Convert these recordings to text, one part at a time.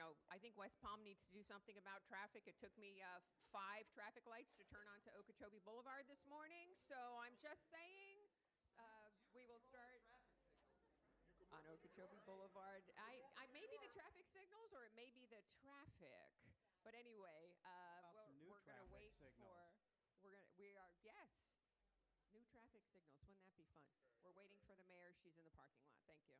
I think West Palm needs to do something about traffic. It took me 5 traffic lights to turn onto Okeechobee Boulevard this morning. So I'm just saying, we will start on Okeechobee Boulevard. Maybe the traffic signals, or it may be the traffic. But anyway, we're going to wait for. Yes, new traffic signals. Wouldn't that be fun? We're waiting for the mayor. She's in the parking lot. Thank you.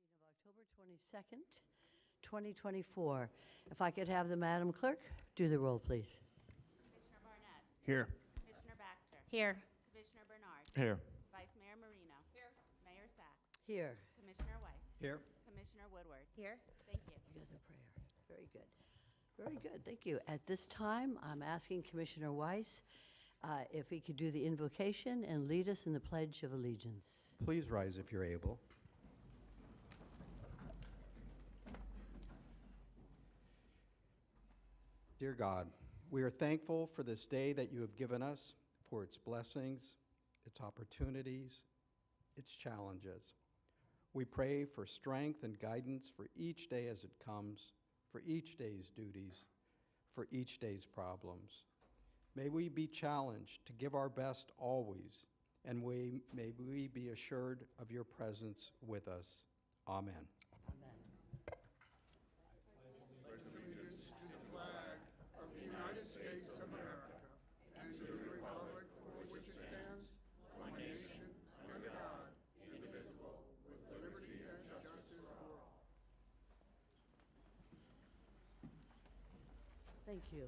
Meeting of October 22nd, 2024. If I could have the Madam Clerk do the roll, please. Commissioner Barnett. Here. Commissioner Baxter. Here. Commissioner Bernard. Here. Vice Mayor Marino. Here. Mayor Sachs. Here. Commissioner Weiss. Here. Commissioner Woodward. Here. Thank you. You got the prayer. Very good. Very good. Thank you. At this time, I'm asking Commissioner Weiss if he could do the invocation and lead us in the Pledge of Allegiance. Please rise if you're able. Dear God, we are thankful for this day that you have given us, for its blessings, its opportunities, its challenges. We pray for strength and guidance for each day as it comes, for each day's duties, for each day's problems. May we be challenged to give our best always, and may we be assured of your presence with us. Amen. Amen. Allegiance to the flag of the United States of America and to the republic for which it stands, one nation, under God, indivisible, with liberty and justice for all. Thank you.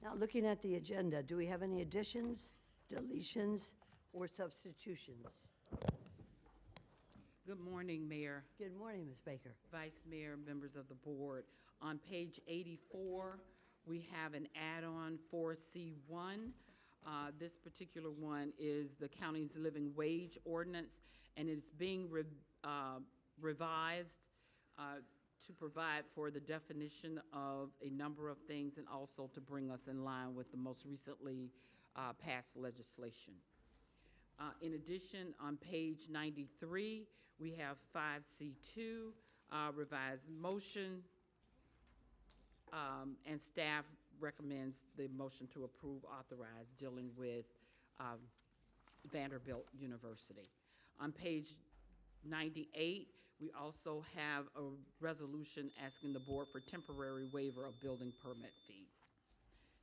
Now, looking at the agenda, do we have any additions, deletions, or substitutions? Good morning, Mayor, Good morning, Ms. Baker. Vice Mayor, members of the board. On page 84, we have an add-on 4C1. This particular one is the county's living wage ordinance, and it's being revised to provide for the definition of a number of things and also to bring us in line with the most recently passed legislation. In addition, on page 93, we have 5C2, revised motion, and staff recommends the motion to approve, authorize, dealing with Vanderbilt University. On page 98, we also have a resolution asking the board for temporary waiver of building permit fees.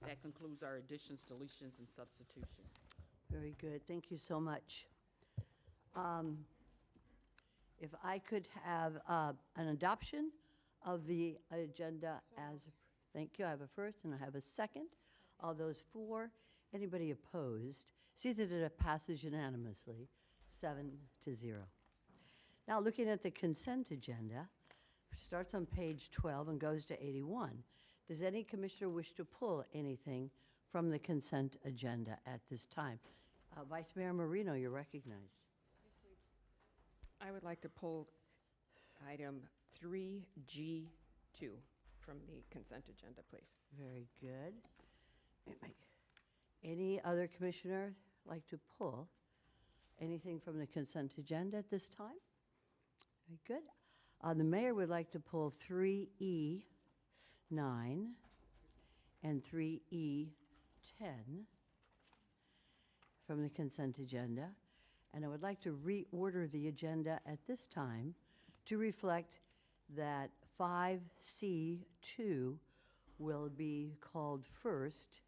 That concludes our additions, deletions, and substitutions. Very good. Thank you so much. If I could have an adoption of the agenda as, thank you, I have a first and I have a second. All those for, anybody opposed? See that it passes unanimously, 7-0. Now, looking at the consent agenda, starts on page 12 and goes to 81. Does any commissioner wish to pull anything from the consent agenda at this time? Vice Mayor Marino, you're recognized. I would like to pull item 3G2 from the consent agenda, please. Very good. Any other commissioner like to pull anything from the consent agenda at this time? Very good. The mayor would like to pull 3E9 and 3E10 from the consent agenda. And I would like to reorder the agenda at this time to reflect that 5C2 will be called first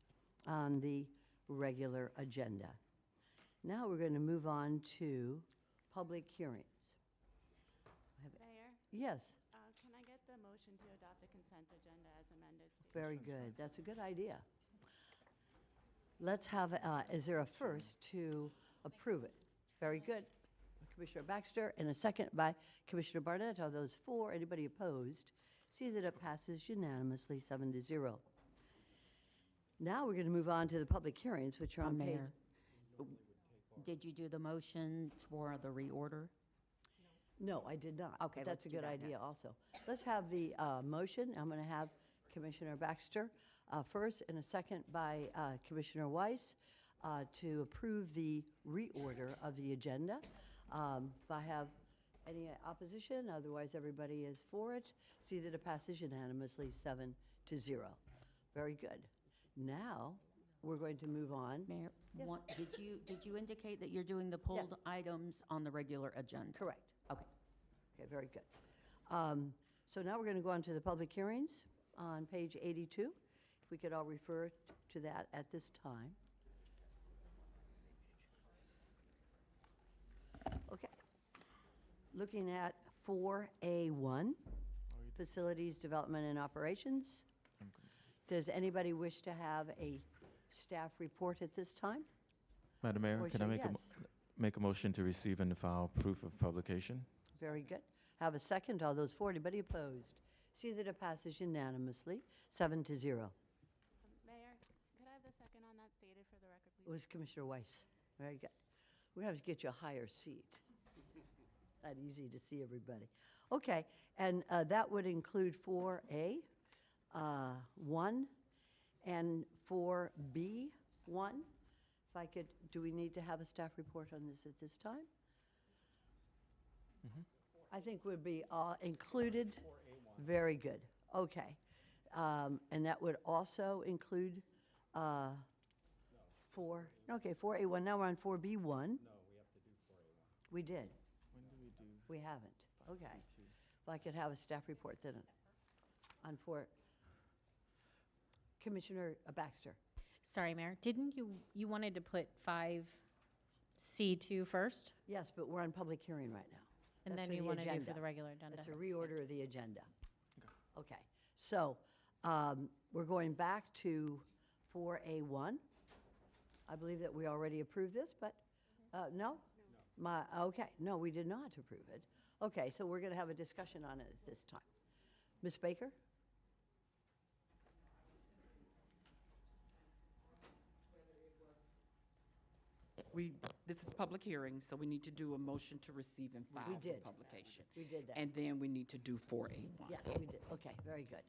on the regular agenda. Now we're going to move on to public hearings. Mayor, Yes, can I get the motion to adopt the consent agenda as amended? very good. That's a good idea. Let's have, is there a first to approve it? Very good. Commissioner Baxter, and a second by Commissioner Barnett. Are those for? Anybody opposed? See that it passes unanimously, 7-0. Now we're going to move on to the public hearings, which are on page. Mayor, did you do the motion for the reorder? No, I did not. Okay, but that's let's a do good that idea next. also. Let's have the motion. I'm going to have Commissioner Baxter first, and a second by Commissioner Weiss to approve the reorder of the agenda. If I have any opposition, otherwise everybody is for it. See that it passes unanimously, 7-0. Very good. Now, we're going to move on. Mayor, Yes. did you indicate that you're doing the pulled items on the regular agenda? Correct. Okay. Okay, very good. So now we're going to go on to the public hearings on page 82. If we could all refer to that at this time. Okay. Looking at 4A1, Facilities Development and Operations. Does anybody wish to have a staff report at this time? Madam Mayor, Or can I should- make yes. make a motion to receive and file proof of publication? Very good. Have a second. All those for, anybody opposed? See that it passes unanimously, 7-0. Mayor, could I have the second on that stated for the record, It please? was Commissioner Weiss. Very good. We have to get you a higher seat. Not easy to see everybody. Okay, and that would include 4A, 1, and 4B1. If I could, do we need to have a staff report on this at this time? I think would be included. Very good. Okay. And that would also include 4A1. Now we're on 4B1. No, we have to do 4A1. We did. When do we do? We haven't. Okay. If I could have a staff report then on 4. Commissioner Baxter. Sorry, Mayor. Didn't you wanted to put 5C2 first? Yes, but we're on public hearing right now. And That's then for you the want to do agenda. for the regular agenda? It's a reorder of the agenda. Okay. So we're going back to 4A1. I believe that we already approved this, but no? Okay. No, we did not approve it. Okay, so we're going to have a discussion on it at this time. Ms. Baker? This is public hearing, so we need to do a motion to receive and file We for did. publication. We did that. And then we need to do 4A1. Yes, we did. Okay, very good.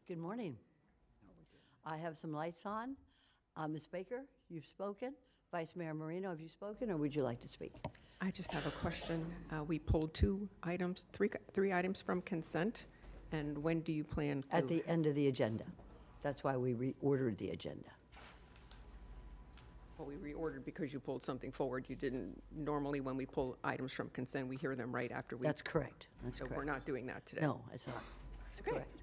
Good morning. I have some lights on. Ms. Baker, you've spoken. Vice Mayor Marino, have you spoken, or would you like to speak? I just have a question. We pulled three items from consent, and when do you plan to? At the end of the agenda. That's why we reordered the agenda. Well, we reordered because you pulled something forward. You didn't, normally when we pull items from consent, we hear them right after we. That's correct. That's So correct. we're not doing that today. No, it's not. It's Okay. correct.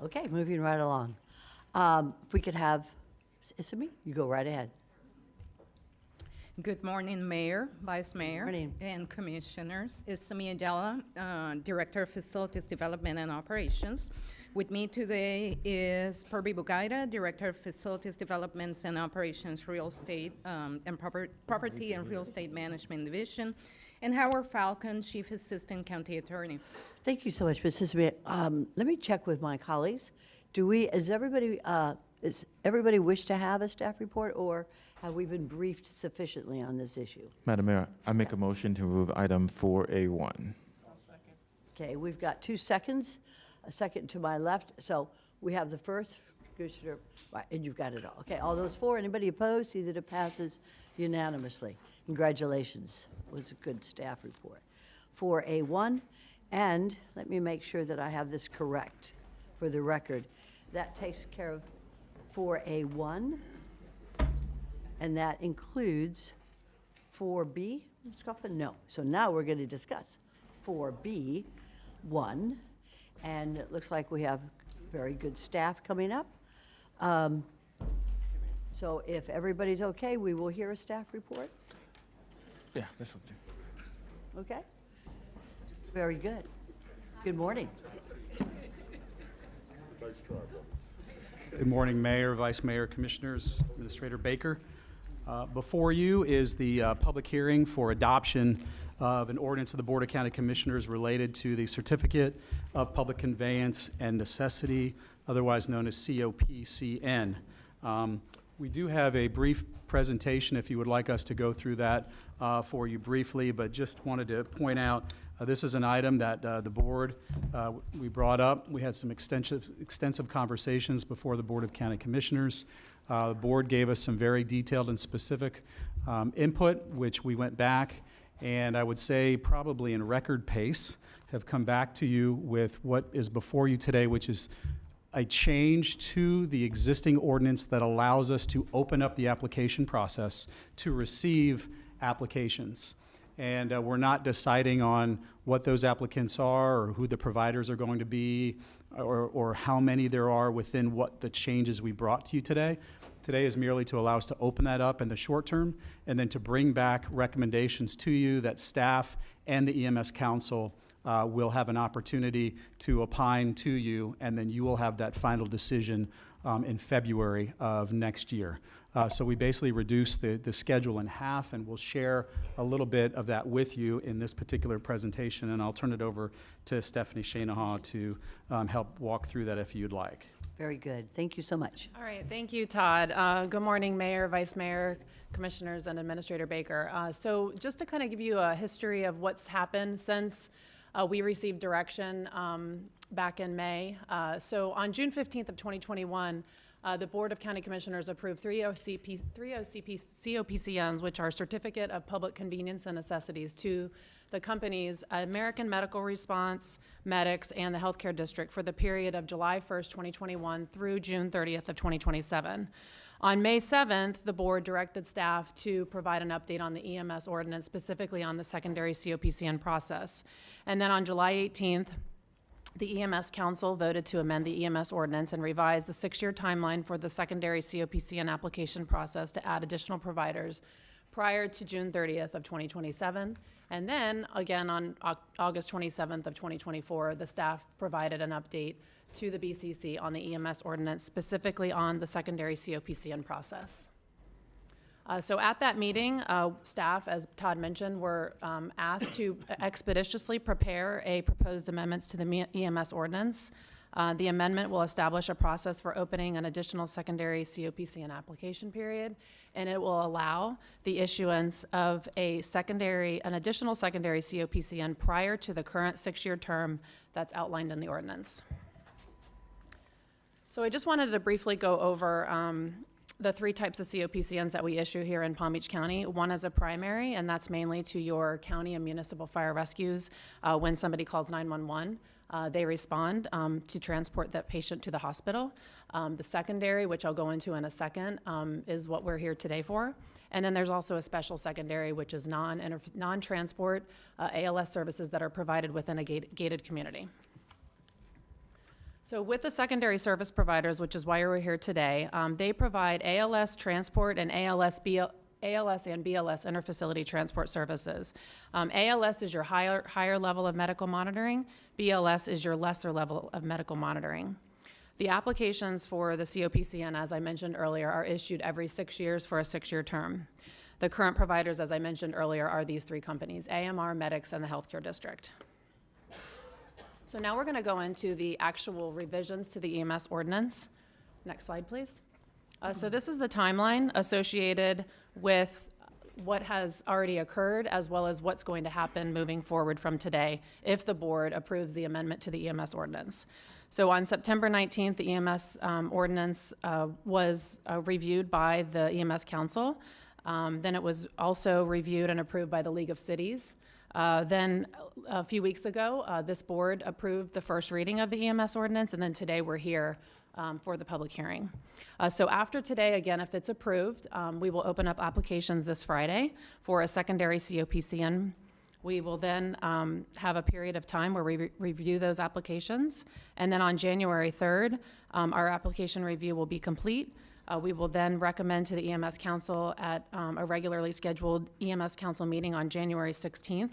Okay, moving right along. If we could have, is it me? You go right ahead. Good morning, Mayor, Vice Mayor, Morning. and Commissioners. It's Samia Jala, Director of Facilities Development and Operations. With me today is Purvi Bugaira, Director of Facilities Developments and Operations, Real Estate and Property and Real Estate Management Division, and Howard Falcon, Chief Assistant County Attorney. Thank you so much, Mrs. Smith. Let me check with my colleagues. Does everybody wish to have a staff report, or have we been briefed sufficiently on this issue? Madam Mayor, I make a motion to remove item 4A1. Okay, we've got 2 seconds, a second to my left. So we have the first, Commissioner, right, and you've got it all. Okay, all those 4, anybody opposed? See that it passes unanimously. Congratulations, it was a good staff report. 4A1, and let me make sure that I have this correct for the record. That takes care of 4A1, and that includes 4B, Ms. Coughlin? No. So now we're going to discuss 4B1, and it looks like we have very good staff coming up. So if everybody's okay, we will hear a staff report. Yeah, that's what. Okay? Very good. Good morning. Good morning, Mayor, Vice Mayor, Commissioners, Administrator Baker. Before you is the public hearing for adoption of an ordinance of the Board of County Commissioners related to the Certificate of Public Conveyance and Necessity, otherwise known as COPCN. We do have a brief presentation if you would like us to go through that for you briefly, but just wanted to point out this is an item that the board, we brought up. We had some extensive conversations before the Board of County Commissioners. The board gave us some very detailed and specific input, which we went back and I would say probably in record pace have come back to you with what is before you today, which is a change to the existing ordinance that allows us to open up the application process to receive applications. And we're not deciding on what those applicants are or who the providers are going to be or how many there are within what the changes we brought to you today. Today is merely to allow us to open that up in the short term and then to bring back recommendations to you that staff and the EMS Council will have an opportunity to opine to you, and then you will have that final decision in February of next year. So we basically reduced the schedule in half, and we'll share a little bit of that with you in this particular presentation, and I'll turn it over to Stephanie Shanahan to help walk through that if you'd like. Very good. Thank you so much. All right, thank you, Todd. Good morning, Mayor, Vice Mayor, Commissioners, and Administrator Baker. So just to kind of give you a history of what's happened since we received direction back in May. So on June 15th of 2021, the Board of County Commissioners approved 3 COPCNs, which are Certificate of Public Convenience and Necessities, to the companies American Medical Response, Medics, and the Healthcare District for the period of July 1st, 2021 through June 30th of 2027. On May 7th, the board directed staff to provide an update on the EMS ordinance, specifically on the secondary COPCN process. And then on July 18th, the EMS Council voted to amend the EMS ordinance and revise the 6-year timeline for the secondary COPCN application process to add additional providers prior to June 30th of 2027. And then, again, on August 27th of 2024, the staff provided an update to the BCC on the EMS ordinance, specifically on the secondary COPCN process. So at that meeting, staff, as Todd mentioned, were asked to expeditiously prepare a proposed amendments to the EMS ordinance. The amendment will establish a process for opening an additional secondary COPCN application period, and it will allow the issuance of an additional secondary COPCN prior to the current 6-year term that's outlined in the ordinance. So I just wanted to briefly go over the 3 types of COPCNs that we issue here in Palm Beach County. One is a primary, and that's mainly to your county and municipal fire rescues. When somebody calls 911, they respond to transport that patient to the hospital. The secondary, which I'll go into in a second, is what we're here today for. And then there's also a special secondary, which is non-transport ALS services that are provided within a gated community. So with the secondary service providers, which is why we're here today, they provide ALS transport and ALS ALS and BLS interfacility transport services. ALS is your higher level of medical monitoring. BLS is your lesser level of medical monitoring. The applications for the COPCN, as I mentioned earlier, are issued every 6 years for a 6-year term. The current providers, as I mentioned earlier, are these 3 companies, AMR, Medix, and the Healthcare District. So now we're going to go into the actual revisions to the EMS ordinance. Next slide, please. So this is the timeline associated with what has already occurred, as well as what's going to happen moving forward from today if the board approves the amendment to the EMS ordinance. So on September 19th, the EMS ordinance was reviewed by the EMS Council. Then it was also reviewed and approved by the League of Cities. Then a few weeks ago, this board approved the first reading of the EMS ordinance, and then today we're here for the public hearing. So after today, again, if it's approved, we will open up applications this Friday for a secondary COPCN. We will then have a period of time where we review those applications, and then on January 3rd, our application review will be complete. We will then recommend to the EMS Council at a regularly scheduled EMS Council meeting on January 16th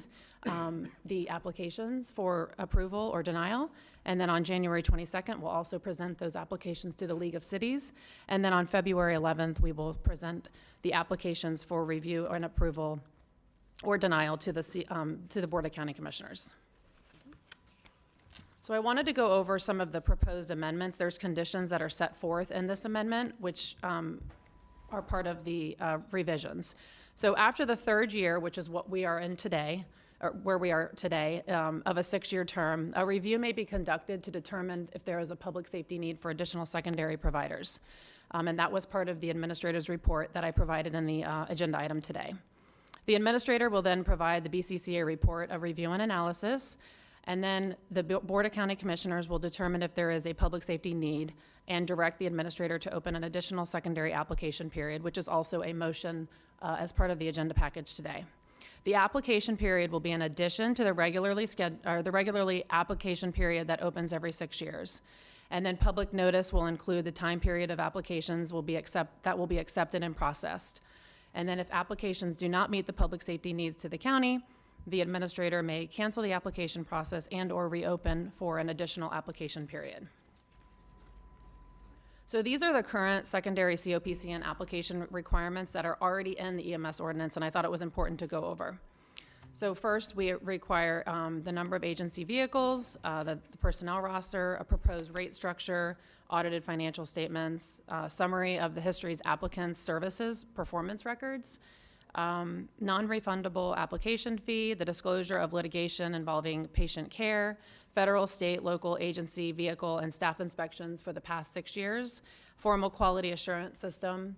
the applications for approval or denial. And then on January 22nd, we'll also present those applications to the League of Cities. And then on February 11th, we will present the applications for review and approval or denial to the Board of County Commissioners. So I wanted to go over some of the proposed amendments. There's conditions that are set forth in this amendment, which are part of the revisions. So after the 3rd year, which is what we are in today, or where we are today, of a 6-year term, a review may be conducted to determine if there is a public safety need for additional secondary providers. And that was part of the administrator's report that I provided in the agenda item today. The administrator will then provide the BCCA report of review and analysis, and then the Board of County Commissioners will determine if there is a public safety need and direct the administrator to open an additional secondary application period, which is also a motion as part of the agenda package today. The application period will be in addition to the regularly application period that opens every 6 years. And then public notice will include the time period of applications that will be accepted and processed. And then if applications do not meet the public safety needs to the county, the administrator may cancel the application process and/or reopen for an additional application period. So these are the current secondary COPCN application requirements that are already in the EMS ordinance, and I thought it was important to go over. So first, we require the number of agency vehicles, the personnel roster, a proposed rate structure, audited financial statements, summary of the history's applicants' services, performance records, non-refundable application fee, the disclosure of litigation involving patient care, federal, state, local agency, vehicle, and staff inspections for the past 6 years, formal quality assurance system,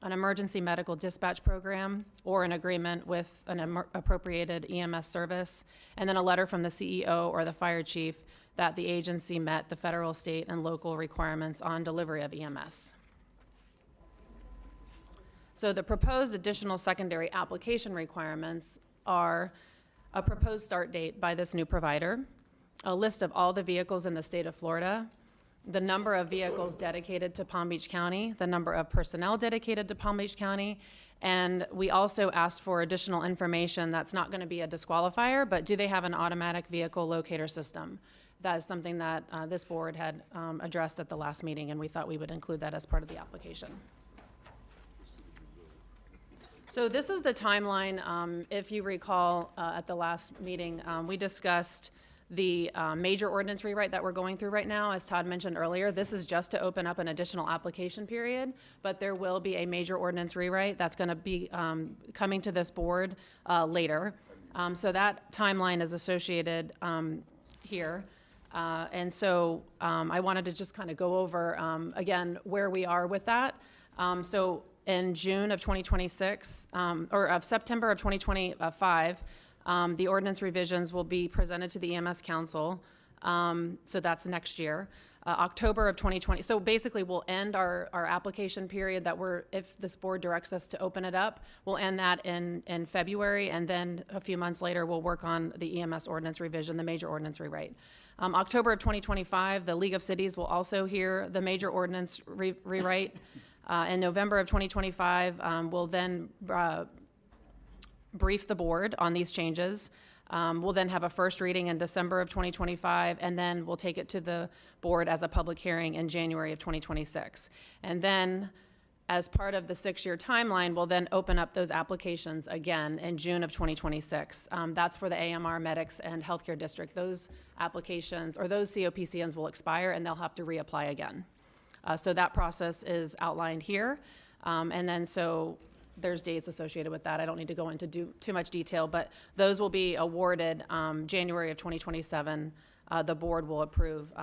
an emergency medical dispatch program, or an agreement with an appropriated EMS service, and then a letter from the CEO or the fire chief that the agency met the federal, state, and local requirements on delivery of EMS. So the proposed additional secondary application requirements are a proposed start date by this new provider, a list of all the vehicles in the state of Florida, the number of vehicles dedicated to Palm Beach County, the number of personnel dedicated to Palm Beach County, and we also asked for additional information that's not going to be a disqualifier, but do they have an automatic vehicle locator system? That is something that this board had addressed at the last meeting, and we thought we would include that as part of the application. So this is the timeline. If you recall, at the last meeting, we discussed the major ordinance rewrite that we're going through right now. As Todd mentioned earlier, this is just to open up an additional application period, but there will be a major ordinance rewrite that's going to be coming to this board later. So that timeline is associated here. And so I wanted to just kind of go over, again, where we are with that. So in June of 2026, or of September of 2025, the ordinance revisions will be presented to the EMS Council. So that's next year. October of 2020. So basically, we'll end our application period that if this board directs us to open it up, we'll end that in February, and then a few months later, we'll work on the EMS ordinance revision, the major ordinance rewrite. October of 2025, the League of Cities will also hear the major ordinance rewrite. In November of 2025, we'll then brief the board on these changes. We'll then have a first reading in December of 2025, and then we'll take it to the board as a public hearing in January of 2026. And then, as part of the 6-year timeline, we'll then open up those applications again in June of 2026. That's for the AMR, Medics, and Healthcare District. Those applications, or those COPCNs will expire, and they'll have to reapply again. So that process is outlined here. And then so there's dates associated with that. I don't need to go into too much detail, but those will be awarded January of 2027. The board will approve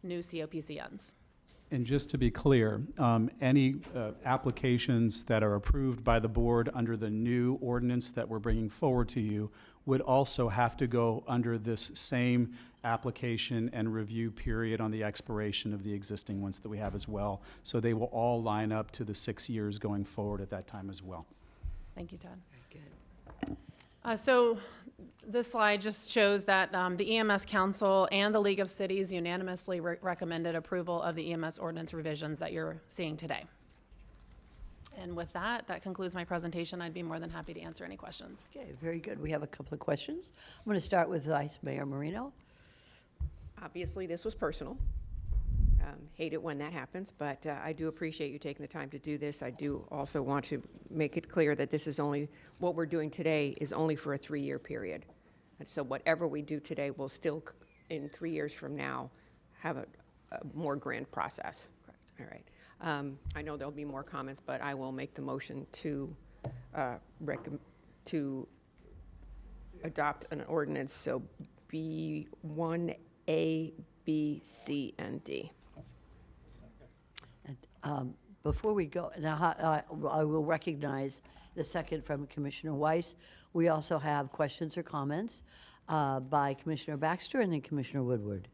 new COPCNs. And just to be clear, any applications that are approved by the board under the new ordinance that we're bringing forward to you would also have to go under this same application and review period on the expiration of the existing ones that we have as well. So they will all line up to the 6 years going forward at that time as well. Thank you, Todd. Very good. So this slide just shows that the EMS Council and the League of Cities unanimously recommended approval of the EMS ordinance revisions that you're seeing today. And with that, that concludes my presentation. I'd be more than happy to answer any questions. Okay, very good. We have a couple of questions. I'm going to start with Vice Mayor Marino. Obviously, this was personal. Hate it when that happens, but I do appreciate you taking the time to do this. I do also want to make it clear that this is only, what we're doing today is only for a 3-year period. And so whatever we do today will still, in 3 years from now, have a more grand process. Correct. All right. I know there'll be more comments, but I will make the motion to adopt an ordinance, so B1A, B, C, and D. And before we go, now I will recognize the second from Commissioner Weiss. We also have questions or comments by Commissioner Baxter and then Commissioner Woodward.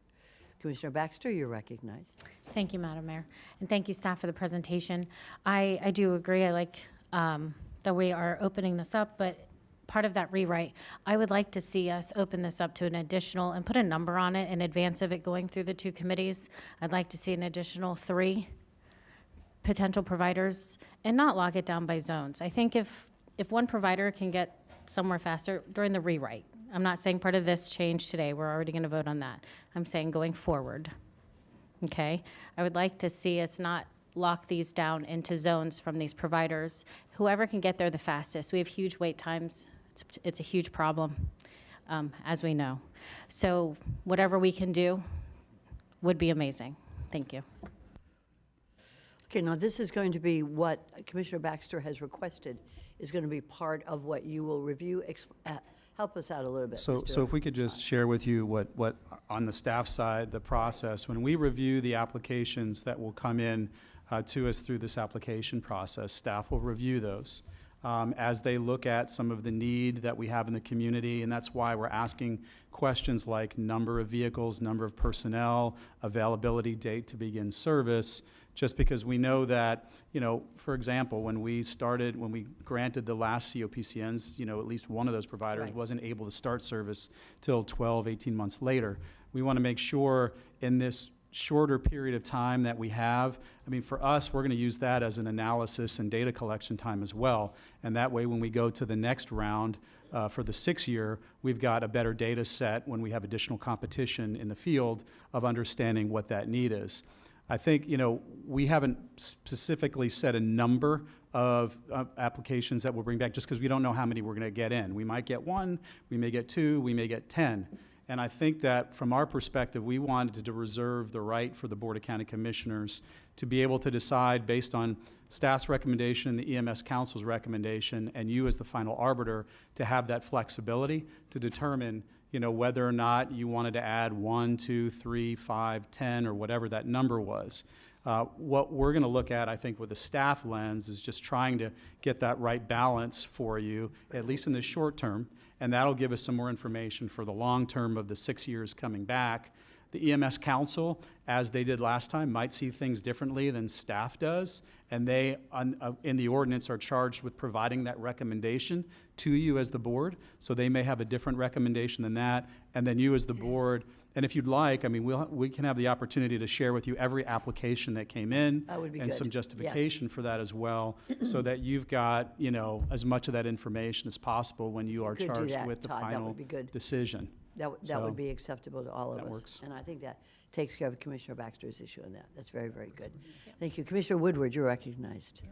Commissioner Baxter, you're recognized. Thank you, Madam Mayor, and thank you, staff, for the presentation. I do agree. I like that we are opening this up, but part of that rewrite, I would like to see us open this up to an additional, and put a number on it in advance of it going through the 2 committees. I'd like to see an additional 3 potential providers and not lock it down by zones. I think if one provider can get somewhere faster during the rewrite, I'm not saying part of this change today, we're already going to vote on that. I'm saying going forward, okay? I would like to see us not lock these down into zones from these providers. Whoever can get there the fastest. We have huge wait times. It's a huge problem, as we know. So whatever we can do would be amazing. Thank you. Okay, now this is going to be what Commissioner Baxter has requested is going to be part of what you will review. Help us out a little bit. So if we could just share with you what on the staff side, the process, when we review the applications that will come in to us through this application process, staff will review those as they look at some of the need that we have in the community, and that's why we're asking questions like number of vehicles, number of personnel, availability, date to begin service, just because we know that, you know, for example, when we granted the last COPCNs, you know, at least one of those providers wasn't able to start service till 12, 18 months later. We want to make sure in this shorter period of time that we have, I mean, for us, we're going to use that as an analysis and data collection time as well. And that way, when we go to the next round for the 6-year, we've got a better data set when we have additional competition in the field of understanding what that need is. I think, you know, we haven't specifically set a number of applications that we'll bring back just because we don't know how many we're going to get in. We might get 1, we may get 2, we may get 10. And I think that from our perspective, we wanted to reserve the right for the Board of County Commissioners to be able to decide based on staff's recommendation, the EMS Council's recommendation, and you as the final arbiter to have that flexibility to determine, you know, whether or not you wanted to add 1, 2, 3, 5, 10, or whatever that number was. What we're going to look at, I think, with the staff lens is just trying to get that right balance for you, at least in the short term, and that'll give us some more information for the long term of the 6 years coming back The EMS council, as they did last time, might see things differently than staff does, and they, in the ordinance, are charged with providing that recommendation to you as the board. So they may have a different recommendation than that, and then you as the board. And if you'd like, I mean, we can have the opportunity to share with you every application that came in. That would be and good. some Yes. justification for that as well, so that you've got, as much of that information as possible when you are could do charged that, with the Todd. That final would be good. decision. That would So, be acceptable to all of us. that works. And I think that takes care of Commissioner Baxter's issue on that. That's very, very good. Thank you. Commissioner Woodward, you're recognized.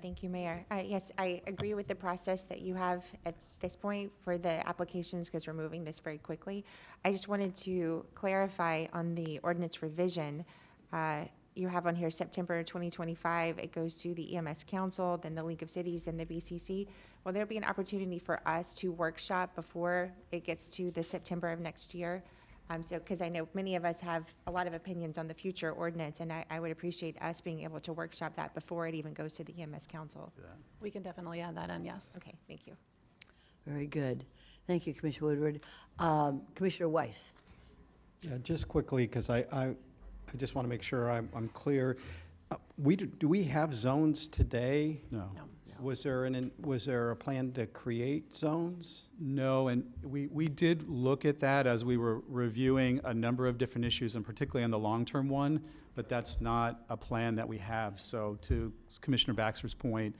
Thank you, Mayor. Yes, I agree with the process that you have at this point for the applications because we're moving this very quickly. I just wanted to clarify on the ordinance revision. You have on here September 2025. It goes to the EMS Council, then the League of Cities, and the BCC. Will there be an opportunity for us to workshop before it gets to the September of next year? Because I know many of us have a lot of opinions on the future ordinance, and I would appreciate us being able to workshop that before it even goes to the EMS Council. We can definitely add that in, yes. Okay, thank you. Very good. Thank you, Commissioner Woodward. Commissioner Weiss. Yeah, just quickly, because I just want to make sure I'm clear. Do we have zones today? No. Was there a plan to create zones? No, and we did look at that as we were reviewing a number of different issues, and particularly on the long-term one, but that's not a plan that we have. So to Commissioner Baxter's point,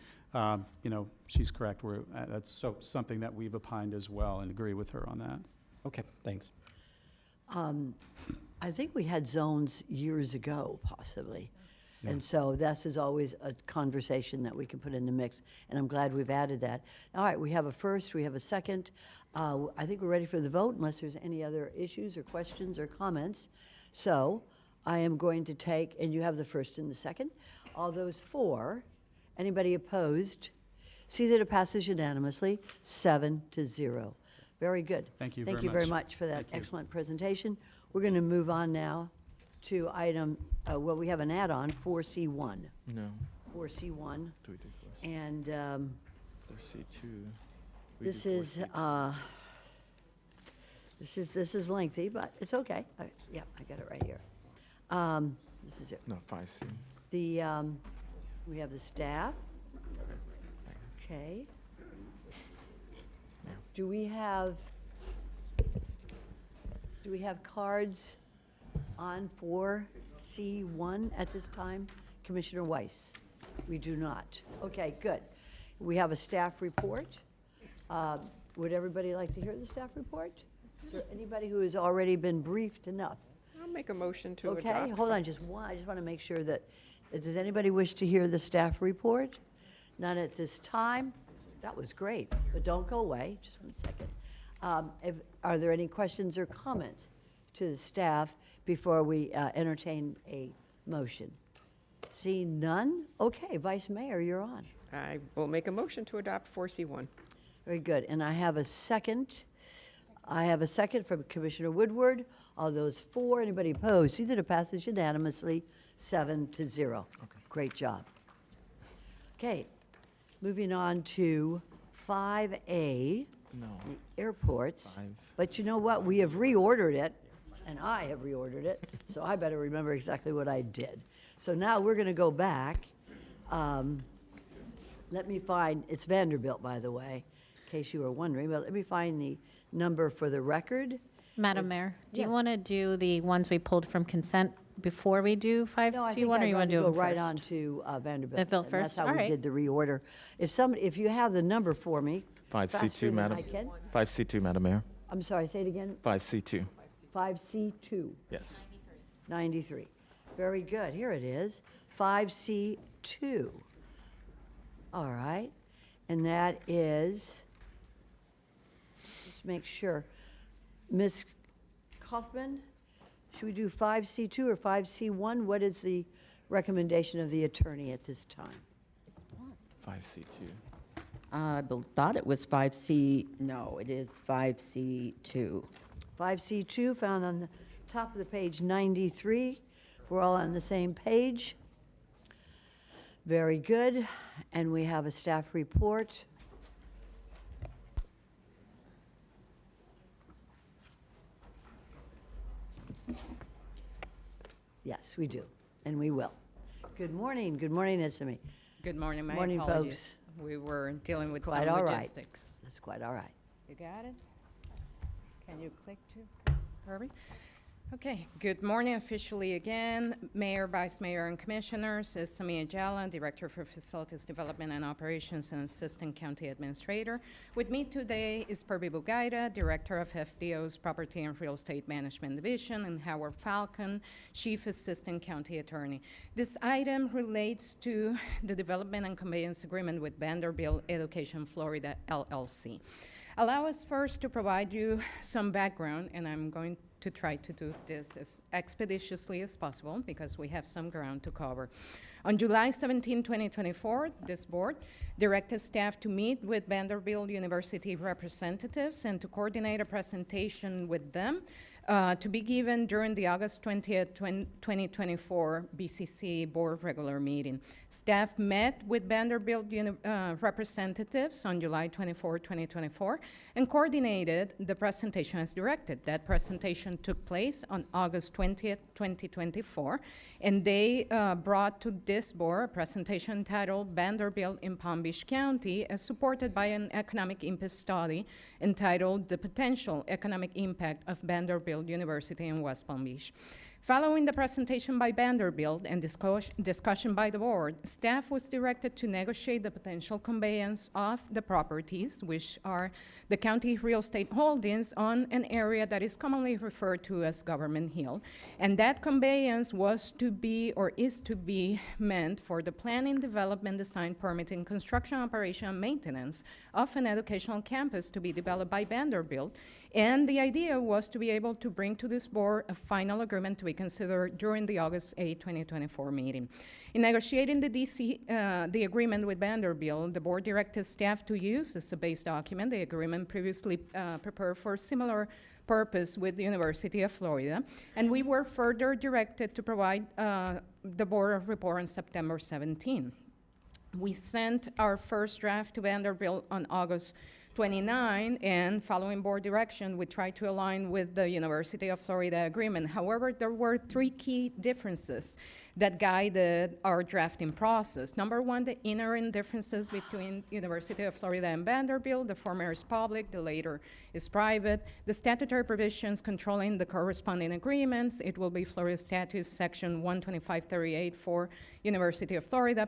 she's correct. That's something that we've opined as well and agree with her on that. Okay, thanks. I think we had zones years ago, possibly. And so this is always a conversation that we can put in the mix, and I'm glad we've added that. All right, we have a first, we have a second. I think we're ready for the vote unless there's any other issues or questions or comments. So I am going to take, and you have the first and the second. All those for, anybody opposed? See that it passes unanimously, 7-0. Very good. Thank you Thank very you very much. much for that Thank you. excellent presentation. We're going to move on now to item, we have an add-on, 4C1. No. 4C1. Do we do first? And 4C2. this is lengthy, but it's okay. Yeah, I got it right here. This is it. No, 5C. We have the staff. Okay. Yeah. Do we have cards on 4C1 at this time? Commissioner Weiss? We do not. Okay, good. We have a staff report. Would everybody like to hear the staff report? Is there anybody who has already been briefed enough? I'll make a motion to adopt. Okay, hold on, I just want to make sure that, does anybody wish to hear the staff report? None at this time? That was great, but don't go away, just 1 second. Are there any questions or comments to the staff before we entertain a motion? See none? Okay, Vice Mayor, you're on. I will make a motion to adopt 4C1. Very good, and I have a second. I have a second from Commissioner Woodward. All those for, anybody opposed? See that it passes unanimously, 7-0. Okay. Great job. Okay, moving on to 5A, No. the airports. 5. But you know what? We have reordered it, and I have reordered it, so I better remember exactly what I did. So now we're going to go back. Let me find, it's Vanderbilt, by the way, in case you were wondering, but let me find the number for the record. Madam Mayor, do you Yes. want to do the ones we pulled from consent before we do 5C1, No, I think or I'd you want rather to do go them right first? on to Vanderbilt. Vanderbilt and first? That's how All we right. did the reorder. If you have the number for me, 5C2, faster than Madam. I can. 5C2, Madam Mayor. I'm sorry, say it again. 5C2. 5C2. Yes. 93. Very good. Here it is. 5C2. All right. And that is, let's make sure. Ms. Kaufman, should we do 5C2 or 5C1? What is the recommendation of the attorney at this time? 5C2. I thought it was 5C, no, it is 5C2. 5C2 found on the top of the page 93. We're all on the same page. Very good. And we have a staff report. Yes, we do, and we will. Good morning, Isami. Good morning, my Morning, apologies. We were dealing with Quite some all right. logistics. That's quite all right. You got it? Can you click to Herbie? Okay, good morning officially again. Mayor, Vice Mayor, and Commissioners. It's Samia Jala, Director for Facilities Development and Operations and Assistant County Administrator. With me today is Purvi Bugaida, Director of FDO's Property and Real Estate Management Division, and Howard Falcon, Chief Assistant County Attorney. This item relates to the development and conveyance agreement with Vanderbilt Education Florida, LLC. Allow us first to provide you some background, and I'm going to try to do this as expeditiously as possible because we have some ground to cover. On July 17, 2024, this board directed staff to meet with Vanderbilt University representatives and to coordinate a presentation with them to be given during the August 20th, 2024 BCC board regular meeting. Staff met with Vanderbilt representatives on July 24, 2024, and coordinated the presentation as directed. That presentation took place on August 20th, 2024, and they brought to this board a presentation titled Vanderbilt in Palm Beach County, as supported by an economic impact study entitled The Potential Economic Impact of Vanderbilt University in West Palm Beach. Following the presentation by Vanderbilt and discussion by the board, staff was directed to negotiate the potential conveyance of the properties, which are the county real estate holdings on an area that is commonly referred to as Government Hill. And that conveyance was to be, or is to be, meant for the planning, development, design, permitting, construction, operation, and maintenance of an educational campus to be developed by Vanderbilt. And the idea was to be able to bring to this board a final agreement to be considered during the August 8, 2024 meeting. In negotiating the agreement with Vanderbilt, the board directed staff to use as a base document the agreement previously prepared for a similar purpose with the University of Florida. And we were further directed to provide the board a report on September 17. We sent our first draft to Vanderbilt on August 29, and following board direction, we tried to align with the University of Florida agreement. However, there were three key differences that guided our drafting process. Number one, the inherent differences between University of Florida and Vanderbilt. The former is public, the later is private. The statutory provisions controlling the corresponding agreements, it will be Florida Statute Section 12538 for University of Florida,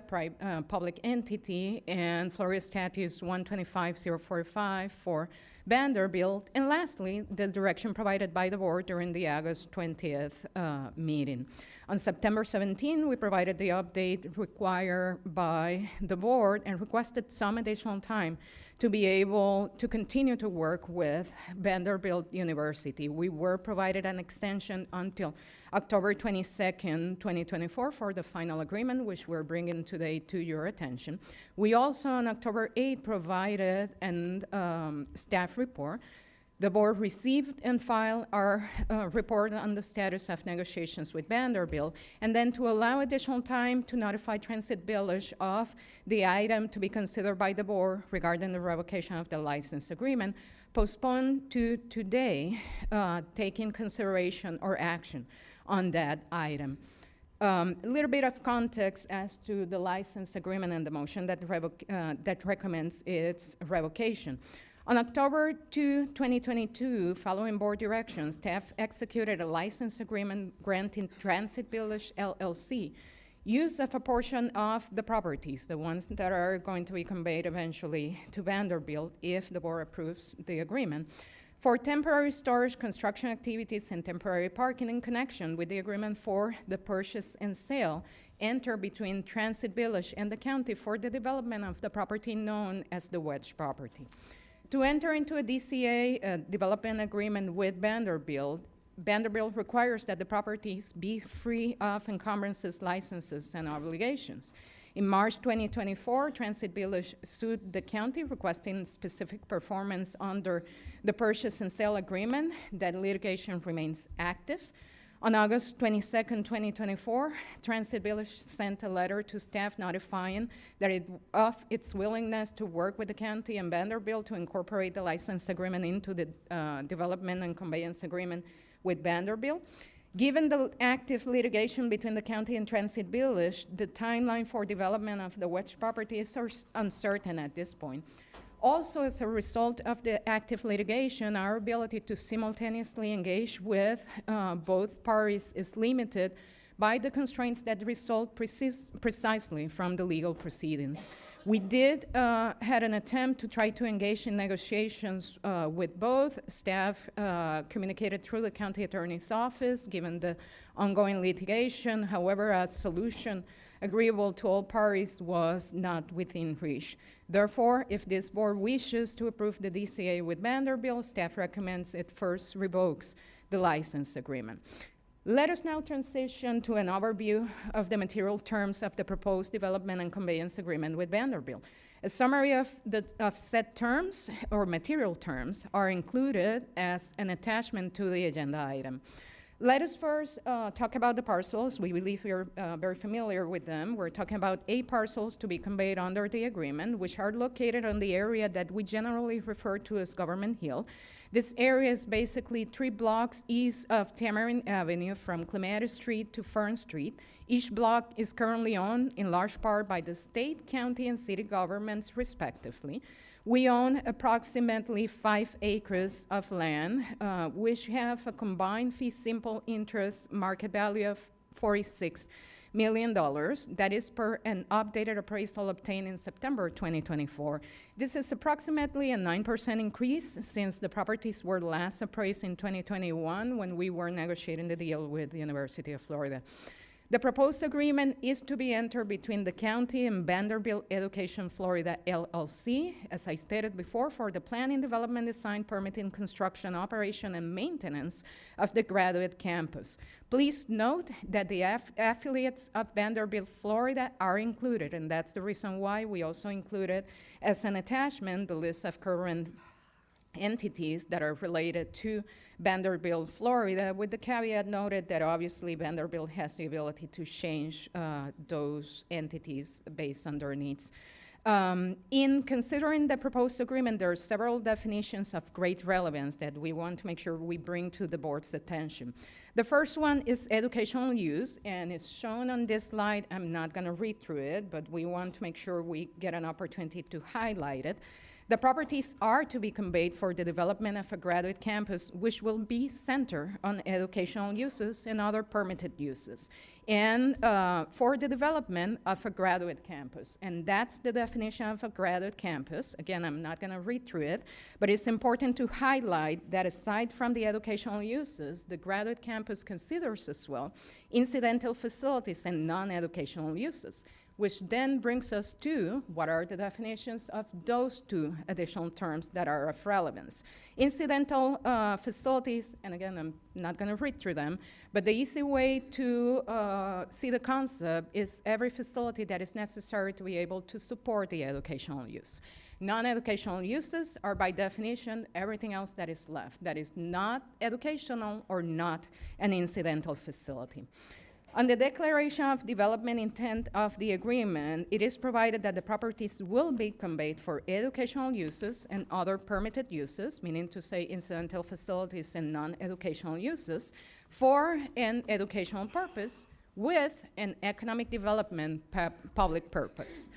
public entity, and Florida Statutes 125045 for Vanderbilt. And lastly, the direction provided by the board during the August 20th meeting. On September 17, we provided the update required by the board and requested some additional time to be able to continue to work with Vanderbilt University. We were provided an extension until October 22nd, 2024 for the final agreement, which we're bringing today to your attention. We also, on October 8th, provided a staff report. The board received and filed our report on the status of negotiations with Vanderbilt, and then to allow additional time to notify Transit Village of the item to be considered by the board regarding the revocation of the license agreement, postponed to today, taking consideration or action on that item. A little bit of context as to the license agreement and the motion that recommends its revocation. On October 2, 2022, following board directions, staff executed a license agreement granting Transit Village LLC use of a portion of the properties, the ones that are going to be conveyed eventually to Vanderbilt if the board approves the agreement, for temporary storage, construction activities, and temporary parking in connection with the agreement for the purchase and sale entered between Transit Village and the county for the development of the property known as the Wedge property. To enter into a DCA development agreement with Vanderbilt, Vanderbilt requires that the properties be free of encumbrances, licenses, and obligations. In March 2024, Transit Village sued the county requesting specific performance under the purchase and sale agreement. That litigation remains active. On August 22nd, 2024, Transit Village sent a letter to staff notifying that of its willingness to work with the county and Vanderbilt to incorporate the license agreement into the development and conveyance agreement with Vanderbilt. Given the active litigation between the county and Transit Village, the timeline for development of the Wedge property is uncertain at this point. Also, as a result of the active litigation, our ability to simultaneously engage with both parties is limited by the constraints that result precisely from the legal proceedings. We did had an attempt to try to engage in negotiations with both. Staff communicated through the county attorney's office, given the ongoing litigation. However, a solution agreeable to all parties was not within reach. Therefore, if this board wishes to approve the DCA with Vanderbilt, staff recommends it first revokes the license agreement. Let us now transition to an overview of the material terms of the proposed development and conveyance agreement with Vanderbilt. A summary of said terms or material terms are included as an attachment to the agenda item. Let us first talk about the parcels. We believe you're very familiar with them. We're talking about 8 parcels to be conveyed under the agreement, which are located on the area that we generally refer to as Government Hill. This area is basically 3 blocks east of Tamarind Avenue from Clement Street to Fern Street. Each block is currently owned in large part by the state, county, and city governments, respectively. We own approximately 5 acres of land, which have a combined fee simple interest market value of $46 million. That is per an updated appraisal obtained in September 2024. This is approximately a 9% increase since the properties were last appraised in 2021 when we were negotiating the deal with the University of Florida. The proposed agreement is to be entered between the county and Vanderbilt Education Florida, LLC, as I stated before, for the planning, development, design, permitting, construction, operation, and maintenance of the graduate campus. Please note that the affiliates of Vanderbilt Florida are included, and that's the reason why we also included as an attachment the list of current entities that are related to Vanderbilt, Florida, with the caveat noted that obviously Vanderbilt has the ability to change those entities based on their needs. In considering the proposed agreement, there are several definitions of great relevance that we want to make sure we bring to the board's attention. The first one is educational use, and it's shown on this slide. I'm not going to read through it, but we want to make sure we get an opportunity to highlight it. The properties are to be conveyed for the development of a graduate campus, which will be centered on educational uses and other permitted uses, and for the development of a graduate campus. And that's the definition of a graduate campus. Again, I'm not going to read through it, but it's important to highlight that aside from the educational uses, the graduate campus considers as well incidental facilities and non-educational uses, which then brings us to what are the definitions of those 2 additional terms that are of relevance. Incidental facilities, and again, I'm not going to read through them, but the easy way to see the concept is every facility that is necessary to be able to support the educational use. Non-educational uses are by definition everything else that is left, that is not educational or not an incidental facility. On the declaration of development intent of the agreement, it is provided that the properties will be conveyed for educational uses and other permitted uses, meaning to say incidental facilities and non-educational uses, for an educational purpose with an economic development public purpose.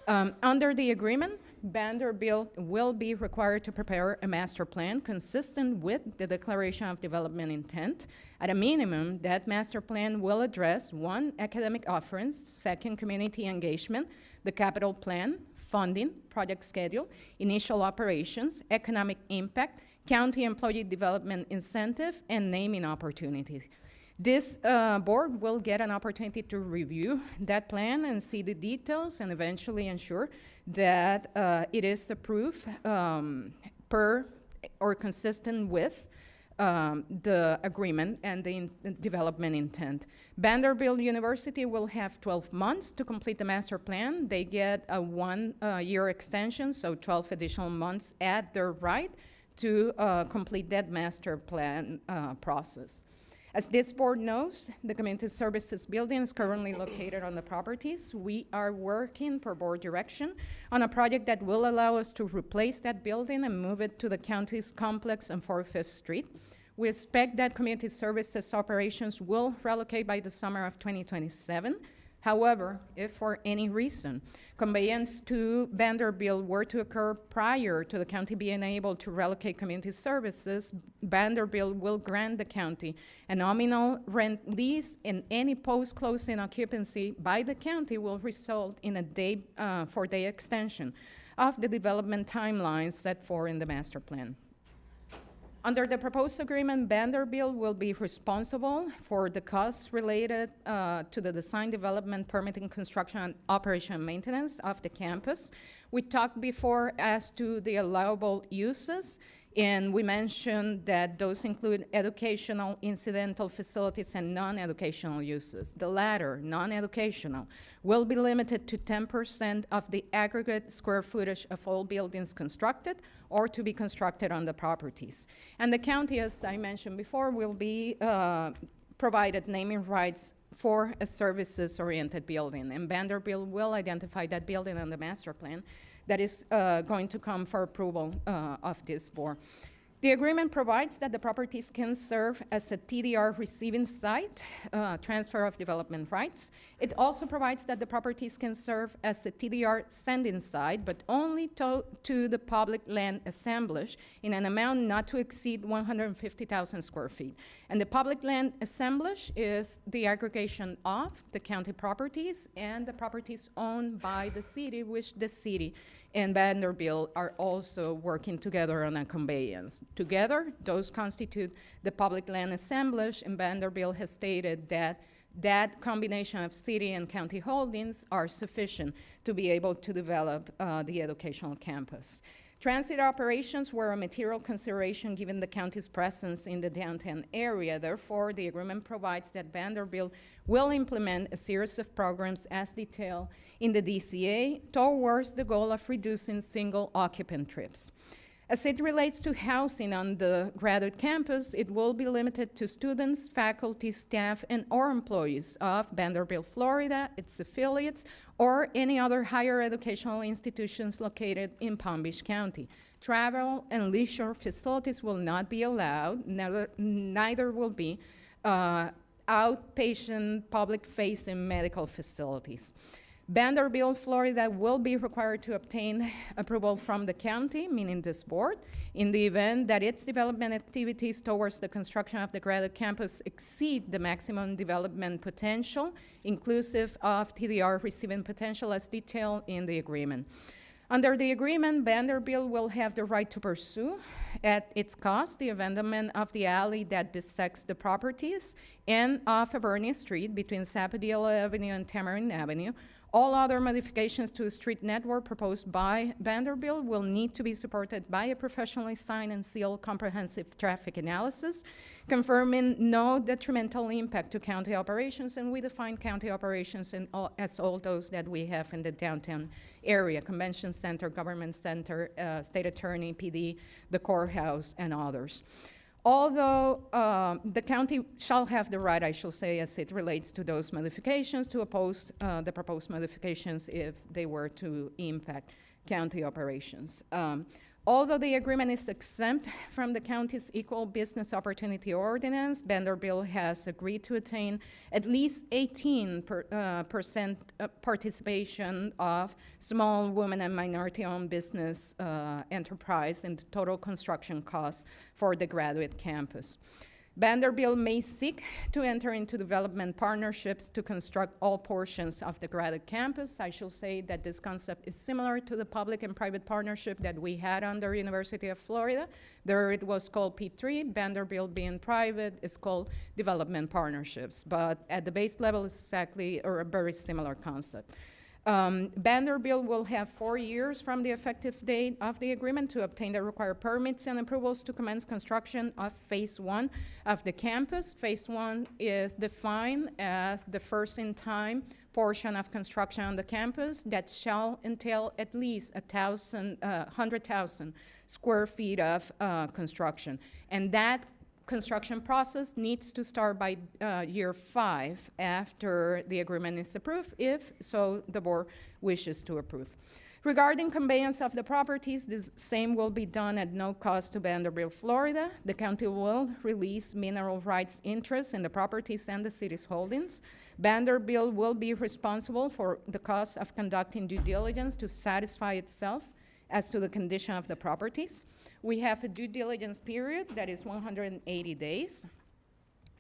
Under the agreement, Vanderbilt will be required to prepare a master plan consistent with the Declaration of Development Intent. At a minimum, that master plan will address 1, academic offerings, 2, community engagement, the capital plan, funding, project schedule, initial operations, economic impact, county employee development incentive, and naming opportunities. This board will get an opportunity to review that plan and see the details and eventually ensure that it is approved per or consistent with the agreement and the development intent. Vanderbilt University will have 12 months to complete the master plan. They get a 1-year extension, so 12 additional months at their right to complete that master plan process. As this board knows, the Community Services Building is currently located on the properties. We are working per board direction on a project that will allow us to replace that building and move it to the county's complex on 45th Street. We expect that community services operations will relocate by the summer of 2027. However, if for any reason conveyance to Vanderbilt were to occur prior to the county being able to relocate community services, Vanderbilt will grant the county a nominal rent lease, and any post-closing occupancy by the county will result in a day, 4-day extension of the development timelines set forth in the master plan. Under the proposed agreement, Vanderbilt will be responsible for the costs related to the design, development, permitting, construction, and operation and maintenance of the campus. We talked before as to the allowable uses, and we mentioned that those include educational, incidental facilities, and non-educational uses. The latter, non-educational, will be limited to 10% of the aggregate square footage of all buildings constructed or to be constructed on the properties. And the county, as I mentioned before, will be provided naming rights for a services-oriented building. And Vanderbilt will identify that building on the master plan that is going to come for approval of this board. The agreement provides that the properties can serve as a TDR receiving site, transfer of development rights. It also provides that the properties can serve as a TDR sending site, but only to the public land assemblage in an amount not to exceed 150,000 square feet. And the public land assemblage is the aggregation of the county properties and the properties owned by the city, which the city and Vanderbilt are also working together on a conveyance. Together, those constitute the public land assemblage, and Vanderbilt has stated that that combination of city and county holdings are sufficient to be able to develop the educational campus. Transit operations were a material consideration given the county's presence in the downtown area. Therefore, the agreement provides that Vanderbilt will implement a series of programs as detailed in the DCA towards the goal of reducing single occupant trips. As it relates to housing on the graduate campus, it will be limited to students, faculty, staff, and or employees of Vanderbilt, Florida, its affiliates, or any other higher educational institutions located in Palm Beach County. Travel and leisure facilities will not be allowed, neither will be outpatient, public-facing medical facilities. Vanderbilt, Florida will be required to obtain approval from the county, meaning this board, in the event that its development activities towards the construction of the graduate campus exceed the maximum development potential, inclusive of TDR receiving potential as detailed in the agreement. Under the agreement, Vanderbilt will have the right to pursue, at its cost, the abandonment of the alley that bisects the properties and of Avernia Street between Sapodilla Avenue and Tamarind Avenue. All other modifications to the street network proposed by Vanderbilt will need to be supported by a professionally signed and sealed comprehensive traffic analysis, confirming no detrimental impact to county operations, and we define county operations as all those that we have in the downtown area: Convention Center, Government Center, State Attorney, PD, the courthouse, and others. Although the county shall have the right, I shall say, as it relates to those modifications, to oppose the proposed modifications if they were to impact county operations. Although the agreement is exempt from the county's Equal Business Opportunity Ordinance, Vanderbilt has agreed to attain at least 18% participation of small, women, and minority-owned business enterprise in the total construction costs for the graduate campus. Vanderbilt may seek to enter into development partnerships to construct all portions of the graduate campus. I should say that this concept is similar to the public and private partnership that we had under University of Florida. There it was called P3, Vanderbilt being private is called development partnerships. But at the base level, it's exactly or a very similar concept. Vanderbilt will have 4 years from the effective date of the agreement to obtain the required permits and approvals to commence construction of Phase 1 of the campus. Phase 1 is defined as the first-in-time portion of construction on the campus that shall entail at least 100,000 square feet of construction. And that construction process needs to start by year 5 after the agreement is approved, if so the board wishes to approve. Regarding conveyance of the properties, the same will be done at no cost to Vanderbilt, Florida. The county will release mineral rights interests in the properties and the city's holdings. Vanderbilt will be responsible for the cost of conducting due diligence to satisfy itself as to the condition of the properties. We have a due diligence period that is 180 days.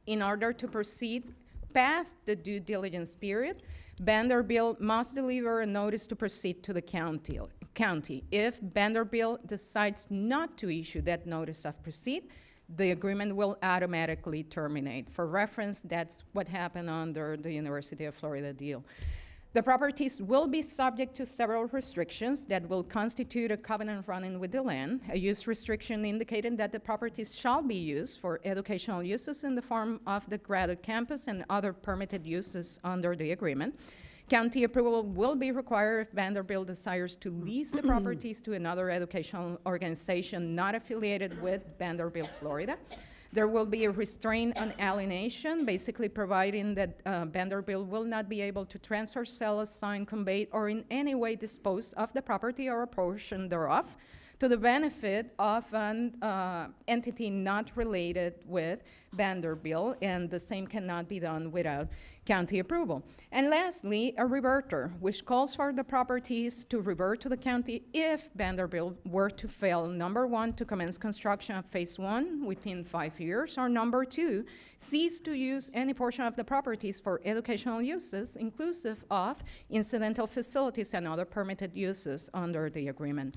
In order to proceed past the due diligence period, Vanderbilt must deliver a notice to proceed to the county. If Vanderbilt decides not to issue that notice of proceed, the agreement will automatically terminate. For reference, that's what happened under the University of Florida deal. The properties will be subject to several restrictions that will constitute a covenant running with the land. A use restriction indicating that the properties shall be used for educational uses in the form of the graduate campus and other permitted uses under the agreement. County approval will be required if Vanderbilt desires to lease the properties to another educational organization not affiliated with Vanderbilt, Florida. There will be a restraint on alienation, basically providing that Vanderbilt will not be able to transfer, sell, assign, convey, or in any way dispose of the property or a portion thereof to the benefit of an entity not related with Vanderbilt, and the same cannot be done without county approval. And lastly, a reverter, which calls for the properties to revert to the county if Vanderbilt were to fail, number one, to commence construction of phase 1 within 5 years, or number 2, cease to use any portion of the properties for educational uses, inclusive of incidental facilities and other permitted uses under the agreement.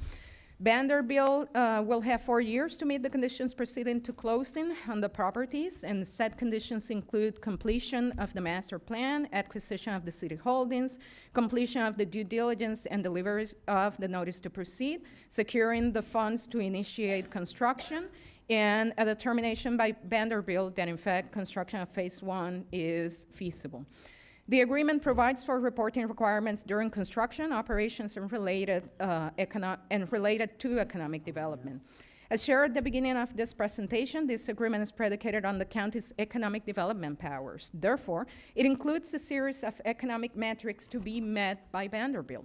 Vanderbilt will have 4 years to meet the conditions preceding to closing on the properties, and said conditions include completion of the master plan, acquisition of the city holdings, completion of the due diligence and delivery of the notice to proceed, securing the funds to initiate construction, and a determination by Vanderbilt that in fact construction of phase 1 is feasible. The agreement provides for reporting requirements during construction, operations, and related to economic development. As shared at the beginning of this presentation, this agreement is predicated on the county's economic development powers. Therefore, it includes a series of economic metrics to be met by Vanderbilt.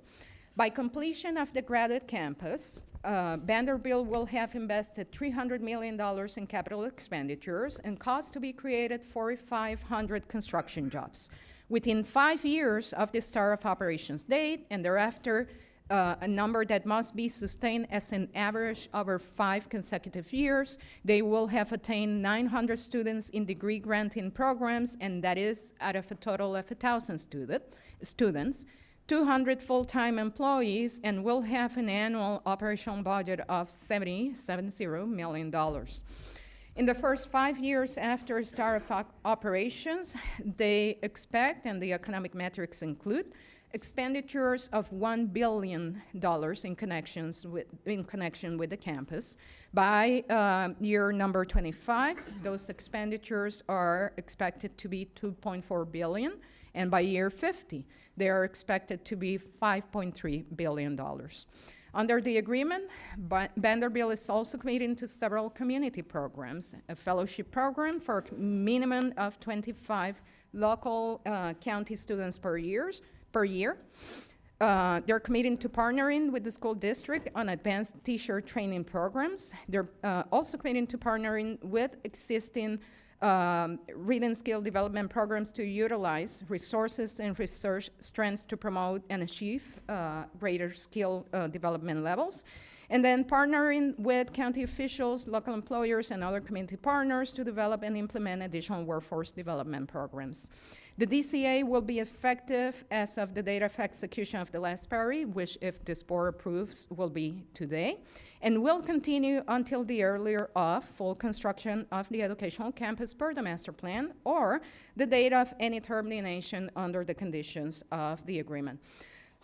By completion of the graduate campus, Vanderbilt will have invested $300 million in capital expenditures and cost to be created 4,500 construction jobs. Within 5 years of the start of operations date, and thereafter, a number that must be sustained as an average over 5 consecutive years, they will have attained 900 students in degree granting programs, and that is out of a total of 1,000 students, 200 full-time employees, and will have an annual operational budget of $70 million. In the first 5 years after start of operations, they expect, and the economic metrics include, expenditures of $1 billion in connection with the campus. By year number 25, those expenditures are expected to be $2.4 billion, and by year 50, they are expected to be $5.3 billion. Under the agreement, Vanderbilt is also committing to several community programs, a fellowship program for a minimum of 25 local county students per year. They're committing to partnering with the school district on advanced teacher training programs. They're also committing to partnering with existing reading skill development programs to utilize resources and research strengths to promote and achieve greater skill development levels. And then partnering with county officials, local employers, and other community partners to develop and implement additional workforce development programs. The DCA will be effective as of the date of execution of the last PARI, which, if this board approves, will be today, and will continue until the earlier of full construction of the educational campus per the master plan, or the date of any termination under the conditions of the agreement.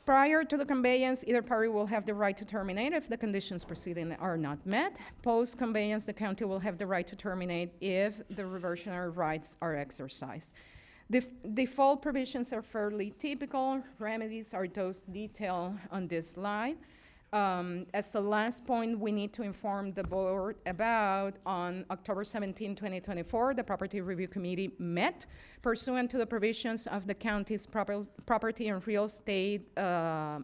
Prior to the conveyance, either party will have the right to terminate if the conditions preceding are not met. Post-conveyance, the county will have the right to terminate if the reversionary rights are exercised. The default provisions are fairly typical. Remedies are those detailed on this slide. As the last point we need to inform the board about, on October 17, 2024, the Property Review Committee met pursuant to the provisions of the county's property and real estate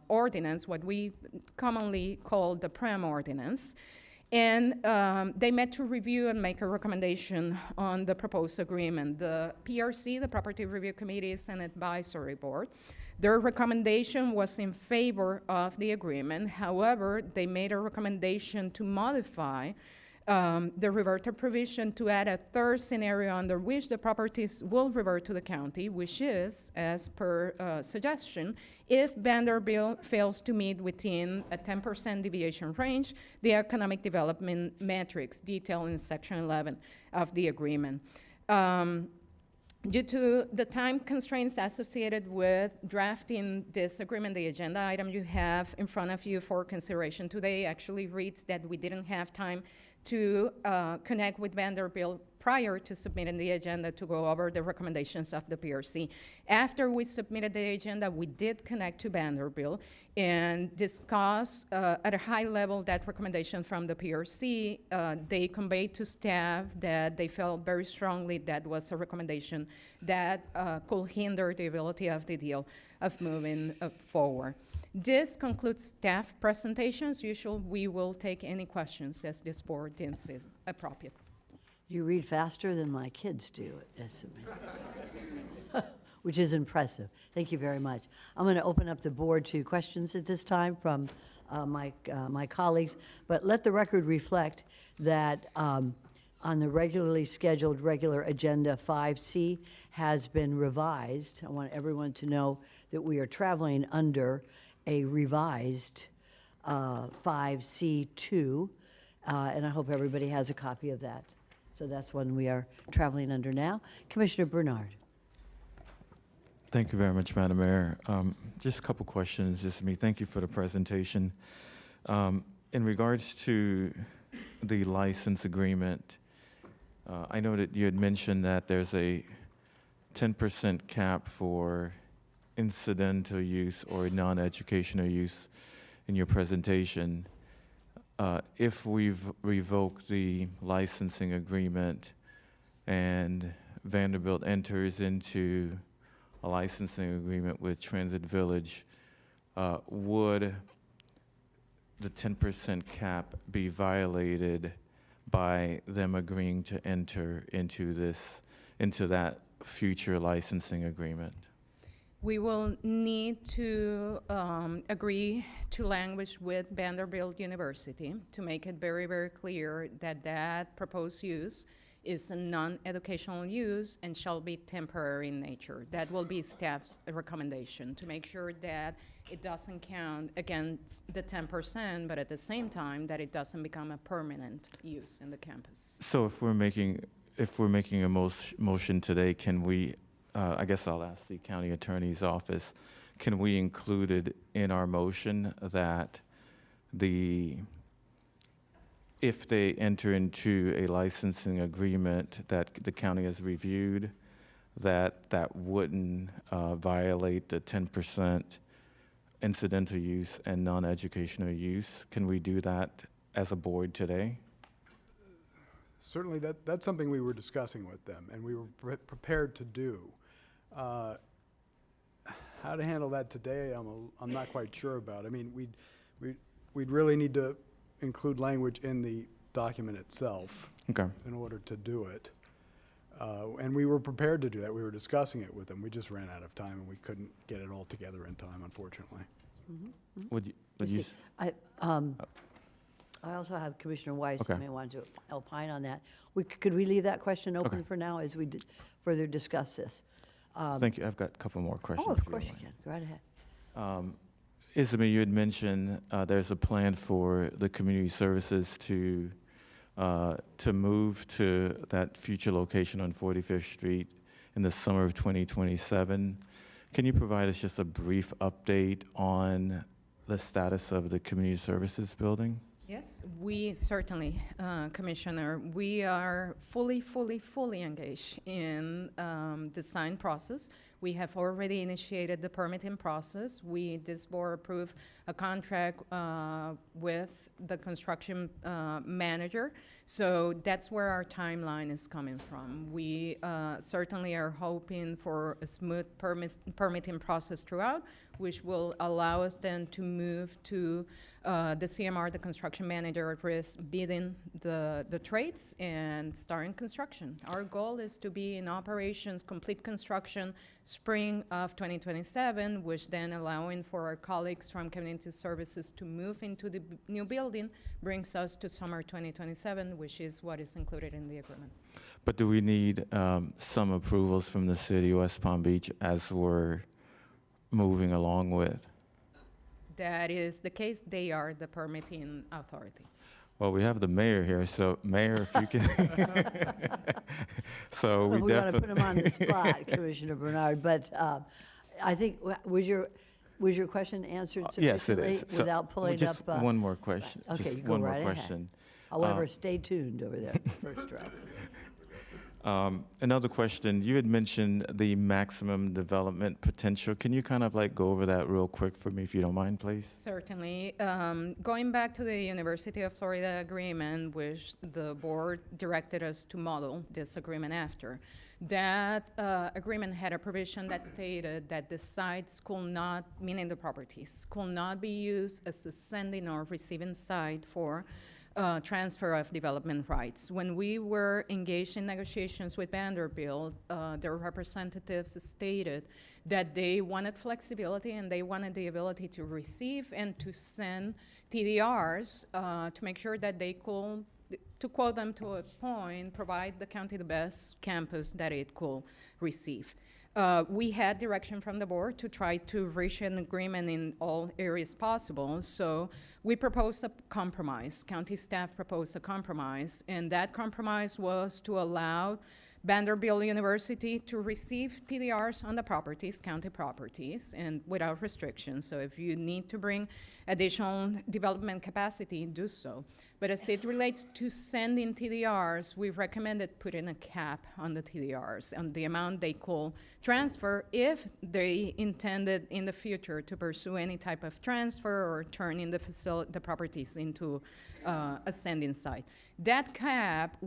ordinance, what we commonly call the PREM ordinance. And they met to review and make a recommendation on the proposed agreement. The PRC, the Property Review Committee, is an advisory board. Their recommendation was in favor of the agreement. However, they made a recommendation to modify the reverter provision to add a third scenario under which the properties will revert to the county, which is, as per suggestion, if Vanderbilt fails to meet within a 10% deviation range, the economic development metrics detailed in Section 11 of the agreement. Due to the time constraints associated with drafting this agreement, the agenda item you have in front of you for consideration today actually reads that we didn't have time to connect with Vanderbilt prior to submitting the agenda to go over the recommendations of the PRC. After we submitted the agenda, we did connect to Vanderbilt and discuss at a high level that recommendation from the PRC. They conveyed to staff that they felt very strongly that was a recommendation that could hinder the ability of the deal of moving forward. This concludes staff presentations. Usually we will take any questions as this board deems is appropriate. You read faster than my kids do, which is impressive. Thank you very much. I'm going to open up the board to questions at this time from my colleagues, but let the record reflect that on the regularly scheduled regular agenda, 5C has been revised. I want everyone to know that we are traveling under a revised 5C2, and I hope everybody has a copy of that. So that's one we are traveling under now. Commissioner Bernard. Thank you very much, Madam Mayor. Just a couple questions. Just me. Thank you for the presentation. In regards to the license agreement, I know that you had mentioned that there's a 10% cap for incidental use or non-educational use in your presentation. If we've revoked the licensing agreement and Vanderbilt enters into a licensing agreement with Transit Village, would the 10% cap be violated by them agreeing to enter into that future licensing agreement? We will need to agree to language with Vanderbilt University to make it very, very clear that that proposed use is a non-educational use and shall be temporary in nature. That will be staff's recommendation to make sure that it doesn't count against the 10%, but at the same time that it doesn't become a permanent use in the campus. So if we're making a motion today, can we, I guess I'll ask the county attorney's office, can we include it in our motion that if they enter into a licensing agreement that the county has reviewed, that wouldn't violate the 10% incidental use and non-educational use? Can we do that as a board today? Certainly, that's something we were discussing with them, and we were prepared to do. How to handle that today, I'm not quite sure about. I mean, we'd really need to include language in the document itself in order to do it. And we were prepared to do that. We were discussing it with them. We just ran out of time, and we couldn't get it all together in time, unfortunately. Would you? I also have Commissioner Weiss who may want to opine on that. Could we leave that question open for now as we further discuss this? Thank you. I've got a couple more questions. Oh, of course you can. Go right ahead. Isabel, you had mentioned there's a plan for the community services to move to that future location on 45th Street in the summer of 2027. Can you provide us just a brief update on the status of the community services building? Yes, we certainly, Commissioner. We are fully engaged in design process. We have already initiated the permitting process. This board approved a contract with the construction manager. So that's where our timeline is coming from. We certainly are hoping for a smooth permitting process throughout, which will allow us then to move to the CMR, the construction manager at risk, bidding the trades and starting construction. Our goal is to be in operations, complete construction, spring of 2027, which then allowing for our colleagues from community services to move into the new building brings us to summer 2027, which is what is included in the agreement. But do we need some approvals from the city of West Palm Beach as we're moving along with? That is the case. They are the permitting authority. Well, we have the mayor here, so Mayor, if you can. So we We want to put definitely. him on the spot, Commissioner Bernard, but I think, was your question answered Yes, it sufficiently is. So, without pulling up? just one more question. Okay, Just you go one more right ahead. question. However, stay tuned over there, first row. Another question, you had mentioned the maximum development potential. Can you kind of like go over that real quick for me, if you don't mind, please? Certainly. Going back to the University of Florida agreement, which the board directed us to model this agreement after, that agreement had a provision that stated that the sites could not, meaning the properties, could not be used as a sending or receiving site for transfer of development rights. When we were engaged in negotiations with Vanderbilt, their representatives stated that they wanted flexibility and they wanted the ability to receive and to send TDRs to make sure that they could, to quote them to a point, provide the county the best campus that it could receive. We had direction from the board to try to reach an agreement in all areas possible, so we proposed a compromise. County staff proposed a compromise, and that compromise was to allow Vanderbilt University to receive TDRs on the properties, county properties, and without restrictions. So if you need to bring additional development capacity, do so. But as it relates to sending TDRs, we recommended putting a cap on the TDRs, on the amount they could transfer if they intended in the future to pursue any type of transfer or turning the properties into a sending site. That cap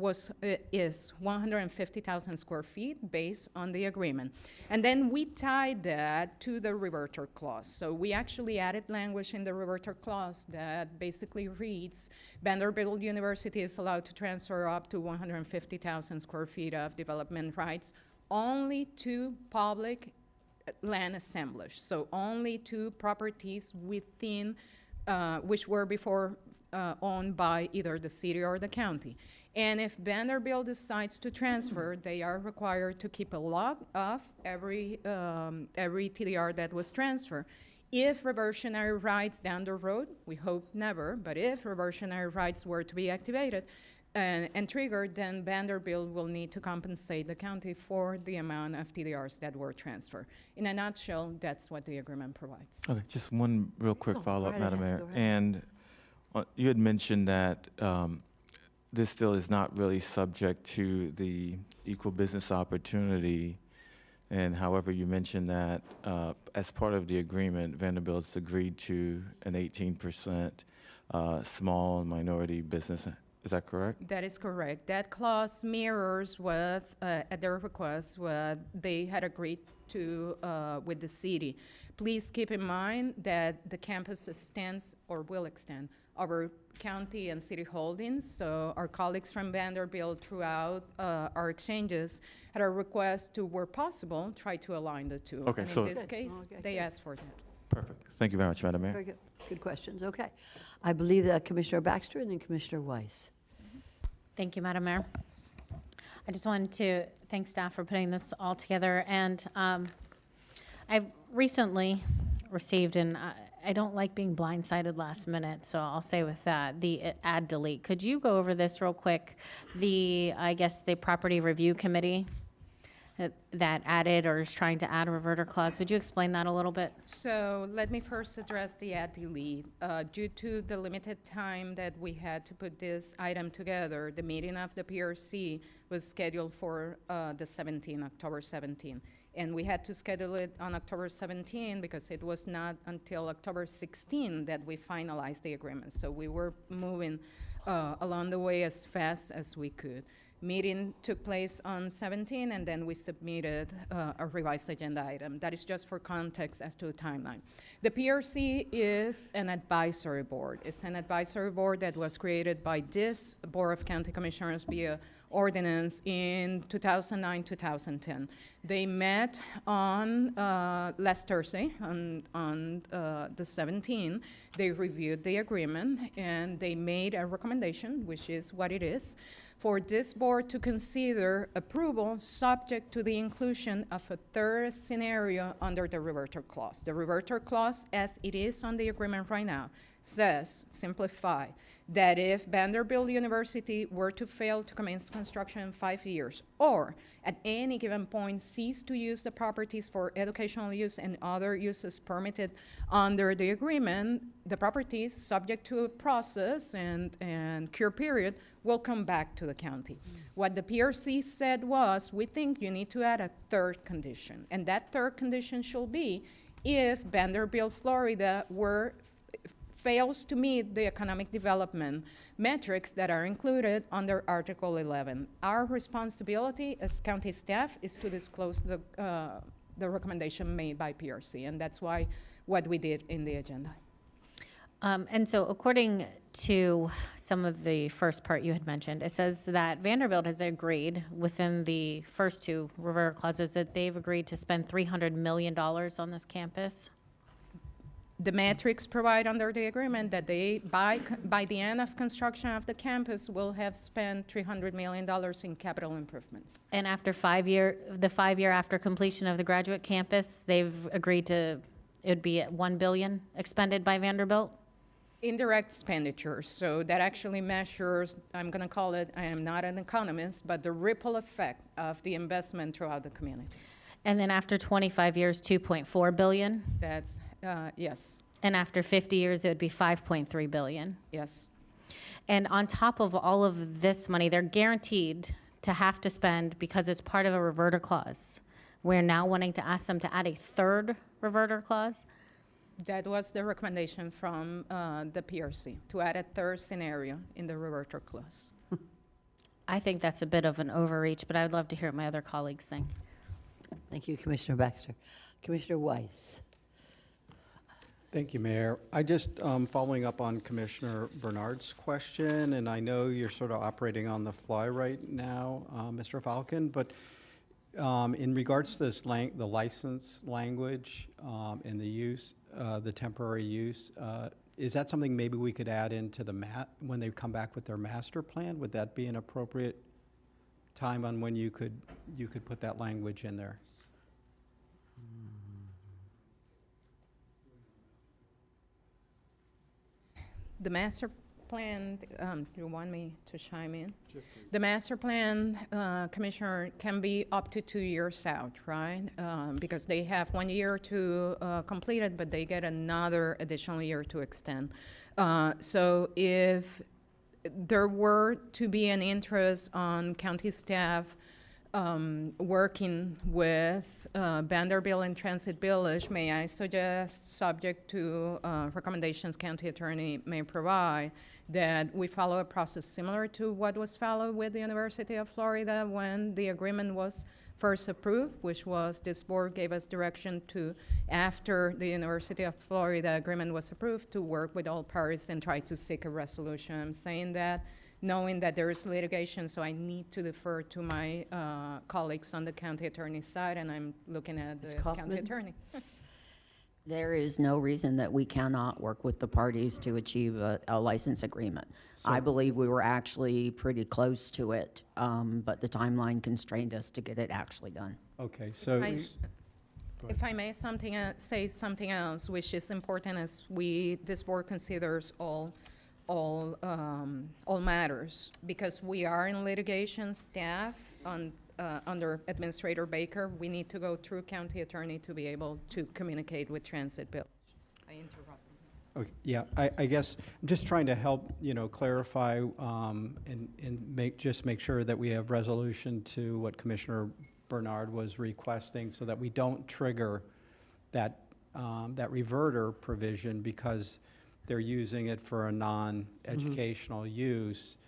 is 150,000 square feet based on the agreement. And then we tied that to the reverter clause. So we actually added language in the reverter clause that basically reads, Vanderbilt University is allowed to transfer up to 150,000 square feet of development rights only to public land assemblage. So only to properties within, which were before owned by either the city or the county. And if Vanderbilt decides to transfer, they are required to keep a log of every TDR that was transferred. If reversionary rights down the road, we hope never, but if reversionary rights were to be activated and triggered, then Vanderbilt will need to compensate the county for the amount of TDRs that were transferred. In a nutshell, that's what the agreement provides. Okay, just one real quick follow-up, right Madam ahead, Mayor. go ahead. And you had mentioned that this still is not really subject to the equal business opportunity. And however, you mentioned that as part of the agreement, Vanderbilt's agreed to an 18% small and minority business. Is that correct? That is correct. That clause mirrors with, at their request, what they had agreed to with the city. Please keep in mind that the campus extends or will extend over county and city holdings. So our colleagues from Vanderbilt throughout our exchanges had a request to, where possible, try to align the two. Okay, and so- in this Good. case, Okay, they good. asked for that. Perfect. Thank you very much, Madam Mayor. Very good. Good questions. Okay. I believe that Commissioner Baxter and then Commissioner Weiss. Thank you, Madam Mayor. I just wanted to thank staff for putting this all together. And I've recently received, and I don't like being blindsided last minute, so I'll say with that, the add delete. Could you go over this real quick? I guess the Property Review Committee that added or is trying to add a reverter clause. Would you explain that a little bit? So let me first address the add delete. Due to the limited time that we had to put this item together, the meeting of the PRC was scheduled for October 17. And we had to schedule it on October 17 because it was not until October 16 that we finalized the agreement. So we were moving along the way as fast as we could. Meeting took place on 17, and then we submitted a revised agenda item. That is just for context as to the timeline. The PRC is an advisory board. It's an advisory board that was created by this Board of County Commissioners via ordinance in 2009-2010. They met on last Thursday, on the 17th. They reviewed the agreement, and they made a recommendation, which is what it is, for this board to consider approval subject to the inclusion of a third scenario under the reverter clause. The reverter clause, as it is on the agreement right now, says, simplify, that if Vanderbilt University were to fail to commence construction in 5 years, or at any given point cease to use the properties for educational use and other uses permitted under the agreement, the properties, subject to a process and cure period, will come back to the county. What the PRC said was, we think you need to add a third condition, and that third condition should be if Vanderbilt, Florida fails to meet the economic development metrics that are included under Article 11. Our responsibility as county staff is to disclose the recommendation made by PRC, and that's what we did in the agenda. And so according to some of the first part you had mentioned, it says that Vanderbilt has agreed within the first two reverter clauses that they've agreed to spend $300 million on this campus. The metrics provide under the agreement that they, by the end of construction of the campus, will have spent $300 million in capital improvements. And after 5 year after completion of the graduate campus, they've agreed to, it would be at $1 billion expended by Vanderbilt? Indirect expenditures, so that actually measures, I'm gonna call it, I am not an economist, but the ripple effect of the investment throughout the community. And then after 25 years, 2.4 billion? That's, yes, And after 50 years, it would be 5.3 billion. yes. And on top of all of this money, they're guaranteed to have to spend, because it's part of a reverter clause. We're now wanting to ask them to add a third reverter clause? That was the recommendation from the PRC, to add a third scenario in the reverter clause. I think that's a bit of an overreach, but I would love to hear what my other colleagues think. Thank you, Commissioner Baxter. Commissioner Weiss. Thank you, Mayor. I just, following up on Commissioner Bernard's question, and I know you're sort of operating on the fly right now, Mr. Falcon, but in regards to this the license language and the use, the temporary use, is that something maybe we could add into the when they come back with their master plan? Would that be an appropriate time on when you could put that language in there? The master plan, do you want me to chime in? The master plan, Commissioner, can be up to 2 years out, right? Because they have 1 year to complete it, but they get another additional year to extend. So if there were to be an interest on county staff working with Vanderbilt and Transit Village, may I suggest, subject to recommendations county attorney may provide, that we follow a process similar to what was followed with the University of Florida when the agreement was first approved, which was this board gave us direction to, after the University of Florida agreement was approved, to work with all parties and try to seek a resolution. I'm saying that knowing that there is litigation, so I need to defer to my colleagues on the county attorney's side, and I'm looking at the county attorney. There is no reason that we cannot work with the parties to achieve a license agreement. I believe we were actually pretty close to it, but the timeline constrained us to get it actually done. Okay, so. If I may say something else, which is important as this board considers all matters, because we are in litigation, staff under Administrator Baker, we need to go through county attorney to be able to communicate with Transit Village. I interrupted. Okay, yeah, I guess I'm just trying to help, clarify and make sure that we have resolution to what Commissioner Bernard was requesting so that we don't trigger that reverter provision because they're using it for a non-educational use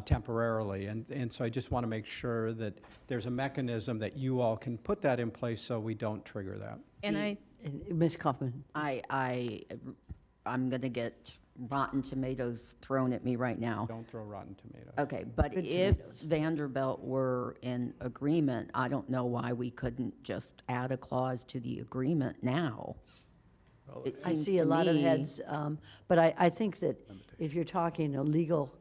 temporarily. And so I just want to make sure that there's a mechanism that you all can put that in place so we don't trigger that. And Ms. Kaufman? I'm going to get Rotten Tomatoes thrown at me right now. Don't throw Rotten Tomatoes. Okay, but Good if tomatoes. Vanderbilt were in agreement, I don't know why we couldn't just add a clause to the agreement now. It I seems see a to lot of me- heads, but I think that if you're talking a legal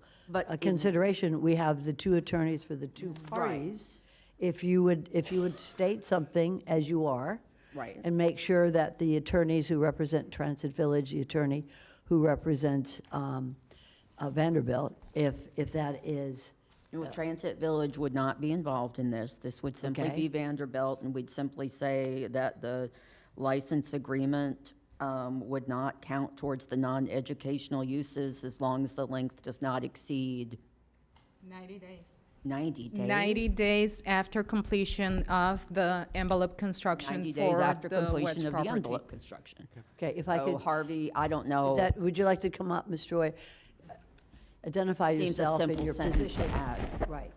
consideration, we have the two attorneys for the two parties. If you would state something as you are. Right. And make sure that the attorneys who represent Transit Village, the attorney who represents Vanderbilt, if that is, Well, Transit Village would not be involved in this. This would simply Okay. be Vanderbilt, and we'd simply say that the license agreement would not count towards the non-educational uses as long as the length does not exceed 90 days. 90 days. 90 days after completion of the envelope construction 90 days for after the completion West of the property. envelope construction. okay, if I So could, Harvey, I don't know. is that, would you like to come up, Mr. Roy? Identify Seems a yourself and simple your sentence to position. add. Right.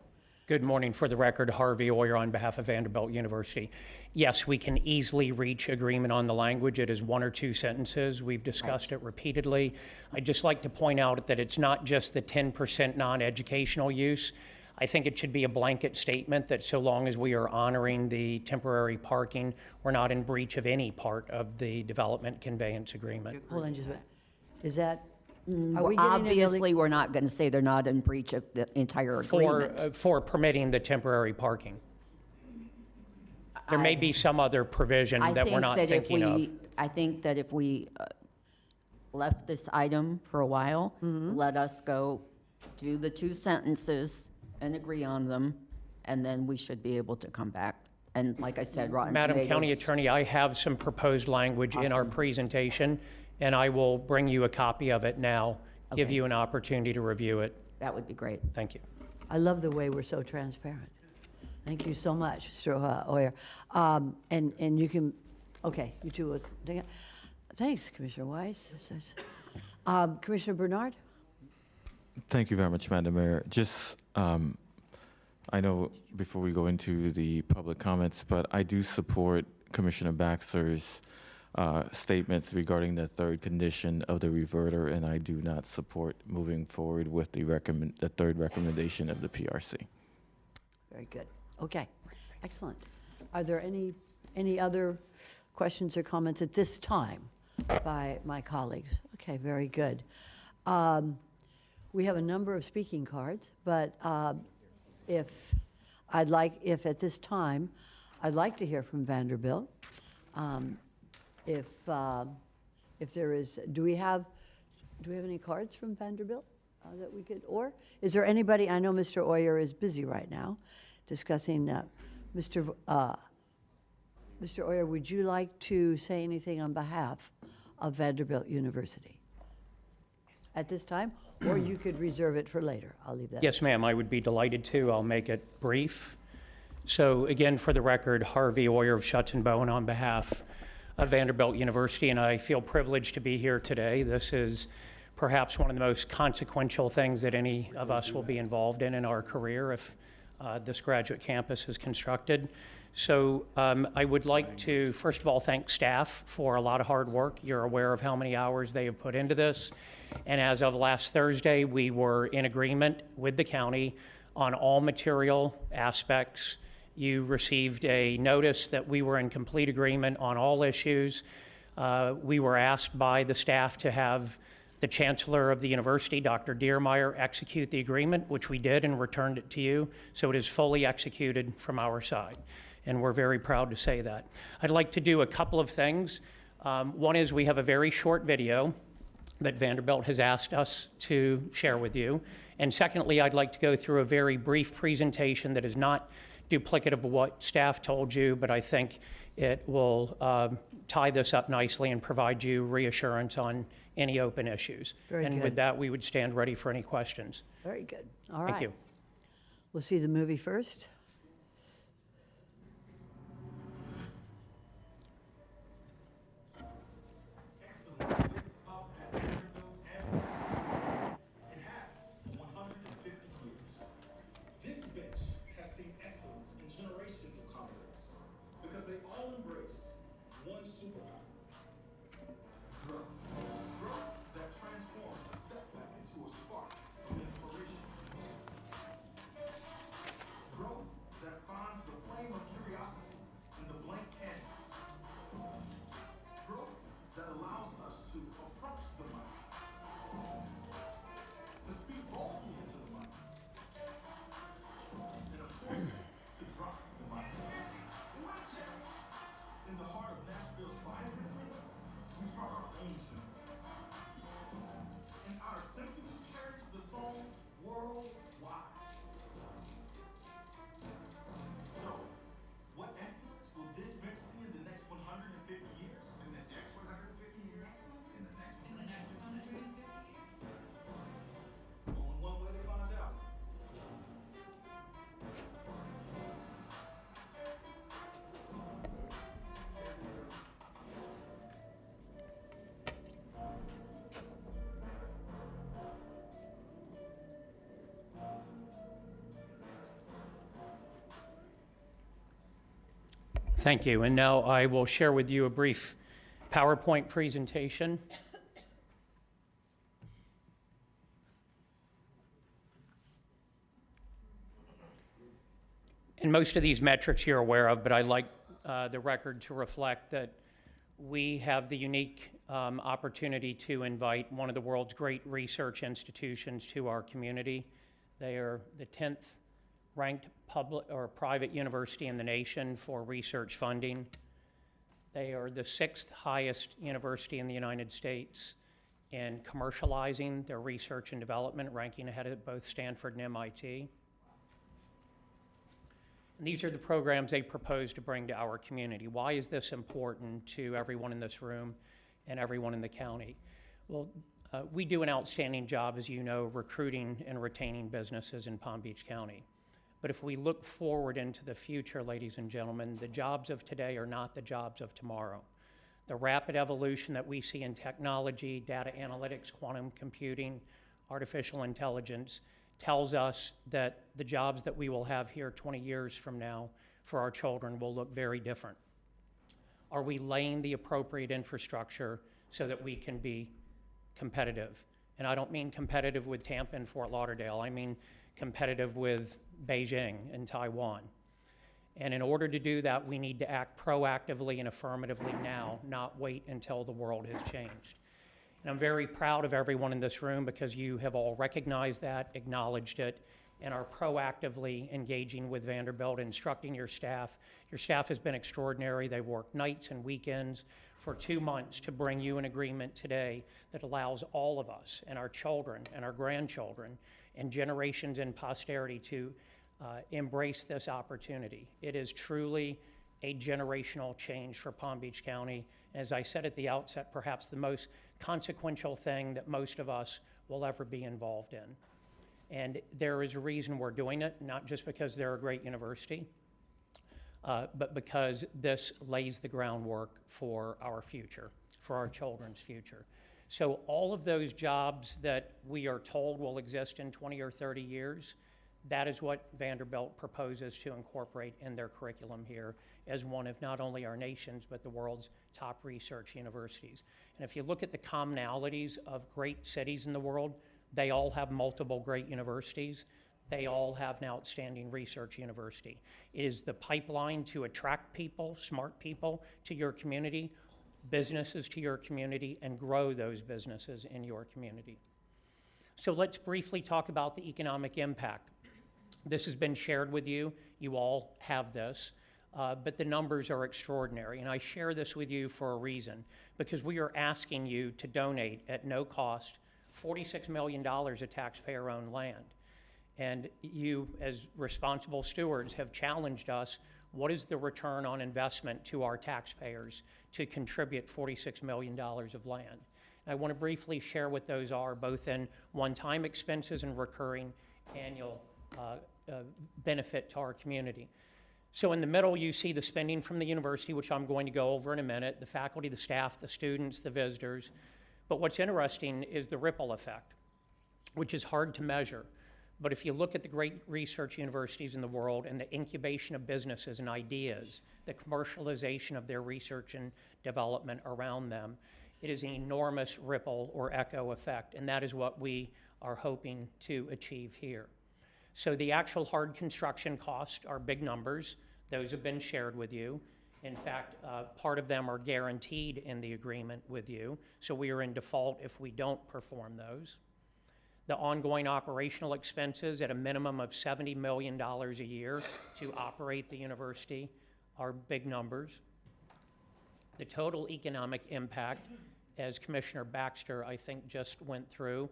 Good morning. For the record, Harvey Oyer on behalf of Vanderbilt University. Yes, we can easily reach agreement on the language. It is one or two sentences. We've discussed it repeatedly. I'd just like to point out that it's not just the 10% non-educational use. I think it should be a blanket statement that so long as we are honoring the temporary parking, we're not in breach of any part of the development conveyance agreement. Hold on just a minute. Is that, are Well, we getting an obviously, we're not going to say they're not in breach of the entire agreement. For permitting the temporary parking. There may be some other provision I that we're think not that if thinking of. I think that if we left this item for a while, let us go do the two sentences and agree on them, and then we should be able to come back. And like I said, Rotten Madam County Tomatoes- Attorney, I have some proposed language in our Awesome. presentation, and I will bring you a copy of it now, give Okay. you an opportunity to review it. That would be great. Thank you. I love the way we're so transparent. Thank you so much, Mr. Oyer. And you can, okay, you two, thanks, Commissioner Weiss. Commissioner Bernard? Thank you very much, Madam Mayor. Just, I know before we go into the public comments, but I do support Commissioner Baxter's statements regarding the third condition of the reverter, and I do not support moving forward with the third recommendation of the PRC. Very good. Okay, excellent. Are there any other questions or comments at this time by my colleagues? Okay, very good. We have a number of speaking cards, but if at this time, I'd like to hear from Vanderbilt. If there is, do we have any cards from Vanderbilt that we could, or is there anybody, I know Mr. Oyer is busy right now discussing, Mr. Oyer, would you like to say anything on behalf of Vanderbilt University at this time? Or you could reserve it for later. I'll leave that. Yes, ma'am, I would be delighted to. I'll make it brief. So again, for the record, Harvey Oyer of Schutz and Bowen on behalf of Vanderbilt University, and I feel privileged to be here today. This is perhaps one of the most consequential things that any of us will be involved in our career if this graduate campus is constructed. So I would like to, first of all, thank staff for a lot of hard work. You're aware of how many hours they have put into this. And as of last Thursday, we were in agreement with the county on all material aspects. You received a notice that we were in complete agreement on all issues. We were asked by the staff to have the Chancellor of the University, Dr. Diermeyer, execute the agreement, which we did and returned it to you. So it is fully executed from our side. And we're very proud to say that. I'd like to do a couple of things. One is we have a very short video that Vanderbilt has asked us to share with you. And secondly, I'd like to go through a very brief presentation that is not duplicative of what staff told you, but I think it will tie this up nicely and provide you reassurance on any open issues. Very And good. with that, we would stand ready for any questions. Very good. All right. Thank you. We'll see the movie first. It has for 150 years. This bench has seen excellence in generations of colleagues because they all embrace one superpower: growth. Growth that transforms a setback into a spark of inspiration. Growth that finds the flame of curiosity in the blank canvas. Growth that allows us to approach the mic, to speak boldly into the mic, and of course, to drop the mic. Mic check. In the heart of Nashville's vibrant rhythm, we drop our own tune. And our symphony carries the song worldwide. So, what excellence will this bench see in the next 150 years? In the next 150 years? In the next 150 years? Only one way to find out. Thank you. And now I will share with you a brief PowerPoint presentation. And most of these metrics you're aware of, but I'd like the record to reflect that we have the unique opportunity to invite one of the world's great research institutions to our community. They are the 10th ranked public or private university in the nation for research funding. They are the 6th highest university in the United States in commercializing their research and development, ranking ahead of both Stanford and MIT. And these are the programs they propose to bring to our community. Why is this important to everyone in this room and everyone in the county? Well, we do an outstanding job, as you know, recruiting and retaining businesses in Palm Beach County. But if we look forward into the future, ladies and gentlemen, the jobs of today are not the jobs of tomorrow. The rapid evolution that we see in technology, data analytics, quantum computing, artificial intelligence tells us that the jobs that we will have here 20 years from now for our children will look very different. Are we laying the appropriate infrastructure so that we can be competitive? And I don't mean competitive with Tampa and Fort Lauderdale. I mean competitive with Beijing and Taiwan. And in order to do that, we need to act proactively and affirmatively now, not wait until the world has changed. And I'm very proud of everyone in this room because you have all recognized that, acknowledged it, and are proactively engaging with Vanderbilt, instructing your staff. Your staff has been extraordinary. They've worked nights and weekends for 2 months to bring you an agreement today that allows all of us and our children and our grandchildren and generations in posterity to embrace this opportunity. It is truly a generational change for Palm Beach County. As I said at the outset, perhaps the most consequential thing that most of us will ever be involved in. And there is a reason we're doing it, not just because they're a great university, but because this lays the groundwork for our future, for our children's future. So all of those jobs that we are told will exist in 20 or 30 years, that is what Vanderbilt proposes to incorporate in their curriculum here as one of not only our nation's, but the world's top research universities. And if you look at the commonalities of great cities in the world, they all have multiple great universities. They all have an outstanding research university. It is the pipeline to attract people, smart people to your community, businesses to your community, and grow those businesses in your community. So let's briefly talk about the economic impact. This has been shared with you. You all have this, but the numbers are extraordinary. And I share this with you for a reason, because we are asking you to donate at no cost $46 million of taxpayer-owned land. And you, as responsible stewards, have challenged us, what is the return on investment to our taxpayers to contribute $46 million of land? And I want to briefly share what those are, both in one-time expenses and recurring annual benefit to our community. So in the middle, you see the spending from the university, which I'm going to go over in a minute, the faculty, the staff, the students, the visitors. But what's interesting is the ripple effect, which is hard to measure. But if you look at the great research universities in the world and the incubation of businesses and ideas, the commercialization of their research and development around them, it is an enormous ripple or echo effect, and that is what we are hoping to achieve here. So the actual hard construction costs are big numbers. Those have been shared with you. In fact, part of them are guaranteed in the agreement with you, so we are in default if we don't perform those. The ongoing operational expenses at a minimum of $70 million a year to operate the university are big numbers. The total economic impact, as Commissioner Baxter, I think, just went through,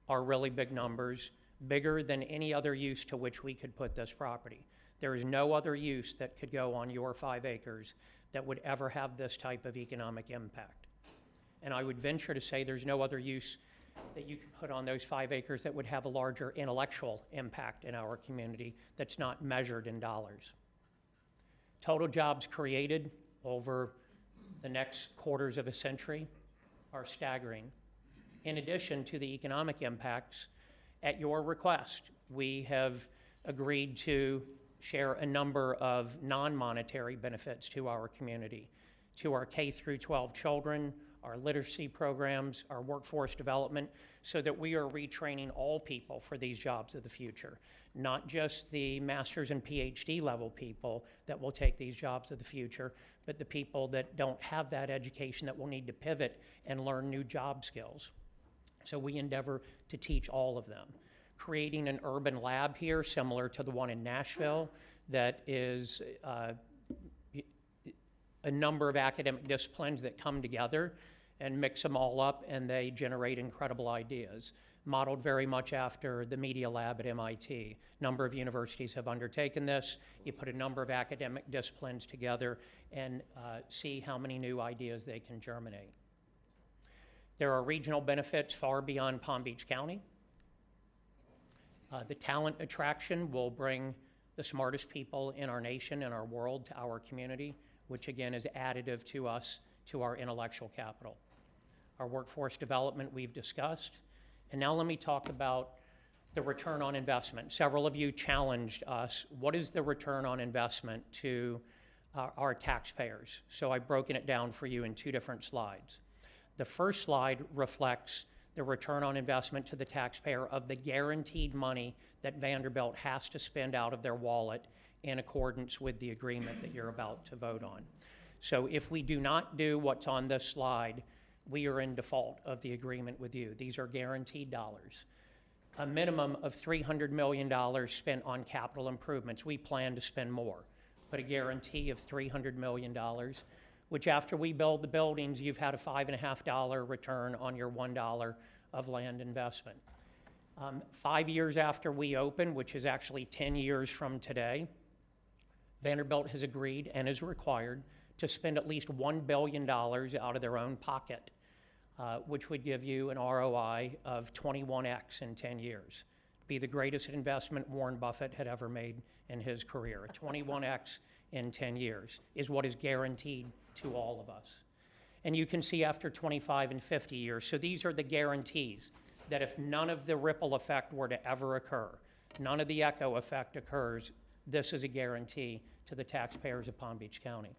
are really big numbers, bigger than any other use to which we could put this property. There is no other use that could go on your 5 acres that would ever have this type of economic impact. And I would venture to say there's no other use that you could put on those 5 acres that would have a larger intellectual impact in our community that's not measured in dollars. Total jobs created over the next quarters of a century are staggering. In addition to the economic impacts, at your request, we have agreed to share a number of non-monetary benefits to our community, to our K through 12 children, our literacy programs, our workforce development, so that we are retraining all people for these jobs of the future, not just the master's and PhD level people that will take these jobs of the future, but the people that don't have that education that will need to pivot and learn new job skills. So we endeavor to teach all of them. Creating an urban lab here, similar to the one in Nashville, that is a number of academic disciplines that come together and mix them all up, and they generate incredible ideas, modeled very much after the Media Lab at MIT. A number of universities have undertaken this. You put a number of academic disciplines together and see how many new ideas they can germinate. There are regional benefits far beyond Palm Beach County. The talent attraction will bring the smartest people in our nation and our world to our community, which again is additive to us, to our intellectual capital. Our workforce development we've discussed. And now let me talk about the return on investment. Several of you challenged us, what is the return on investment to our taxpayers? So I've broken it down for you in 2 different slides. The first slide reflects the return on investment to the taxpayer of the guaranteed money that Vanderbilt has to spend out of their wallet in accordance with the agreement that you're about to vote on. So if we do not do what's on this slide, we are in default of the agreement with you. These are guaranteed dollars. A minimum of $300 million spent on capital improvements. We plan to spend more, but a guarantee of $300 million, which after we build the buildings, you've had a $5.50 return on your $1 of land investment. 5 years after we open, which is actually 10 years from today, Vanderbilt has agreed and is required to spend at least $1 billion out of their own pocket, which would give you an ROI of 21x in 10 years. Be the greatest investment Warren Buffett had ever made in his career. A 21x in 10 years is what is guaranteed to all of us. And you can see after 25 and 50 years, so these are the guarantees that if none of the ripple effect were to ever occur, none of the echo effect occurs, this is a guarantee to the taxpayers of Palm Beach County.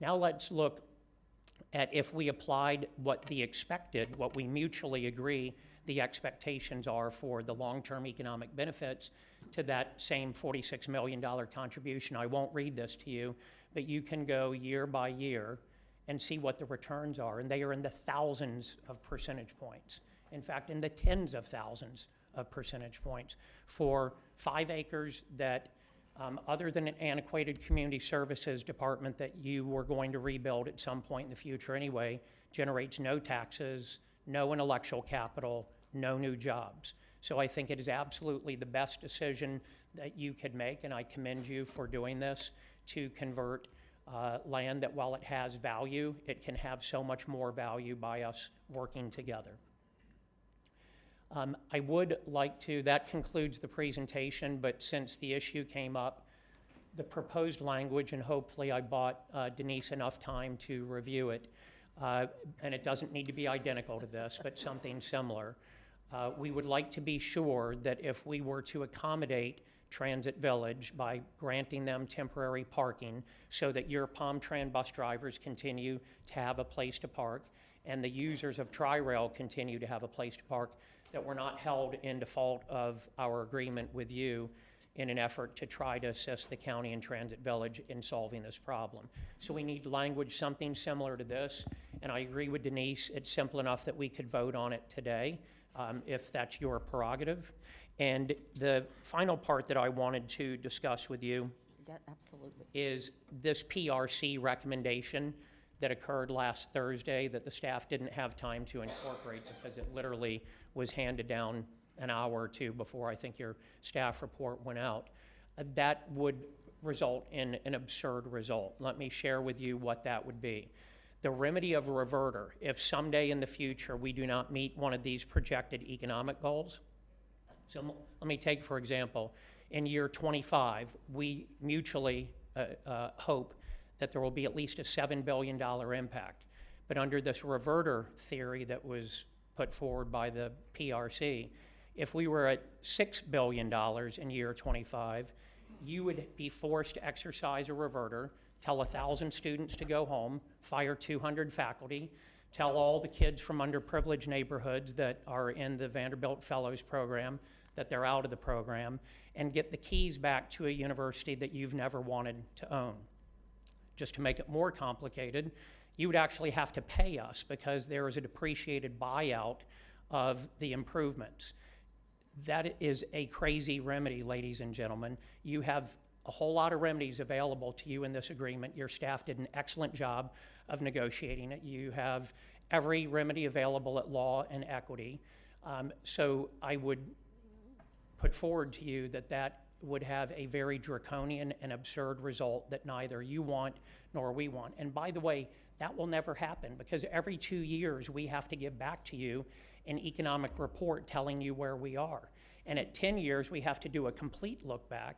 Now let's look at if we applied what we mutually agree the expectations are for the long-term economic benefits to that same $46 million contribution. I won't read this to you, but you can go year by year and see what the returns are, and they are in the thousands of percentage points. In fact, in the tens of thousands of percentage points for 5 acres that other than an antiquated community services department that you were going to rebuild at some point in the future anyway, generates no taxes, no intellectual capital, no new jobs. So I think it is absolutely the best decision that you could make, and I commend you for doing this, to convert land that, while it has value, it can have so much more value by us working together. I would like to, that concludes the presentation, but since the issue came up, the proposed language, and hopefully I bought Denise enough time to review it, and it doesn't need to be identical to this, but something similar. We would like to be sure that if we were to accommodate Transit Village by granting them temporary parking so that your Palm-Tran bus drivers continue to have a place to park and the users of Tri-Rail continue to have a place to park, that we're not held in default of our agreement with you in an effort to try to assist the county and Transit Village in solving this problem. So we need language, something similar to this, and I agree with Denise, it's simple enough that we could vote on it today, if that's your prerogative. And the final part that I wanted to discuss with you Absolutely. is this PRC recommendation that occurred last Thursday that the staff didn't have time to incorporate because it literally was handed down an hour or two before I think your staff report went out. That would result in an absurd result. Let me share with you what that would be. The remedy of a reverter, if someday in the future we do not meet one of these projected economic goals. So let me take, for example, in year 25, we mutually hope that there will be at least a $7 billion impact. But under this reverter theory that was put forward by the PRC, if we were at $6 billion in year 25, you would be forced to exercise a reverter, tell 1,000 students to go home, fire 200 faculty, tell all the kids from underprivileged neighborhoods that are in the Vanderbilt Fellows Program that they're out of the program, and get the keys back to a university that you've never wanted to own. Just to make it more complicated, you would actually have to pay us because there is a depreciated buyout of the improvements. That is a crazy remedy, ladies and gentlemen. You have a whole lot of remedies available to you in this agreement. Your staff did an excellent job of negotiating it. You have every remedy available at law and equity. So I would put forward to you that that would have a very draconian and absurd result that neither you want nor we want. And by the way, that will never happen because every 2 years we have to give back to you an economic report telling you where we are. And at 10 years, we have to do a complete look back.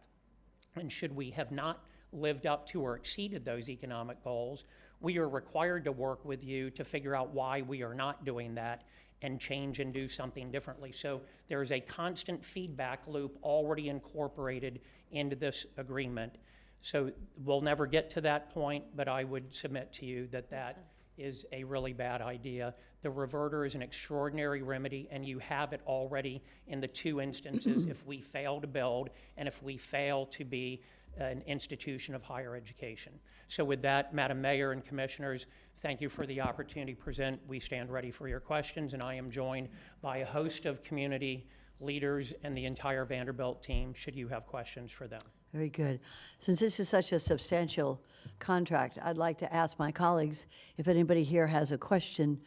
And should we have not lived up to or exceeded those economic goals, we are required to work with you to figure out why we are not doing that and change and do something differently. So there is a constant feedback loop already incorporated into this agreement. So we'll never get to that point, but I would submit to you that that is a really bad idea. The reverter is an extraordinary remedy, and you have it already in the 2 instances if we fail to build and if we fail to be an institution of higher education. So with that, Madam Mayor and Commissioners, thank you for the opportunity to present. We stand ready for your questions, and I am joined by a host of community leaders and the entire Vanderbilt team, should you have questions for them. Very good. Since this is such a substantial contract, I'd like to ask my colleagues if anybody here has a question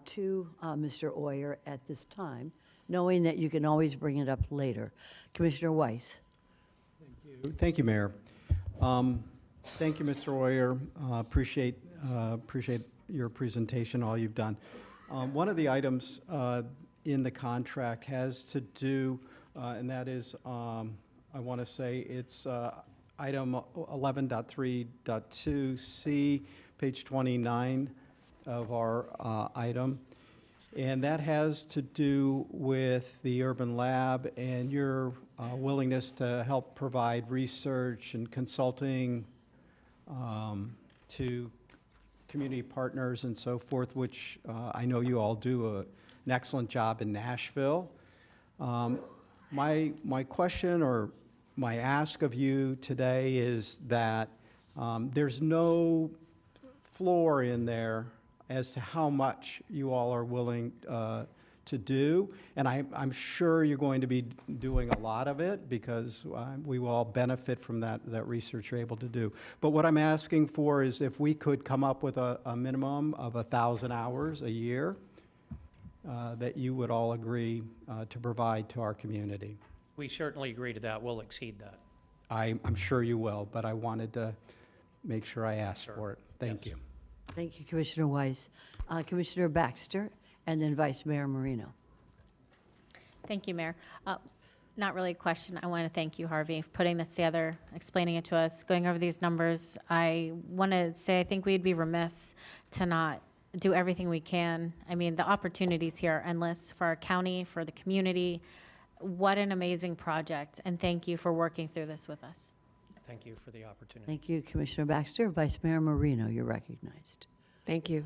to Mr. Oyer at this time, knowing that you can always bring it up later. Commissioner Weiss. Thank you, Mayor. Thank you, Mr. Oyer. Appreciate your presentation, all you've done. One of the items in the contract has to do, and that is, I want to say it's item 11.3.2C, page 29 of our item. And that has to do with the Urban Lab and your willingness to help provide research and consulting to community partners and so forth, which I know you all do an excellent job in Nashville. My question or my ask of you today is that there's no floor in there as to how much you all are willing to do. And I'm sure you're going to be doing a lot of it because we will all benefit from that research you're able to do. But what I'm asking for is if we could come up with a minimum of 1,000 hours a year that you would all agree to provide to our community. We certainly agree to that. We'll exceed that. I'm sure you will, but I wanted to make sure I asked for it. Thank you. Thank you, Commissioner Weiss. Commissioner Baxter, and then Vice Mayor Marino. Thank you, Mayor. Not really a question. I want to thank you, Harvey, for putting this together, explaining it to us, going over these numbers. I want to say I think we'd be remiss to not do everything we can. I mean, the opportunities here are endless for our county, for the community. What an amazing project, and thank you for working through this with us. Thank you for the opportunity. Thank you, Commissioner Baxter. Vice Mayor Marino, you're recognized. Thank you.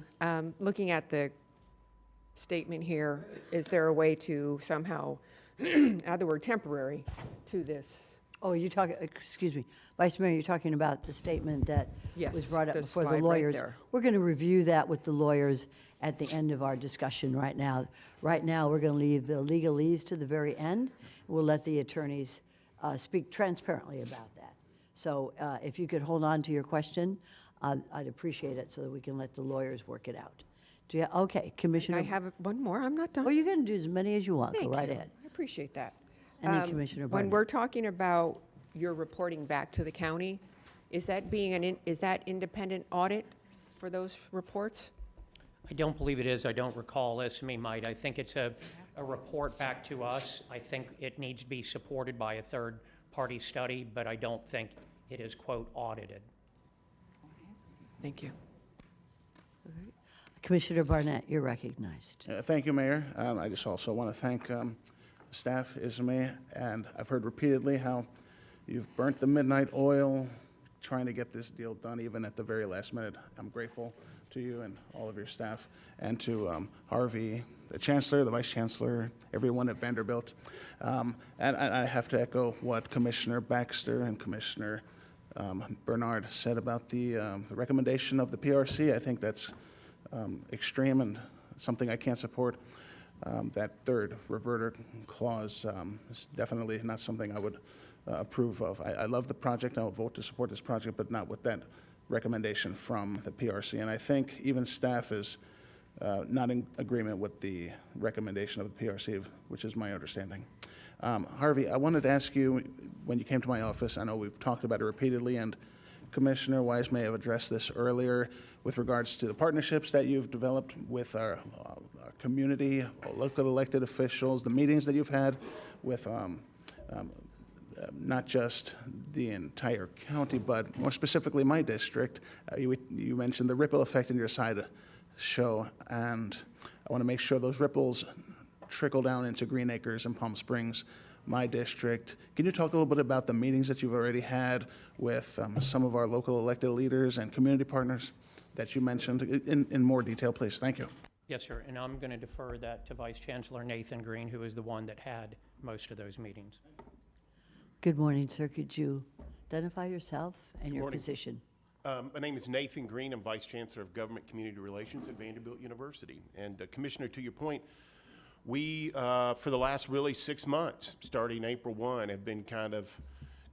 Looking at the statement here, is there a way to somehow add the word temporary to this? Oh, you're talking, excuse me, Vice Mayor, you're talking about the statement that Yes, was brought up the before the slide right lawyers. there. We're going to review that with the lawyers at the end of our discussion right now. Right now, we're going to leave the legalese to the very end. We'll let the attorneys speak transparently about that. So if you could hold on to your question, I'd appreciate it so that we can let the lawyers work it out. Do you, okay, Commissioner. I have one more. I'm not done. Oh, you're going to do as many as you want. Thank Go right you. ahead. I appreciate that. And then Commissioner When Barnett. we're talking about your reporting back to the county, is that being is that independent audit for those reports? I don't believe it is. I don't recall. Esme might. I think it's a report back to us. I think it needs to be supported by a third-party study, but I don't think it is, quote, audited. Thank you. Commissioner Barnett, you're recognized. Thank you, Mayor. I just also want to thank staff, Ismay, and I've heard repeatedly how you've burnt the midnight oil trying to get this deal done, even at the very last minute. I'm grateful to you and all of your staff, and to Harvey, the Chancellor, the Vice Chancellor, everyone at Vanderbilt. And I have to echo what Commissioner Baxter and Commissioner Bernard said about the recommendation of the PRC. I think that's extreme and something I can't support. That third reverter clause is definitely not something I would approve of. I love the project. I will vote to support this project, but not with that recommendation from the PRC. And I think even staff is not in agreement with the recommendation of the PRC, which is my understanding. Harvey, I wanted to ask you, when you came to my office, I know we've talked about it repeatedly, and Commissioner Wise may have addressed this earlier with regards to the partnerships that you've developed with our community, local elected officials, the meetings that you've had with not just the entire county, but more specifically my district. You mentioned the ripple effect in your side show, and I want to make sure those ripples trickle down into Green Acres and Palm Springs, my district. Can you talk a little bit about the meetings that you've already had with some of our local elected leaders and community partners that you mentioned in more detail, please? Thank you. Yes, sir. And I'm going to defer that to Vice Chancellor Nathan Green, who is the one that had most of those meetings. Good morning, sir. Could you identify yourself and your Morning. position? My name is Nathan Green. I'm Vice Chancellor of Government Community Relations at Vanderbilt University. And Commissioner, to your point, we, for the last really 6 months, starting April 1, have been kind of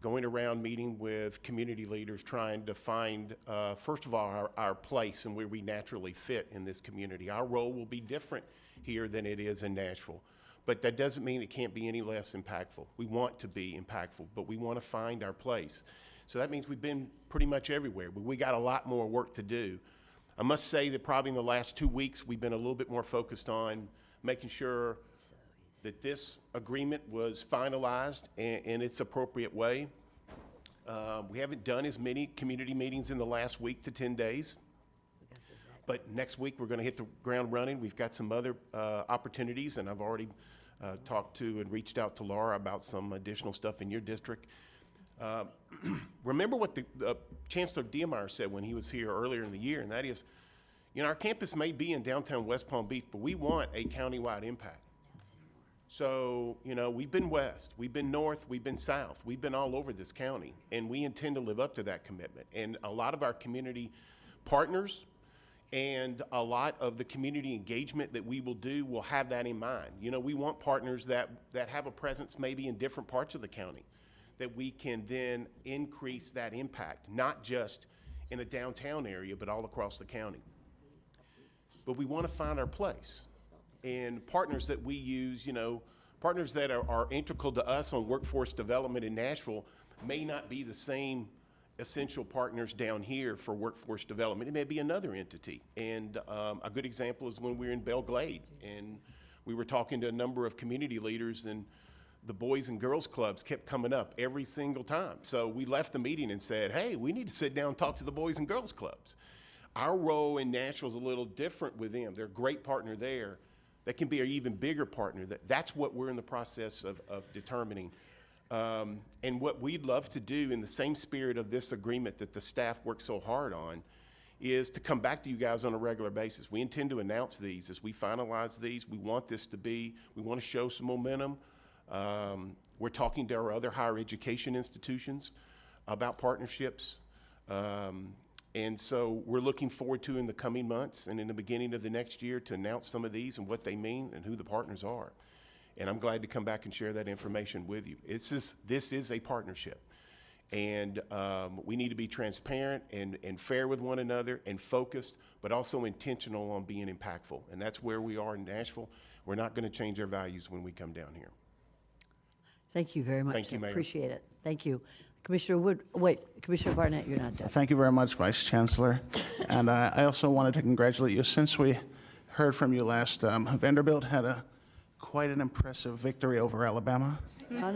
going around meeting with community leaders, trying to find, first of all, our place and where we naturally fit in this community. Our role will be different here than it is in Nashville. But that doesn't mean it can't be any less impactful. We want to be impactful, but we want to find our place. So that means we've been pretty much everywhere, but we got a lot more work to do. I must say that probably in the last 2 weeks, we've been a little bit more focused on making sure that this agreement was finalized in its appropriate way. We haven't done as many community meetings in the last week to 10 days. But next week, we're going to hit the ground running. We've got some other opportunities, and I've already talked to and reached out to Laura about some additional stuff in your district. Remember what the Chancellor Diemeyer said when he was here earlier in the year, and that is, you know, our campus may be in downtown West Palm Beach, but we want a countywide impact. So, you know, we've been west, we've been north, we've been south, we've been all over this county, and we intend to live up to that commitment. And a lot of our community partners and a lot of the community engagement that we will do will have that in mind. You know, we want partners that have a presence maybe in different parts of the county, that we can then increase that impact, not just in a downtown area, but all across the county. But we want to find our place. and partners that we use, partners that are integral to us on workforce development in Nashville may not be the same essential partners down here for workforce development. It may be another entity. And a good example is when we were in Belle Glade, and we were talking to a number of community leaders, and the Boys and Girls Clubs kept coming up every single time. So we left the meeting and said, hey, we need to sit down and talk to the Boys and Girls Clubs. Our role in Nashville is a little different with them. They're a great partner there. That can be an even bigger partner. That's what we're in the process of determining. And what we'd love to do in the same spirit of this agreement that the staff worked so hard on is to come back to you guys on a regular basis. We intend to announce these as we finalize these. We want this to be, we want to show some momentum. We're talking to our other higher education institutions about partnerships. And so we're looking forward to in the coming months and in the beginning of the next year to announce some of these and what they mean and who the partners are. And I'm glad to come back and share that information with you. This is a partnership. And we need to be transparent and fair with one another and focused, but also intentional on being impactful. And that's where we are in Nashville. We're not going to change our values when we come down here. Thank you very much. Thank you, Mayor. Appreciate it. Thank you. Commissioner Commissioner Barnett, you're not done. Thank you very much, Vice Chancellor. And I also wanted to congratulate you. Since we heard from you last, Vanderbilt had quite an impressive victory over Alabama. No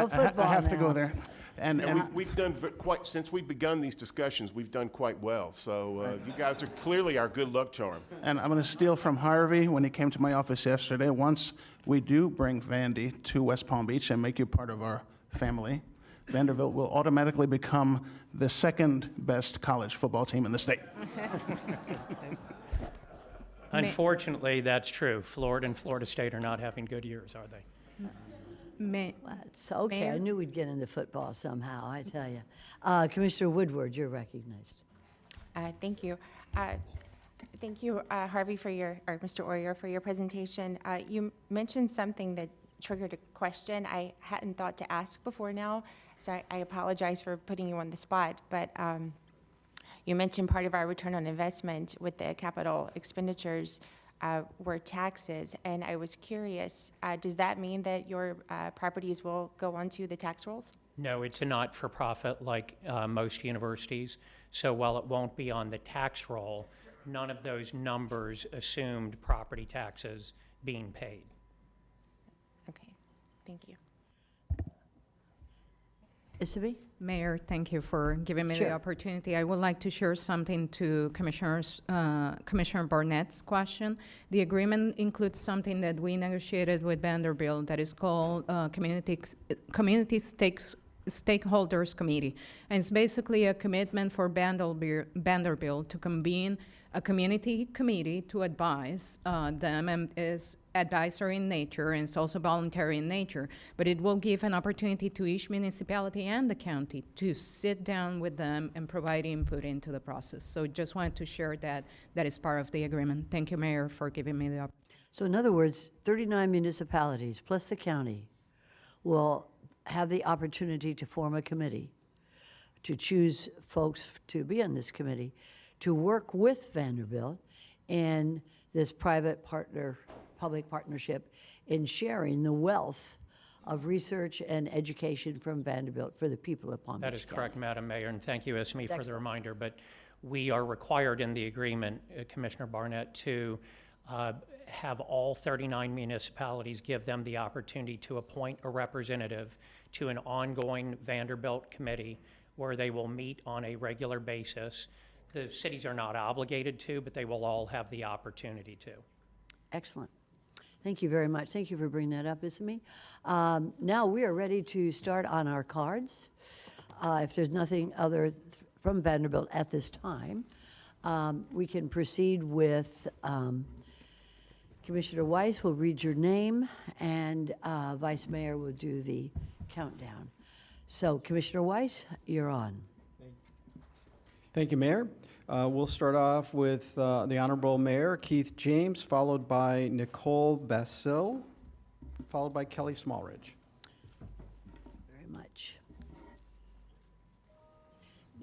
football. I have to now. go there. And we've done since we've begun these discussions, we've done quite well. So you guys are clearly our good luck charm. And I'm going to steal from Harvey when he came to my office yesterday. Once we do bring Vandy to West Palm Beach and make you part of our family, Vanderbilt will automatically become the second best college football team in the state. Unfortunately, that's true. Florida and Florida State are not having good years, are they? That's okay. I Mayor? knew we'd get into football somehow, I tell you. Commissioner Woodward, you're recognized. Thank you. Thank you, Harvey, or Mr. Oyer, for your presentation. You mentioned something that triggered a question I hadn't thought to ask before now, so I apologize for putting you on the spot. But you mentioned part of our return on investment with the capital expenditures were taxes, and I was curious, does that mean that your properties will go onto the tax rolls? No, it's a not-for-profit like most universities. So while it won't be on the tax roll, none of those numbers assumed property taxes being paid. Okay, thank you. Isabel? Mayor, thank you for giving me Sure. the opportunity. I would like to share something to Commissioner Barnett's question. The agreement includes something that we negotiated with Vanderbilt that is called Community Stakeholders Committee. And it's basically a commitment for Vanderbilt to convene a community committee to advise them, and is advisory in nature, and it's also voluntary in nature, but it will give an opportunity to each municipality and the county to sit down with them and provide input into the process. So just wanted to share that is part of the agreement. Thank you, Mayor, for giving me the opportunity. So in other words, 39 municipalities plus the county will have the opportunity to form a committee, to choose folks to be on this committee, to work with Vanderbilt in this private public partnership in sharing the wealth of research and education from Vanderbilt for the people of Palm Beach That is correct, County. Madam Mayor, and thank you, Esme, for the Excellent. reminder. But we are required in the agreement, Commissioner Barnett, to have all 39 municipalities give them the opportunity to appoint a representative to an ongoing Vanderbilt committee where they will meet on a regular basis. The cities are not obligated to, but they will all have the opportunity to. Excellent. Thank you very much. Thank you for bringing that up, Isami. Now we are ready to start on our cards. If there's nothing other from Vanderbilt at this time, we can proceed with Commissioner Weiss will read your name, and Vice Mayor will do the countdown. So Commissioner Weiss, you're on. Thank you, Mayor. We'll start off with the Honorable Mayor Keith James, followed by Nicole Basil, followed by Kelly Smallridge. Very much.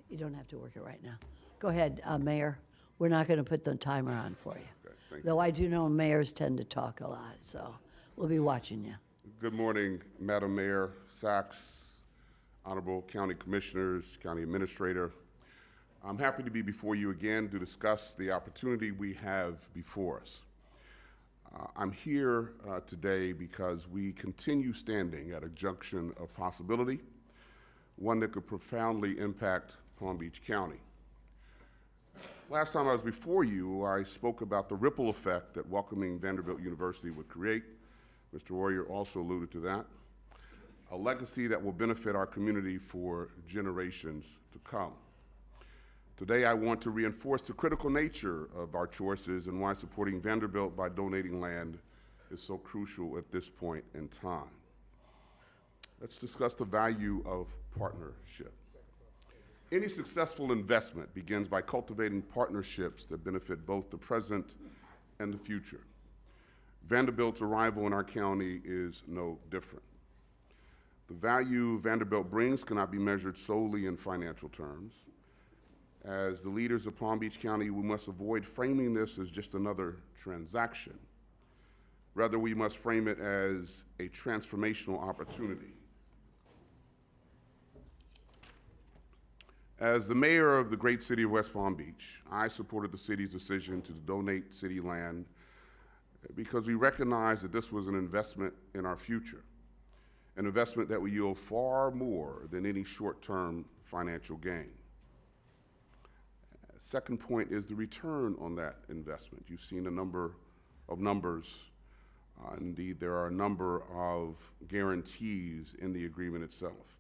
You don't have to work it right now. Go ahead, Mayor. we're not going to put the timer on for you. Okay, thank Though I do know mayors tend to talk a lot, so we'll be watching you. Good morning, Madam Mayor Sachs, Honorable County Commissioners, County Administrator. I'm happy to be before you again to discuss the opportunity we have before us. I'm here today because we continue standing at a junction of possibility, one that could profoundly impact Palm Beach County. Last time I was before you, I spoke about the ripple effect that welcoming Vanderbilt University would create. Mr. Warrior also alluded to that. A legacy that will benefit our community for generations to come. Today, I want to reinforce the critical nature of our choices and why supporting Vanderbilt by donating land is so crucial at this point in time. Let's discuss the value of partnership. Any successful investment begins by cultivating partnerships that benefit both the present and the future. Vanderbilt's arrival in our county is no different. The value Vanderbilt brings cannot be measured solely in financial terms. As the leaders of Palm Beach County, we must avoid framing this as just another transaction. Rather, we must frame it as a transformational opportunity. As the mayor of the great city of West Palm Beach, I supported the city's decision to donate city land because we recognize that this was an investment in our future, an investment that will yield far more than any short-term financial gain. Second point is the return on that investment. You've seen a number of numbers. Indeed, there are a number of guarantees in the agreement itself.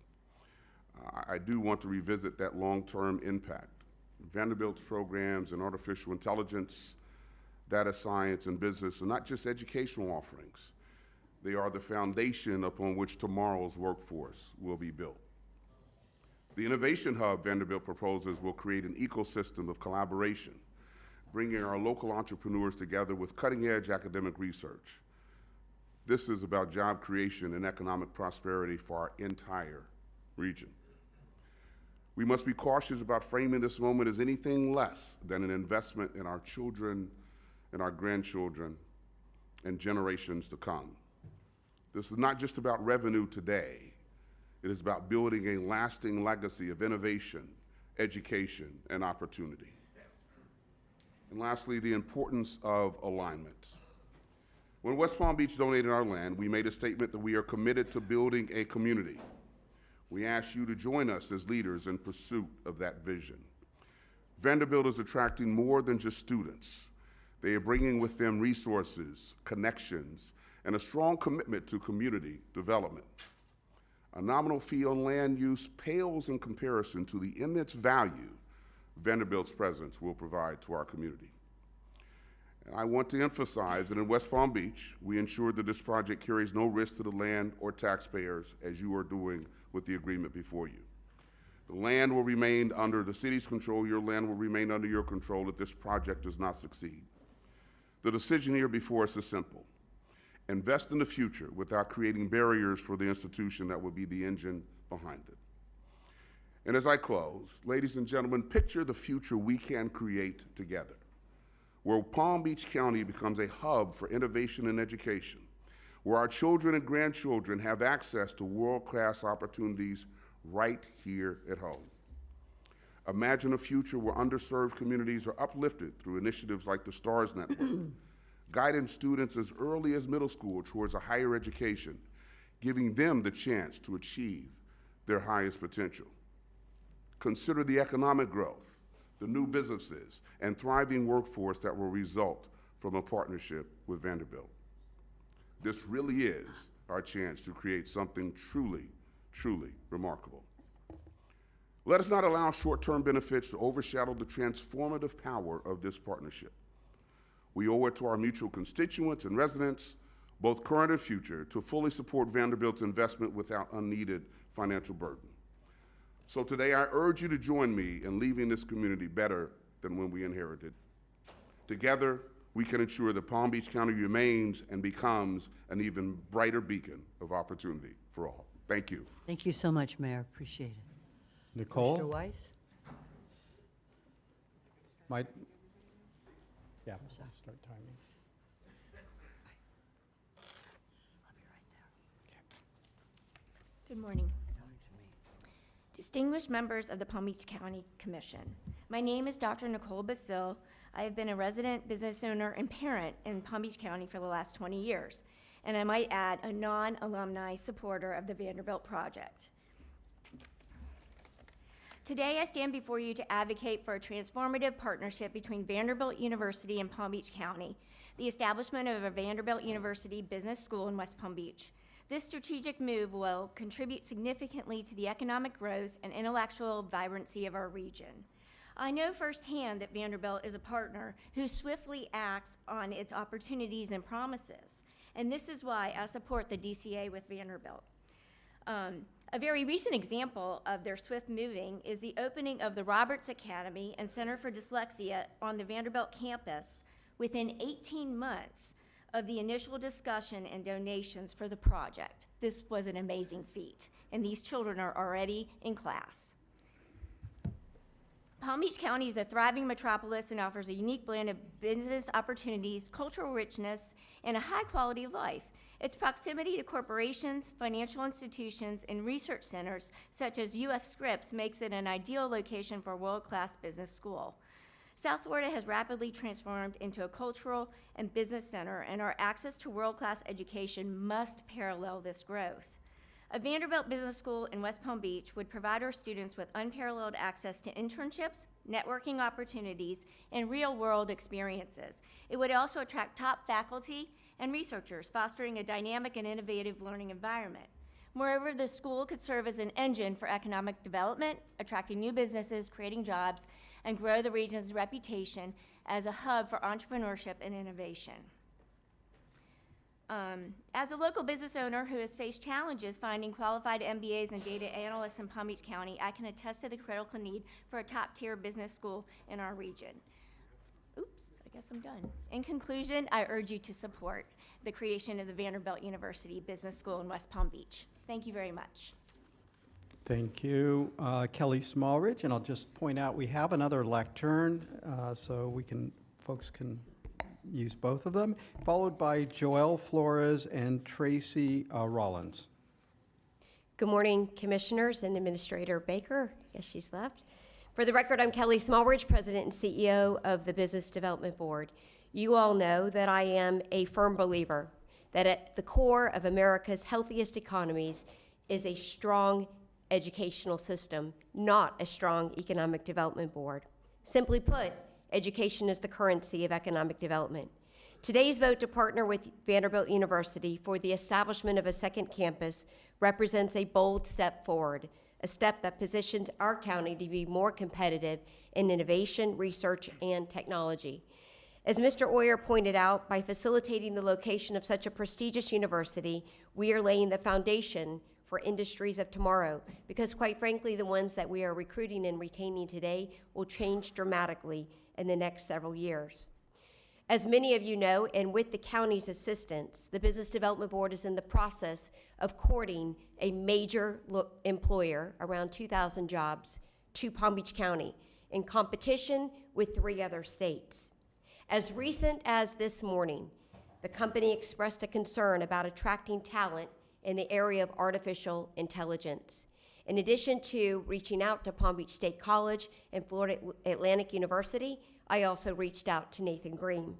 I do want to revisit that long-term impact. Vanderbilt's programs in artificial intelligence, data science, and business are not just educational offerings. They are the foundation upon which tomorrow's workforce will be built. The Innovation Hub Vanderbilt proposes will create an ecosystem of collaboration, bringing our local entrepreneurs together with cutting-edge academic research. This is about job creation and economic prosperity for our entire region. We must be cautious about framing this moment as anything less than an investment in our children and our grandchildren and generations to come. This is not just about revenue today. It is about building a lasting legacy of innovation, education, and opportunity. And lastly, the importance of alignment. When West Palm Beach donated our land, we made a statement that we are committed to building a community. We ask you to join us as leaders in pursuit of that vision. Vanderbilt is attracting more than just students. They are bringing with them resources, connections, and a strong commitment to community development. A nominal fee on land use pales in comparison to the immense value Vanderbilt's presence will provide to our community. And I want to emphasize that in West Palm Beach, we ensure that this project carries no risk to the land or taxpayers, as you are doing with the agreement before you. The land will remain under the city's control. Your land will remain under your control if this project does not succeed. The decision here before us is simple. Invest in the future without creating barriers for the institution that will be the engine behind it. And as I close, ladies and gentlemen, picture the future we can create together, where Palm Beach County becomes a hub for innovation and education, where our children and grandchildren have access to world-class opportunities right here at home. Imagine a future where underserved communities are uplifted through initiatives like the STARS Network, guiding students as early as middle school towards a higher education, giving them the chance to achieve their highest potential. Consider the economic growth, the new businesses, and thriving workforce that will result from a partnership with Vanderbilt. This really is our chance to create something truly, truly remarkable. Let us not allow short-term benefits to overshadow the transformative power of this partnership. We owe it to our mutual constituents and residents, both current and future, to fully support Vanderbilt's investment without unneeded financial burden. So today, I urge you to join me in leaving this community better than when we inherited. Together, we can ensure that Palm Beach County remains and becomes an even brighter beacon of opportunity for all. Thank you. Thank you so much, Mayor. Appreciate it. Nicole? Mr. Weiss? Yeah, start timing. Good morning. Distinguished members of the Palm Beach County Commission. My name is Dr. Nicole Basil. I have been a resident business owner and parent in Palm Beach County for the last 20 years, and I might add, a non-alumni supporter of the Vanderbilt project. Today, I stand before you to advocate for a transformative partnership between Vanderbilt University and Palm Beach County, the establishment of a Vanderbilt University Business School in West Palm Beach. This strategic move will contribute significantly to the economic growth and intellectual vibrancy of our region. I know firsthand that Vanderbilt is a partner who swiftly acts on its opportunities and promises, and this is why I support the DCA with Vanderbilt. A very recent example of their swift moving is the opening of the Roberts Academy and Center for Dyslexia on the Vanderbilt campus within 18 months of the initial discussion and donations for the project. This was an amazing feat, and these children are already in class. Palm Beach County is a thriving metropolis and offers a unique blend of business opportunities, cultural richness, and a high quality of life. Its proximity to corporations, financial institutions, and research centers such as UF Scripps makes it an ideal location for a world-class business school. South Florida has rapidly transformed into a cultural and business center, and our access to world-class education must parallel this growth. A Vanderbilt Business School in West Palm Beach would provide our students with unparalleled access to internships, networking opportunities, and real-world experiences. It would also attract top faculty and researchers, fostering a dynamic and innovative learning environment. Moreover, the school could serve as an engine for economic development, attracting new businesses, creating jobs, and grow the region's reputation as a hub for entrepreneurship and innovation. As a local business owner who has faced challenges finding qualified MBAs and data analysts in Palm Beach County, I can attest to the critical need for a top-tier business school in our region. Oops, I guess I'm done. In conclusion, I urge you to support the creation of the Vanderbilt University Business School in West Palm Beach. Thank you very much. Thank you, Kelly Smallridge. And I'll just point out, we have another lectern, so folks can use both of them, followed by Joelle Flores and Tracy Rollins. Good morning, Commissioners and Administrator Baker. Yes, she's left. For the record, I'm Kelly Smallridge, President and CEO of the Business Development Board. You all know that I am a firm believer that at the core of America's healthiest economies is a strong educational system, not a strong economic development board. Simply put, education is the currency of economic development. Today's vote to partner with Vanderbilt University for the establishment of a second campus represents a bold step forward, a step that positions our county to be more competitive in innovation, research, and technology. As Mr. Oyer pointed out, by facilitating the location of such a prestigious university, we are laying the foundation for industries of tomorrow, because quite frankly, the ones that we are recruiting and retaining today will change dramatically in the next several years. As many of you know, and with the county's assistance, the Business Development Board is in the process of courting a major employer, around 2,000 jobs, to Palm Beach County, in competition with 3 other states. As recent as this morning, the company expressed a concern about attracting talent in the area of artificial intelligence. In addition to reaching out to Palm Beach State College and Florida Atlantic University, I also reached out to Nathan Green.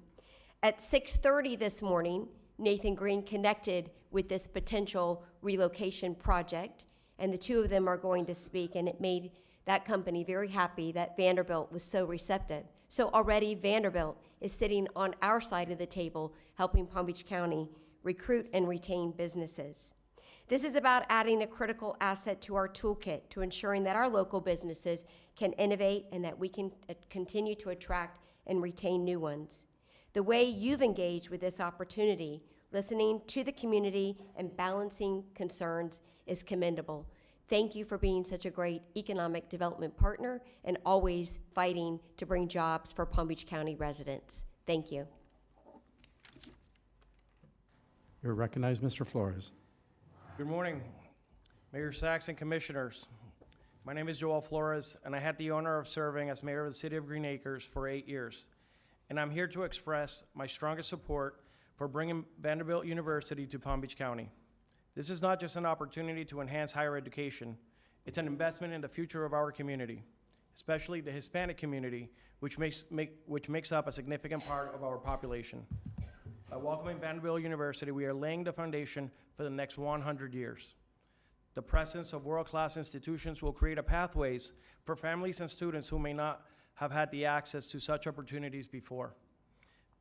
At 6:30 this morning, Nathan Green connected with this potential relocation project, and the two of them are going to speak, and it made that company very happy that Vanderbilt was so receptive. So already Vanderbilt is sitting on our side of the table, helping Palm Beach County recruit and retain businesses. This is about adding a critical asset to our toolkit to ensuring that our local businesses can innovate and that we can continue to attract and retain new ones. The way you've engaged with this opportunity, listening to the community and balancing concerns, is commendable. Thank you for being such a great economic development partner and always fighting to bring jobs for Palm Beach County residents. Thank you. You're recognized, Mr. Flores. Good morning, Mayor Sachs and Commissioners. My name is Joel Flores, and I had the honor of serving as mayor of the city of Green Acres for 8 years. and I'm here to express my strongest support for bringing Vanderbilt University to Palm Beach County. This is not just an opportunity to enhance higher education, it's an investment in the future of our community, especially the Hispanic community, which makes up a significant part of our population. By welcoming Vanderbilt University, we are laying the foundation for the next 100 years. The presence of world-class institutions will create a pathways for families and students who may not have had the access to such opportunities before.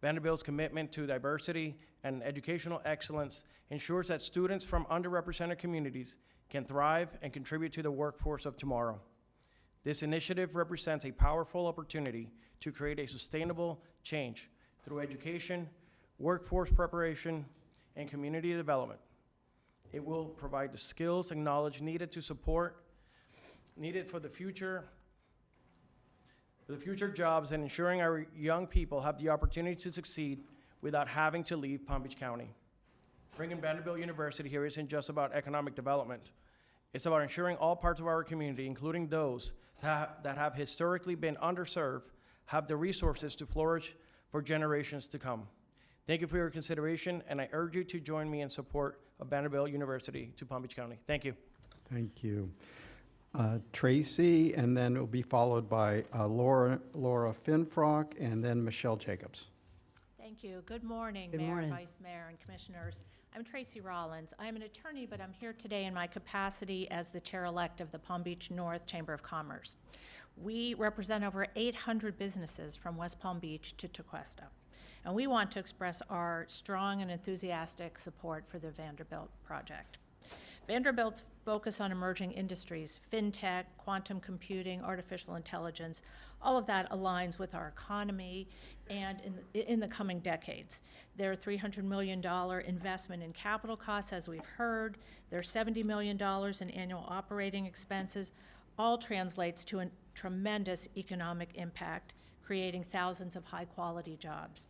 Vanderbilt's commitment to diversity and educational excellence ensures that students from underrepresented communities can thrive and contribute to the workforce of tomorrow. This initiative represents a powerful opportunity to create a sustainable change through education, workforce preparation, and community development. It will provide the skills and knowledge needed for the future jobs and ensuring our young people have the opportunity to succeed without having to leave Palm Beach County. Bringing Vanderbilt University here isn't just about economic development. It's about ensuring all parts of our community, including those that have historically been underserved, have the resources to flourish for generations to come. Thank you for your consideration, and I urge you to join me in support of Vanderbilt University to Palm Beach County. Thank you. Thank you. Tracy, and then it will be followed by Laura Finfrock, and then Michelle Jacobs. Thank you. Good morning, Good Mayor, morning. Vice Mayor, and Commissioners. I'm Tracy Rollins. I'm an attorney, but I'm here today in my capacity as the Chair-elect of the Palm Beach North Chamber of Commerce. We represent over 800 businesses from West Palm Beach to Tequesta, and we want to express our strong and enthusiastic support for the Vanderbilt project. Vanderbilt's focus on emerging industries, fintech, quantum computing, artificial intelligence, all of that aligns with our economy and in the coming decades. Their $300 million investment in capital costs, as we've heard, their $70 million in annual operating expenses, all translates to a tremendous economic impact, creating thousands of high-quality jobs.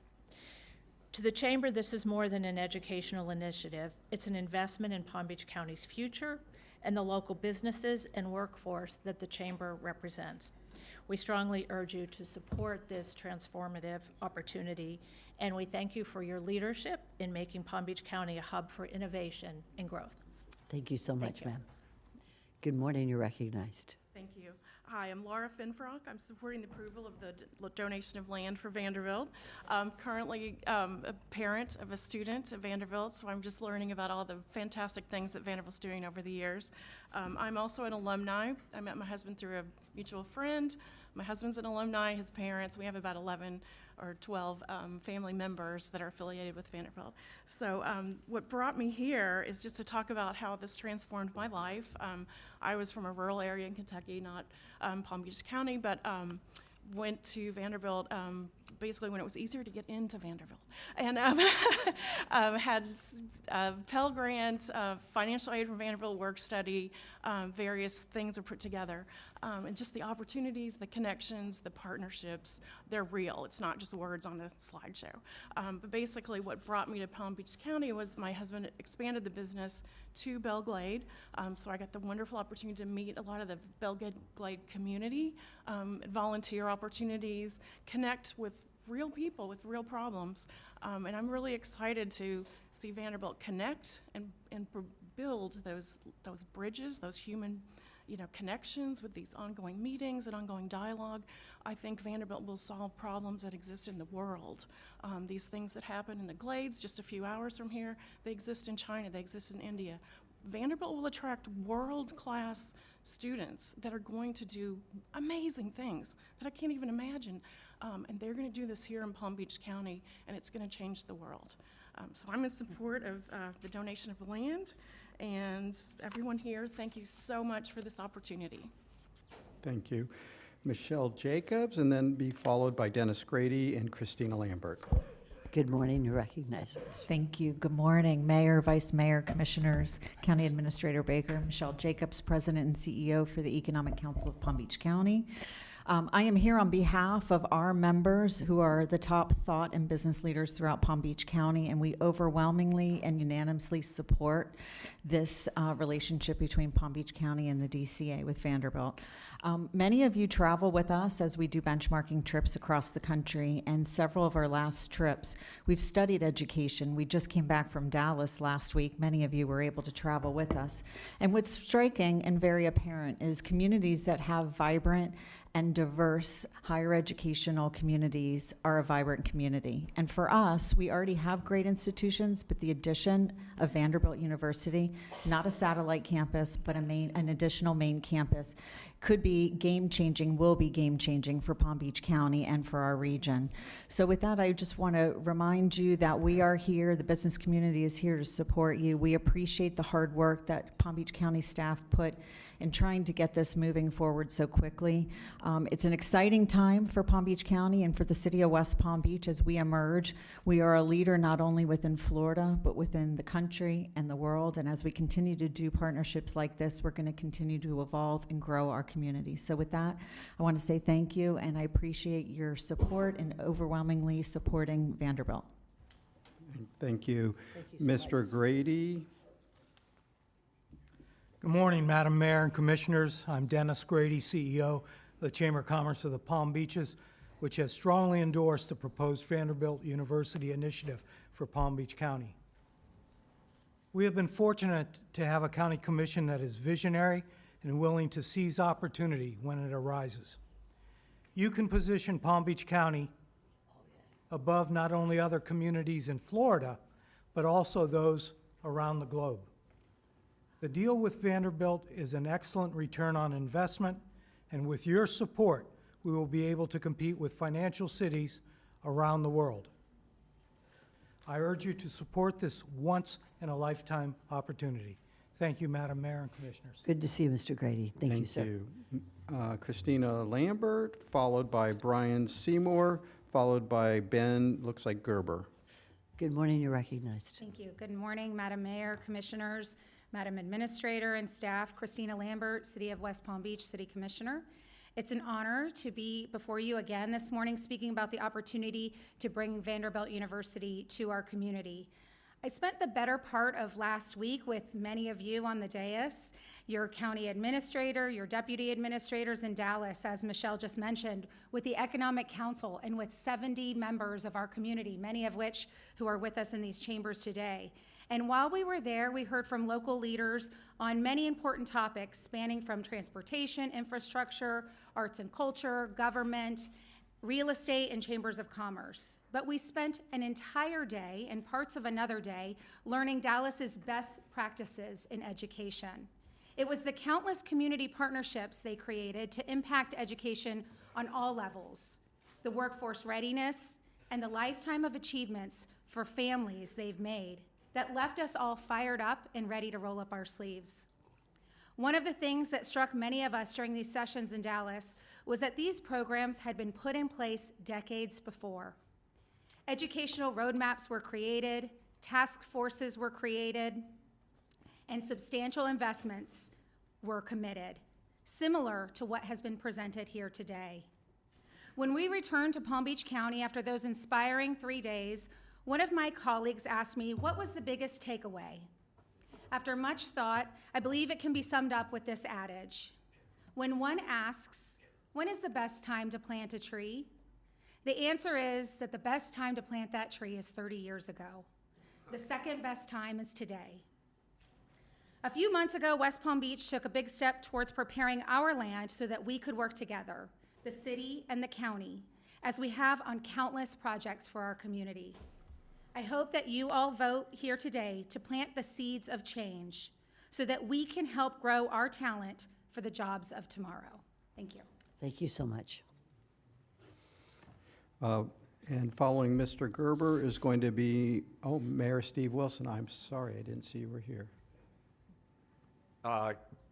To the Chamber, this is more than an educational initiative. It's an investment in Palm Beach County's future and the local businesses and workforce that the Chamber represents. We strongly urge you to support this transformative opportunity, and we thank you for your leadership in making Palm Beach County a hub for innovation and growth. Thank you so much, you. ma'am. Good morning, you're recognized. Thank you. Hi, I'm Laura Finfrock. I'm supporting the approval of the donation of land for Vanderbilt. I'm currently a parent of a student at Vanderbilt, so I'm just learning about all the fantastic things that Vanderbilt's doing over the years. I'm also an alumni. I met my husband through a mutual friend. My husband's an alumni, his parents. We have about 11 or 12 family members that are affiliated with Vanderbilt. So what brought me here is just to talk about how this transformed my life. I was from a rural area in Kentucky, not Palm Beach County, but went to Vanderbilt basically when it was easier to get into Vanderbilt. And had a Pell Grant, financial aid from Vanderbilt, work study, various things were put together. And just the opportunities, the connections, the partnerships, they're real. It's not just words on a slideshow. But basically what brought me to Palm Beach County was my husband expanded the business to Belle Glade. So I got the wonderful opportunity to meet a lot of the Belle Glade community, volunteer opportunities, connect with real people with real problems. And I'm really excited to see Vanderbilt connect and build those bridges, those human connections with these ongoing meetings and ongoing dialogue. I think Vanderbilt will solve problems that exist in the world. These things that happen in the Glades just a few hours from here, they exist in China, they exist in India. Vanderbilt will attract world-class students that are going to do amazing things that I can't even imagine. And they're going to do this here in Palm Beach County, and it's going to change the world. So I'm in support of the donation of land, and everyone here, thank you so much for this opportunity. Thank you. Michelle Jacobs, and then be followed by Dennis Grady and Christina Lambert. Good morning, you're recognized. Thank you. Good morning, Mayor, Vice Mayor, Commissioners, County Administrator Baker, Michelle Jacobs, President and CEO for the Economic Council of Palm Beach County. I am here on behalf of our members who are the top thought and business leaders throughout Palm Beach County, and we overwhelmingly and unanimously support this relationship between Palm Beach County and the DCA with Vanderbilt. Many of you travel with us as we do benchmarking trips across the country, and several of our last trips, we've studied education. We just came back from Dallas last week. Many of you were able to travel with us. And what's striking and very apparent is communities that have vibrant and diverse higher educational communities are a vibrant community. And for us, we already have great institutions, but the addition of Vanderbilt University, not a satellite campus, but an additional main campus, could be game-changing, will be game-changing for Palm Beach County and for our region. So with that, I just want to remind you that we are here, the business community is here to support you. We appreciate the hard work that Palm Beach County staff put in trying to get this moving forward so quickly. It's an exciting time for Palm Beach County and for the city of West Palm Beach as we emerge. We are a leader not only within Florida, but within the country and the world. And as we continue to do partnerships like this, we're going to continue to evolve and grow our community. So with that, I want to say thank you, and I appreciate your support and overwhelmingly supporting Vanderbilt. Thank you. Mr. Grady. Good morning, Madam Mayor and Commissioners. I'm Dennis Grady, CEO of the Chamber of Commerce of the Palm Beaches, which has strongly endorsed the proposed Vanderbilt University initiative for Palm Beach County. We have been fortunate to have a county commission that is visionary and willing to seize opportunity when it arises. You can position Palm Beach County above not only other communities in Florida, but also those around the globe. The deal with Vanderbilt is an excellent return on investment, and with your support, we will be able to compete with financial cities around the world. I urge you to support this once-in-a-lifetime opportunity. Thank you, Madam Mayor and Commissioners. Good to see you, Mr. Grady. Thank you, sir. Christina Lambert, followed by Brian Seymour, followed by Ben, looks like Gerber. Good morning, you're recognized. Thank you. Good morning, Madam Mayor, Commissioners, Madam Administrator and staff. Christina Lambert, City of West Palm Beach City Commissioner. It's an honor to be before you again this morning speaking about the opportunity to bring Vanderbilt University to our community. I spent the better part of last week with many of you on the dais, your county administrator, your deputy administrators in Dallas, as Michelle just mentioned, with the Economic Council and with 70 members of our community, many of which who are with us in these chambers today. And while we were there, we heard from local leaders on many important topics spanning from transportation, infrastructure, arts and culture, government, real estate, and chambers of commerce. But we spent an entire day and parts of another day learning Dallas's best practices in education. It was the countless community partnerships they created to impact education on all levels, the workforce readiness, and the lifetime of achievements for families they've made that left us all fired up and ready to roll up our sleeves. One of the things that struck many of us during these sessions in Dallas was that these programs had been put in place decades before. Educational roadmaps were created, task forces were created, and substantial investments were committed, similar to what has been presented here today. When we returned to Palm Beach County after those inspiring 3 days, one of my colleagues asked me, what was the biggest takeaway? After much thought, I believe it can be summed up with this adage. When one asks, when is the best time to plant a tree? The answer is that the best time to plant that tree is 30 years ago. The second best time is today. A few months ago, West Palm Beach took a big step towards preparing our land so that we could work together, the city and the county, as we have on countless projects for our community. I hope that you all vote here today to plant the seeds of change so that we can help grow our talent for the jobs of tomorrow. Thank you. Thank you so much. And following Mr. Gerber is going to be, Mayor Steve Wilson. I'm sorry, I didn't see you were here.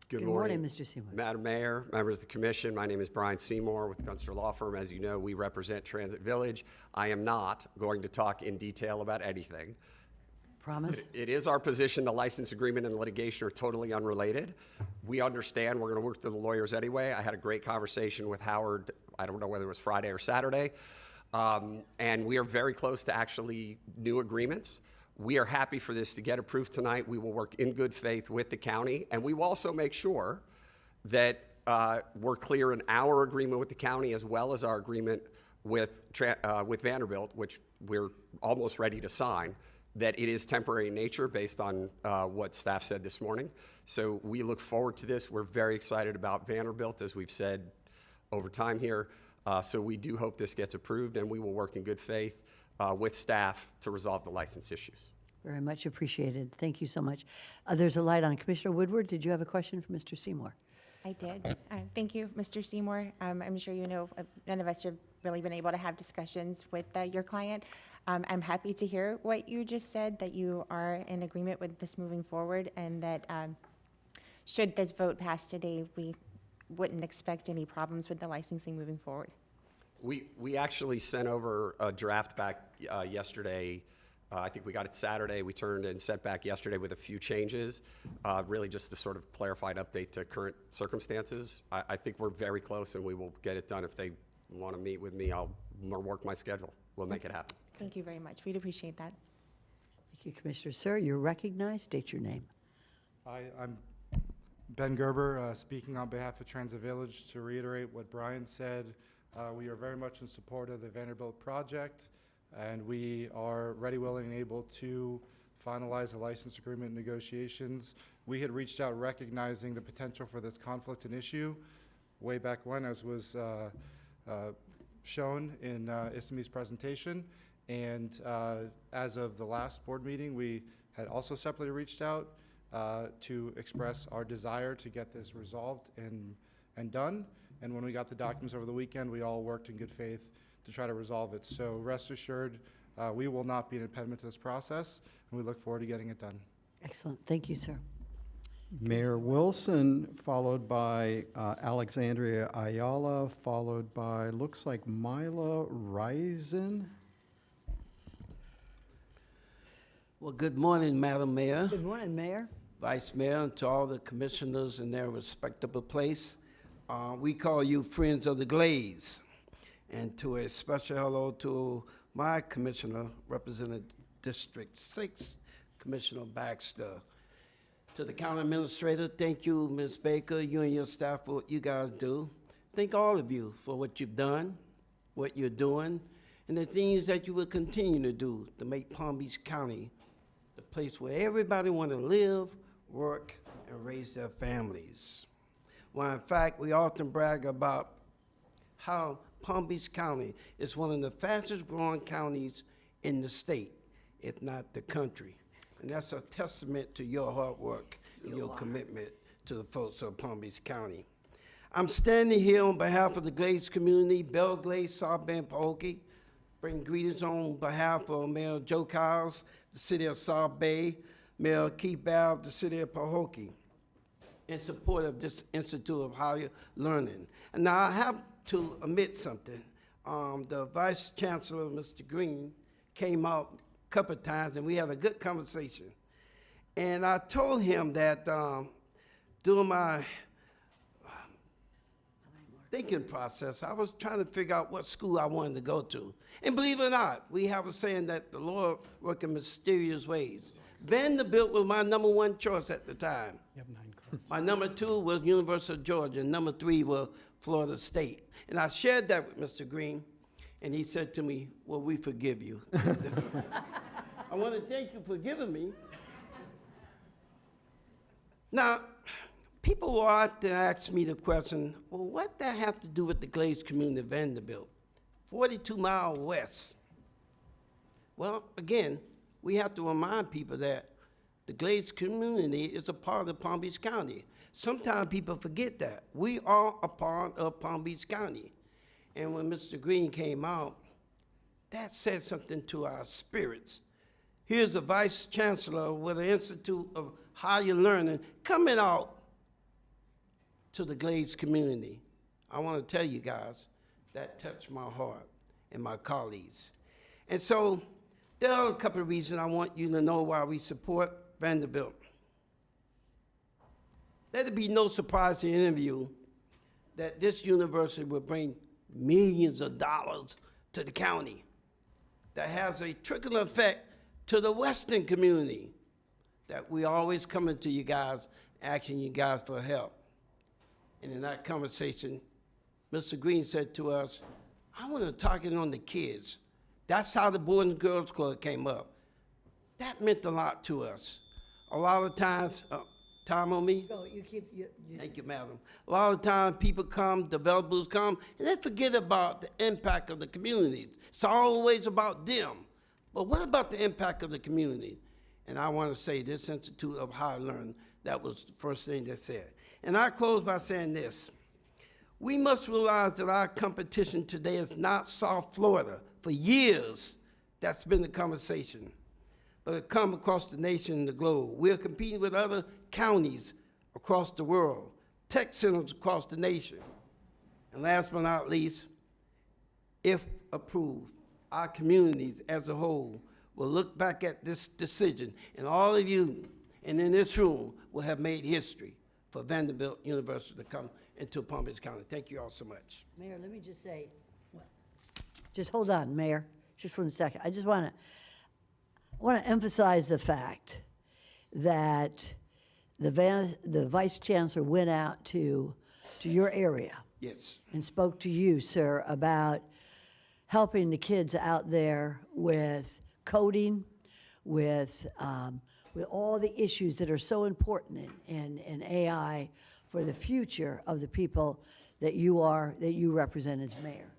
Good morning, Mr. Seymour. Madam Mayor, members of the commission. My name is Brian Seymour with the Gunster Law Firm. As you know, we represent Transit Village. I am not going to talk in detail about anything. Promise? It is our position the license agreement and litigation are totally unrelated. We understand we're going to work through the lawyers anyway. I had a great conversation with Howard I don't know whether it was Friday or Saturday. And we are very close to actually new agreements. We are happy for this to get approved tonight. We will work in good faith with the county, and we will also make sure that we're clear in our agreement with the county as well as our agreement with Vanderbilt, which we're almost ready to sign, that it is temporary in nature based on what staff said this morning. So we look forward to this. We're very excited about Vanderbilt, as we've said over time here. So we do hope this gets approved, and we will work in good faith with staff to resolve the license issues. Very much appreciated. Thank you so much. There's a light on. Commissioner Woodward, did you have a question for Mr. Seymour? I did. Thank you, Mr. Seymour. I'm sure you know none of us have really been able to have discussions with your client. I'm happy to hear what you just said, that you are in agreement with this moving forward, and that should this vote pass today, we wouldn't expect any problems with the licensing moving forward. We actually sent over a draft back yesterday. I think we got it Saturday. We turned and sent back yesterday with a few changes, really just to sort of clarify and update to current circumstances. I think we're very close, and we will get it done. If they want to meet with me, I'll work my schedule. We'll make it happen. Thank you very much. We'd appreciate that. Thank you, Commissioner. Sir, you're recognized. State your name. Hi, I'm Ben Gerber, speaking on behalf of Transit Village. To reiterate what Brian said, we are very much in support of the Vanderbilt project, and we are ready, willing, and able to finalize the license agreement negotiations. We had reached out recognizing the potential for this conflict and issue way back when, as was shown in Isami's presentation. And as of the last board meeting, we had also separately reached out to express our desire to get this resolved and done. And when we got the documents over the weekend, we all worked in good faith to try to resolve it. So rest assured, we will not be an impediment to this process, and we look forward to getting it done. Excellent. Thank you, sir. Mayor Wilson, followed by Alexandria Ayala, followed by, looks like Mila Risen. Well, good morning, Madam Mayor, Good morning, Mayor. Vice Mayor, and to all the commissioners in their respectable place. We call you Friends of the Glaze. And to a special hello to my commissioner, representing District 6, Commissioner Baxter. To the county administrator, thank you, Ms. Baker, you and your staff for what you guys do. Thank all of you for what you've done, what you're doing, and the things that you will continue to do to make Palm Beach County the place where everybody want to live, work, and raise their families. Well, in fact, we often brag about how Palm Beach County is one of the fastest growing counties in the state, if not the country. And that's a testament to your hard work and your commitment to the folks of Palm Beach County. I'm standing here on behalf of the Glaze community, Belle Glaze, South Bend, Pahokee. Bring greetings on behalf of Mayor Joe Kyles, the city of South Bay, Mayor Keith Bell, the city of Pahokee, in support of this Institute of Higher Learning. And now I have to admit something. The Vice Chancellor, Mr. Green, came out a couple of times and we had a good conversation. And I told him that during my thinking process, I was trying to figure out what school I wanted to go to. And believe it or not, we have a saying that the Lord works in mysterious ways. Vanderbilt was my #1 choice at the time. You have 9 cards. My #2 was University of Georgia, and #3 was Florida State. And I shared that with Mr. Green, and he said to me, well, we forgive you. I want to thank you for giving me. Now, people will often ask me the question, well, what that have to do with the Glaze community of Vanderbilt? 42 miles west. Well, again, we have to remind people that the Glaze community is a part of Palm Beach County. Sometimes people forget that. We are a part of Palm Beach County. And when Mr. Green came out, that said something to our spirits. Here's a vice chancellor with the Institute of Higher Learning coming out to the Glaze community. I want to tell you guys, that touched my heart and my colleagues. And so there are a couple of reasons I want you to know why we support Vanderbilt. Let it be no surprise to any of you that this university will bring millions of dollars to the county. That has a trickle effect to the Western community, that we always coming to you guys, asking you guys for help. And in that conversation, Mr. Green said to us, I want to target on the kids. That's how the Boys and Girls Club came up. That meant a lot to us. A lot of times, time on me? Go, you keep, Thank you, madam. A lot of times people come, developers come, and they forget about the impact of the communities. It's always about them. But what about the impact of the community? And I want to say this Institute of Higher Learning, that was the first thing they said. And I close by saying this. We must realize that our competition today is not South Florida. For years, that's been the conversation. But it comes across the nation and the globe. We're competing with other counties across the world, tech centers across the nation. And last but not least, if approved, our communities as a whole will look back at this decision, and all of you and in this room will have made history for Vanderbilt University to come into Palm Beach County. Thank you all so much. Mayor, let me just say, just hold on, Mayor, just 1 second. I just want to emphasize the fact that the Vice Chancellor went out to your area. Yes. And spoke to you, sir, about helping the kids out there with coding, with all the issues that are so important in AI for the future of the people that you represent as mayor.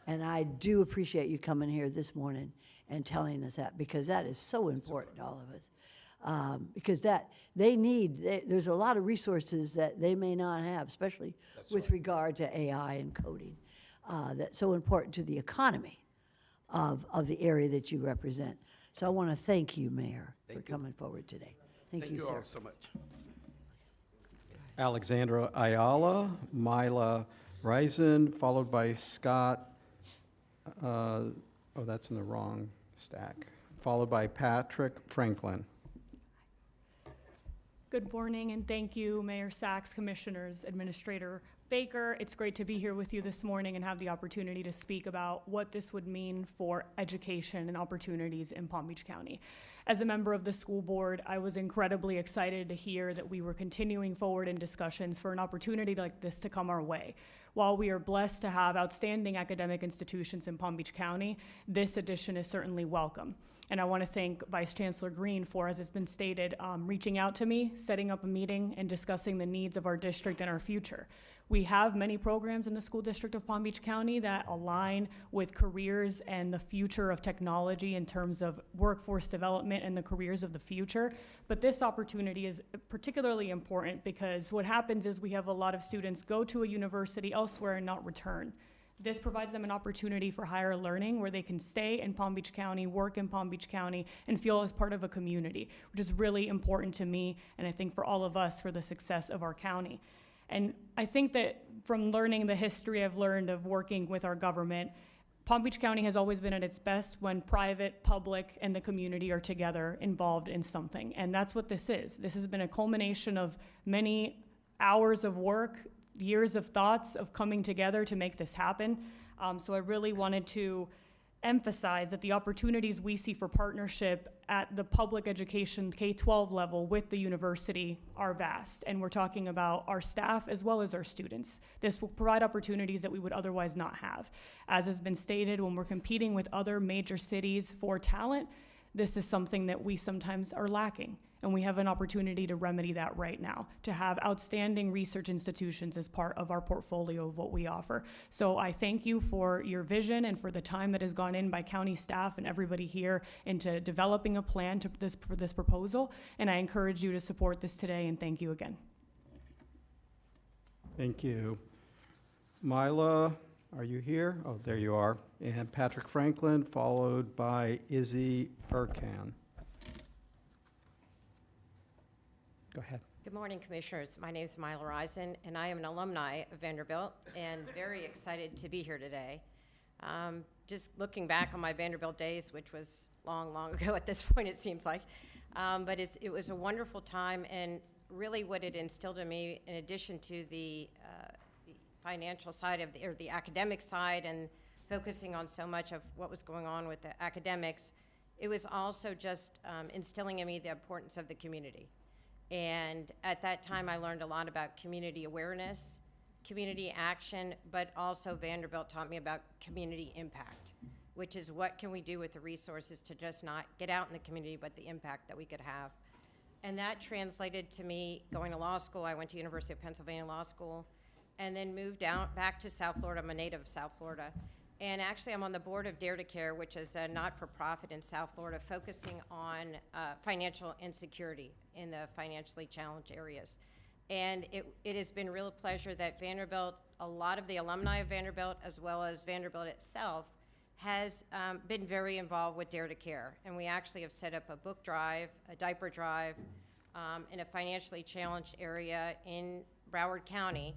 And I do appreciate you coming here this morning and telling us that, because that is so important to all of us. Because there's a lot of resources that they may not have, especially with regard to AI and coding, that's so important to the economy of the area that you represent. So I want to thank you, Mayor, for coming forward today. Thank you, sir. Thank you all so much. Alexandra Ayala, Mila Risen, followed by Scott, that's in the wrong stack, followed by Patrick Franklin. Good morning, and thank you, Mayor Sachs, Commissioners, Administrator Baker. It's great to be here with you this morning and have the opportunity to speak about what this would mean for education and opportunities in Palm Beach County. As a member of the school board, I was incredibly excited to hear that we were continuing forward in discussions for an opportunity like this to come our way. While we are blessed to have outstanding academic institutions in Palm Beach County, this addition is certainly welcome. And I want to thank Vice Chancellor Green for, as it's been stated, reaching out to me, setting up a meeting, and discussing the needs of our district and our future. We have many programs in the school district of Palm Beach County that align with careers and the future of technology in terms of workforce development and the careers of the future. But this opportunity is particularly important because what happens is we have a lot of students go to a university elsewhere and not return. This provides them an opportunity for higher learning where they can stay in Palm Beach County, work in Palm Beach County, and feel as part of a community, which is really important to me and I think for all of us for the success of our county. And I think that from learning the history I've learned of working with our government, Palm Beach County has always been at its best when private, public, and the community are together involved in something. And that's what this is. This has been a culmination of many hours of work, years of thoughts of coming together to make this happen. So I really wanted to emphasize that the opportunities we see for partnership at the public education K-12 level with the university are vast. And we're talking about our staff as well as our students. This will provide opportunities that we would otherwise not have. As has been stated, when we're competing with other major cities for talent, this is something that we sometimes are lacking. And we have an opportunity to remedy that right now, to have outstanding research institutions as part of our portfolio of what we offer. So I thank you for your vision and for the time that has gone in by county staff and everybody here into developing a plan for this proposal. And I encourage you to support this today, and thank you again. Thank you. Mila, are you here? Oh, there you are. And Patrick Franklin, followed by Izzy Erkan. Go ahead. Good morning, Commissioners. My name is Mila Risen, and I am an alumni of Vanderbilt and very excited to be here today. Just looking back on my Vanderbilt days, which was long, long ago at this point, it seems like, but it was a wonderful time, and really what it instilled in me, in addition to the financial side of or the academic side and focusing on so much of what was going on with the academics, it was also just instilling in me the importance of the community. And at that time, I learned a lot about community awareness, community action, but also Vanderbilt taught me about community impact, which is what can we do with the resources to just not get out in the community, but the impact that we could have. And that translated to me going to law school. I went to University of Pennsylvania Law School and then moved back to South Florida. I'm a native of South Florida. And actually, I'm on the board of Dare to Care, which is a not-for-profit in South Florida focusing on financial insecurity in the financially challenged areas. And it has been a real pleasure that Vanderbilt, a lot of the alumni of Vanderbilt, as well as Vanderbilt itself, has been very involved with Dare to Care. And we actually have set up a book drive, a diaper drive, in a financially challenged area in Broward County,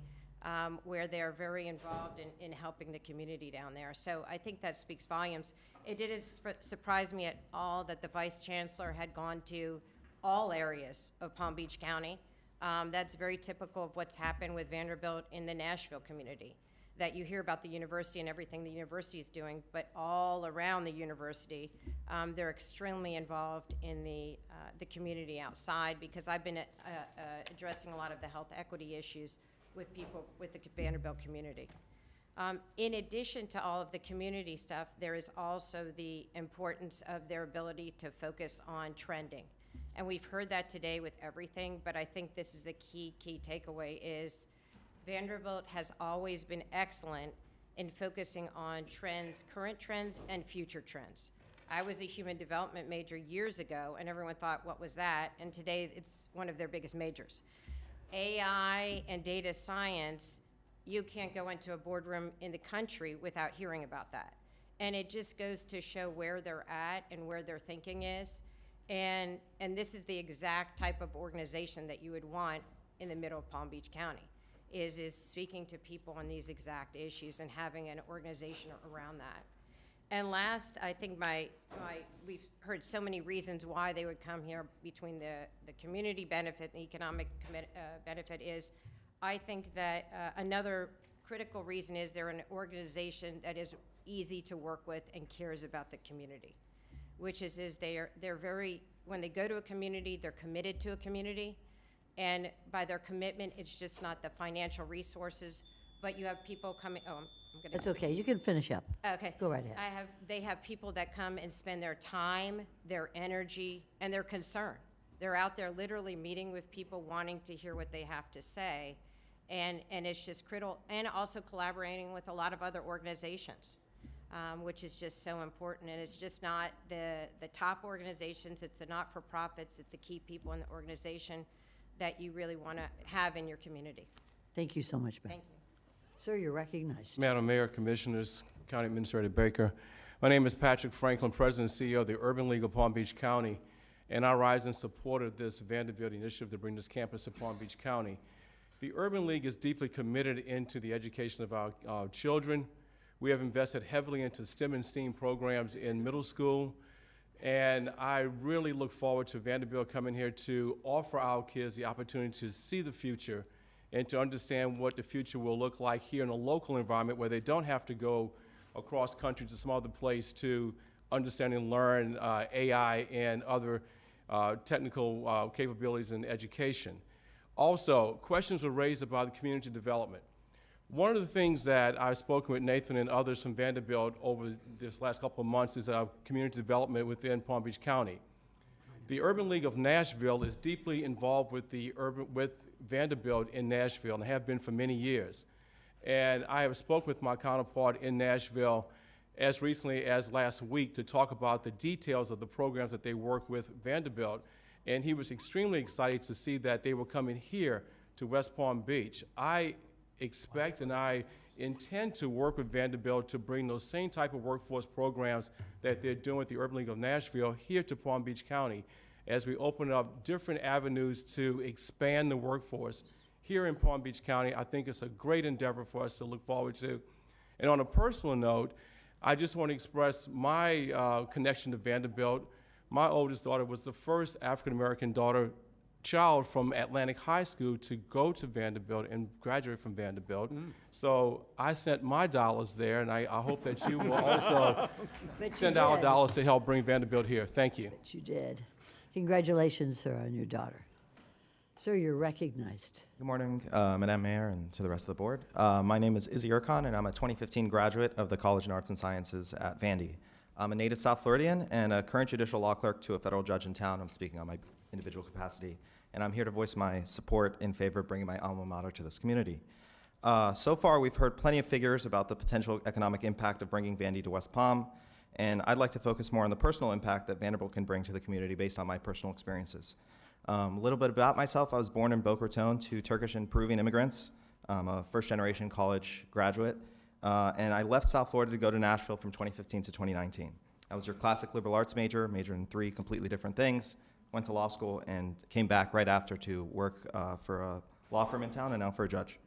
where they're very involved in helping the community down there. So I think that speaks volumes. It didn't surprise me at all that the Vice Chancellor had gone to all areas of Palm Beach County. That's very typical of what's happened with Vanderbilt in the Nashville community, that you hear about the university and everything the university is doing, but all around the university, they're extremely involved in the community outside, because I've been addressing a lot of the health equity issues with people with the Vanderbilt community. In addition to all of the community stuff, there is also the importance of their ability to focus on trending. And we've heard that today with everything, but I think this is the key takeaway is Vanderbilt has always been excellent in focusing on trends, current trends and future trends. I was a human development major years ago, and everyone thought, what was that? And today it's one of their biggest majors. AI and data science, you can't go into a boardroom in the country without hearing about that. And it just goes to show where they're at and where their thinking is. And this is the exact type of organization that you would want in the middle of Palm Beach County, is speaking to people on these exact issues and having an organization around that. And last, I think we've heard so many reasons why they would come here between the community benefit and the economic benefit is, I think that another critical reason is they're an organization that is easy to work with and cares about the community, which is they're very, when they go to a community, they're committed to a community. And by their commitment, it's just not the financial resources, but you have people coming, I'm gonna It's speak. okay, you can finish up. Okay. Go right ahead. They have people that come and spend their time, their energy, and their concern. They're out there literally meeting with people, wanting to hear what they have to say. And it's just critical, and also collaborating with a lot of other organizations, which is just so important. And it's just not the top organizations, it's the not-for-profits, it's the key people in the organization that you really want to have in your community. Thank you so much, Beth. Thank you. Sir, you're recognized. Madam Mayor, Commissioners, County Administrator Baker. My name is Patrick Franklin, President and CEO of the Urban League of Palm Beach County, and I rise in support of this Vanderbilt initiative to bring this campus to Palm Beach County. The Urban League is deeply committed into the education of our children. We have invested heavily into STEM and STEAM programs in middle school, and I really look forward to Vanderbilt coming here to offer our kids the opportunity to see the future and to understand what the future will look like here in a local environment where they don't have to go across country to some other place to understand and learn AI and other technical capabilities in education. Also, questions were raised about community development. One of the things that I've spoken with Nathan and others from Vanderbilt over this last couple of months is community development within Palm Beach County. The Urban League of Nashville is deeply involved with Vanderbilt in Nashville and have been for many years. And I have spoken with my counterpart in Nashville as recently as last week to talk about the details of the programs that they work with Vanderbilt. And he was extremely excited to see that they were coming here to West Palm Beach. I expect and I intend to work with Vanderbilt to bring those same type of workforce programs that they're doing with the Urban League of Nashville here to Palm Beach County as we open up different avenues to expand the workforce here in Palm Beach County. I think it's a great endeavor for us to look forward to. And on a personal note, I just want to express my connection to Vanderbilt. My oldest daughter was the first African-American child from Atlantic High School to go to Vanderbilt and graduate from Vanderbilt. So I sent my dollars there, and I hope that you will also Bet you send our did. dollars to help bring Vanderbilt here. Thank you. Bet you did. Congratulations, sir, on your daughter. Sir, you're recognized. Good morning, Madam Mayor, and to the rest of the board. My name is Izzy Urkon, and I'm a 2015 graduate of the College of Arts and Sciences at Vandy. I'm a native South Floridian and a current judicial law clerk to a federal judge in town. I'm speaking on my individual capacity, and I'm here to voice my support in favor of bringing my alma mater to this community. So far, we've heard plenty of figures about the potential economic impact of bringing Vandy to West Palm, and I'd like to focus more on the personal impact that Vanderbilt can bring to the community based on my personal experiences. A little bit about myself. I was born in Boca Raton to Turkish and Peruvian immigrants. I'm a first-generation college graduate, and I left South Florida to go to Nashville from 2015 to 2019. I was your classic liberal arts major, majored in 3 completely different things, went to law school, and came back right after to work for a law firm in town and now for a judge.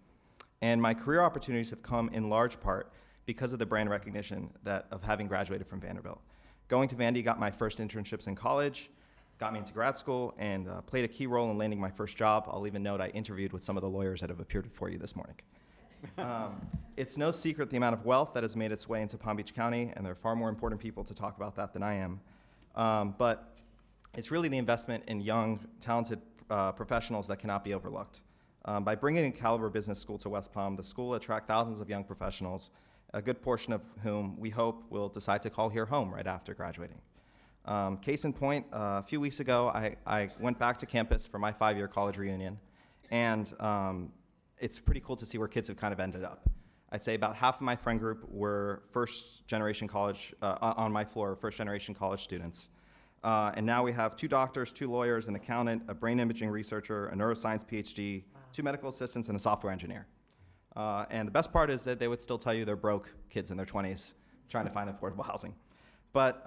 And my career opportunities have come in large part because of the brand recognition of having graduated from Vanderbilt. Going to Vandy got my first internships in college, got me into grad school, and played a key role in landing my first job. I'll even note I interviewed with some of the lawyers that have appeared before you this morning. It's no secret the amount of wealth that has made its way into Palm Beach County, and there are far more important people to talk about that than I am. But it's really the investment in young, talented professionals that cannot be overlooked. By bringing a caliber business school to West Palm, the school will attract thousands of young professionals, a good portion of whom we hope will decide to call here home right after graduating. Case in point, a few weeks ago, I went back to campus for my 5-year college reunion, and it's pretty cool to see where kids have kind of ended up. I'd say about half of my friend group were first-generation college, on my floor, first-generation college students. And now we have 2 doctors, 2 lawyers, an accountant, a brain imaging researcher, a neuroscience PhD, 2 medical assistants, and a software engineer. And the best part is that they would still tell you they're broke kids in their 20s trying to find affordable housing. But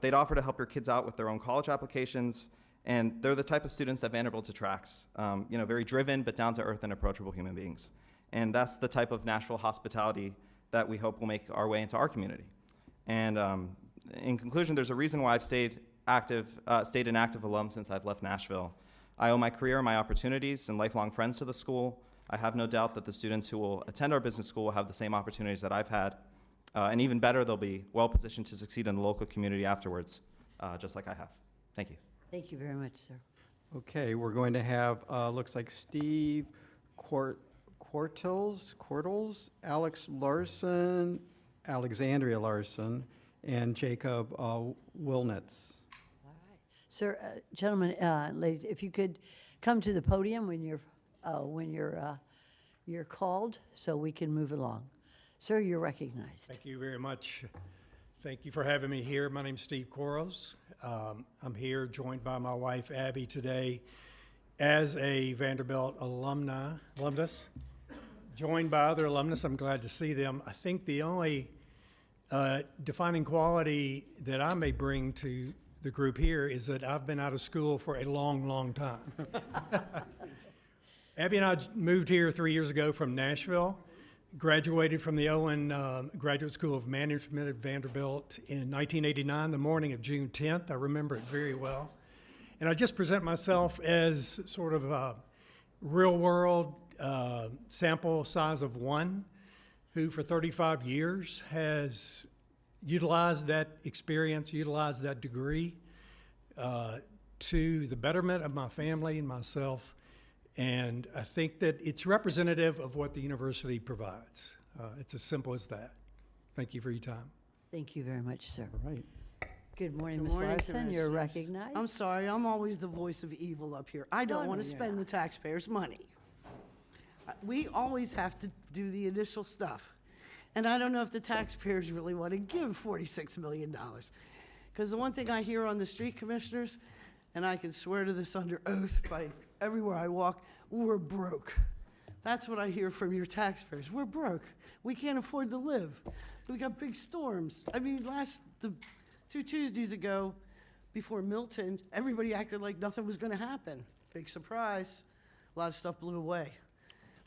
they'd offer to help your kids out with their own college applications, and they're the type of students that Vanderbilt attracts. Very driven, but down to earth and approachable human beings. And that's the type of Nashville hospitality that we hope will make our way into our community. And in conclusion, there's a reason why I've stayed an active alum since I've left Nashville. I owe my career, my opportunities, and lifelong friends to the school. I have no doubt that the students who will attend our business school will have the same opportunities that I've had. And even better, they'll be well-positioned to succeed in the local community afterwards, just like I have. Thank you. Thank you very much, sir. Okay, we're going to have, looks like Steve Quartles, Alex Larson, Alexandria Larson, and Jacob Wilnitz. Sir, gentlemen, ladies, if you could come to the podium when you're called, so we can move along. Sir, you're recognized. Thank you very much. Thank you for having me here. My name's Steve Quarles. I'm here joined by my wife, Abby, today as a Vanderbilt alumnus, joined by other alumnus. I'm glad to see them. I think the only defining quality that I may bring to the group here is that I've been out of school for a long, long time. Abby and I moved here 3 years ago from Nashville, graduated from the Owen Graduate School of Management at Vanderbilt in 1989, the morning of June 10th. I remember it very well. And I just present myself as sort of a real-world sample size of one who for 35 years has utilized that experience, utilized that degree to the betterment of my family and myself. And I think that it's representative of what the university provides. It's as simple as that. Thank you for your time. Thank you very much, sir. All right. Good morning, Good Ms. morning, Larson. You're Commissioners. recognized. I'm sorry, I'm always the voice of evil up here. I don't No, want no, to you're spend the not. taxpayers' money. We always have to do the initial stuff. And I don't know if the taxpayers really want to give $46 million. Because the one thing I hear on the street, Commissioners, and I can swear to this under oath by everywhere I walk, we're broke. That's what I hear from your taxpayers. We're broke. We can't afford to live. We got big storms. I mean, 2 Tuesdays ago, before Milton, everybody acted like nothing was going to happen. Big surprise. A lot of stuff blew away.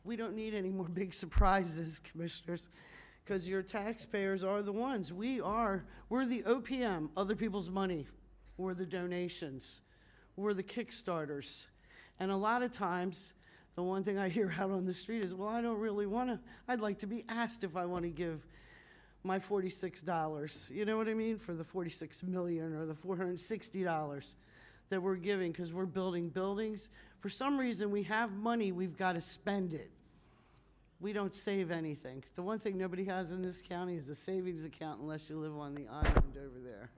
We don't need any more big surprises, Commissioners, because your taxpayers are the ones. We're the OPM, other people's money. We're the donations. We're the Kickstarters. And a lot of times, the one thing I hear out on the street is, well, I don't really want to, I'd like to be asked if I want to give my $46, you know what I mean, for the 46 million or the $460 that we're giving because we're building buildings. For some reason, we have money, we've got to spend it. We don't save anything. The one thing nobody has in this county is a savings account unless you live on the island over there.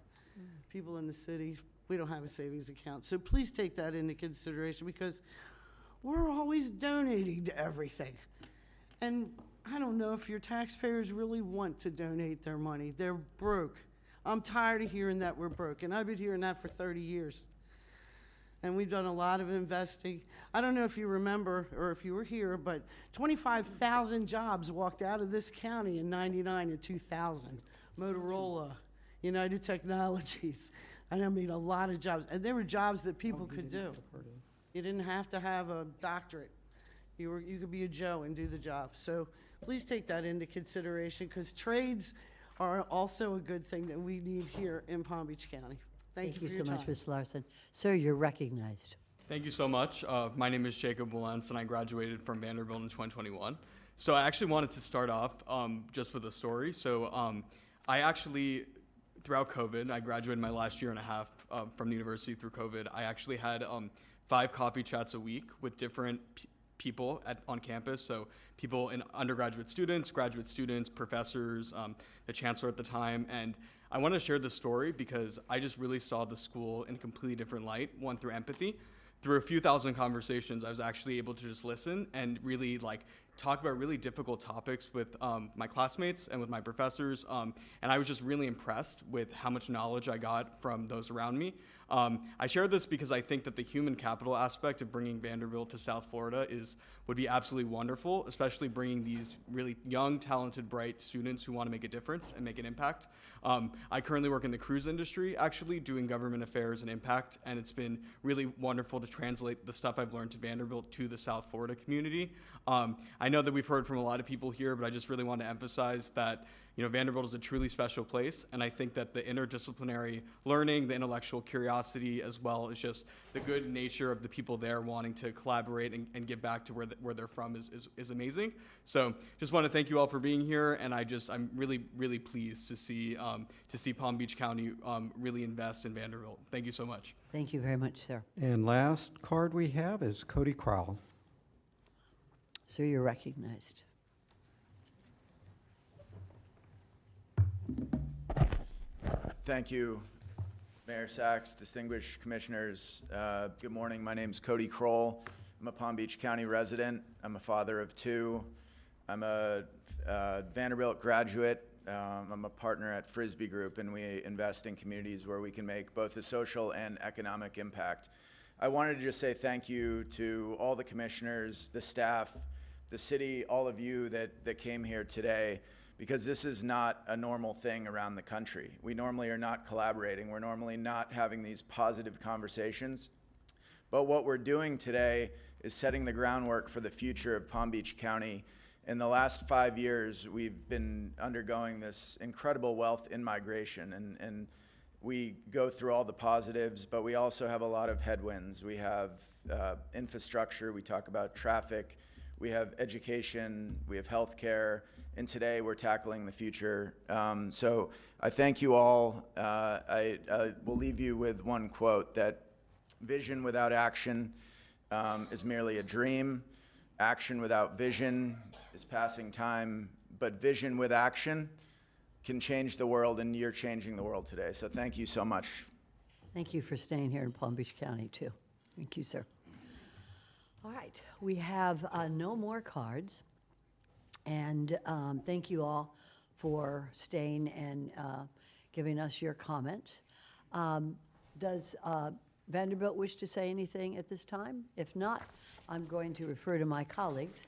People in the city, we don't have a savings account. So please take that into consideration because we're always donating to everything. And I don't know if your taxpayers really want to donate their money. They're broke. I'm tired of hearing that we're broke, and I've been hearing that for 30 years. And we've done a lot of investing. I don't know if you remember or if you were here, but 25,000 jobs walked out of this county in 99 and 2000. Motorola, United Technologies. I mean, a lot of jobs. And there were jobs that people could do. You didn't have to have a doctorate. You could be a Joe and do the job. So please take that into consideration because trades are also a good thing that we need here in Palm Beach County. Thank you for your so time. much, Ms. Larson. Sir, you're recognized. Thank you so much. My name is Jacob Walens, and I graduated from Vanderbilt in 2021. So I actually wanted to start off just with a story. So I actually, throughout COVID, I graduated my last year and a half from the university through COVID. I actually had 5 coffee chats a week with different people on campus. So people in undergraduate students, graduate students, professors, the chancellor at the time. And I want to share this story because I just really saw the school in a completely different light, one through empathy. Through a few thousand conversations, I was actually able to just listen and really talk about really difficult topics with my classmates and with my professors. And I was just really impressed with how much knowledge I got from those around me. I share this because I think that the human capital aspect of bringing Vanderbilt to South Florida would be absolutely wonderful, especially bringing these really young, talented, bright students who want to make a difference and make an impact. I currently work in the cruise industry, actually, doing government affairs and impact, and it's been really wonderful to translate the stuff I've learned to Vanderbilt to the South Florida community. I know that we've heard from a lot of people here, but I just really want to emphasize that Vanderbilt is a truly special place, and I think that the interdisciplinary learning, the intellectual curiosity, as well as just the good nature of the people there wanting to collaborate and give back to where they're from is amazing. So just want to thank you all for being here, and I'm really, really pleased to see Palm Beach County really invest in Vanderbilt. Thank you so much. Thank you very much, sir. And last card we have is Cody Crowell. Sir, you're recognized. Thank you, Mayor Sachs, distinguished commissioners. Good morning. My name's Cody Kroll. I'm a Palm Beach County resident. I'm a father of 2. I'm a Vanderbilt graduate. I'm a partner at Frisbee Group, and we invest in communities where we can make both a social and economic impact. I wanted to just say thank you to all the commissioners, the staff, the city, all of you that came here today, because this is not a normal thing around the country. We normally are not collaborating. We're normally not having these positive conversations. But what we're doing today is setting the groundwork for the future of Palm Beach County. In the last 5 years, we've been undergoing this incredible wealth in migration, and we go through all the positives, but we also have a lot of headwinds. We have infrastructure, we talk about traffic, we have education, we have healthcare, and today we're tackling the future. So I thank you all. I will leave you with one quote, that vision without action is merely a dream. Action without vision is passing time, but vision with action can change the world, and you're changing the world today. So thank you so much. Thank you for staying here in Palm Beach County, too. Thank you, sir. All right, we have no more cards. And thank you all for staying and giving us your comments. Does Vanderbilt wish to say anything at this time? If not, I'm going to refer to my colleagues.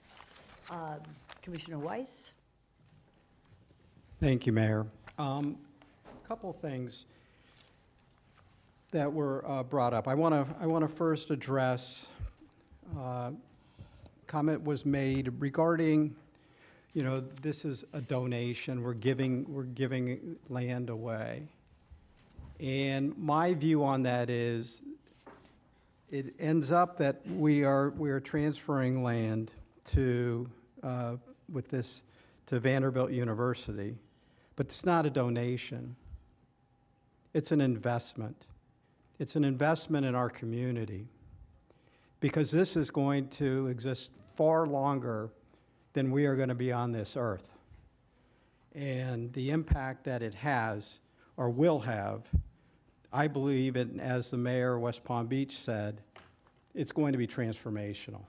Commissioner Weiss? Thank you, Mayor. A couple things that were brought up. I want to first address comment was made regarding, this is a donation. We're giving land away. And my view on that is it ends up that we are transferring land to, with this, to Vanderbilt University, but it's not a donation. It's an investment. It's an investment in our community, because this is going to exist far longer than we are going to be on this earth. And the impact that it has, or will have, I believe, and as the mayor of West Palm Beach said, it's going to be transformational.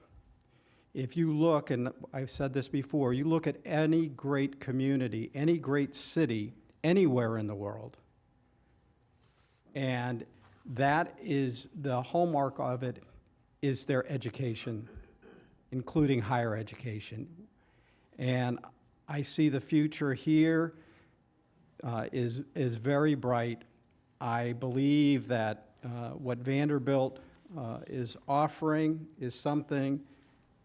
If you look, and I've said this before, you look at any great community, any great city, anywhere in the world, and that is the hallmark of it, is their education, including higher education. And I see the future here is very bright. I believe that what Vanderbilt is offering is something,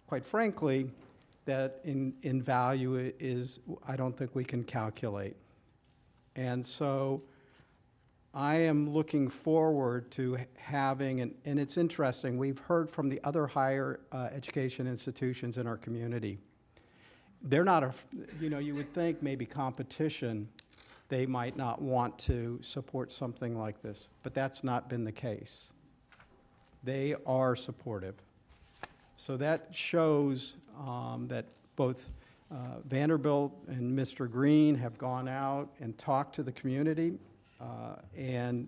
quite frankly, that in value is, I don't think we can calculate. And so I am looking forward to having, and it's interesting, we've heard from the other higher education institutions in our community. They're not, you would think maybe competition, they might not want to support something like this, but that's not been the case. They are supportive. So that shows that both Vanderbilt and Mr. Green have gone out and talked to the community, and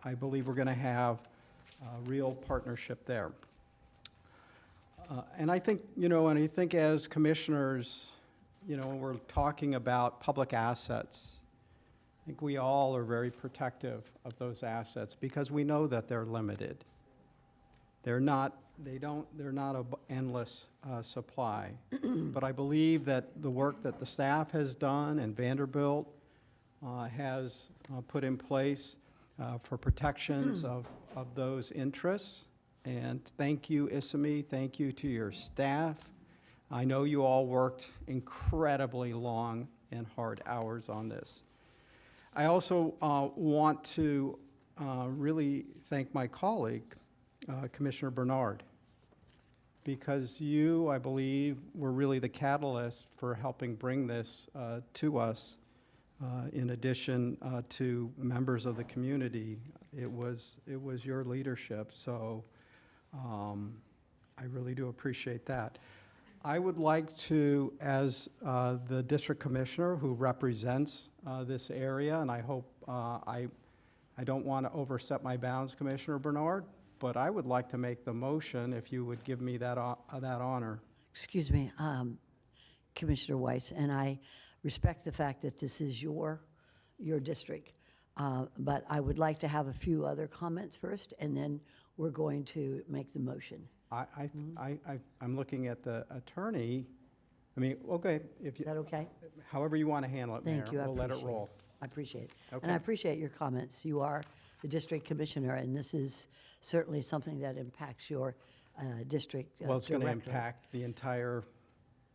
I believe we're going to have a real partnership there. And I think, and I think as commissioners, when we're talking about public assets, I think we all are very protective of those assets because we know that they're limited. They're not an endless supply. But I believe that the work that the staff has done and Vanderbilt has put in place for protections of those interests. And thank you, ISSME, thank you to your staff. I know you all worked incredibly long and hard hours on this. I also want to really thank my colleague, Commissioner Bernard, because you, I believe, were really the catalyst for helping bring this to us. In addition to members of the community, it was your leadership. So I really do appreciate that. I would like to, as the district commissioner who represents this area, and I hope I don't want to overstep my bounds, Commissioner Bernard, but I would like to make the motion if you would give me that honor. Excuse me, Commissioner Weiss, and I respect the fact that this is your district, but I would like to have a few other comments first, and then we're going to make the motion. I'm looking at the attorney. I mean, okay, if you. Is that okay? However you want to handle it, Mayor. Thank you, I We'll let it appreciate roll. I appreciate it. Okay. And I appreciate your comments. You are the district commissioner, and this is certainly something that impacts your district Well, it's going to directly. impact the entire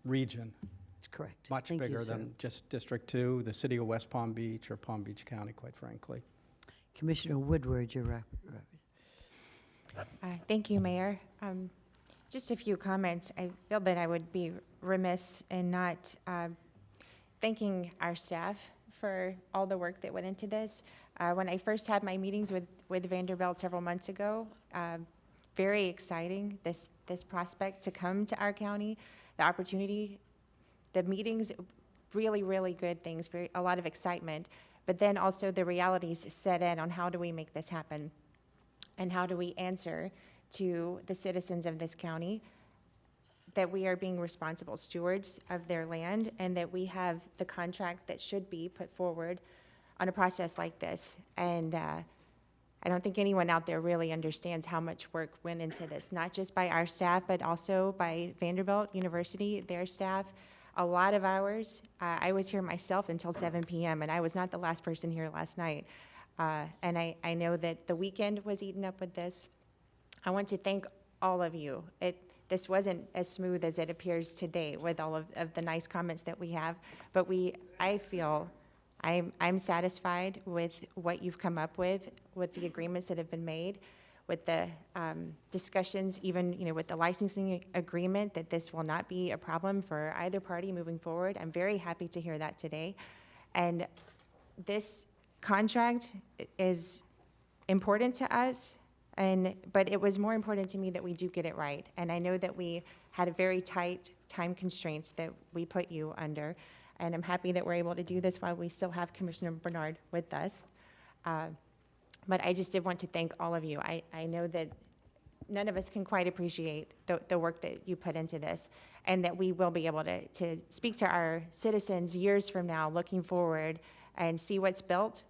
region. It's correct. Much Thank you, bigger sir. than just District 2, the city of West Palm Beach, or Palm Beach County, quite frankly. Commissioner Woodward, you're Thank you, Mayor. Just a few comments. I feel that I would be remiss in not thanking our staff for all the work that went into this. When I first had my meetings with Vanderbilt several months ago, very exciting, this prospect to come to our county, the opportunity, the meetings, really, really good things, a lot of excitement. But then also the realities set in on how do we make this happen? And how do we answer to the citizens of this county that we are being responsible stewards of their land and that we have the contract that should be put forward on a process like this. And I don't think anyone out there really understands how much work went into this, not just by our staff, but also by Vanderbilt University, their staff. A lot of hours. I was here myself until 7 p.m., and I was not the last person here last night. And I know that the weekend was eaten up with this. I want to thank all of you. This wasn't as smooth as it appears today with all of the nice comments that we have, but I feel I'm satisfied with what you've come up with the agreements that have been made. with the discussions, even, with the licensing agreement, that this will not be a problem for either party moving forward. I'm very happy to hear that today. And this contract is important to us, but it was more important to me that we do get it right. And I know that we had a very tight time constraints that we put you under, and I'm happy that we're able to do this while we still have Commissioner Bernard with us. But I just did want to thank all of you. I know that none of us can quite appreciate the work that you put into this, and that we will be able to speak to our citizens years from now, looking forward, and see what's built,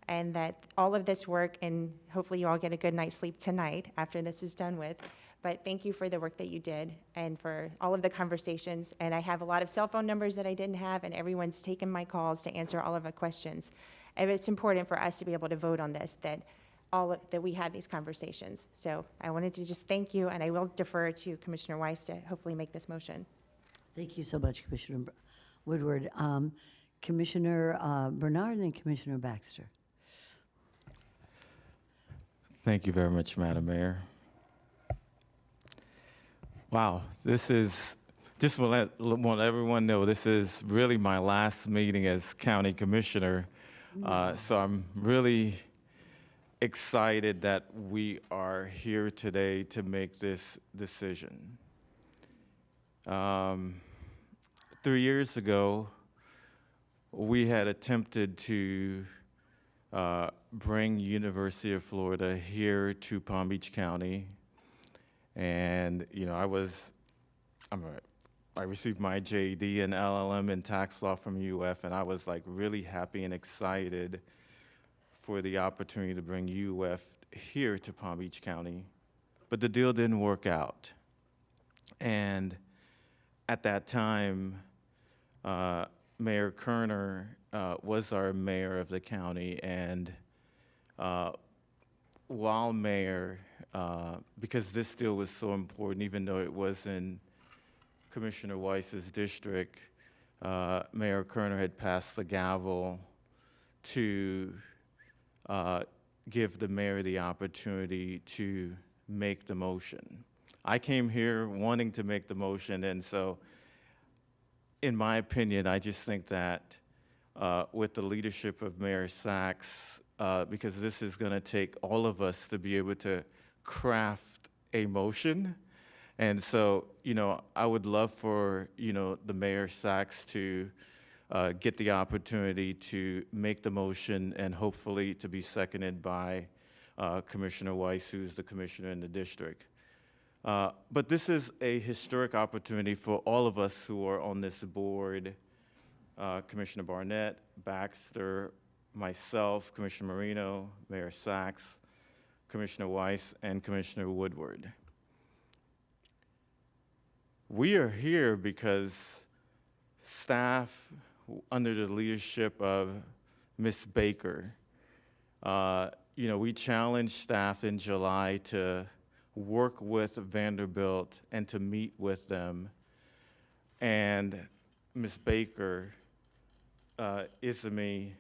and that all of this work, and hopefully you all get a good night's sleep tonight after this is done with. But thank you for the work that you did and for all of the conversations. And I have a lot of cell phone numbers that I didn't have, and everyone's taken my calls to answer all of the questions. And it's important for us to be able to vote on this, that we had these conversations. So I wanted to just thank you, and I will defer to Commissioner Weiss to hopefully make this motion. Thank you so much, Commissioner Woodward. Commissioner Bernard and then Commissioner Baxter. Thank you very much, Madam Mayor. Wow, this is, just want everyone know, this is really my last meeting as county commissioner. So I'm really excited that we are here today to make this decision. 3 years ago, we had attempted to bring University of Florida here to Palm Beach County. And, I received my JD and LLM in tax law from UF, and I was like really happy and excited for the opportunity to bring UF here to Palm Beach County. But the deal didn't work out. And at that time, Mayor Kerner was our mayor of the county, and while mayor, because this deal was so important, even though it was in Commissioner Weiss's district, Mayor Kerner had passed the gavel to give the mayor the opportunity to make the motion. I came here wanting to make the motion, and so, in my opinion, I just think that with the leadership of Mayor Sachs, because this is going to take all of us to be able to craft a motion. And so, I would love for, the Mayor Sachs to get the opportunity to make the motion and hopefully to be seconded by Commissioner Weiss, who's the commissioner in the district. But this is a historic opportunity for all of us who are on this board, Commissioner Barnett, Baxter, myself, Commissioner Marino, Mayor Sachs, Commissioner Weiss, and Commissioner Woodward. We are here because staff, under the leadership of Ms. Baker, we challenged staff in July to work with Vanderbilt and to meet with them. And Ms. Baker, Isami,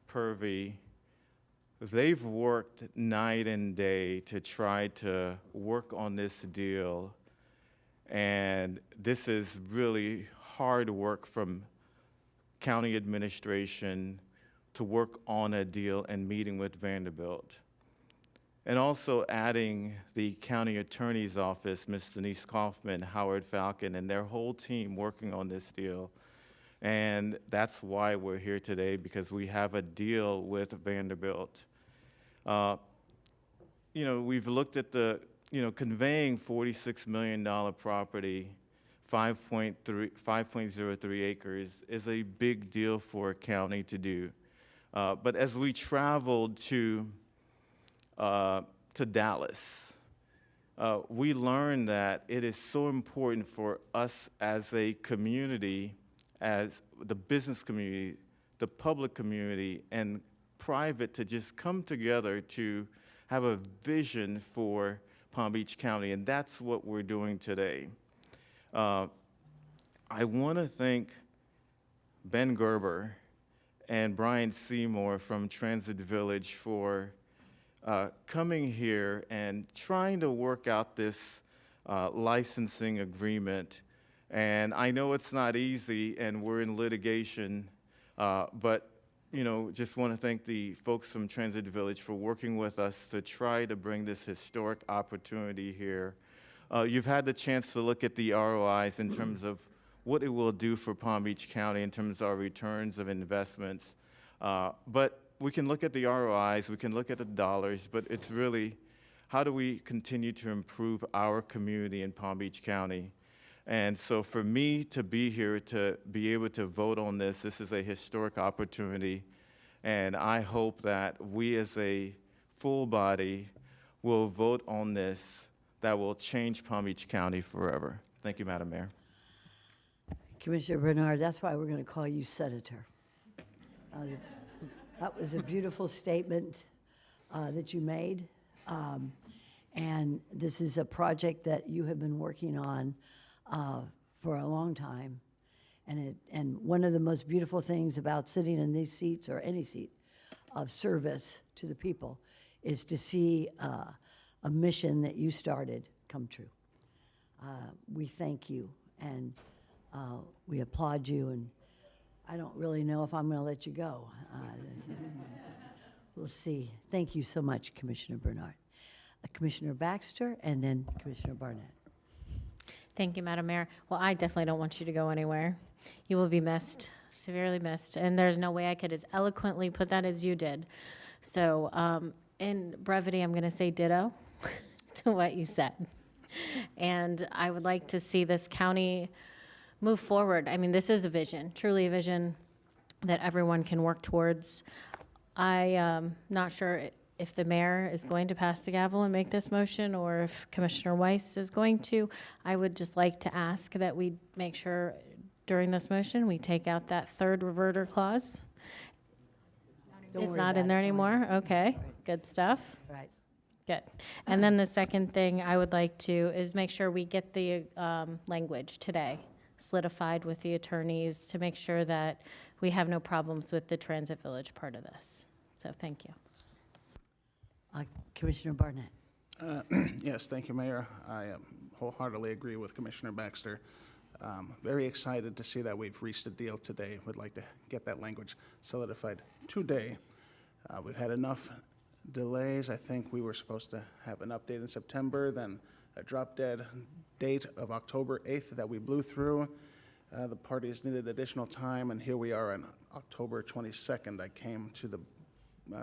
Purvey, they've worked night and day to try to work on this deal. And this is really hard work from county administration to work on a deal and meeting with Vanderbilt. And also adding the county attorney's office, Ms. Denise Kaufman, Howard Falcon, and their whole team working on this deal. And that's why we're here today, because we have a deal with Vanderbilt. We've looked at the, conveying $46 million property, 5.03 acres is a big deal for a county to do. But as we traveled to Dallas, we learned that it is so important for us as a community, as the business community, the public community, and private to just come together to have a vision for Palm Beach County, and that's what we're doing today. I want to thank Ben Gerber and Brian Seymour from Transit Village for coming here and trying to work out this licensing agreement. And I know it's not easy, and we're in litigation, but just want to thank the folks from Transit Village for working with us to try to bring this historic opportunity here. You've had the chance to look at the ROIs in terms of what it will do for Palm Beach County in terms of our returns of investments. But we can look at the ROIs, we can look at the dollars, but it's really how do we continue to improve our community in Palm Beach County? And so for me to be here, to be able to vote on this is a historic opportunity. And I hope that we as a full body will vote on this that will change Palm Beach County forever. Thank you, Madam Mayor. Commissioner Bernard, that's why we're going to call you Senator. That was a beautiful statement that you made. And this is a project that you have been working on for a long time. And one of the most beautiful things about sitting in these seats, or any seat of service to the people, is to see a mission that you started come true. We thank you, and we applaud you, and I don't really know if I'm going to let you go. We'll see. Thank you so much, Commissioner Bernard. Commissioner Baxter, and then Commissioner Barnett. Thank you, Madam Mayor. Well, I definitely don't want you to go anywhere. You will be missed, severely missed, and there's no way I could as eloquently put that as you did. So in brevity, I'm going to say ditto to what you said. And I would like to see this county move forward. I mean, this is a vision, truly a vision that everyone can work towards. I'm not sure if the mayor is going to pass the gavel and make this motion, or if Commissioner Weiss is going to. I would just like to ask that we make sure during this motion we take out that third reverter clause. Don't It's worry not about in there it. anymore? Okay, good stuff. Right. Good. And then the second thing I would like to is make sure we get the language today solidified with the attorneys to make sure that we have no problems with the Transit Village part of this. So thank you. Commissioner Barnett. Yes, thank you, Mayor. I wholeheartedly agree with Commissioner Baxter. Very excited to see that we've reached a deal today. Would like to get that language solidified today. We've had enough delays. I think we were supposed to have an update in September, then a drop-dead date of October 8th that we blew through. The parties needed additional time, and here we are on October 22nd. I came to the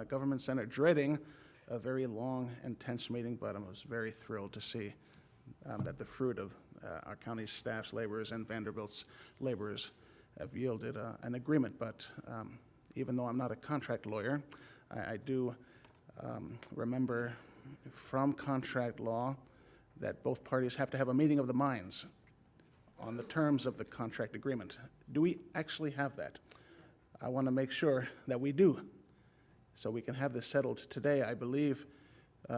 Government Center dreading a very long and tense meeting, but I was very thrilled to see that the fruit of our county's staff's laborers and Vanderbilt's laborers have yielded an agreement. But even though I'm not a contract lawyer, I do remember from contract law that both parties have to have a meeting of the minds on the terms of the contract agreement. Do we actually have that? I want to make sure that we do, so we can have this settled today. I believe,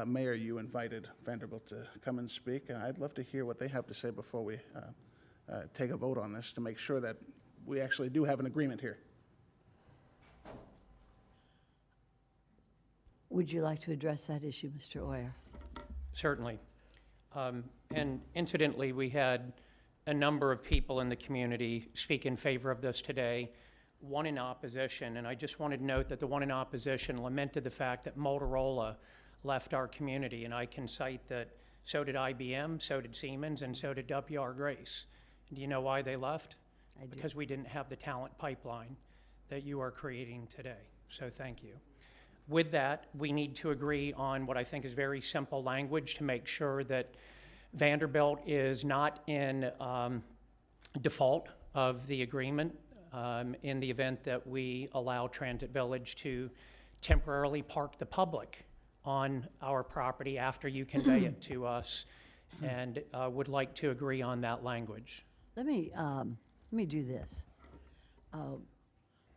Mayor, you invited Vanderbilt to come and speak, and I'd love to hear what they have to say before we take a vote on this to make sure that we actually do have an agreement here. Would you like to address that issue, Mr. Oyer? Certainly. And incidentally, we had a number of people in the community speak in favor of this today, one in opposition. And I just wanted to note that the one in opposition lamented the fact that Motorola left our community. And I can cite that so did IBM, so did Siemens, and so did W.R. Grace. And do you know why they left? Because we didn't have the talent pipeline that you are creating today. So thank you. With that, we need to agree on what I think is very simple language to make sure that Vanderbilt is not in default of the agreement in the event that we allow Transit Village to temporarily park the public on our property after you convey it to us, and would like to agree on that language. Let me do this.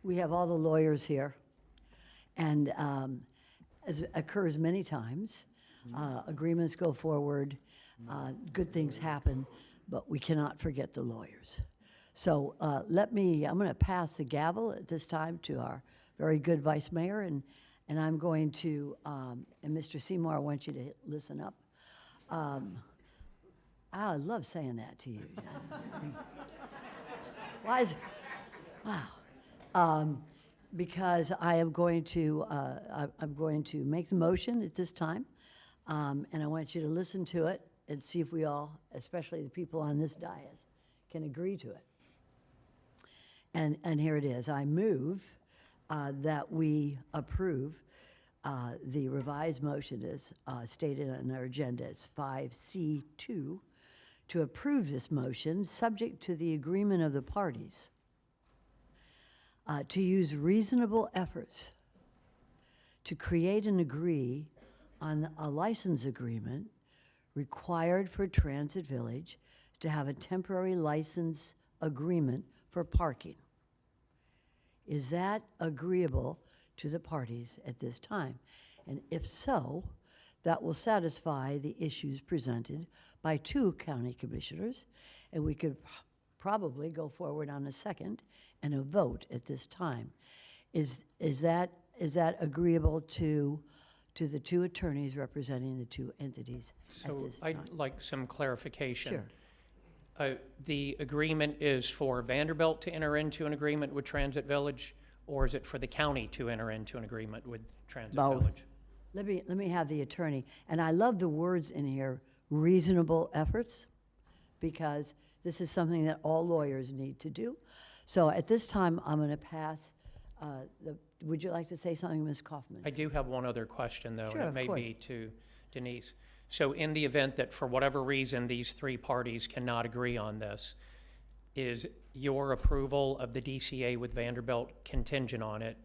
We have all the lawyers here, and as occurs many times, agreements go forward, good things happen, but we cannot forget the lawyers. So I'm going to pass the gavel at this time to our very good Vice Mayor, and And I'm going to, and Mr. Seymour, I want you to listen up. I love saying that to you. Why is, wow. Because I'm going to make the motion at this time, and I want you to listen to it and see if we all, especially the people on this dais, can agree to it. And here it is. I move that we approve the revised motion as stated on our agenda. It's 5C2, to approve this motion, subject to the agreement of the parties, to use reasonable efforts to create and agree on a license agreement required for Transit Village to have a temporary license agreement for parking. Is that agreeable to the parties at this time? And if so, that will satisfy the issues presented by 2 county commissioners, and we could probably go forward on a second and a vote at this time. Is that agreeable to the 2 attorneys representing the 2 entities at So this time? I'd like some clarification. Sure. The agreement is for Vanderbilt to enter into an agreement with Transit Village, or is it for the county to enter into an agreement with Transit Both. Village? Let me have the attorney. And I love the words in here, reasonable efforts, because this is something that all lawyers need to do. So at this time, I'm going to pass would you like to say something, Ms. Kaufman? I do have one other question, though, Sure, and it of may course. be to Denise. So in the event that for whatever reason these 3 parties cannot agree on this, is your approval of the DCA with Vanderbilt contingent on it?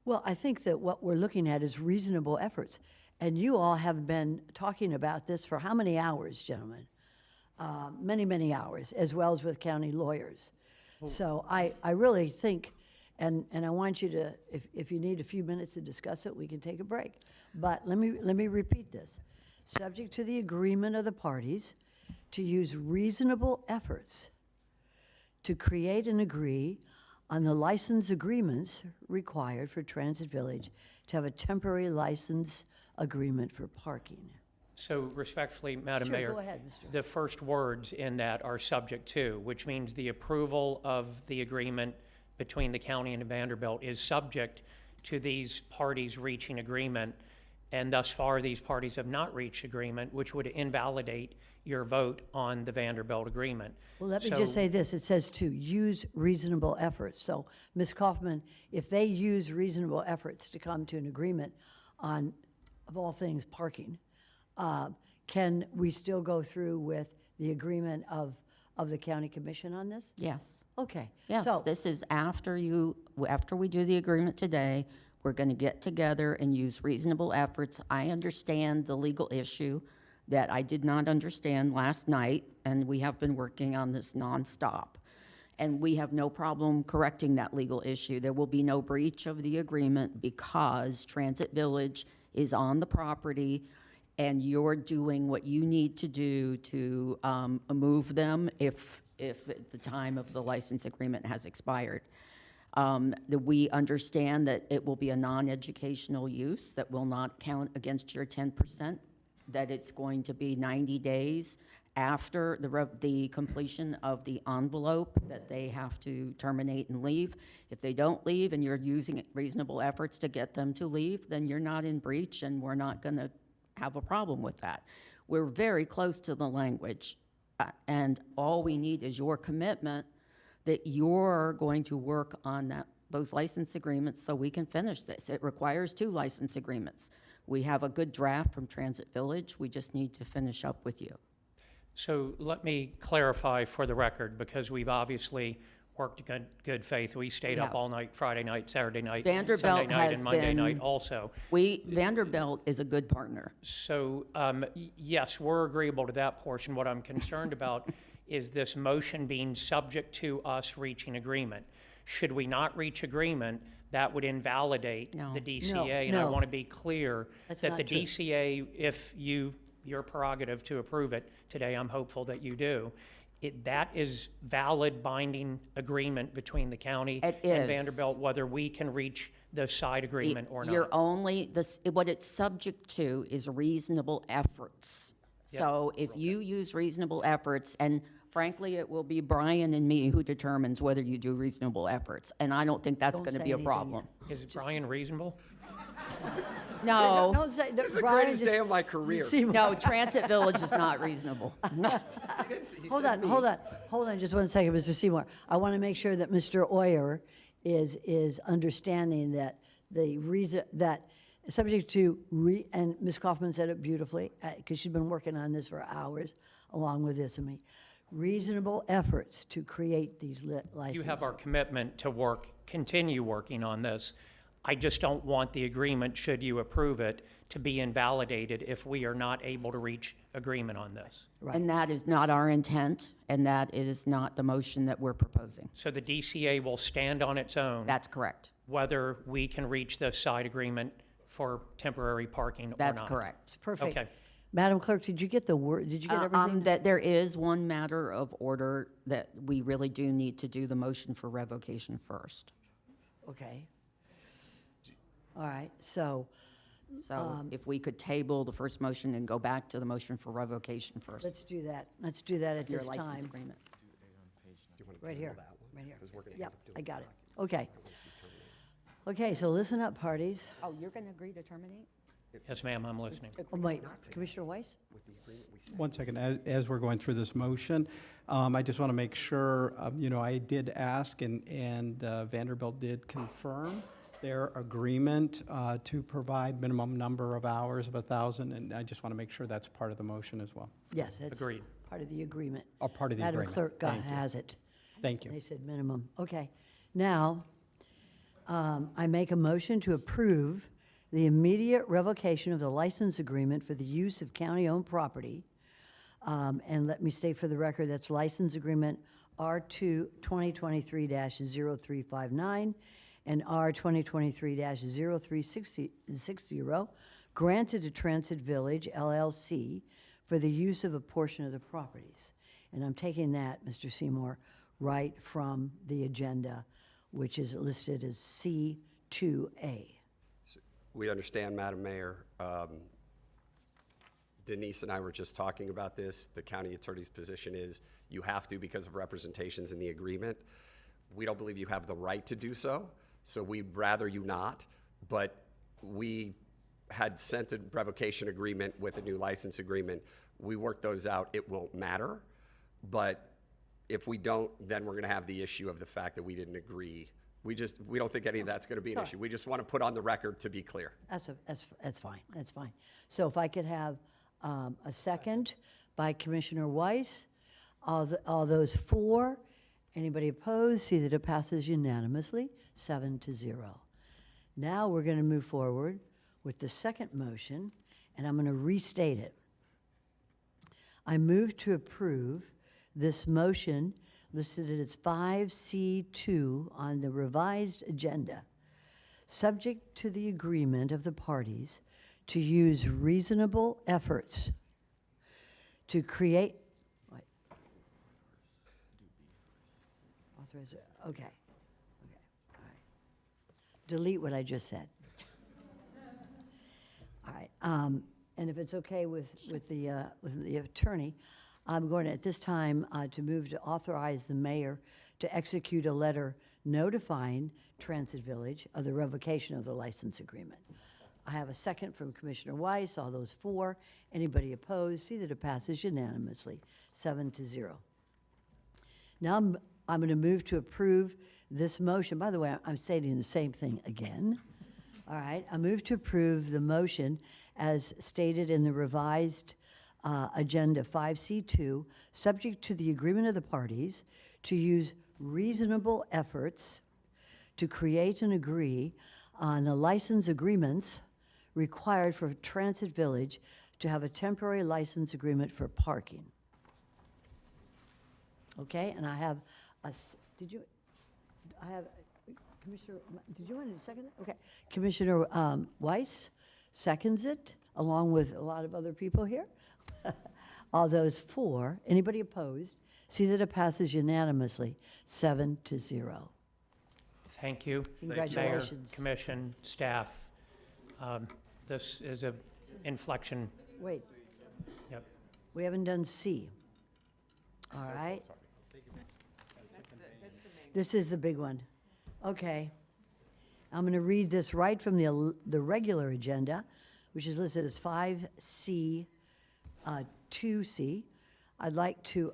Well, I think that what we're looking at is reasonable efforts. And you all have been talking about this for how many hours, gentlemen? Many, many hours, as well as with county lawyers. So I really think, and I want you to, if you need a few minutes to discuss it, we can take a break. But let me repeat this. Subject to the agreement of the parties to use reasonable efforts to create and agree on the license agreements required for Transit Village to have a temporary license agreement for parking. So respectfully, Madam Sure, Mayor. go ahead, Mr. The first words in that are subject to, which means the approval of the agreement between the county and Vanderbilt is subject to these parties reaching agreement, and thus far these parties have not reached agreement, which would invalidate your vote on the Vanderbilt agreement. Well, let me So- just say this. It says to use reasonable efforts. So, Ms. Kaufman, if they use reasonable efforts to come to an agreement on, of all things, parking, can we still go through with the agreement of the county commission on this? Yes. Okay. Yes, So, this is after we do the agreement today, we're going to get together and use reasonable efforts. I understand the legal issue that I did not understand last night, and we have been working on this nonstop. And we have no problem correcting that legal issue. There will be no breach of the agreement because Transit Village is on the property, and you're doing what you need to do to move them if at the time of the license agreement has expired. We understand that it will be a non-educational use that will not count against your 10%, that it's going to be 90 days after the completion of the envelope that they have to terminate and leave. If they don't leave and you're using reasonable efforts to get them to leave, then you're not in breach and we're not going to have a problem with that. We're very close to the language, and all we need is your commitment that you're going to work on those license agreements so we can finish this. It requires 2 license agreements. We have a good draft from Transit Village. We just need to finish up with you. So let me clarify for the record, because we've obviously worked in good faith. We stayed up have. all night, Friday night, Saturday night, Vanderbilt Sunday night, has and Monday night been- also. Vanderbilt is a good partner. So, yes, we're agreeable to that portion. What I'm concerned about is this motion being subject to us reaching agreement. Should we not reach agreement, that would invalidate No. the DCA. And I no. want to be clear That's that not the true. DCA, if your prerogative to approve it today, I'm hopeful that you do, that is valid binding agreement between the county It and is. Vanderbilt, whether we can reach the side agreement or not. You're only, what it's subject to is reasonable efforts. So if you use reasonable efforts, and frankly, it will be Brian and me who determines whether you do reasonable efforts, and I don't think that's Don't going to say be a anything problem. Is Brian reasonable? No, Don't say, This is the Brian greatest just- day of my career. Seymour. no, Transit Village is not reasonable. Hold on just one second, Mr. Seymour. I want to make sure that Mr. Oyer is understanding that the reason, that subject to, and Ms. Kaufman said it beautifully, because she's been working on this for hours, along with this, reasonable efforts to create these licenses. You have our commitment to continue working on this. I just don't want the agreement, should you approve it, to be invalidated if we are not able to reach agreement on this. And that is not our intent, and that is not the motion that we're proposing. So the DCA will stand on its own. That's correct. Whether we can reach the side agreement for temporary parking or not. That's correct. Perfect. Okay. Madam Clerk, did you get the word, did you get everything? That there is one matter of order that we really do need to do the motion for revocation first. Okay. All right, so, So if we could table the first motion and go back to the motion for revocation first. let's do that. Let's do that at Your this license time. agreement. Right here, right here. Yep, I got it. Okay. Okay, so listen up, parties. Oh, you're going to agree to terminate? Yes, ma'am, I'm listening. Oh, wait, Commissioner Weiss? One second, as we're going through this motion, I just want to make sure, I did ask, and Vanderbilt did confirm their agreement to provide minimum number of hours of 1,000, and I just want to make sure that's part of the motion as well. Yes, it's Agreed. part of the agreement. Or part of the agreement. Madam Clerk Thank you. has it. Thank you. They said minimum. Okay. Now, I make a motion to approve the immediate revocation of the license agreement for the use of county-owned property. And let me state for the record, that's license agreement R2 2023-0359 and R 2023-0360, granted to Transit Village LLC for the use of a portion of the properties. And I'm taking that, Mr. Seymour, right from the agenda, which is listed as C2A. We understand, Madam Mayor. Denise and I were just talking about this. The county attorney's position is you have to because of representations in the agreement. We don't believe you have the right to do so, so we'd rather you not. But we had sent a revocation agreement with a new license agreement. We worked those out. It won't matter. But if we don't, then we're going to have the issue of the fact that we didn't agree. We don't think any of that's going to be an Sorry. issue. We just want to put on the record to be clear. That's fine, that's fine. So if I could have a second by Commissioner Weiss, all those for, anybody opposed, see that it passes unanimously, 7-0. Now we're going to move forward with the second motion, and I'm going to restate it. I move to approve this motion listed as 5C2 on the revised agenda, subject to the agreement of the parties to use reasonable efforts to create, what? Authorize, okay, all right. Delete what I just said. All right, and if it's okay with the attorney, I'm going to, at this time, to move to authorize the mayor to execute a letter notifying Transit Village of the revocation of the license agreement. I have a second from Commissioner Weiss. All those for. Anybody opposed? See that it passes unanimously, 7-0. Now I'm going to move to approve this motion. By the way, I'm stating the same thing again. All right, I move to approve the motion as stated in the revised Agenda 5C2, subject to the agreement of the parties to use reasonable efforts to create and agree on the license agreements required for Transit Village to have a temporary license agreement for parking. Okay, and I have Commissioner, did you want to second it? Okay, Commissioner Weiss seconds it, along with a lot of other people here. All those for, anybody opposed, See that it passes unanimously, 7-0. Thank you. Congratulations. Mayor, commission, staff. This is a inflection. Wait, Yep. we haven't done C. All right. This is the big one. Okay. I'm going to read this right from the regular agenda, which is listed as 5C, 2C. I'd like to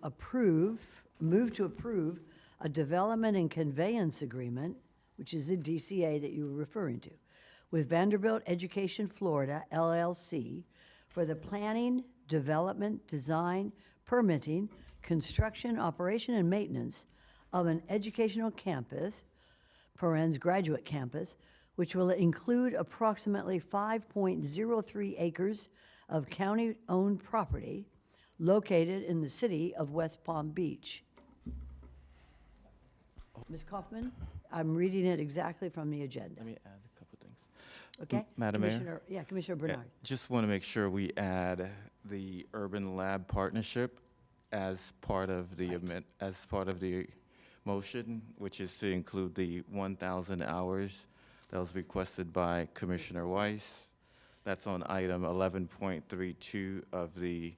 move to approve a development and conveyance agreement, which is the DCA that you were referring to, with Vanderbilt Education Florida, LLC, for the planning, development, design, permitting, construction, operation, and maintenance of an educational campus, parens graduate campus, which will include approximately 5.03 acres of county-owned property located in the city of West Palm Beach. Ms. Kaufman, I'm reading it exactly from the agenda. Let me add a couple things. Okay? Madam Mayor? Commissioner- Yeah, Commissioner Bernard. Just want to make sure we add the Urban Lab Partnership as part of the motion, which is to include the 1,000 hours that was requested by Commissioner Weiss. That's on item 11.32 of the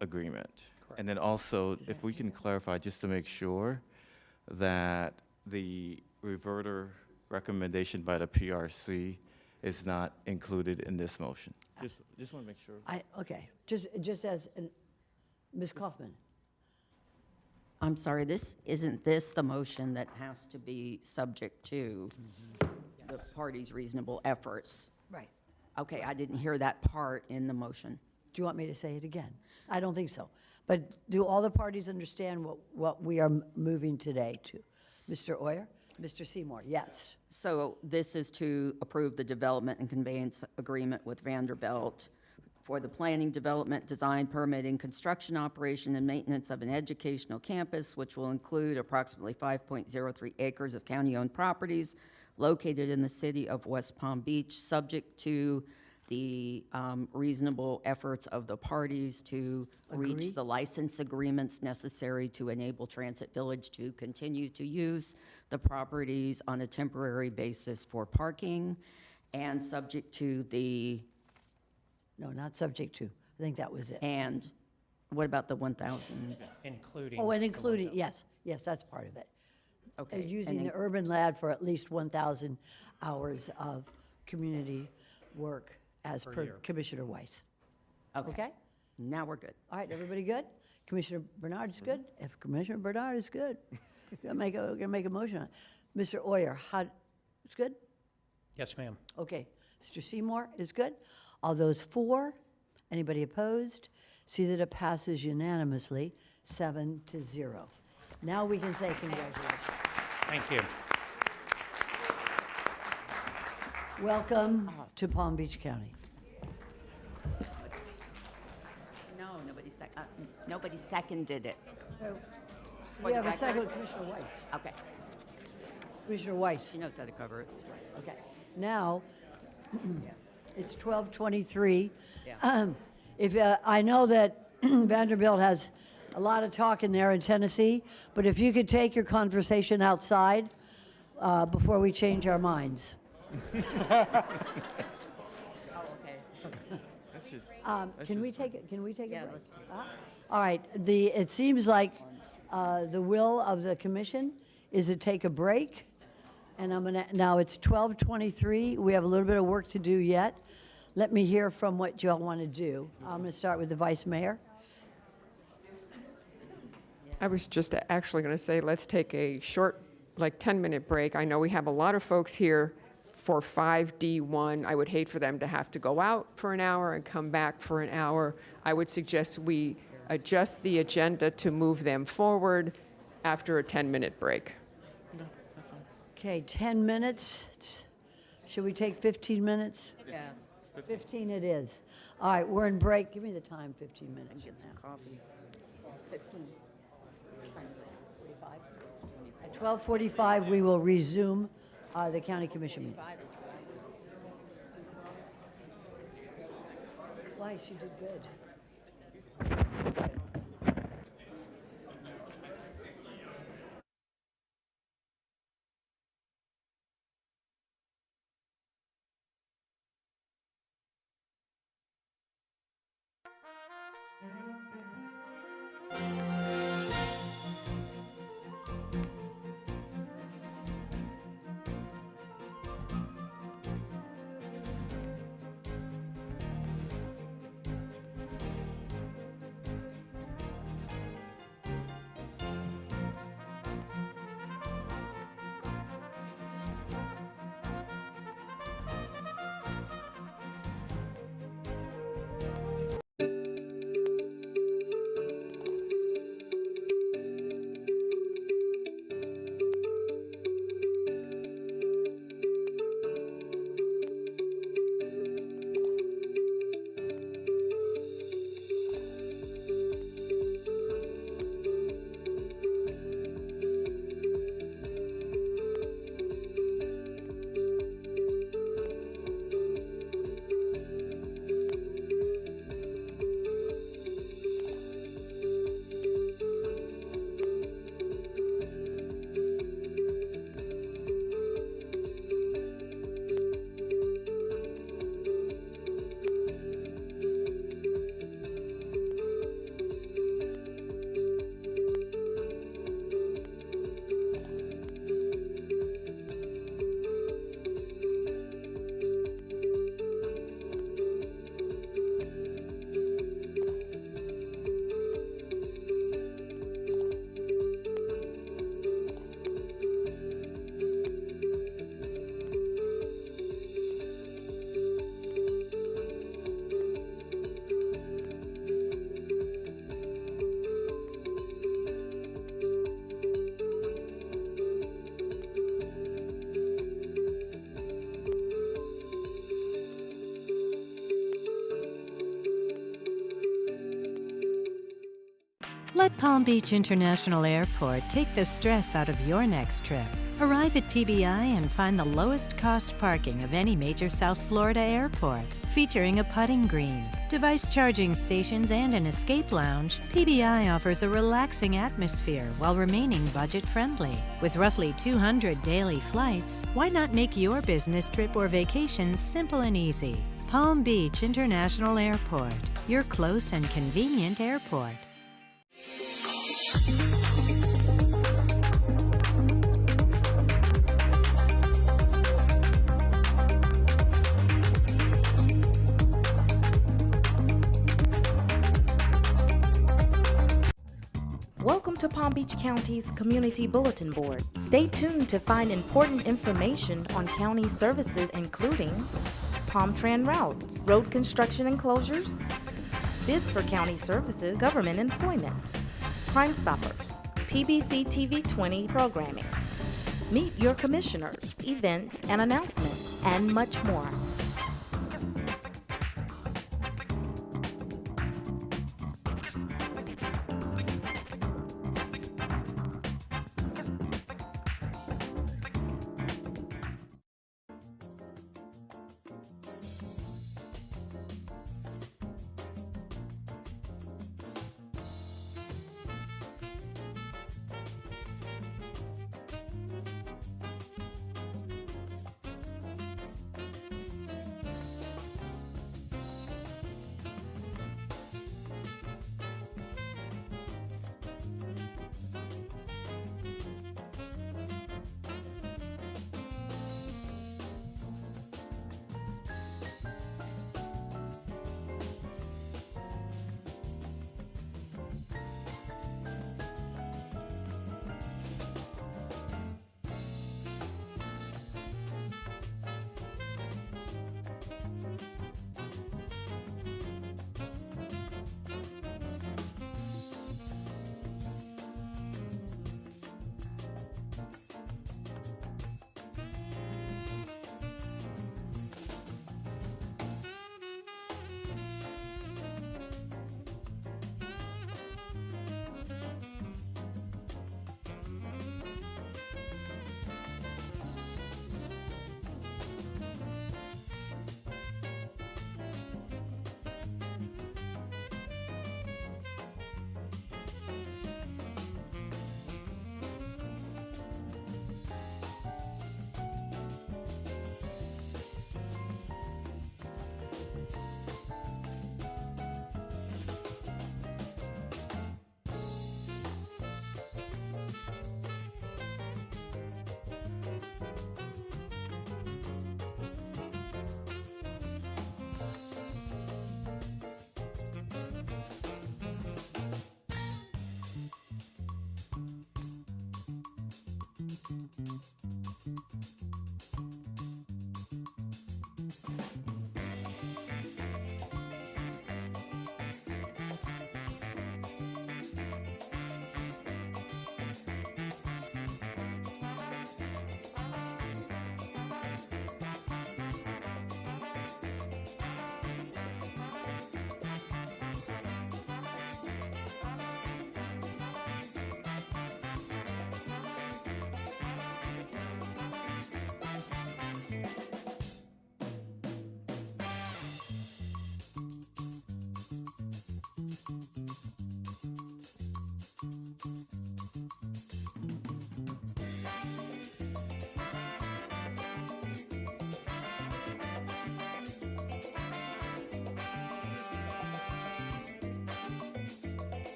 agreement. And then also, if we can clarify, just to make sure that the reverter recommendation by the PRC is not included in this motion. Just want to make sure. Okay, just as, Ms. Kaufman. I'm sorry, isn't this the motion that has to be subject to the party's reasonable efforts? Right. Okay, I didn't hear that part in the motion. Do you want me to say it again? I don't think so. But do all the parties understand what we are moving today to? Mr. Oyer? Mr. Seymour, yes. So this is to approve the development and conveyance agreement with Vanderbilt for the planning, development, design, permitting, construction, operation, and maintenance of an educational campus, which will include approximately 5.03 acres of county-owned properties located in the city of West Palm Beach, subject to the reasonable efforts of the parties to Agree. reach the license agreements necessary to enable Transit Village to continue to use the properties on a temporary basis for parking, and subject to the, No, not subject to. I think that was it. and what about the 1,000? Including. Oh, and including, yes, that's part of it. Okay. Using and the Urban Lab for at least 1,000 hours of community work as per year. Commissioner Weiss. Okay. Okay? Now we're good. All right, everybody good? Commissioner Bernard is good? If Commissioner Bernard is good, we're gonna make a motion on it. Mr. Oyer, it's good? Yes, ma'am. Okay. Mr. Seymour is good? All those for? Anybody opposed? See that it passes unanimously, 7-0. Now we can say congratulations. Thank you. Welcome to Palm Beach County. No, nobody seconded it. We have a second, Commissioner Weiss. Okay, Commissioner Weiss. she knows how to cover it. Okay. Now, it's 12:23. Yeah. If, I know that Vanderbilt has a lot of talk in there in Tennessee, but if you could take your conversation outside before we change our minds. Oh, okay. Can we take it, a break? let's take Huh? All right, it seems like the will of the commission is to take a break. And now it's 12:23. We have a little bit of work to do yet. Let me hear from what you all want to do. I'm going to start with the vice mayor. I was just actually going to say, let's take a short, 10-minute break. I know we have a lot of folks here for 5D1. I would hate for them to have to go out for an hour and come back for an hour. I would suggest we adjust the agenda to move them forward after a 10-minute break. Okay, 10 minutes. Should we take 15 minutes? Yes. 15 it is. All right, we're in break. Give me the time, 15 minutes. Get some coffee. 15. At 12:45, we will resume the county commission meeting. Weiss, you did good. Let Palm Beach International Airport take the stress out of your next trip. Arrive at PBI and find the lowest cost parking of any major South Florida airport. Featuring a putting green, device charging stations, and an escape lounge, PBI offers a relaxing atmosphere while remaining budget-friendly. With roughly 200 daily flights, why not make your business trip or vacation simple and easy? Palm Beach International Airport, your close and convenient airport. Welcome to Palm Beach County's Community Bulletin Board. Stay tuned to find important information on county services including Palm Tran routes, road construction and closures, bids for county services, government employment, Crime Stoppers, PBC TV 20 programming, meet your commissioners, events and announcements, and much more.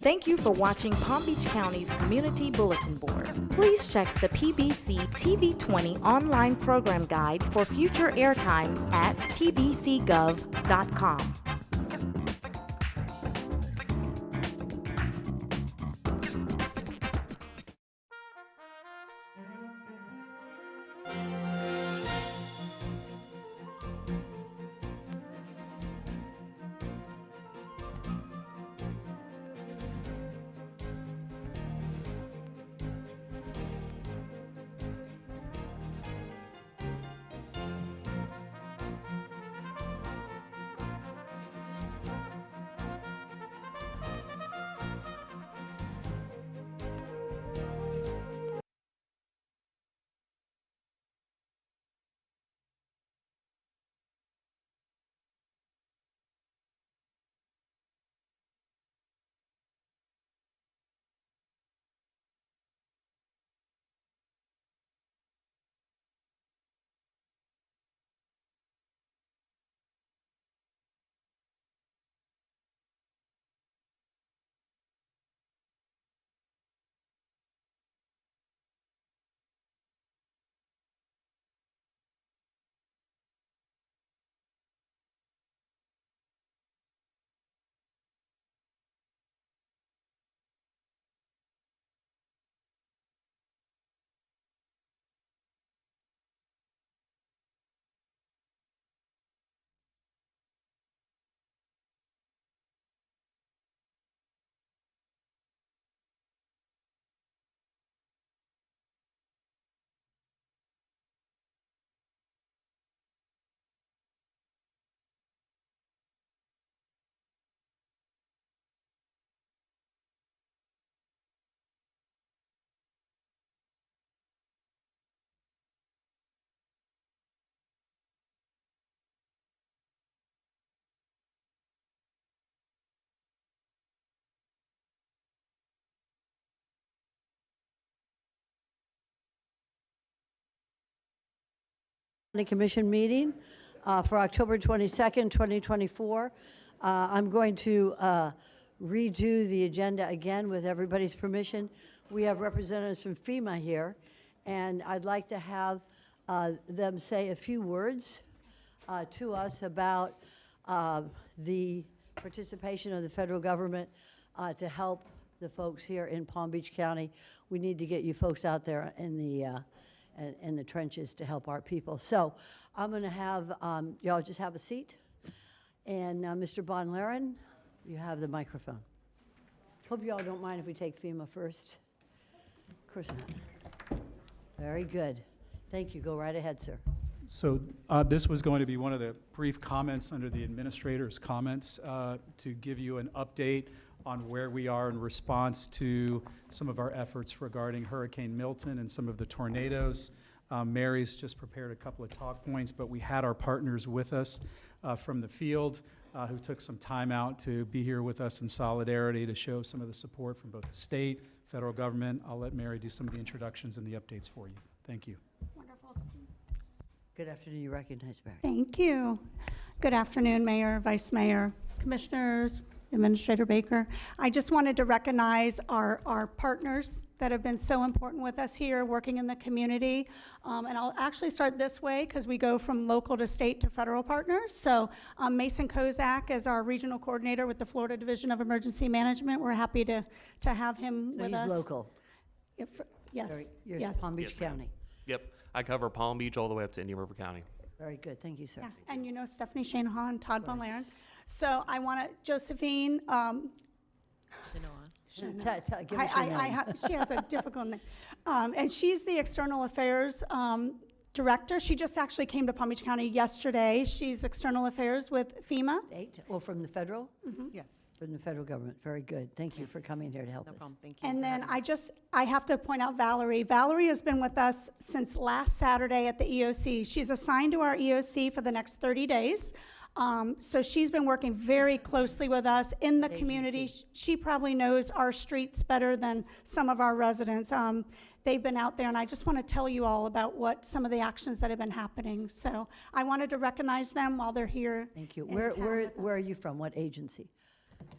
Thank you for watching Palm Beach County's Community Bulletin Board. Please check the PBC TV20 online program guide for future airtimes at pbcgov.com. County Commission meeting for October 22nd, 2024. I'm going to redo the agenda again with everybody's permission. We have representatives from FEMA here, and I'd like to have them say a few words to us about the participation of the federal government to help the folks here in Palm Beach County. We need to get you folks out there in the trenches to help our people. So I'm going to have y'all just have a seat. And Mr. Bonlaren, you have the microphone. Hope you all don't mind if we take FEMA first. Of course not. Very good. Thank you. Go right ahead, sir. So this was going to be one of the brief comments under the administrator's comments to give you an update on where we are in response to some of our efforts regarding Hurricane Milton and some of the tornadoes. Mary's just prepared a couple of talk points, but we had our partners with us from the field who took some time out to be here with us in solidarity to show some of the support from both the state, federal government. I'll let Mary do some of the introductions and the updates for you. Thank you. Wonderful. Good afternoon. You recognize Mary. Thank you. Good afternoon, Mayor, Vice Mayor, Commissioners, Administrator Baker. I just wanted to recognize our partners that have been so important with us here working in the community. And I'll actually start this way because we go from local to state to federal partners. So Mason Kozak is our regional coordinator with the Florida Division of Emergency Management. We're happy to have him So with he's us. local. Yes, You're yes. Palm Beach Yes, ma'am. County. Yep, I cover Palm Beach all the way up to Indian River County. Very good. Thank you, sir. Yeah, and you know Stephanie Shanahan, Todd Von Laren. So I want to, Josephine. Give her She has a difficult name. And she's the External Affairs Director. She just actually came to Palm Beach County yesterday. She's External Affairs with FEMA. Well, from the federal? Yes. From the federal government. Very good. Thank you for coming here to help us. Thank you. And then I have to point out Valerie. Valerie has been with us since last Saturday at the EOC. She's assigned to our EOC for the next 30 days. So she's been working very closely with us in the community. She probably knows our streets better than some of our residents. They've been out there, and I just want to tell you all about what some of the actions that have been happening. So I wanted to recognize them while they're here. Thank you. Where are you from? What agency?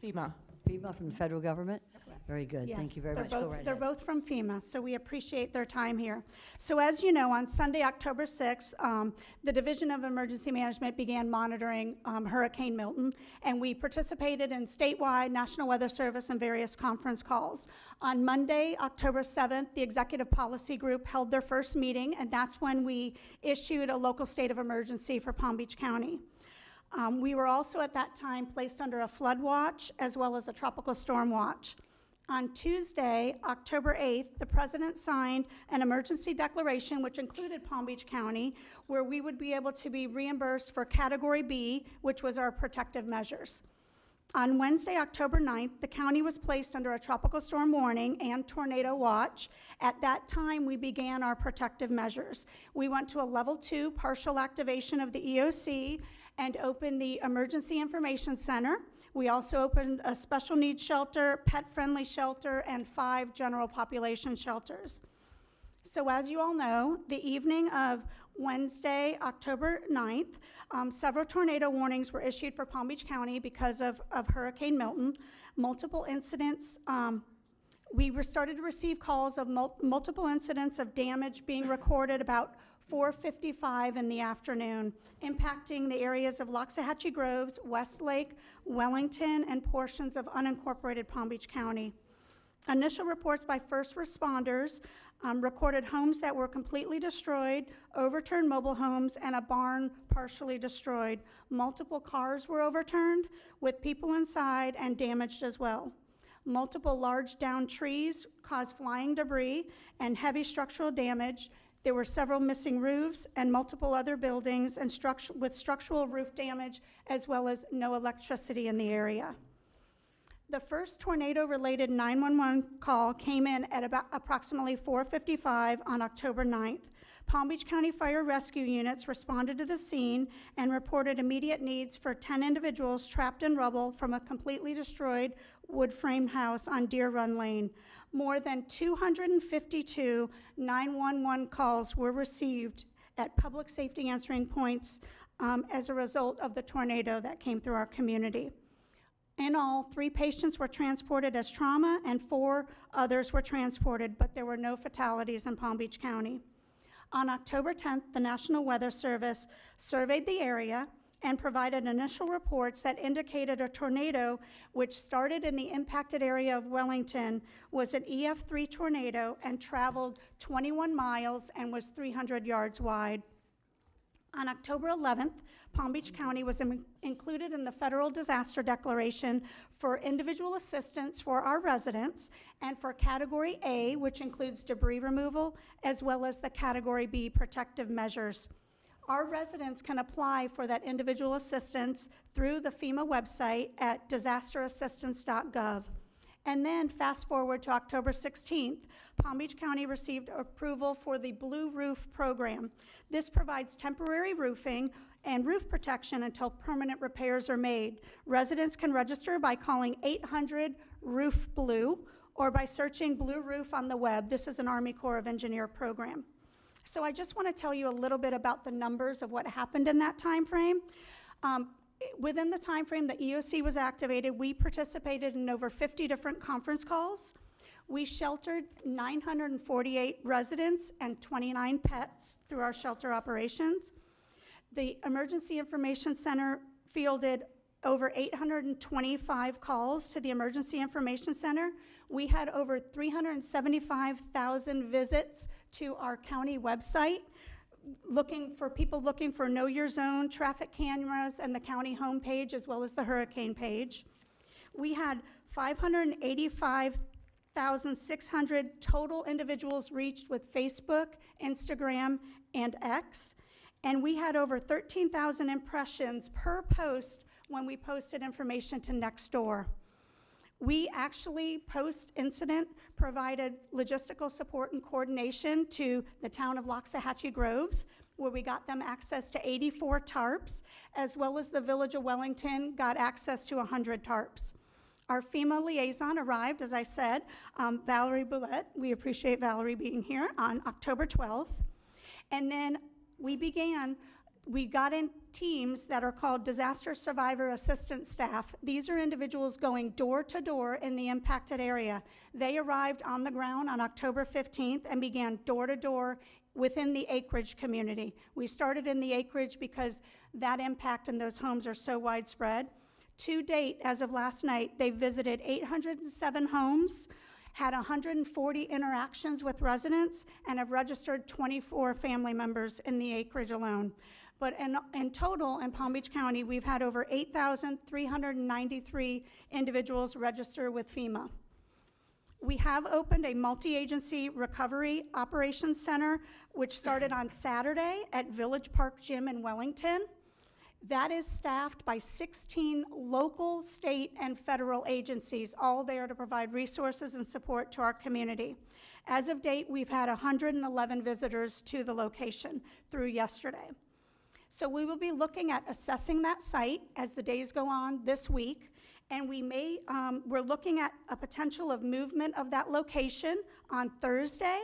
FEMA. FEMA from the federal government? Very good. Thank Yes, you very they're much. Go both- right They're ahead. both from FEMA, so we appreciate their time here. So as you know, on Sunday, October 6th, the Division of Emergency Management began monitoring Hurricane Milton, and we participated in statewide, National Weather Service, and various conference calls. On Monday, October 7th, the Executive Policy Group held their first meeting, and that's when we issued a local state of emergency for Palm Beach County. We were also at that time placed under a flood watch as well as a tropical storm watch. On Tuesday, October 8th, the President signed an emergency declaration which included Palm Beach County, where we would be able to be reimbursed for Category B, which was our protective measures. On Wednesday, October 9th, the county was placed under a tropical storm warning and tornado watch. At that time, we began our protective measures. We went to a level 2 partial activation of the EOC and opened the Emergency Information Center. We also opened a special needs shelter, pet-friendly shelter, and 5 general population shelters. So as you all know, the evening of Wednesday, October 9th, several tornado warnings were issued for Palm Beach County because of Hurricane Milton. Multiple incidents, we were started to receive calls of multiple incidents of damage being recorded about 4:55 in the afternoon, impacting the areas of Loxahatchee Groves, Westlake, Wellington, and portions of unincorporated Palm Beach County. Initial reports by first responders recorded homes that were completely destroyed, overturned mobile homes, and a barn partially destroyed. Multiple cars were overturned with people inside and damaged as well. Multiple large downed trees caused flying debris and heavy structural damage. There were several missing roofs and multiple other buildings and with structural roof damage, as well as no electricity in the area. The first tornado-related 911 call came in at about approximately 4:55 on October 9th. Palm Beach County Fire Rescue units responded to the scene and reported immediate needs for 10 individuals trapped in rubble from a completely destroyed wood-framed house on Deer Run Lane. More than 252 911 calls were received at public safety answering points as a result of the tornado that came through our community. In all, 3 patients were transported as trauma and 4 others were transported, but there were no fatalities in Palm Beach County. On October 10th, the National Weather Service surveyed the area and provided initial reports that indicated a tornado, which started in the impacted area of Wellington, was an EF3 tornado and traveled 21 miles and was 300 yards wide. On October 11th, Palm Beach County was included in the Federal Disaster Declaration for individual assistance for our residents and for Category A, which includes debris removal, as well as the Category B protective measures. Our residents can apply for that individual assistance through the FEMA website at disasterassistance.gov. And then fast forward to October 16th, Palm Beach County received approval for the Blue Roof Program. This provides temporary roofing and roof protection until permanent repairs are made. Residents can register by calling 800-ROOF-BLUE or by searching Blue Roof on the web. This is an Army Corps of Engineer program. So I just want to tell you a little bit about the numbers of what happened in that time frame. Within the time frame that EOC was activated, we participated in over 50 different conference calls. We sheltered 948 residents and 29 pets through our shelter operations. The Emergency Information Center fielded over 825 calls to the Emergency Information Center. We had over 375,000 visits to our county website, people looking for Know Your Zone, traffic cameras, and the county homepage, as well as the hurricane page. We had 585,600 total individuals reached with Facebook, Instagram, and X. And we had over 13,000 impressions per post when we posted information to Nextdoor. We actually, post-incident, provided logistical support and coordination to the town of Loxahatchee Groves, where we got them access to 84 tarps, as well as the village of Wellington got access to 100 tarps. Our FEMA liaison arrived, as I said, Valerie Boulette. We appreciate Valerie being here on October 12th. And then we began We got in teams that are called Disaster Survivor Assistance Staff. These are individuals going door to door in the impacted area. They arrived on the ground on October 15th and began door to door within the acreage community. We started in the acreage because that impact in those homes are so widespread. To date, as of last night, they visited 807 homes, had 140 interactions with residents, and have registered 24 family members in the acreage alone. But in total, in Palm Beach County, we've had over 8,393 individuals register with FEMA. We have opened a multi-agency recovery operations center, which started on Saturday at Village Park Gym in Wellington. That is staffed by 16 local, state, and federal agencies, all there to provide resources and support to our community. As of date, we've had 111 visitors to the location through yesterday. So we will be looking at assessing that site as the days go on this week, and we're looking at a potential of movement of that location on Thursday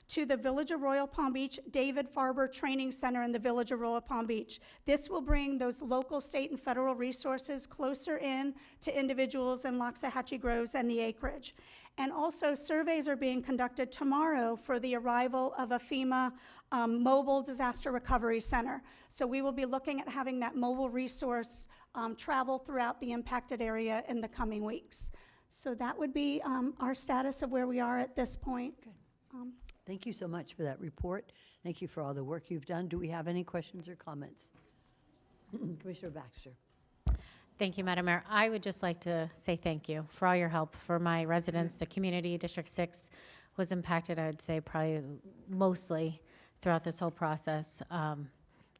to the Village of Royal Palm Beach David Farber Training Center in the Village of Royal Palm Beach. This will bring those local, state, and federal resources closer in to individuals in Loxahatchee Groves and the acreage. And also, surveys are being conducted tomorrow for the arrival of a FEMA mobile disaster recovery center. So we will be looking at having that mobile resource travel throughout the impacted area in the coming weeks. So that would be our status of where we are at this point. Thank you so much for that report. Thank you for all the work you've done. Do we have any questions or comments? Commissioner Baxter. Thank you, Madam Mayor. I would just like to say thank you for all your help for my residents. The community, District 6 was impacted, I would say, probably mostly throughout this whole process.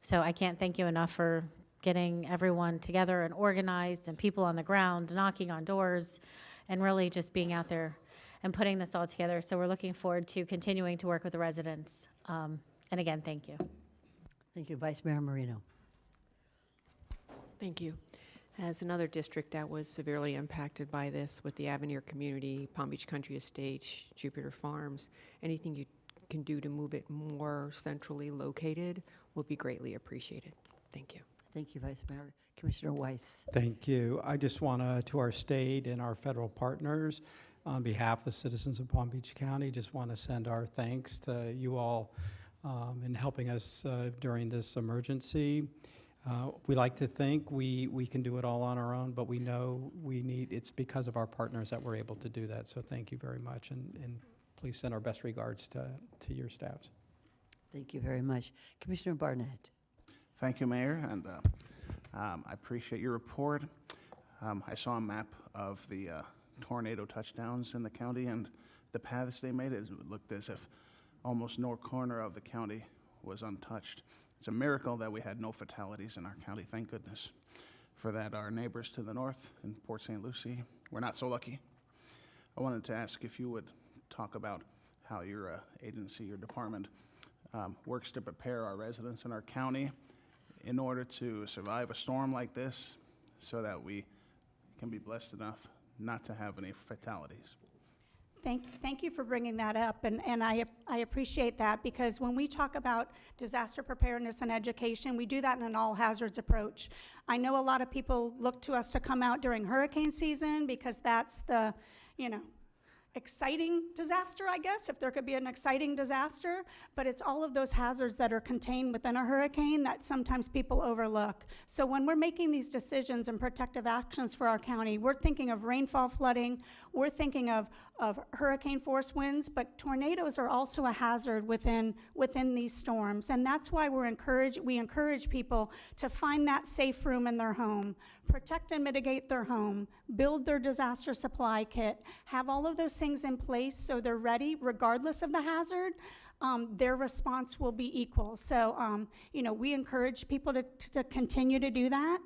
So I can't thank you enough for getting everyone together and organized and people on the ground, knocking on doors, and really just being out there and putting this all together. So we're looking forward to continuing to work with the residents. And again, thank you. Thank you, Vice Mayor Marino. Thank you. As another district that was severely impacted by this with the Avenir community, Palm Beach Country Estates, Jupiter Farms, anything you can do to move it more centrally located will be greatly appreciated. Thank you. Thank you, Vice Mayor. Commissioner Weiss. Thank you. I just want to our state and our federal partners, on behalf of the citizens of Palm Beach County, just want to send our thanks to you all in helping us during this emergency. We like to think we can do it all on our own, but we know it's because of our partners that we're able to do that. So thank you very much, and please send our best regards to your staffs. Thank you very much. Commissioner Barnett. Thank you, Mayor, and I appreciate your report. I saw a map of the tornado touchdowns in the county and the paths they made. It looked as if almost no corner of the county was untouched. It's a miracle that we had no fatalities in our county, thank goodness. For that, our neighbors to the north in Port St. Lucie, we're not so lucky. I wanted to ask if you would talk about how your agency, your department, works to prepare our residents in our county in order to survive a storm like this so that we can be blessed enough not to have any fatalities. Thank you for bringing that up, and I appreciate that, because when we talk about disaster preparedness and education, we do that in an all hazards approach. I know a lot of people look to us to come out during hurricane season because that's the, exciting disaster, I guess, if there could be an exciting disaster, but it's all of those hazards that are contained within a hurricane that sometimes people overlook. So when we're making these decisions and protective actions for our county, we're thinking of rainfall flooding, we're thinking of hurricane force winds, but tornadoes are also a hazard within these storms, and that's why we encourage people to find that safe room in their home, protect and mitigate their home, build their disaster supply kit, have all of those things in place so they're ready regardless of the hazard. Their response will be equal. So, we encourage people to continue to do that,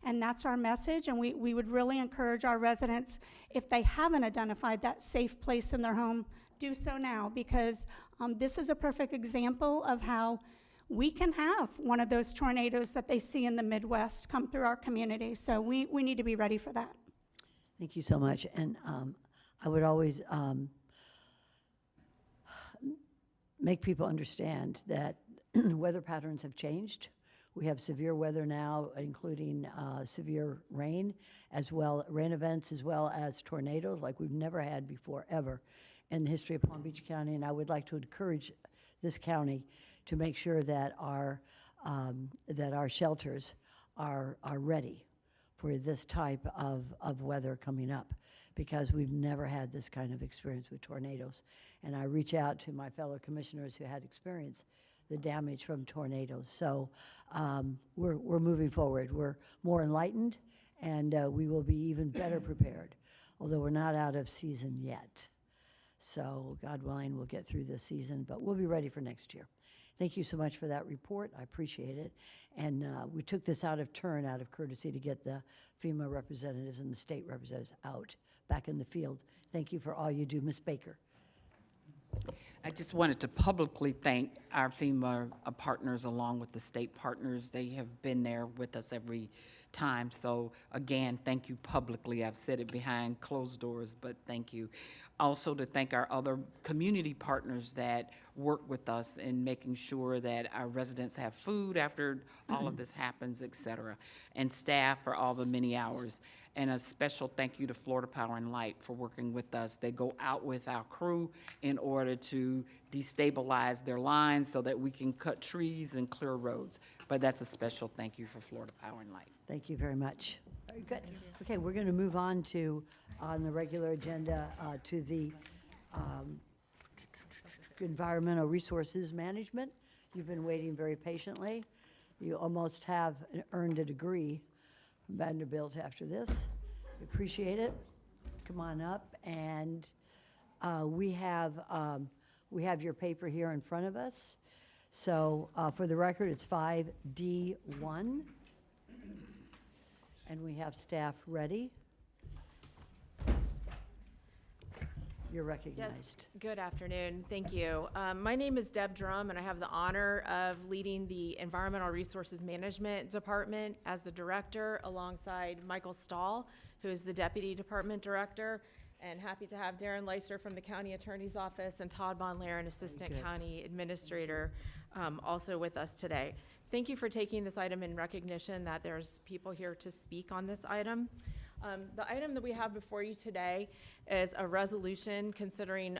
and that's our message, and we would really encourage our residents, if they haven't identified that safe place in their home, do so now, because this is a perfect example of how we can have one of those tornadoes that they see in the Midwest come through our community. So we need to be ready for that. Thank you so much. And I would always make people understand that weather patterns have changed. We have severe weather now, including severe rain, rain events, as well as tornadoes like we've never had before, ever, in the history of Palm Beach County. And I would like to encourage this county to make sure that our shelters are ready for this type of weather coming up, because we've never had this kind of experience with tornadoes. And I reach out to my fellow commissioners who had experienced the damage from tornadoes. So we're moving forward. We're more enlightened, and we will be even better prepared, although we're not out of season yet. So God willing, we'll get through this season, but we'll be ready for next year. Thank you so much for that report. I appreciate it. And we took this out of courtesy, to get the FEMA representatives and the state representatives out, back in the field. Thank you for all you do. Ms. Baker. I just wanted to publicly thank our FEMA partners along with the state partners. They have been there with us every time. So again, thank you publicly. I've said it behind closed doors, but thank you. Also to thank our other community partners that work with us in making sure that our residents have food after all of this happens, et cetera, and staff for all the many hours. And a special thank you to Florida Power and Light for working with us. They go out with our crew in order to destabilize their lines so that we can cut trees and clear roads. But that's a special thank you for Florida Power and Light. Thank you very much. Very good. Okay, we're going to move on to, on the regular agenda, to the Environmental Resources Management. You've been waiting very patiently. You almost have earned a degree from Vanderbilt after this. We appreciate it. Come on up, and we have your paper here in front of us. So for the record, it's 5D1, and we have staff ready. You're recognized. Yes, good afternoon. Thank you. My name is Deb Drum, and I have the honor of leading the Environmental Resources Management Department as the director, alongside Michael Stahl, who is the deputy department director, and happy to have Darren Leister from the county attorney's office and Todd Bonlair, an assistant county administrator, also with us today. Thank you for taking this item in recognition that there's people here to speak on this item. The item that we have before you today is a resolution considering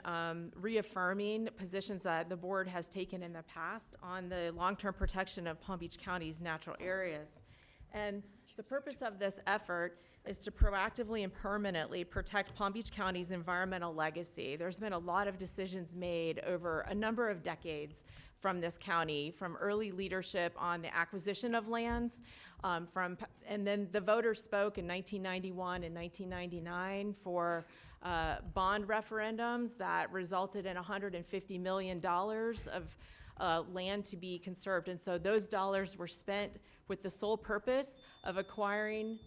reaffirming positions that the board has taken in the past on the long-term protection of Palm Beach County's natural areas. And the purpose of this effort is to proactively and permanently protect Palm Beach County's environmental legacy. There's been a lot of decisions made over a number of decades from this county, from early leadership on the acquisition of lands, and then the voters spoke in 1991 and 1999 for bond referendums that resulted in $150 million of land to be conserved. And so those dollars were spent with the sole purpose of acquiring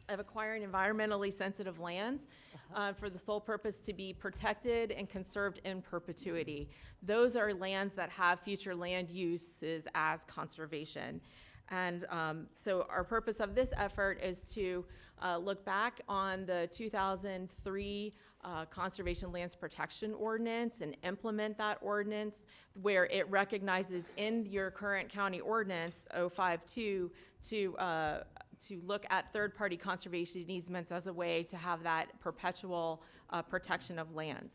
environmentally sensitive lands for the sole purpose to be protected and conserved in perpetuity. Those are lands that have future land uses as conservation. And so our purpose of this effort is to look back on the 2003 Conservation Lands Protection Ordinance and implement that ordinance, where it recognizes in your current county ordinance 052 to look at third-party conservation easements as a way to have that perpetual protection of lands.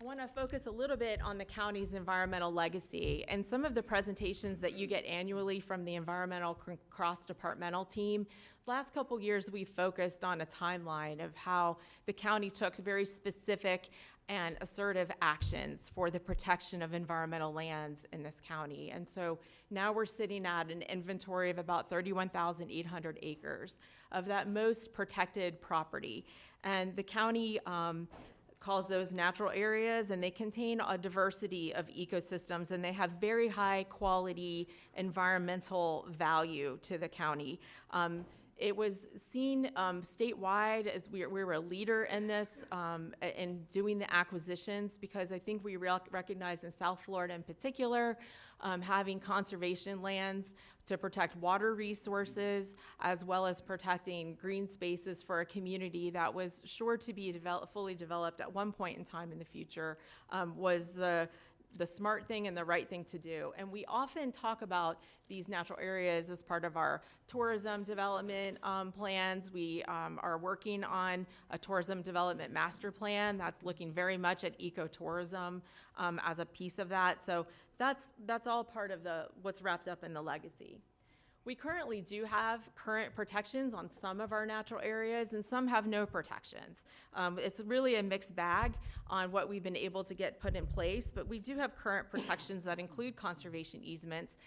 I want to focus a little bit on the county's environmental legacy and some of the presentations that you get annually from the environmental cross-departmental team. Last couple years, we've focused on a timeline of how the county took very specific and assertive actions for the protection of environmental lands in this county. And so now we're sitting at an inventory of about 31,800 acres of that most protected property. And the county calls those natural areas, and they contain a diversity of ecosystems, and they have very high quality environmental value to the county. It was seen statewide as we were a leader in this, in doing the acquisitions, because I think we recognize in South Florida in particular, having conservation lands to protect water resources, as well as protecting green spaces for a community that was sure to be fully developed at one point in time in the future, was the the smart thing and the right thing to do. And we often talk about these natural areas as part of our tourism development plans. We are working on a tourism development master plan that's looking very much at ecotourism as a piece of that. So that's all part of what's wrapped up in the legacy. We currently do have current protections on some of our natural areas, and some have no protections. It's really a mixed bag on what we've been able to get put in place, but we do have current protections that include conservation easements.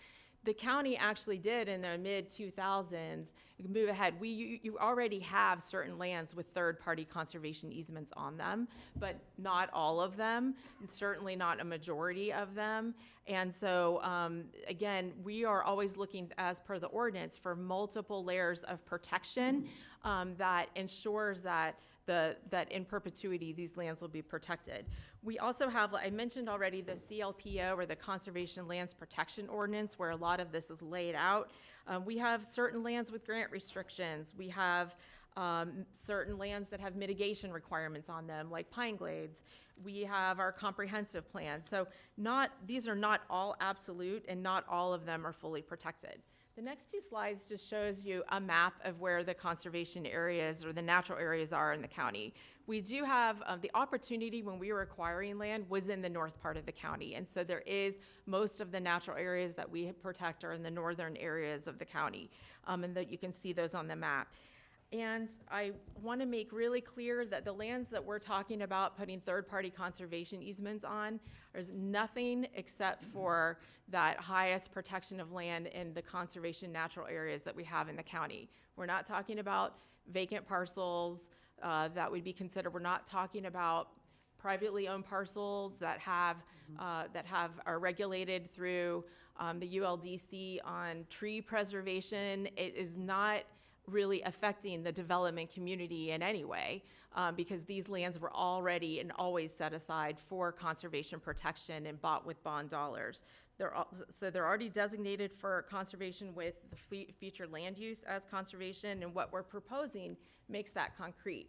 The county actually did in the mid-2000s, you can move ahead, you already have certain lands with third-party conservation easements on them, but not all of them, and certainly not a majority of them. And so, again, we are always looking, as per the ordinance, for multiple layers of protection that ensures that that in perpetuity these lands will be protected. We also have, I mentioned already, the CLPO, or the Conservation Lands Protection Ordinance, where a lot of this is laid out. We have certain lands with grant restrictions. We have certain lands that have mitigation requirements on them, like Pine Glades. We have our comprehensive plan. So these are not all absolute, and not all of them are fully protected. The next two slides just shows you a map of where the conservation areas or the natural areas are in the county. We do have the opportunity when we were acquiring land was in the north part of the county. And so there is most of the natural areas that we protect are in the northern areas of the county. And that you can see those on the map. And I want to make really clear that the lands that we're talking about putting third-party conservation easements on, there's nothing except for that highest protection of land in the conservation natural areas that we have in the county. We're not talking about vacant parcels that would be considered. We're not talking about privately owned parcels that are regulated through the ULDC on tree preservation. It is not really affecting the development community in any way, because these lands were already and always set aside for conservation protection and bought with bond dollars. So they're already designated for conservation with the future land use as conservation, and what we're proposing makes that concrete.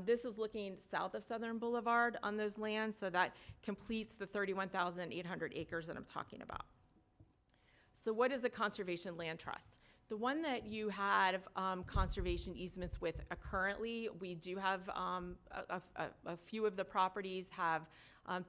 This is looking south of Southern Boulevard on those lands, so that completes the 31,800 acres that I'm talking about. So what is a conservation land trust? The one that you have conservation easements with currently, we do have a few of the properties have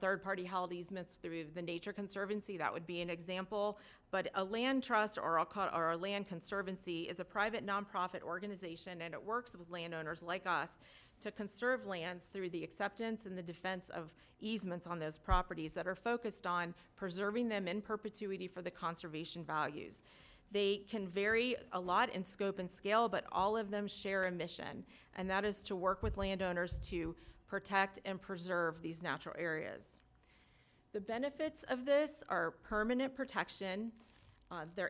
third-party held easements through the Nature Conservancy. That would be an example. But a land trust, or a land conservancy, is a private nonprofit organization, and it works with landowners like us to conserve lands through the acceptance and the defense of easements on those properties that are focused on preserving them in perpetuity for the conservation values. They can vary a lot in scope and scale, but all of them share a mission, and that is to work with landowners to protect and preserve these natural areas. The benefits of this are permanent protection,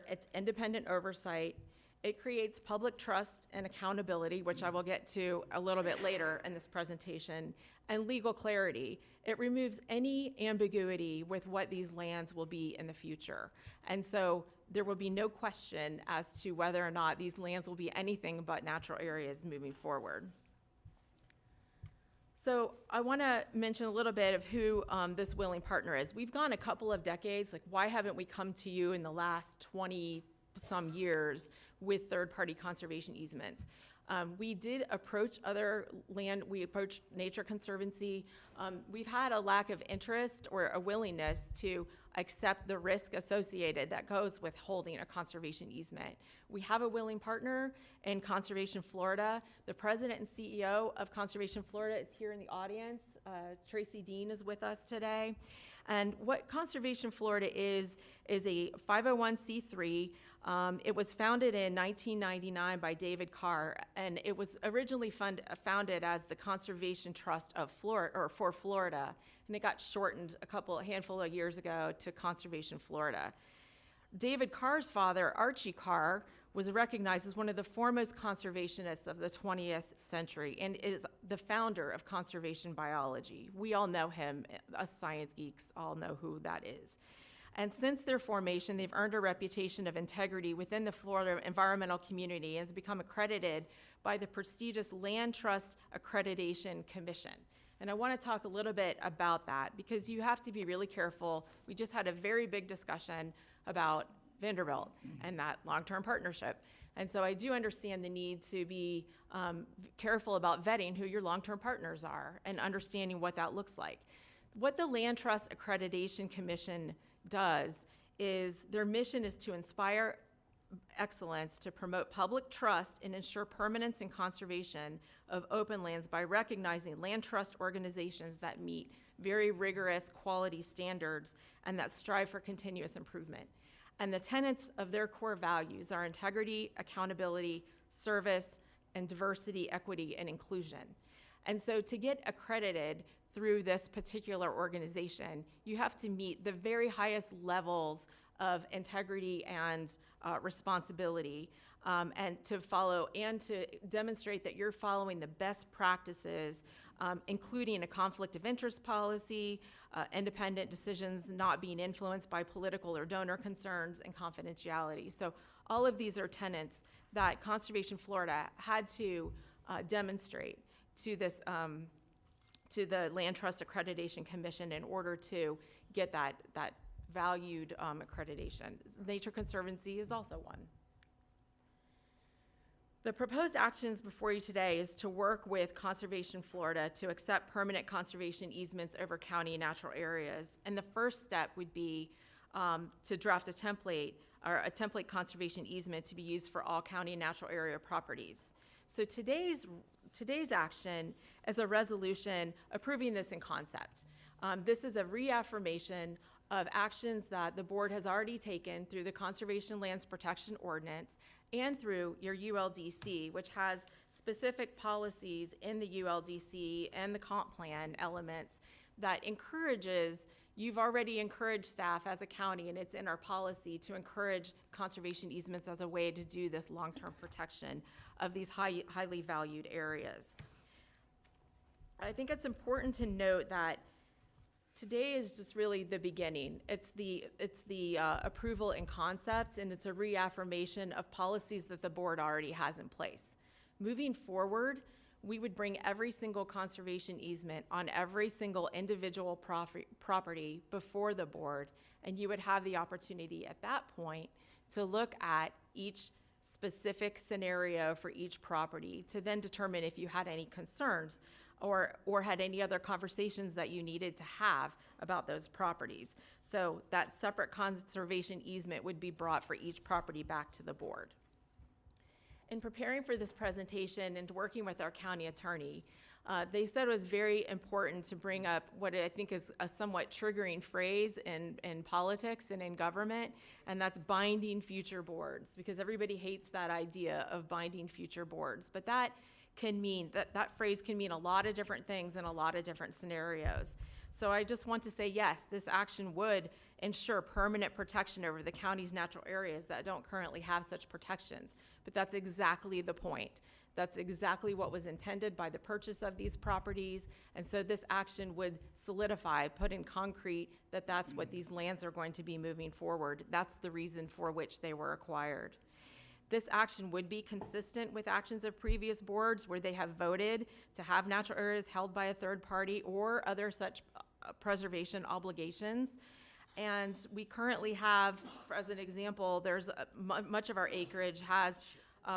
it's independent oversight, it creates public trust and accountability, which I will get to a little bit later in this presentation, and legal clarity. It removes any ambiguity with what these lands will be in the future. And so there will be no question as to whether or not these lands will be anything but natural areas moving forward. So I want to mention a little bit of who this willing partner is. We've gone a couple of decades, like why haven't we come to you in the last 20-some years with third-party conservation easements? We did approach we approached Nature Conservancy. We've had a lack of interest or a willingness to accept the risk associated that goes with holding a conservation easement. We have a willing partner in Conservation Florida. The president and CEO of Conservation Florida is here in the audience. Tracy Dean is with us today. And what Conservation Florida is a 501c3. It was founded in 1999 by David Carr, and it was originally founded as the Conservation Trust of Florida, or for Florida, and it got shortened a handful of years ago to Conservation Florida. David Carr's father, Archie Carr, was recognized as one of the foremost conservationists of the 20th century and is the founder of conservation biology. We all know him, us science geeks all know who that is. And since their formation, they've earned a reputation of integrity within the Florida environmental community and has become accredited by the prestigious Land Trust Accreditation Commission. And I want to talk a little bit about that because you have to be really careful. We just had a very big discussion about Vanderbilt and that long-term partnership. And so I do understand the need to be careful about vetting who your long-term partners are and understanding what that looks like. What the Land Trust Accreditation Commission does is their mission is to inspire excellence, to promote public trust and ensure permanence and conservation of open lands by recognizing land trust organizations that meet very rigorous quality standards and that strive for continuous improvement. And the tenets of their core values are integrity, accountability, service, and diversity, equity, and inclusion. And so to get accredited through this particular organization, you have to meet the very highest levels of integrity and responsibility, and to follow and to demonstrate that you're following the best practices, including a conflict of interest policy, independent decisions not being influenced by political or donor concerns, and confidentiality. So all of these are tenets that Conservation Florida had to demonstrate to this to the Land Trust Accreditation Commission in order to get that valued accreditation. Nature Conservancy is also one. The proposed actions before you today is to work with Conservation Florida to accept permanent conservation easements over county natural areas. And the first step would be to draft a template or a template conservation easement to be used for all county natural area properties. So today's action is a resolution approving this in concept. This is a reaffirmation of actions that the board has already taken through the Conservation Lands Protection Ordinance and through your ULDC, which has specific policies in the ULDC and the comp plan elements that encourages, you've already encouraged staff as a county, and it's in our policy to encourage conservation easements as a way to do this long-term protection of these highly valued areas. I think it's important to note that today is just really the beginning. It's the approval in concept, and it's a reaffirmation of policies that the board already has in place. Moving forward, we would bring every single conservation easement on every single individual property before the board, and you would have the opportunity at that point to look at each specific scenario for each property to then determine if you had any concerns or had any other conversations that you needed to have about those properties. So that separate conservation easement would be brought for each property back to the board. In preparing for this presentation and working with our county attorney, they said it was very important to bring up what I think is a somewhat triggering phrase in politics and in government, and that's binding future boards, because everybody hates that idea of binding future boards. But that can mean, that phrase can mean a lot of different things in a lot of different scenarios. So I just want to say, yes, this action would ensure permanent protection over the county's natural areas that don't currently have such protections. But that's exactly the point. That's exactly what was intended by the purchase of these properties. And so this action would solidify, put in concrete, that that's what these lands are going to be moving forward. That's the reason for which they were acquired. This action would be consistent with actions of previous boards where they have voted to have natural areas held by a third party or other such preservation obligations. And we currently have, as an example, there's much of our acreage has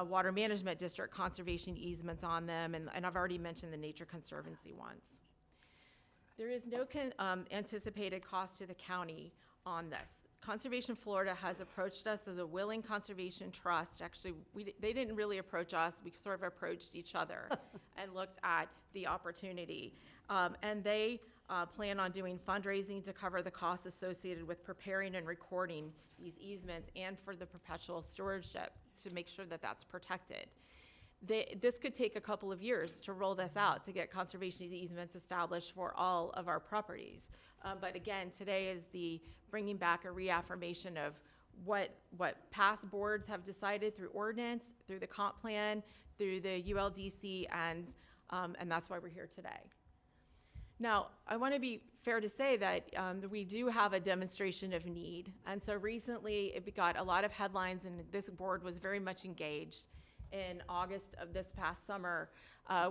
water management district conservation easements on them, and I've already mentioned the Nature Conservancy ones. There is no anticipated cost to the county on this. Conservation Florida has approached us as a willing conservation trust. Actually, they didn't really approach us. We sort of approached each other and looked at the opportunity. And they plan on doing fundraising to cover the costs associated with preparing and recording these easements and for the perpetual stewardship to make sure that that's protected. This could take a couple of years to roll this out, to get conservation easements established for all of our properties. But again, today is the bringing back a reaffirmation of what past boards have decided through ordinance, through the comp plan, through the ULDC, and that's why we're here today. Now, I want to be fair to say that we do have a demonstration of need. And so recently it got a lot of headlines, and this board was very much engaged in August of this past summer,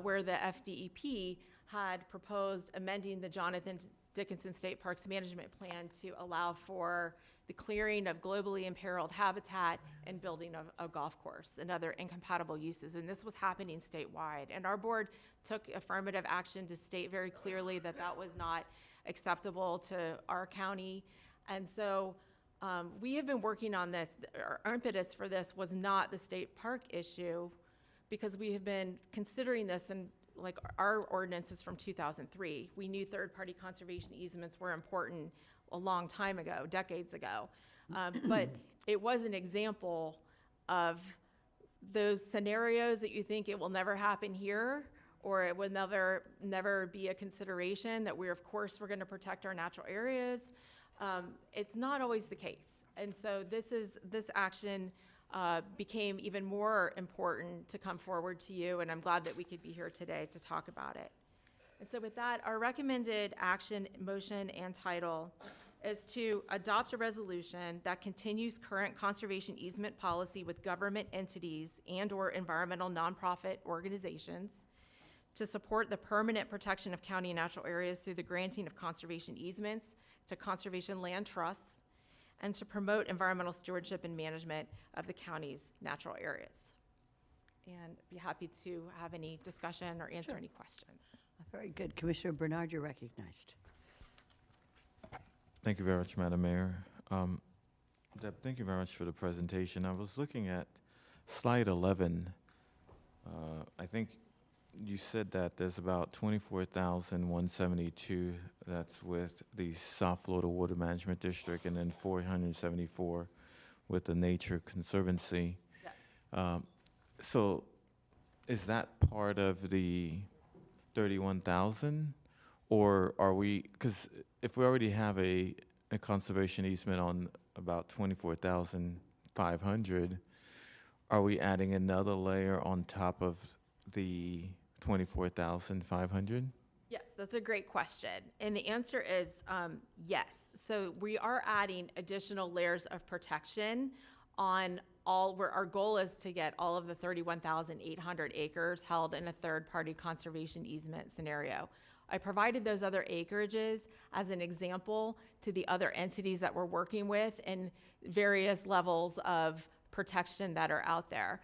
where the FDEP had proposed amending the Jonathan Dickinson State Parks Management Plan to allow for the clearing of globally imperiled habitat and building of a golf course and other incompatible uses. And this was happening statewide. And our board took affirmative action to state very clearly that that was not acceptable to our county. And so we have been working on this. Our impetus for this was not the state park issue, because we have been considering this, and like our ordinance is from 2003. We knew third-party conservation easements were important a long time ago, decades ago. But it was an example of those scenarios that you think it will never happen here, or it would never be a consideration, that we're going to protect our natural areas. It's not always the case. And so this action became even more important to come forward to you, and I'm glad that we could be here today to talk about it. And so with that, our recommended action, motion, and title is to adopt a resolution that continues current conservation easement policy with government entities and/or environmental nonprofit organizations to support the permanent protection of county natural areas through the granting of conservation easements to conservation land trusts, and to promote environmental stewardship and management of the county's natural areas. And be happy to have any discussion or answer any questions. Very good. Commissioner Bernard, you're recognized. Thank you very much, Madam Mayor. Deb, thank you very much for the presentation. I was looking at slide 11. I think you said that there's about 24,172 that's with the South Florida Water Management District, and then 474 with the Nature Conservancy. Yes. So is that part of the 31,000? Or are we, because if we already have a conservation easement on about 24,500, are we adding another layer on top of the 24,500? Yes, that's a great question. And the answer is yes. So we are adding additional layers of protection on where our goal is to get all of the 31,800 acres held in a third-party conservation easement scenario. I provided those other acreages as an example to the other entities that we're working with in various levels of protection that are out there.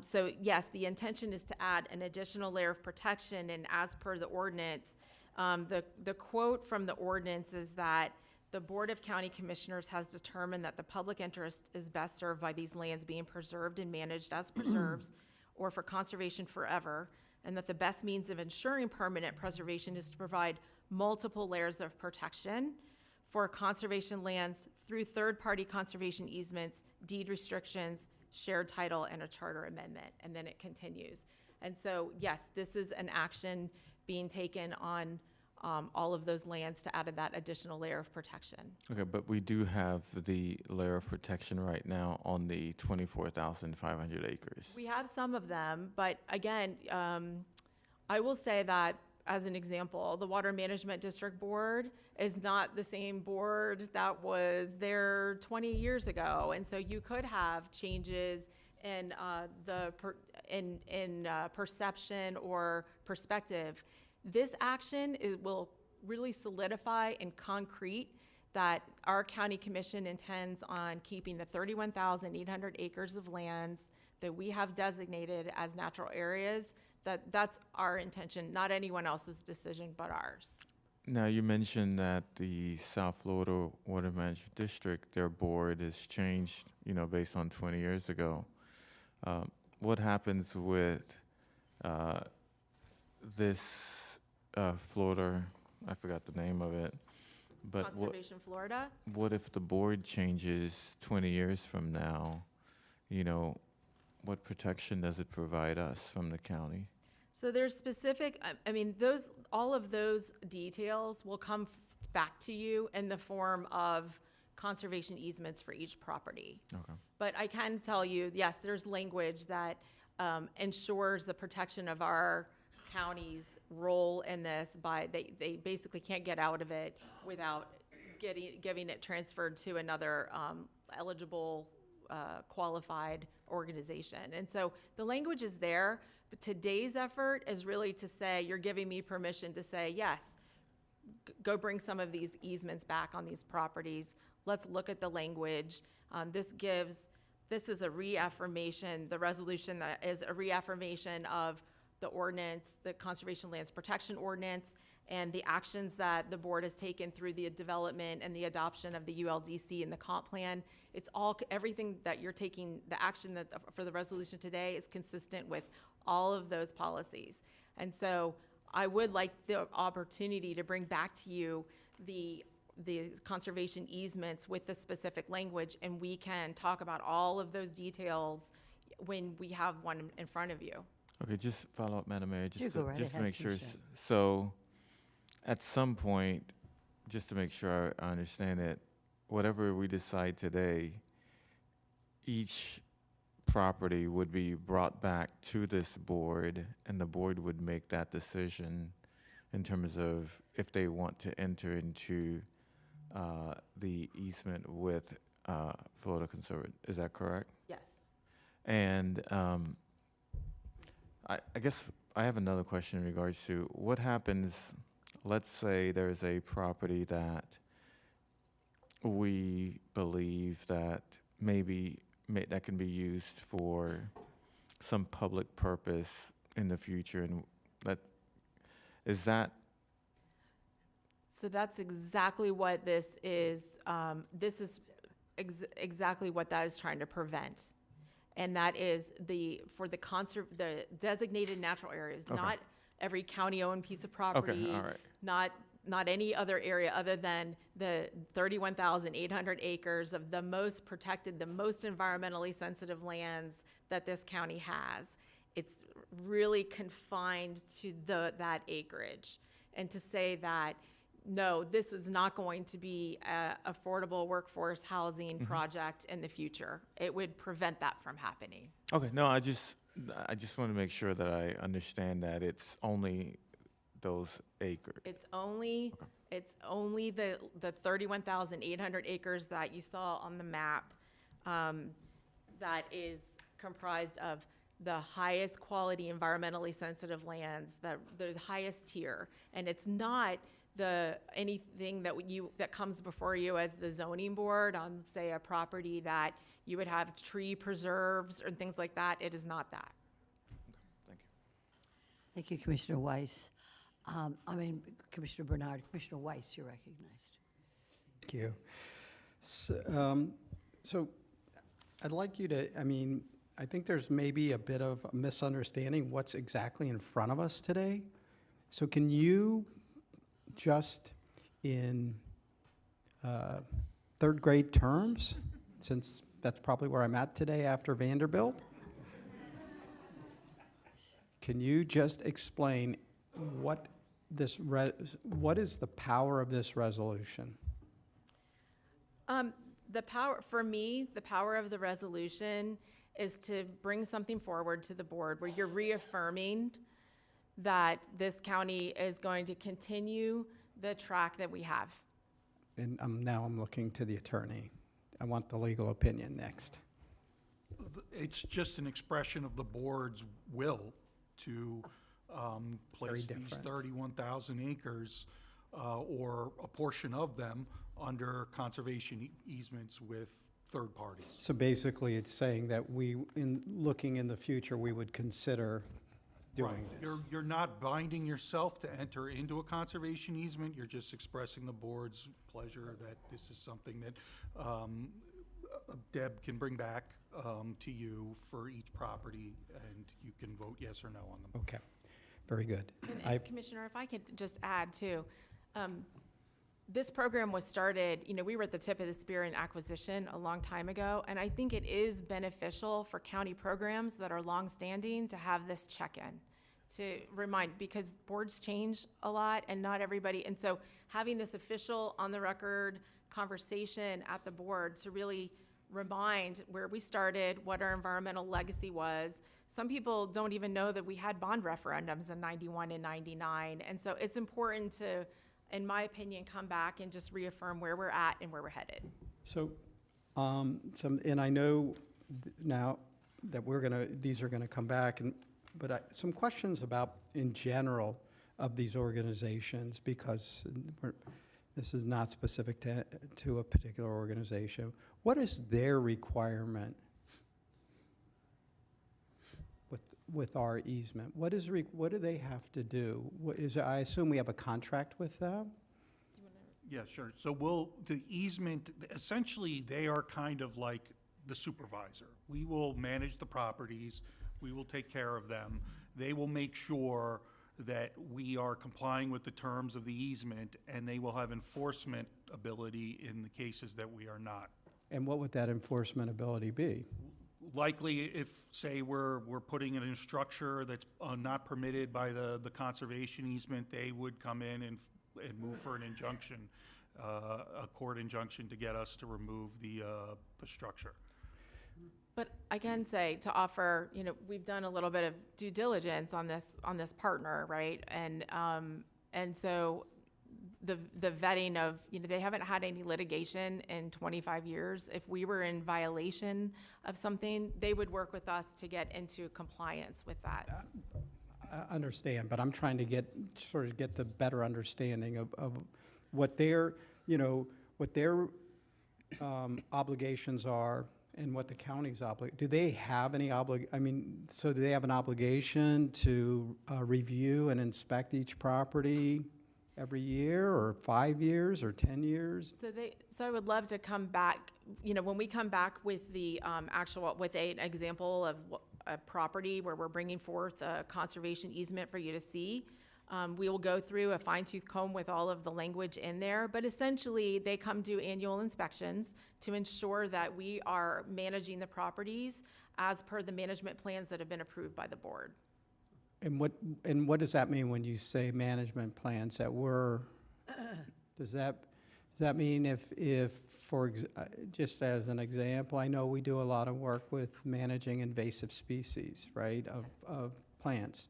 So yes, the intention is to add an additional layer of protection, and as per the ordinance, the quote from the ordinance is that the Board of County Commissioners has determined that the public interest is best served by these lands being preserved and managed as preserves or for conservation forever, and that the best means of ensuring permanent preservation is to provide multiple layers of protection for conservation lands through third-party conservation easements, deed restrictions, shared title, and a charter amendment. And then it continues. And so, yes, this is an action being taken on all of those lands to add that additional layer of protection. Okay, but we do have the layer of protection right now on the 24,500 acres. We have some of them, but again, I will say that as an example, the Water Management District Board is not the same board that was there 20 years ago. And so you could have changes in perception or perspective. This action will really solidify and concrete that our county commission intends on keeping the 31,800 acres of lands that we have designated as natural areas. That's our intention, not anyone else's decision but ours. Now, you mentioned that the South Florida Water Management District, their board has changed, based on 20 years ago. What happens with this Florida, I forgot the name of it, but Conservation Florida? What if the board changes 20 years from now? What protection does it provide us from the county? So there's specific, all of those details will come back to you in the form of conservation easements for each property. Okay. But I can tell you, yes, there's language that ensures the protection of our county's role in this by, they basically can't get out of it without giving it transferred to another eligible qualified organization. And so the language is there, today's effort is really to say, you're giving me permission to say, yes, go bring some of these easements back on these properties. Let's look at the language. This is a reaffirmation, the resolution that is a reaffirmation of the ordinance, the Conservation Lands Protection Ordinance, and the actions that the board has taken through the development and the adoption of the ULDC and the comp plan. It's all, everything that you're taking, the action that for the resolution today is consistent with all of those policies. And so I would like the opportunity to bring back to you the conservation easements with the specific language, and we can talk about all of those details when we have one in front of you. Okay, just follow up, Madam Mayor, You just go to, right just to ahead, make sure. Commissioner. So, at some point, just to make sure I understand it, whatever we decide today, each property would be brought back to this board, and the board would make that decision in terms of if they want to enter into the easement with Florida Conservative. Is that correct? Yes. And I guess I have another question in regards to what happens, let's say there's a property that we believe that that can be used for some public purpose in the future, and So that's exactly what this is. This is exactly what that is trying to prevent. And that is the designated natural areas, Okay. not every county-owned piece of property. all right. Not any other area other than the 31,800 acres of the most protected, the most environmentally sensitive lands that this county has. It's really confined to that acreage. And to say that, no, this is not going to be a affordable workforce housing project in the future. It would prevent that from happening. Okay, no, I just want to make sure that I understand that it's only those acres. It's only the 31,800 acres that you saw on the map that is comprised of the highest quality environmentally sensitive lands, the highest tier. And it's not anything that comes before you as the zoning board on, say, a property that you would have tree preserves or things like that. It is not that. Thank you. Thank you, Commissioner Weiss. Commissioner Bernard. Commissioner Weiss, you're recognized. Thank you. So I'd like you to, I think there's maybe a bit of a misunderstanding what's exactly in front of us today. So can you just in third grade terms, since that's probably where I'm at today after Vanderbilt, can you just explain what is the power of this resolution? The power of the resolution is to bring something forward to the board where you're reaffirming that this county is going to continue the track that we have. And now I'm looking to the attorney. I want the legal opinion next. It's just an expression of the board's will to place Very these different. 31,000 acres or a portion of them under conservation easements with third parties. So basically, it's saying that looking in the future, we would consider doing Right. this. You're not binding yourself to enter into a conservation easement, you're just expressing the board's pleasure that this is something that Deb can bring back to you for each property, and you can vote yes or no on them. Okay, very good. And Commissioner, if I could just add too, this program was started, we were at the tip of the spear in acquisition a long time ago, and I think it is beneficial for county programs that are longstanding to have this check-in, to remind, because boards change a lot and not everybody, and so having this official on-the-record conversation at the board to really remind where we started, what our environmental legacy was. Some people don't even know that we had bond referendums in 91 and 99, and so it's important to, in my opinion, come back and just reaffirm where we're at and where we're headed. So, and I know now that these are gonna come back, and But some questions about, in general, of these organizations, because this is not specific to a particular organization. What is their requirement with our easement? What do they have to do? I assume we have a contract with them? Yeah, sure. So the easement, essentially, they are kind of like the supervisor. We will manage the properties, we will take care of them. They will make sure that we are complying with the terms of the easement, and they will have enforcement ability in the cases that we are not. And what would that enforcement ability be? Likely, if, say, we're putting in a structure that's not permitted by the conservation easement, they would come in and move for an injunction, a court injunction to get us to remove the structure. But I can say, to offer, you know, we've done a little bit of due diligence on this partner, right? And so the vetting of, you know, they haven't had any litigation in 25 years. If we were in violation of something, they would work with us to get into compliance with that. I understand, but I'm trying to get the better understanding of what their, you know, what their obligations are and what the county's do they have any so do they have an obligation to review and inspect each property every year, or 5 years, or 10 years? So I would love to come back, you know, when we come back with the with an example of a property where we're bringing forth a conservation easement for you to see. We will go through a fine-tooth comb with all of the language in there, but essentially they come do annual inspections to ensure that we are managing the properties as per the management plans that have been approved by the board. And what does that mean when you say management plans that were, does that mean if just as an example, I know we do a lot of work with managing invasive species, right, of plants.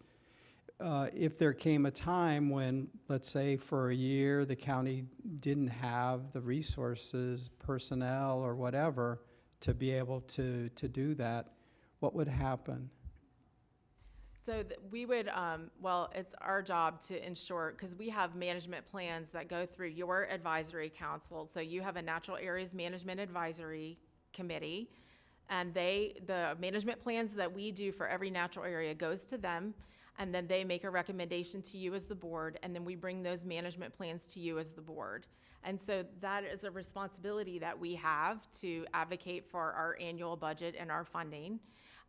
If there came a time when, let's say, for a year, the county didn't have the resources, personnel, or whatever, to be able to do that, what would happen? So we would, well, it's our job to ensure, because we have management plans that go through your advisory council. So you have a Natural Areas Management Advisory Committee, and the management plans that we do for every natural area goes to them, and then they make a recommendation to you as the board, and then we bring those management plans to you as the board. And so that is a responsibility that we have to advocate for our annual budget and our funding.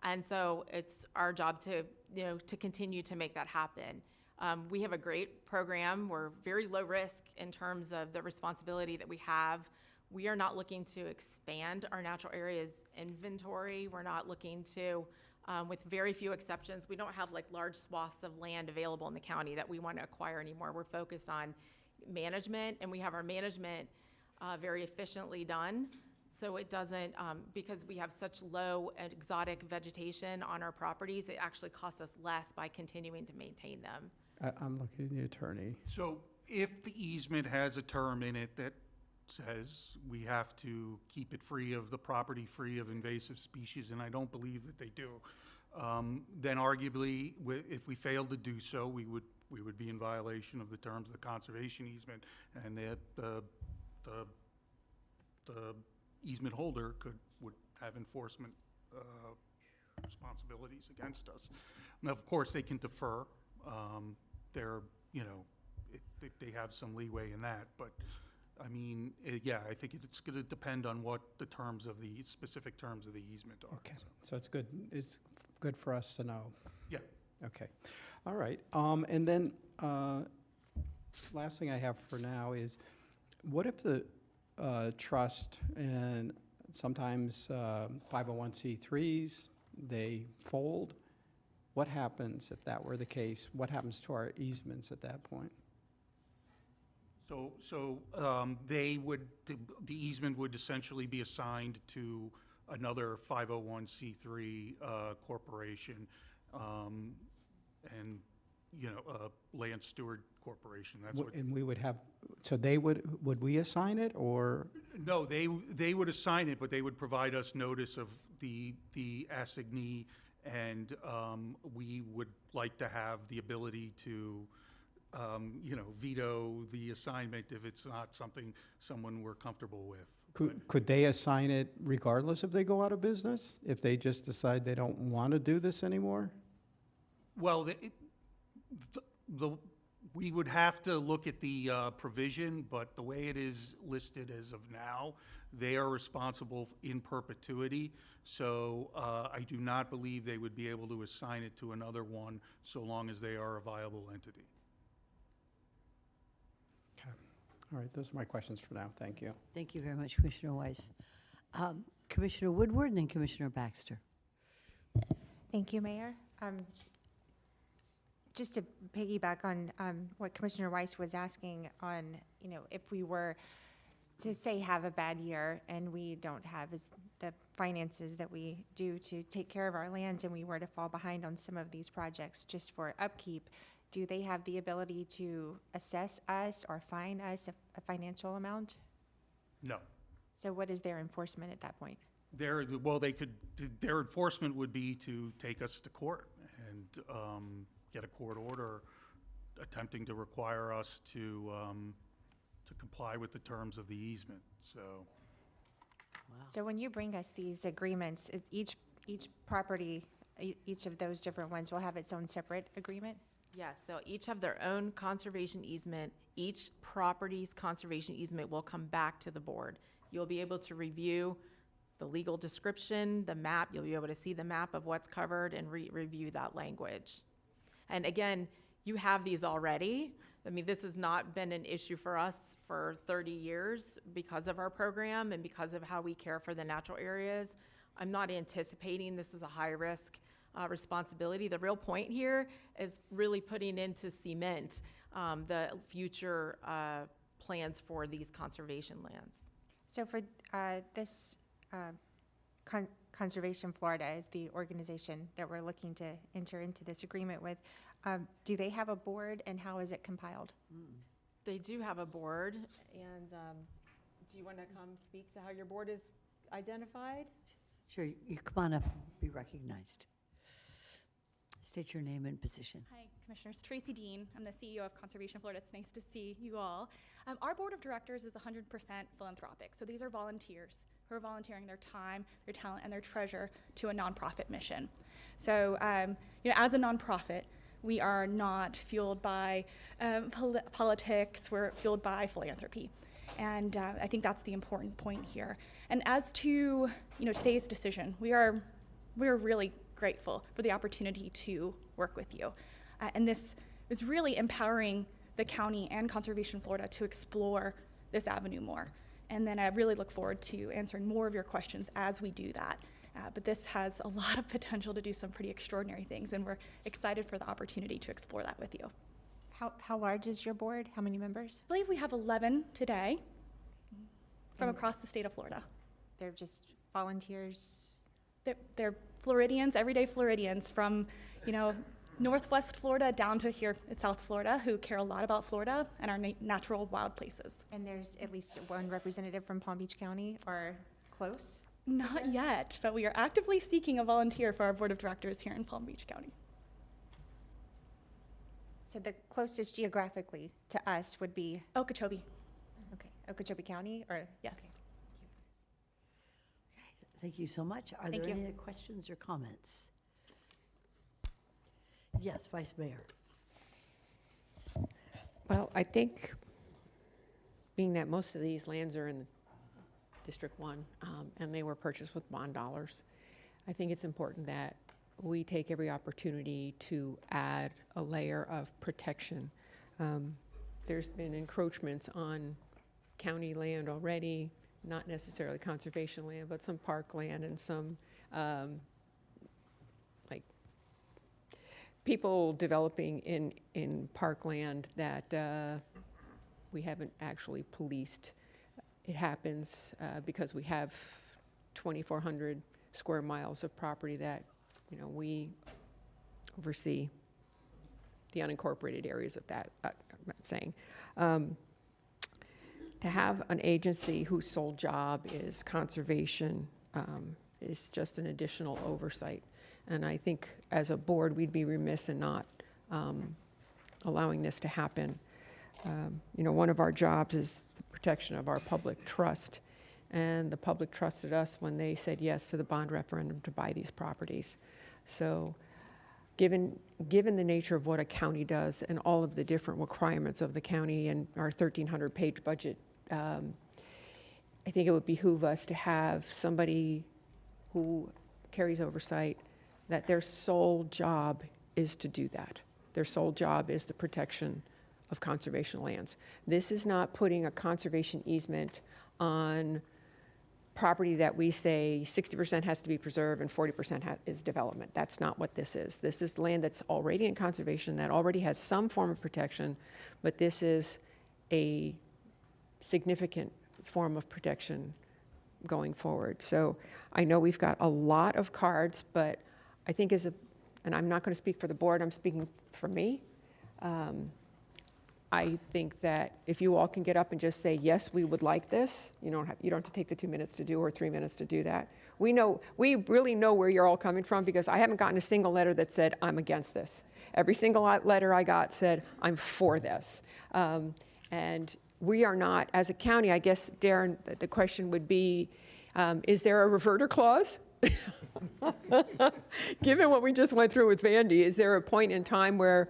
And so it's our job to, you know, to continue to make that happen. We have a great program. We're very low risk in terms of the responsibility that we have. We are not looking to expand our natural areas inventory. We're not looking to, with very few exceptions, we don't have like large swaths of land available in the county that we want to acquire anymore. We're focused on management, and we have our management very efficiently done. So it doesn't, because we have such low and exotic vegetation on our properties, it actually costs us less by continuing to maintain them. I'm looking at the attorney. So if the easement has a term in it that says we have to keep it free of the property, free of invasive species, and I don't believe that they do, then arguably, if we failed to do so, we would be in violation of the terms of the conservation easement, and that the easement holder would have enforcement responsibilities against us. Now, of course, they can defer. They're, you know, they have some leeway in that, but I mean, yeah, I think it's going to depend on what the terms of the specific terms of the easement are. Okay, so it's good. It's good for us to know. Yeah. Okay, all right. And then last thing I have for now is, what if the trust and sometimes 501c3s, they fold? What happens if that were the case? What happens to our easements at that point? So they would, the easement would essentially be assigned to another 501c3 corporation, and, you know, a land steward corporation. That's what. And we would have, so they would we assign it, or? No, they would assign it, but they would provide us notice of the assignee And we would like to have the ability to, veto the assignment if it's not something someone we're comfortable with. Could they assign it regardless if they go out of business? If they just decide they don't want to do this anymore? Well, we would have to look at the provision, but the way it is listed as of now, they are responsible in perpetuity. So I do not believe they would be able to assign it to another one so long as they are a viable entity. All right, those are my questions for now. Thank you. Thank you very much, Commissioner Weiss. Commissioner Woodward and then Commissioner Baxter. Thank you, Mayor. Just to piggyback on what Commissioner Weiss was asking on, if we were to say have a bad year and we don't have the finances that we do to take care of our lands and we were to fall behind on some of these projects just for upkeep, do they have the ability to assess us or fine us a financial amount? No. So what is their enforcement at that point? Their enforcement would be to take us to court and get a court order attempting to require us to comply with the terms of the easement, so. So when you bring us these agreements, each property, each of those different ones will have its own separate agreement? Yes, they'll each have their own conservation easement. Each property's conservation easement will come back to the board. You'll be able to review the legal description, the map. You'll be able to see the map of what's covered and review that language. And again, you have these already. I mean, this has not been an issue for us for 30 years because of our program and because of how we care for the natural areas. I'm not anticipating this is a high-risk responsibility. The real point here is really putting into cement the future plans for these conservation lands. So for this Conservation Florida is the organization that we're looking to enter into this agreement with. Do they have a board and how is it compiled? They do have a board, and do you want to come speak to how your board is identified? Sure, you come on up, be recognized. State your name and position. Hi, Commissioners. Tracy Dean. I'm the CEO of Conservation Florida. It's nice to see you all. Our board of directors is 100% philanthropic. So these are volunteers who are volunteering their time, their talent, and their treasure to a nonprofit mission. So, as a nonprofit, we are not fueled by politics. We're fueled by philanthropy. And I think that's the important point here. And as to today's decision, we are really grateful for the opportunity to work with you. And this is really empowering the county and Conservation Florida to explore this avenue more. And then I really look forward to answering more of your questions as we do that. But this has a lot of potential to do some pretty extraordinary things, and we're excited for the opportunity to explore that with you. How large is your board? How many members? I believe we have 11 today from across the state of Florida. They're just volunteers? They're Floridians, everyday Floridians from, Northwest Florida down to here at South Florida who care a lot about Florida and our natural wild places. And there's at least one representative from Palm Beach County or close? Not yet, but we are actively seeking a volunteer for our board of directors here in Palm Beach County. So the closest geographically to us would be? Okeechobee. Okay, Okeechobee County or? Yes. Okay. Thank you so much. Are there any questions or comments? Yes, Vice Mayor. Well, I think, being that most of these lands are in District 1, and they were purchased with bond dollars, I think it's important that we take every opportunity to add a layer of protection. There's been encroachments on county land already, not necessarily conservation land, but some park land and some people developing in parkland that we haven't actually policed. It happens because we have 2,400 square miles of property that, we oversee the unincorporated areas of that, I'm saying. To have an agency whose sole job is conservation is just an additional oversight. And I think as a board, we'd be remiss in not allowing this to happen. One of our jobs is the protection of our public trust. And the public trusted us when they said yes to the bond referendum to buy these properties. So given the nature of what a county does and all of the different requirements of the county and our 1,300-page budget, I think it would behoove us to have somebody who carries oversight that their sole job is to do that. Their sole job is the protection of conservation lands. This is not putting a conservation easement on property that we say 60% has to be preserved and 40% is development. That's not what this is. This is land that's already in conservation, that already has some form of protection, but this is a significant form of protection going forward. So I know we've got a lot of cards, but I think and I'm not going to speak for the board, I'm speaking for me. I think that if you all can get up and just say, yes, we would like this, you don't have to take the 2 minutes to do or 3 minutes to do that. We really know where you're all coming from, because I haven't gotten a single letter that said, I'm against this. Every single letter I got said, I'm for this. And we are not, as a county, I guess, Darren, the question would be, is there a reverter clause? Given what we just went through with Vandy, is there a point in time where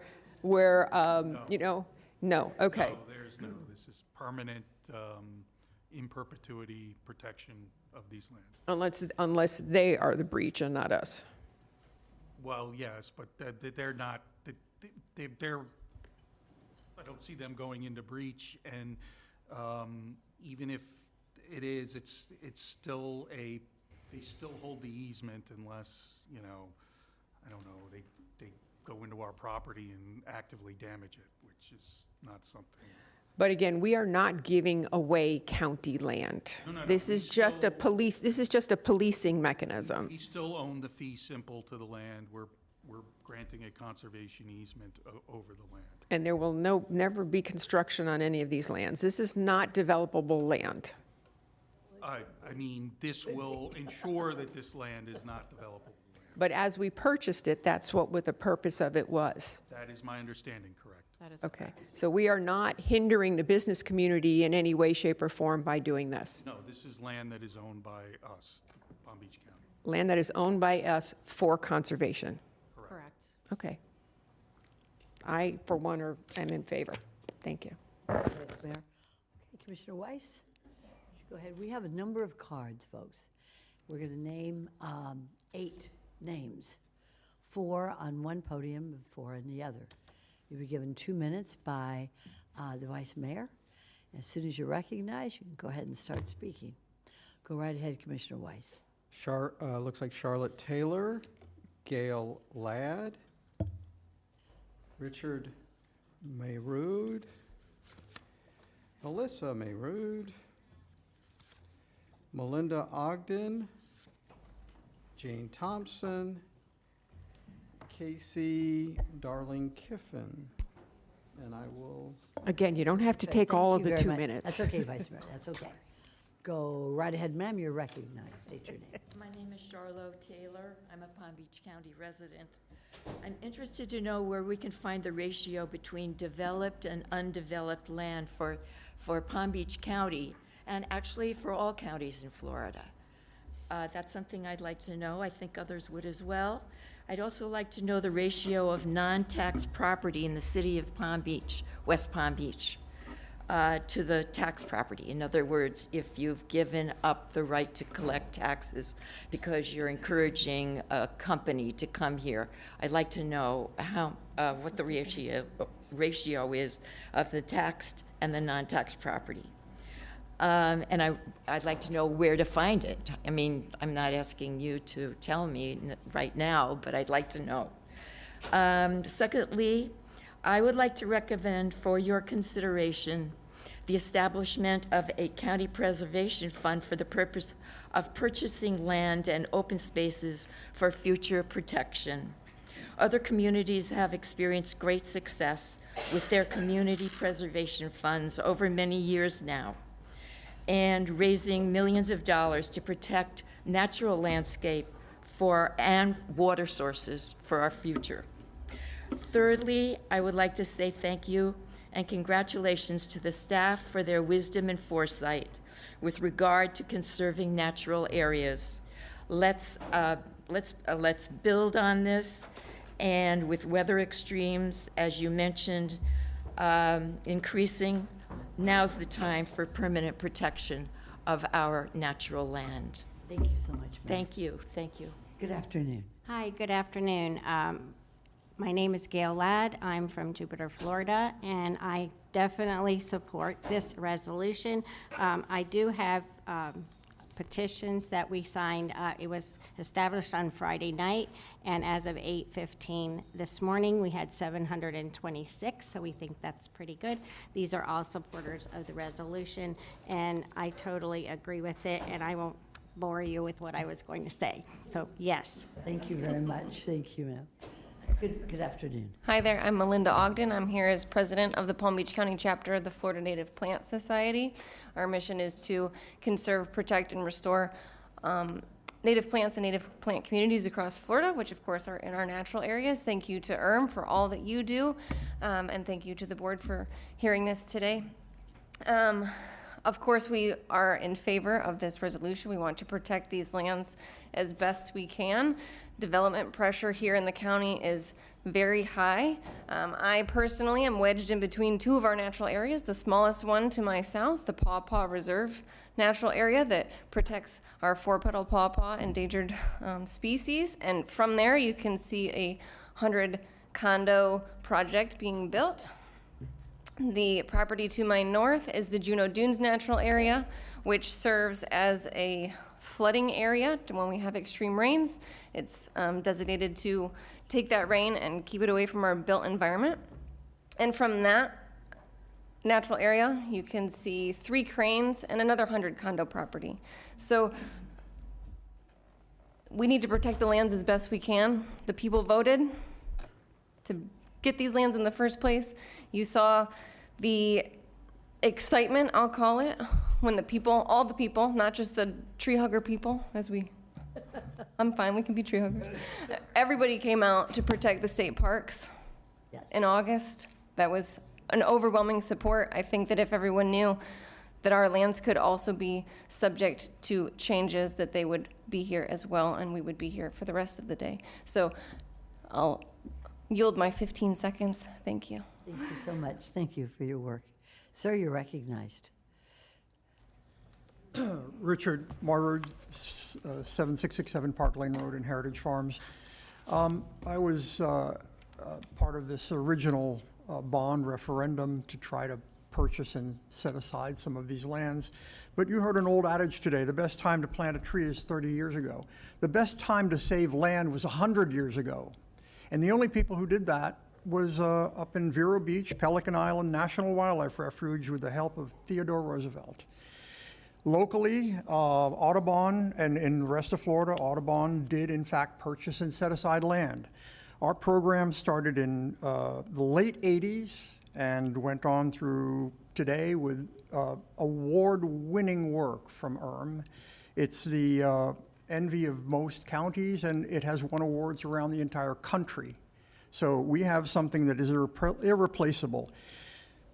No, okay. No, there's no. This is permanent, in perpetuity protection of these lands. Unless they are the breach and not us. Well, yes, but they're not, they're, I don't see them going into breach, and even if it is, it's still they still hold the easement unless, I don't know, they go into our property and actively damage it, which is not something. But again, we are not giving away county land. No. This is just a policing mechanism. We still own the fee simple to the land. We're granting a conservation easement over the land. And there will never be construction on any of these lands. This is not developable land. I mean, this will ensure that this land is not developable. But as we purchased it, that's what the purpose of it was. That is my understanding, correct? That is Okay, so we are not hindering the business community in any way, shape, or form by doing this. No, this is land that is owned by us, Palm Beach County. Land that is owned by us for conservation. Correct. Okay. I, for one, am in favor. Thank you. Mayor. Okay, Commissioner Weiss, go ahead. We have a number of cards, folks. We're going to name 8 names, 4 on one podium and 4 on the other. You'll be given 2 minutes by the Vice Mayor. As soon as you're recognized, you can go ahead and start speaking. Go right ahead, Commissioner Weiss. Looks like Charlotte Taylor, Gail Ladd, Richard Mayrood, Melissa Mayrood, Melinda Ogden, Jane Thompson, Casey Darling Kiffin. And I will... Again, you don't have to take Thank all of you the very 2 much. minutes. That's okay, Vice Mayor, that's okay. Go right ahead, ma'am, you're recognized. State your name. My name is Charlotte Taylor. I'm a Palm Beach County resident. I'm interested to know where we can find the ratio between developed and undeveloped land for Palm Beach County, and actually for all counties in Florida. That's something I'd like to know. I think others would as well. I'd also like to know the ratio of non-tax property in the city of Palm Beach, West Palm Beach, to the tax property. In other words, if you've given up the right to collect taxes because you're encouraging a company to come here, I'd like to know what the ratio is of the taxed and the non-tax property. And I'd like to know where to find it. I mean, I'm not asking you to tell me right now, but I'd like to know. Secondly, I would like to recommend for your consideration the establishment of a county preservation fund for the purpose of purchasing land and open spaces for future protection. Other communities have experienced great success with their community preservation funds over many years now, and raising millions of dollars to protect natural landscape and water sources for our future. Thirdly, I would like to say thank you and congratulations to the staff for their wisdom and foresight with regard to conserving natural areas. Let's build on this, and with weather extremes, as you mentioned, increasing, now's the time for permanent protection of our natural land. Thank you so much, ma'am. Thank you, thank you. Good afternoon. Hi, good afternoon. My name is Gail Ladd. I'm from Jupiter, Florida, and I definitely support this resolution. I do have petitions that we signed. It was established on Friday night, and as of 8:15 this morning, we had 726, so we think that's pretty good. These are all supporters of the resolution, and I totally agree with it, and I won't bore you with what I was going to say. So, yes. Thank you very much. Thank you, ma'am. Good afternoon. Hi there, I'm Melinda Ogden. I'm here as president of the Palm Beach County chapter of the Florida Native Plant Society. Our mission is to conserve, protect, and restore native plants and native plant communities across Florida, which of course are in our natural areas. Thank you to ERM for all that you do, and thank you to the board for hearing this today. Of course, we are in favor of this resolution. We want to protect these lands as best we can. Development pressure here in the county is very high. I personally am wedged in between two of our natural areas, the smallest one to my south, the Paw Paw Reserve Natural Area that protects our four-petal pawpaw endangered species. And from there, you can see a 100 condo project being built. The property to my north is the Juneau Dunes Natural Area, which serves as a flooding area when we have extreme rains. It's designated to take that rain and keep it away from our built environment. And from that natural area, you can see 3 cranes and another 100 condo property. So we need to protect the lands as best we can. The people voted to get these lands in the first place. You saw the excitement, I'll call it, when the people, all the people, not just the tree hugger people, I'm fine, we can be tree huggers. Everybody came out to protect the state parks in August. That was an overwhelming support. I think that if everyone knew that our lands could also be subject to changes, that they would be here as well, and we would be here for the rest of the day. So I'll yield my 15 seconds. Thank you. Thank you so much. Thank you for your work. Sir, you're recognized. Richard Marwood, 7667 Park Lane Road in Heritage Farms. I was part of this original bond referendum to try to purchase and set aside some of these lands. But you heard an old adage today, the best time to plant a tree is 30 years ago. The best time to save land was 100 years ago. And the only people who did that was up in Vero Beach, Pelican Island National Wildlife Refuge with the help of Theodore Roosevelt. Locally, Audubon, and in the rest of Florida, Audubon did in fact purchase and set aside land. Our program started in the late 80s and went on through today with award-winning work from ERM. It's the envy of most counties, and it has won awards around the entire country. So we have something that is irreplaceable.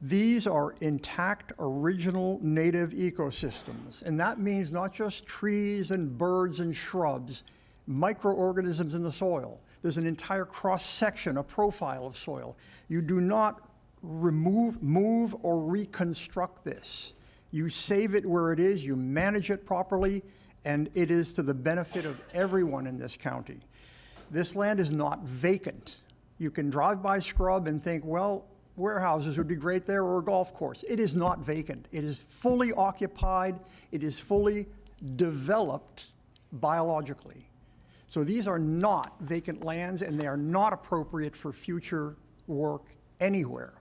These are intact, original native ecosystems, and that means not just trees and birds and shrubs, microorganisms in the soil. There's an entire cross-section, a profile of soil. You do not remove, move, or reconstruct this. You save it where it is, you manage it properly, and it is to the benefit of everyone in this county. This land is not vacant. You can drive by Scrub and think, well, warehouses would be great there, or a golf course. It is not vacant. It is fully occupied. It is fully developed biologically. So these are not vacant lands, and they are not appropriate for future work anywhere,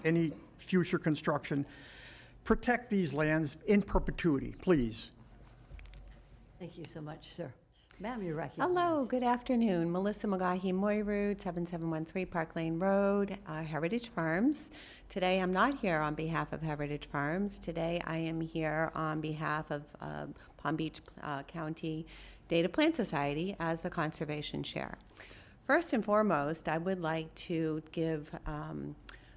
any future construction. Protect these lands in perpetuity, please. Thank you so much, sir. Ma'am, you're recognized. Hello, good afternoon. Melissa Magahi Moirud, 7713 Park Lane Road, Heritage Farms. Today I'm not here on behalf of Heritage Farms. Today I am here on behalf of Palm Beach County Native Plant Society as the Conservation Chair. First and foremost, I would like to give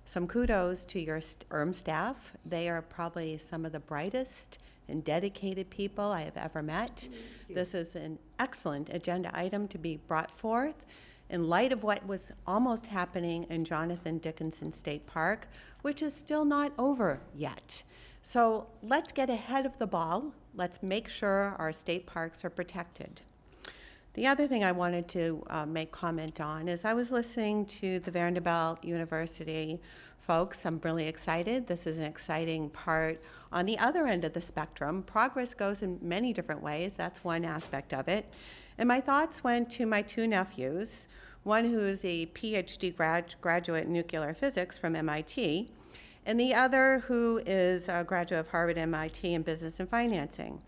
some kudos to your ERM staff. They are probably some of the brightest and dedicated people I have ever met. This is an excellent agenda item to be brought forth in light of what was almost happening in Jonathan Dickinson State Park, which is still not over yet. So let's get ahead of the ball. Let's make sure our state parks are protected. The other thing I wanted to make comment on is I was listening to the Vanderbilt University folks. I'm really excited. This is an exciting part. On the other end of the spectrum, progress goes in many different ways. That's one aspect of it. And my thoughts went to my two nephews, one who's a PhD graduate in nuclear physics from MIT, and the other who is a graduate of Harvard MIT in business and financing.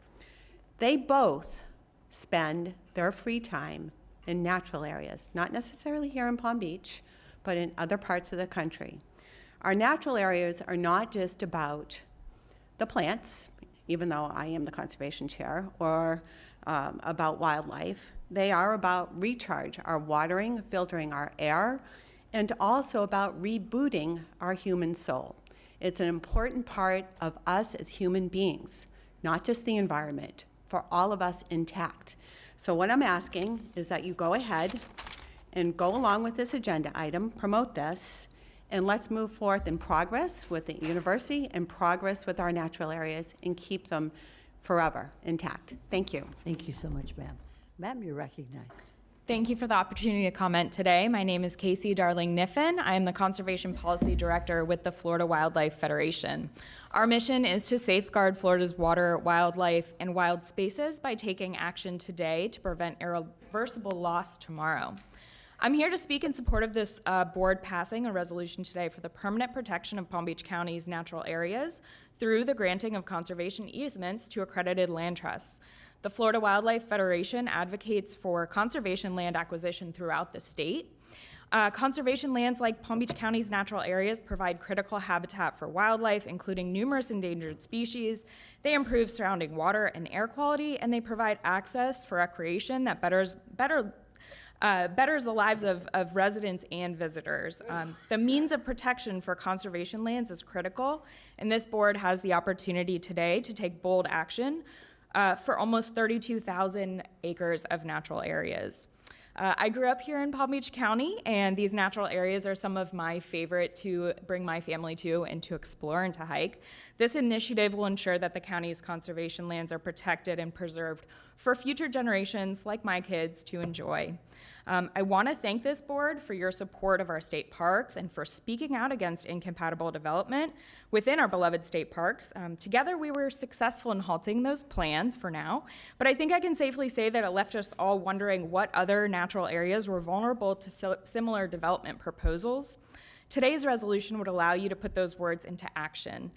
They both spend their free time in natural areas, not necessarily here in Palm Beach, but in other parts of the country. Our natural areas are not just about the plants, even though I am the conservation chair, or about wildlife. They are about recharge, our watering, filtering our air, and also about rebooting our human soul. It's an important part of us as human beings, not just the environment, for all of us intact. So what I'm asking is that you go ahead and go along with this agenda item, promote this, and let's move forth in progress with the university and progress with our natural areas and keep them forever intact. Thank you. Thank you so much, ma'am. Ma'am, you're recognized. Thank you for the opportunity to comment today. My name is Casey Darling-Niffen. I am the Conservation Policy Director with the Florida Wildlife Federation. Our mission is to safeguard Florida's water, wildlife, and wild spaces by taking action today to prevent irreversible loss tomorrow. I'm here to speak in support of this board passing a resolution today for the permanent protection of Palm Beach County's natural areas through the granting of conservation easements to accredited land trusts. The Florida Wildlife Federation advocates for conservation land acquisition throughout the state. Conservation lands like Palm Beach County's natural areas provide critical habitat for wildlife, including numerous endangered species. They improve surrounding water and air quality, and they provide access for recreation that betters the lives of residents and visitors. The means of protection for conservation lands is critical, and this board has the opportunity today to take bold action for almost 32,000 acres of natural areas. I grew up here in Palm Beach County, and these natural areas are some of my favorite to bring my family to and to explore and to hike. This initiative will ensure that the county's conservation lands are protected and preserved for future generations like my kids to enjoy. I want to thank this board for your support of our state parks and for speaking out against incompatible development within our beloved state parks. Together, we were successful in halting those plans for now, but I think I can safely say that it left us all wondering what other natural areas were vulnerable to similar development proposals. Today's resolution would allow you to put those words into action.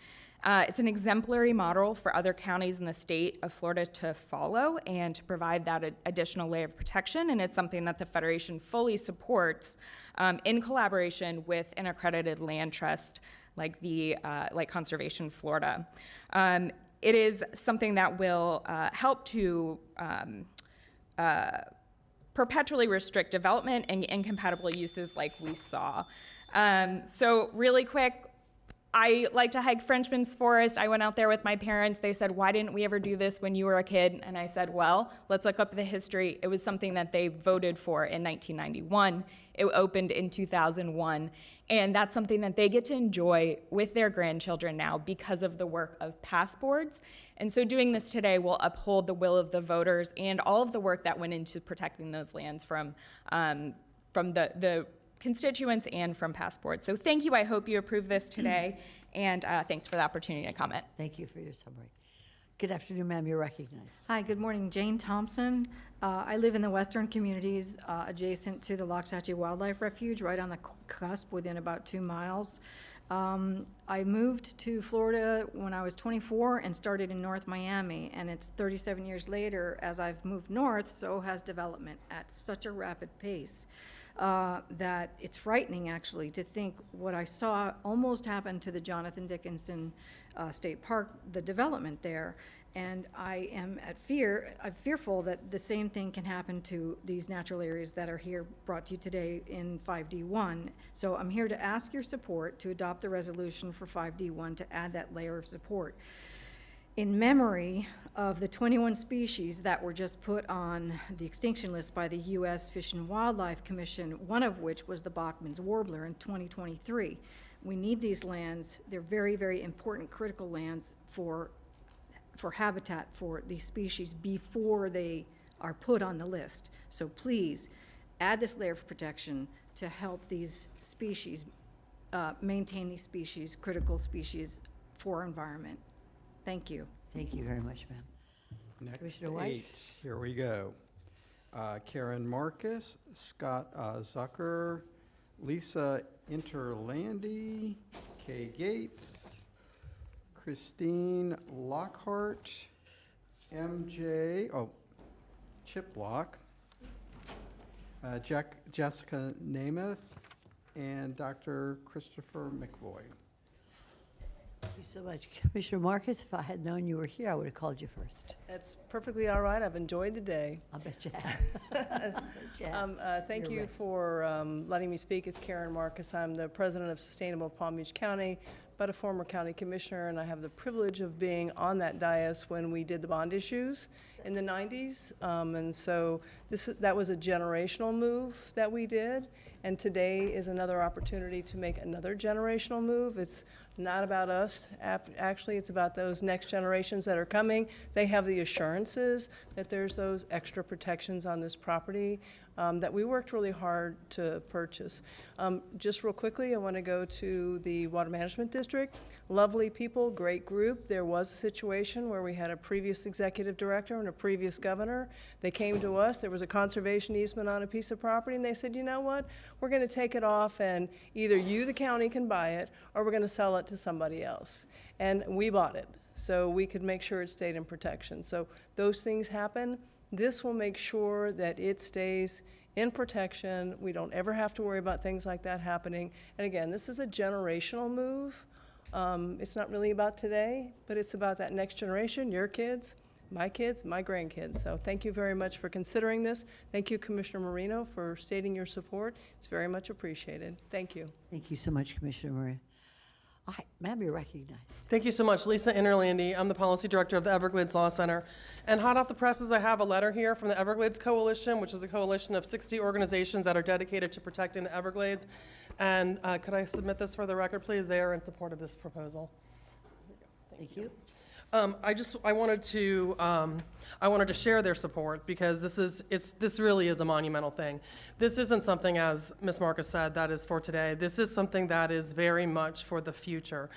It's an exemplary model for other counties in the state of Florida to follow and to provide that additional layer of protection, and it's something that the Federation fully supports in collaboration with an accredited land trust like Conservation Florida. It is something that will help to perpetually restrict development and incompatible uses like we saw. So really quick, I like to hike Frenchman's Forest. I went out there with my parents. They said, why didn't we ever do this when you were a kid? And I said, well, let's look up the history. It was something that they voted for in 1991. It opened in 2001. And that's something that they get to enjoy with their grandchildren now because of the work of past boards. And so doing this today will uphold the will of the voters and all of the work that went into protecting those lands from the constituents and from past boards. So thank you. I hope you approve this today. And thanks for the opportunity to comment. Thank you for your summary. Good afternoon, ma'am. You're recognized. Hi, good morning. Jane Thompson. I live in the western communities adjacent to the Loxahatchee Wildlife Refuge, right on the cusp within about 2 miles. I moved to Florida when I was 24 and started in North Miami, and it's 37 years later, as I've moved north, so has development at such a rapid pace. that it's frightening, actually, to think what I saw almost happen to the Jonathan Dickinson State Park, the development there. And I'm fearful that the same thing can happen to these natural areas that are here brought to you today in 5D1. So I'm here to ask your support to adopt the resolution for 5D1 to add that layer of support. In memory of the 21 species that were just put on the extinction list by the U.S. Fish and Wildlife Commission, one of which was the Bachman's warbler in 2023. We need these lands. They're very, very important, critical lands for habitat for these species before they are put on the list. So please add this layer of protection to help these species, maintain these species, critical species for our environment. Thank you. Thank you very much, ma'am. Next Commissioner Weiss? 8, here we go. Karen Marcus, Scott Zucker, Lisa Interlandi, Kay Gates, Christine Lockhart, Chip Lock, Jessica Namath, and Dr. Christopher McVoy. Thank you so much. Commissioner Marcus, if I had known you were here, I would have called you first. That's perfectly all right. I've enjoyed the day. I bet you have. Thank you right. for letting me speak. It's Karen Marcus. I'm the president of Sustainable Palm Beach County, but a former county commissioner, and I have the privilege of being on that dais when we did the bond issues in the 90s. And so that was a generational move that we did, and today is another opportunity to make another generational move. It's not about us. Actually, it's about those next generations that are coming. They have the assurances that there's those extra protections on this property that we worked really hard to purchase. Just real quickly, I want to go to the Water Management District. Lovely people, great group. There was a situation where we had a previous executive director and a previous governor. They came to us. There was a conservation easement on a piece of property, and they said, you know what? We're going to take it off, and either you, the county, can buy it, or we're going to sell it to somebody else. And we bought it, so we could make sure it stayed in protection. So those things happen. This will make sure that it stays in protection. We don't ever have to worry about things like that happening. And again, this is a generational move. It's not really about today, but it's about that next generation, your kids, my grandkids. So thank you very much for considering this. Thank you, Commissioner Marino, for stating your support. It's very much appreciated. Thank you. Thank you so much, Commissioner Maria. Ma'am, you're recognized. Thank you so much. Lisa Interlandi. I'm the Policy Director of the Everglades Law Center. And hot off the presses, I have a letter here from the Everglades Coalition, which is a coalition of 60 organizations that are dedicated to protecting the Everglades. And could I submit this for the record, please? They are in support of this proposal. Thank you. I wanted to share their support because this really is a monumental thing. This isn't something, as Ms. Marcus said, that is for today. This is something that is very much for the future.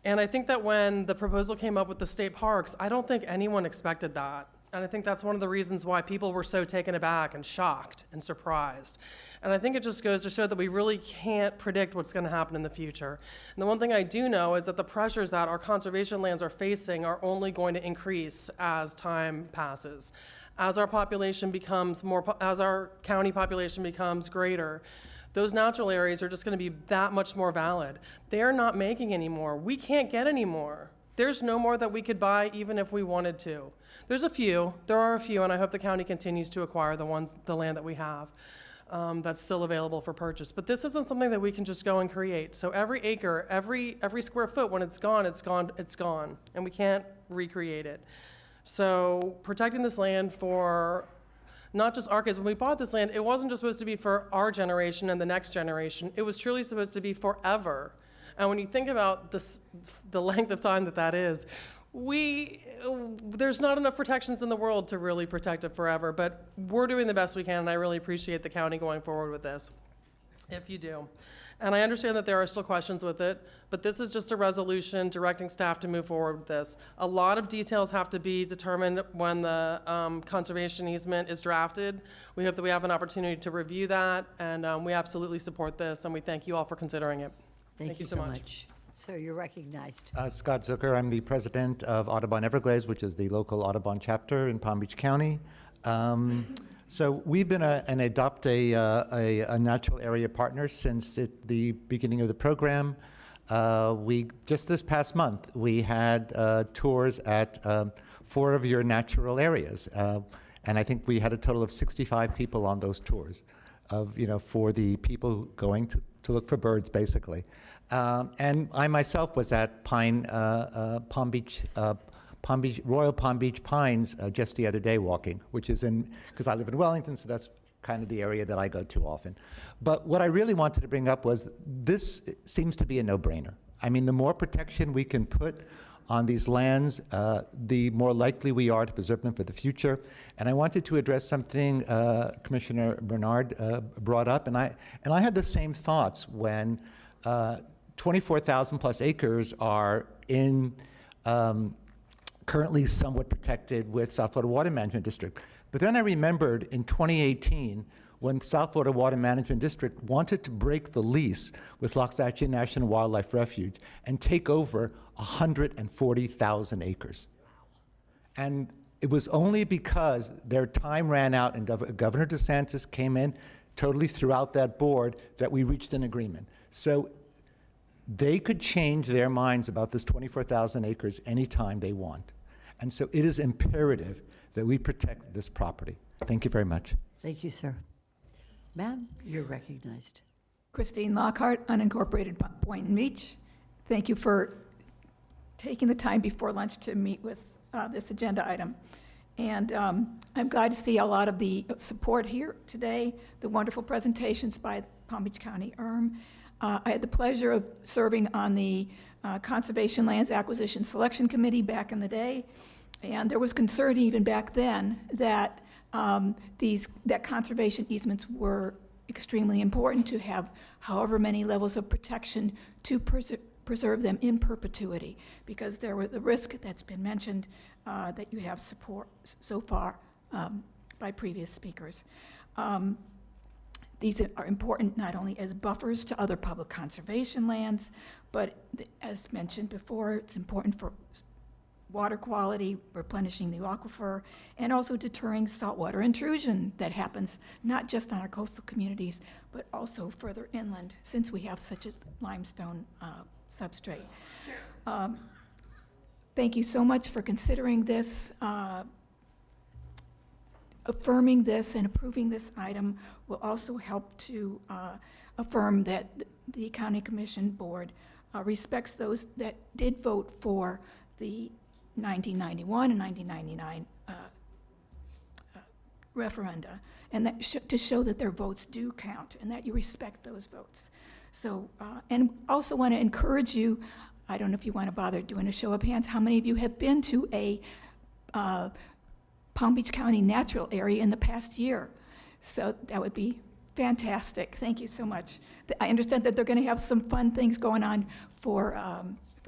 And I think that when the proposal came up with the state parks, I don't think anyone expected that. And I think that's one of the reasons why people were so taken aback and shocked and surprised. And I think it just goes to show that we really can't predict what's going to happen in the future. And the one thing I do know is that the pressures that our conservation lands are facing are only going to increase as time passes. As our population becomes as our county population becomes greater, those natural areas are just going to be that much more valid. They're not making any more. We can't get any more. There's no more that we could buy even if we wanted to. There are a few, and I hope the county continues to acquire the land that we have that's still available for purchase. But this isn't something that we can just go and create. So every acre, every square foot, when it's gone, it's gone, and we can't recreate it. So protecting this land for not just our kids. When we bought this land, it wasn't just supposed to be for our generation and the next generation. It was truly supposed to be forever. And when you think about the length of time that is, there's not enough protections in the world to really protect it forever, but we're doing the best we can, and I really appreciate the county going forward with this, if you do. And I understand that there are still questions with it, but this is just a resolution directing staff to move forward with this. A lot of details have to be determined when the conservation easement is drafted. We hope that we have an opportunity to review that, and we absolutely support this, and we thank you all for considering it. Thank you so much. Sir, you're recognized. Scott Zucker, I'm the president of Audubon Everglades, which is the local Audubon chapter in Palm Beach County. So we've been an Adopt a Natural Area Partner since the beginning of the program. We just this past month, we had tours at 4 of your natural areas. And I think we had a total of 65 people on those tours for the people going to look for birds, basically. And I myself was at Palm Beach, Royal Palm Beach Pines just the other day walking, which is because I live in Wellington, so that's kind of the area that I go to often. But what I really wanted to bring up was this seems to be a no-brainer. I mean, the more protection we can put on these lands, the more likely we are to preserve them for the future. And I wanted to address something Commissioner Bernard brought up, and I had the same thoughts when 24,000 plus acres are in currently somewhat protected with South Florida Water Management District. But then I remembered in 2018 when South Florida Water Management District wanted to break the lease with Loxahatchee National Wildlife Refuge and take over 140,000 acres. And it was only because their time ran out and Governor DeSantis came in, totally threw out that board, that we reached an agreement. So they could change their minds about this 24,000 acres anytime they want. And so it is imperative that we protect this property. Thank you very much. Thank you, sir. Ma'am, you're recognized. Christine Lockhart, unincorporated Boynton Beach. Thank you for taking the time before lunch to meet with this agenda item. And I'm glad to see a lot of the support here today, the wonderful presentations by Palm Beach County ERM. I had the pleasure of serving on the Conservation Lands Acquisition Selection Committee back in the day, and there was concern even back then that that conservation easements were extremely important to have however many levels of protection to preserve them in perpetuity, because there were the risk that's been mentioned that you have support so far by previous speakers. These are important not only as buffers to other public conservation lands, but as mentioned before, it's important for water quality, replenishing the aquifer, and also deterring saltwater intrusion that happens not just on our coastal communities, but also further inland, since we have such a limestone substrate. Thank you so much for considering this. Affirming this and approving this item will also help to affirm that the County Commission Board respects those that did vote for the 1991 and 1999 referenda, and that to show that their votes do count and that you respect those votes. So, and also want to encourage you, I don't know if you want to bother doing a show of hands, how many of you have been to a Palm Beach County natural area in the past year? So that would be fantastic. Thank you so much. I understand that they're going to have some fun things going on for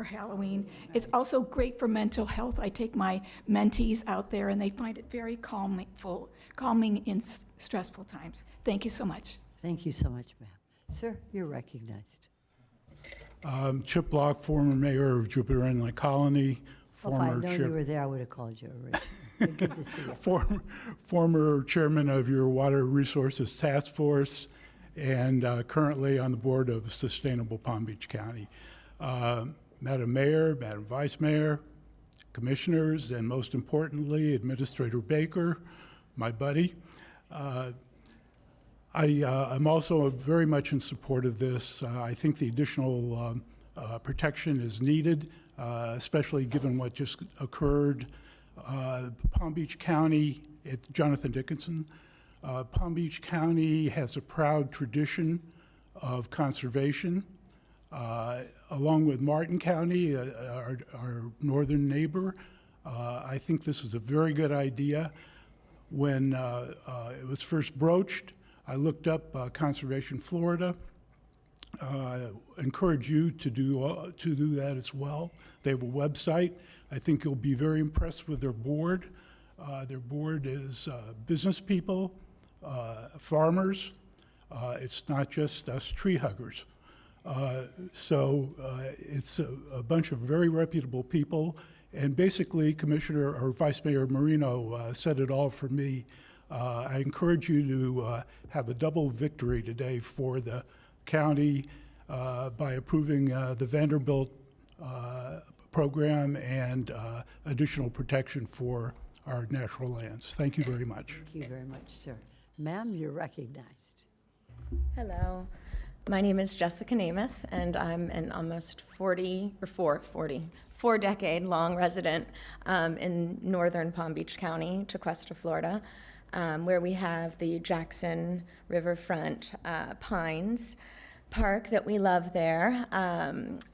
Halloween. It's also great for mental health. I take my mentees out there and they find it very calming in stressful times. Thank you so much. Thank you so much, ma'am. Sir, you're recognized. Chip Block, former mayor of Jupiter Inlet Colony, If I know you were there, I would have called you already. Good to see you. Former chairman of your Water Resources Task Force, and currently on the board of Sustainable Palm Beach County. Madam Mayor, Madam Vice Mayor, commissioners, and most importantly, Administrator Baker, my buddy. I'm also very much in support of this. I think the additional protection is needed, especially given what just occurred. Palm Beach County, Jonathan Dickinson, Palm Beach County has a proud tradition of conservation. Along with Martin County, our northern neighbor, I think this is a very good idea. When it was first broached, I looked up Conservation Florida. Encourage you to do that as well. They have a website. I think you'll be very impressed with their board. Their board is business people, farmers. It's not just us tree huggers. So it's a bunch of very reputable people. And basically, Commissioner or Vice Mayor Marino said it all for me. I encourage you to have a double victory today for the county by approving the Vanderbilt program and additional protection for our natural lands. Thank you very much. Thank you very much, sir. Ma'am, you're recognized. Hello, my name is Jessica Namath, and I'm an almost 4-decade-long resident in northern Palm Beach County, Tequesta, Florida, where we have the Jackson Riverfront Pines Park that we love there.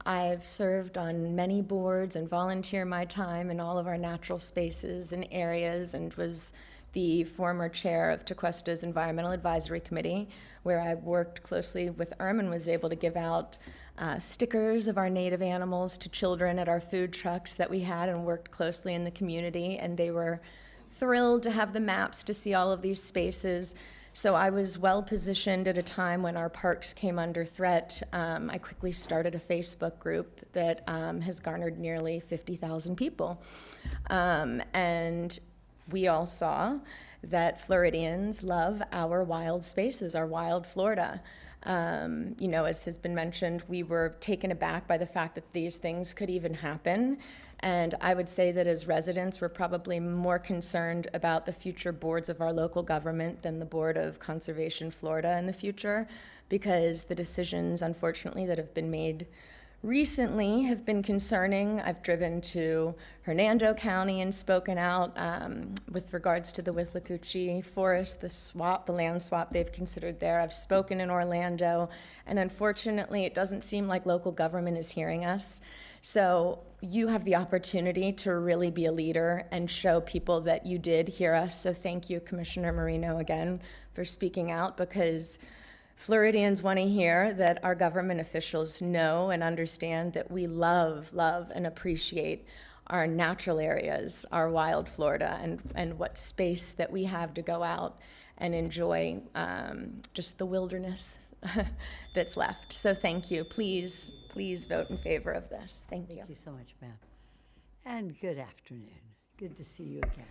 I've served on many boards and volunteer my time in all of our natural spaces and areas, and was the former chair of Tequesta's Environmental Advisory Committee, where I worked closely with and was able to give out stickers of our native animals to children at our food trucks that we had, and worked closely in the community, and they were thrilled to have the maps to see all of these spaces. So I was well positioned at a time when our parks came under threat. I quickly started a Facebook group that has garnered nearly 50,000 people. And we all saw that Floridians love our wild spaces, our wild Florida. You know, as has been mentioned, we were taken aback by the fact that these things could even happen. And I would say that as residents, we're probably more concerned about the future boards of our local government than the Board of Conservation Florida in the future, because the decisions, unfortunately, that have been made recently have been concerning. I've driven to Hernando County and spoken out with regards to the Withlacoochee Forest, the land swap they've considered there. I've spoken in Orlando, and unfortunately, it doesn't seem like local government is hearing us. So you have the opportunity to really be a leader and show people that you did hear us. So thank you, Commissioner Marino, again, for speaking out, because Floridians want to hear that our government officials know and understand that we love and appreciate our natural areas, our wild Florida, and what space that we have to go out and enjoy just the wilderness that's left. So thank you. Please vote in favor of this. Thank you. Thank you so much, ma'am. And good afternoon. Good to see you again.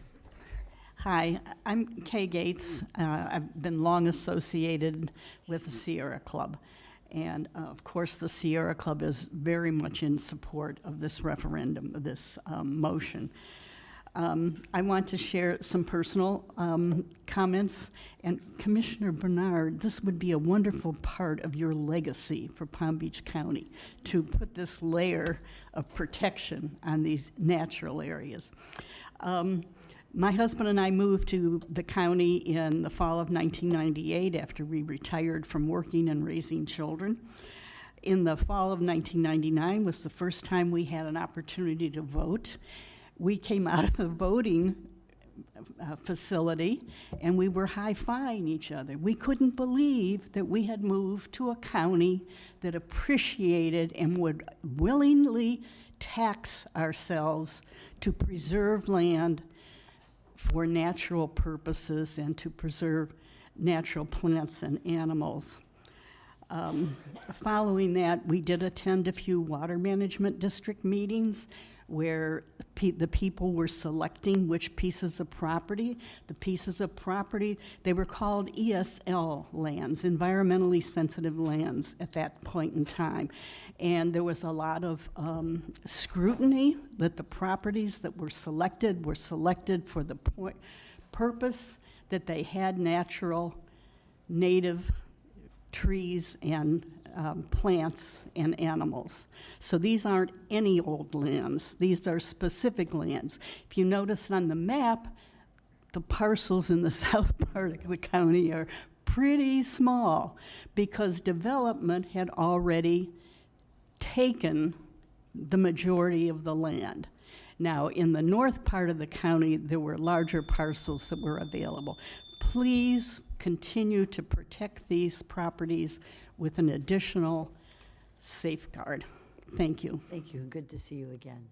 Hi, I'm Kay Gates. I've been long associated with the Sierra Club. And of course, the Sierra Club is very much in support of this referendum, this motion. I want to share some personal comments. And Commissioner Bernard, this would be a wonderful part of your legacy for Palm Beach County, to put this layer of protection on these natural areas. My husband and I moved to the county in the fall of 1998 after we retired from working and raising children. In the fall of 1999 was the first time we had an opportunity to vote. We came out of the voting facility and we were high-fiving each other. We couldn't believe that we had moved to a county that appreciated and would willingly tax ourselves to preserve land for natural purposes and to preserve natural plants and animals. Following that, we did attend a few water management district meetings where the people were selecting which pieces of property. The pieces of property, they were called ESL lands, environmentally sensitive lands at that point in time. And there was a lot of scrutiny that the properties that were selected for the purpose that they had natural, native trees and plants and animals. So these aren't any old lands. These are specific lands. If you notice on the map, the parcels in the south part of the county are pretty small because development had already taken the majority of the land. Now, in the north part of the county, there were larger parcels that were available. Please continue to protect these properties with an additional safeguard. Thank you. Thank you. Good to see you again.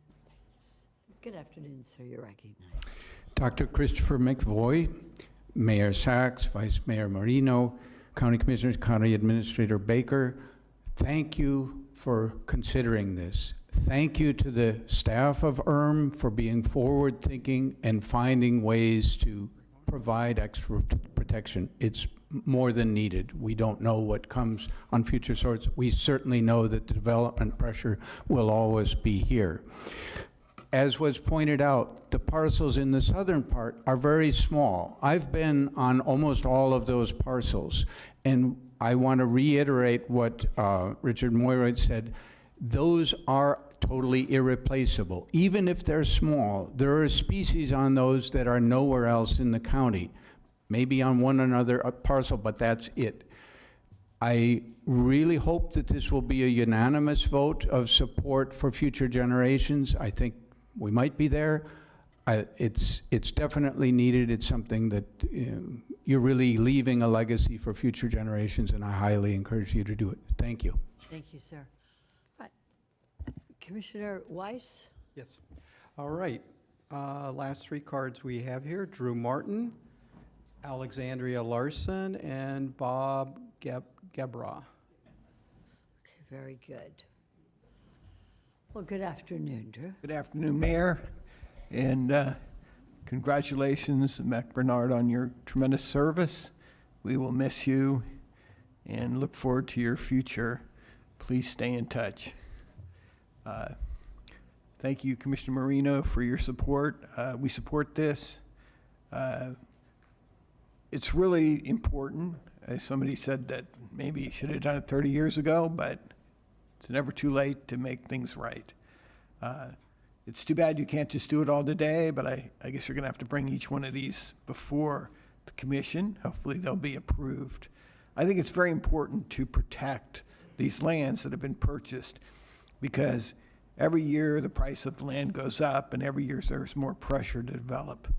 Good afternoon, sir. You're recognized. Dr. Christopher McVoy, Mayor Sachs, Vice Mayor Marino, County Commissioners, County Administrator Baker, thank you for considering this. Thank you to the staff of for being forward-thinking and finding ways to provide extra protection. It's more than needed. We don't know what comes on future sorts. We certainly know that the development pressure will always be here. As was pointed out, the parcels in the southern part are very small. I've been on almost all of those parcels, and I want to reiterate what Richard Moyroyd said. Those are totally irreplaceable. Even if they're small, there are species on those that are nowhere else in the county. Maybe on one another parcel, but that's it. I really hope that this will be a unanimous vote of support for future generations. I think we might be there. It's definitely needed. It's something that you're really leaving a legacy for future generations, and I highly encourage you to do it. Thank you. Thank you, sir. Right. Commissioner Weiss? Yes. All right. Last three cards we have here, Drew Martin, Alexandria Larson, and Bob Gebra. Okay, very good. Well, good afternoon, Drew. Good afternoon, Mayor, and congratulations, Mac Bernard, on your tremendous service. We will miss you and look forward to your future. Please stay in touch. Thank you, Commissioner Marino, for your support. We support this. It's really important. As somebody said that maybe you should have done it 30 years ago, but it's never too late to make things right. It's too bad you can't just do it all today, but I guess you're going to have to bring each one of these before the commission. Hopefully they'll be approved. I think it's very important to protect these lands that have been purchased, because every year the price of the land goes up, and every year there's more pressure to develop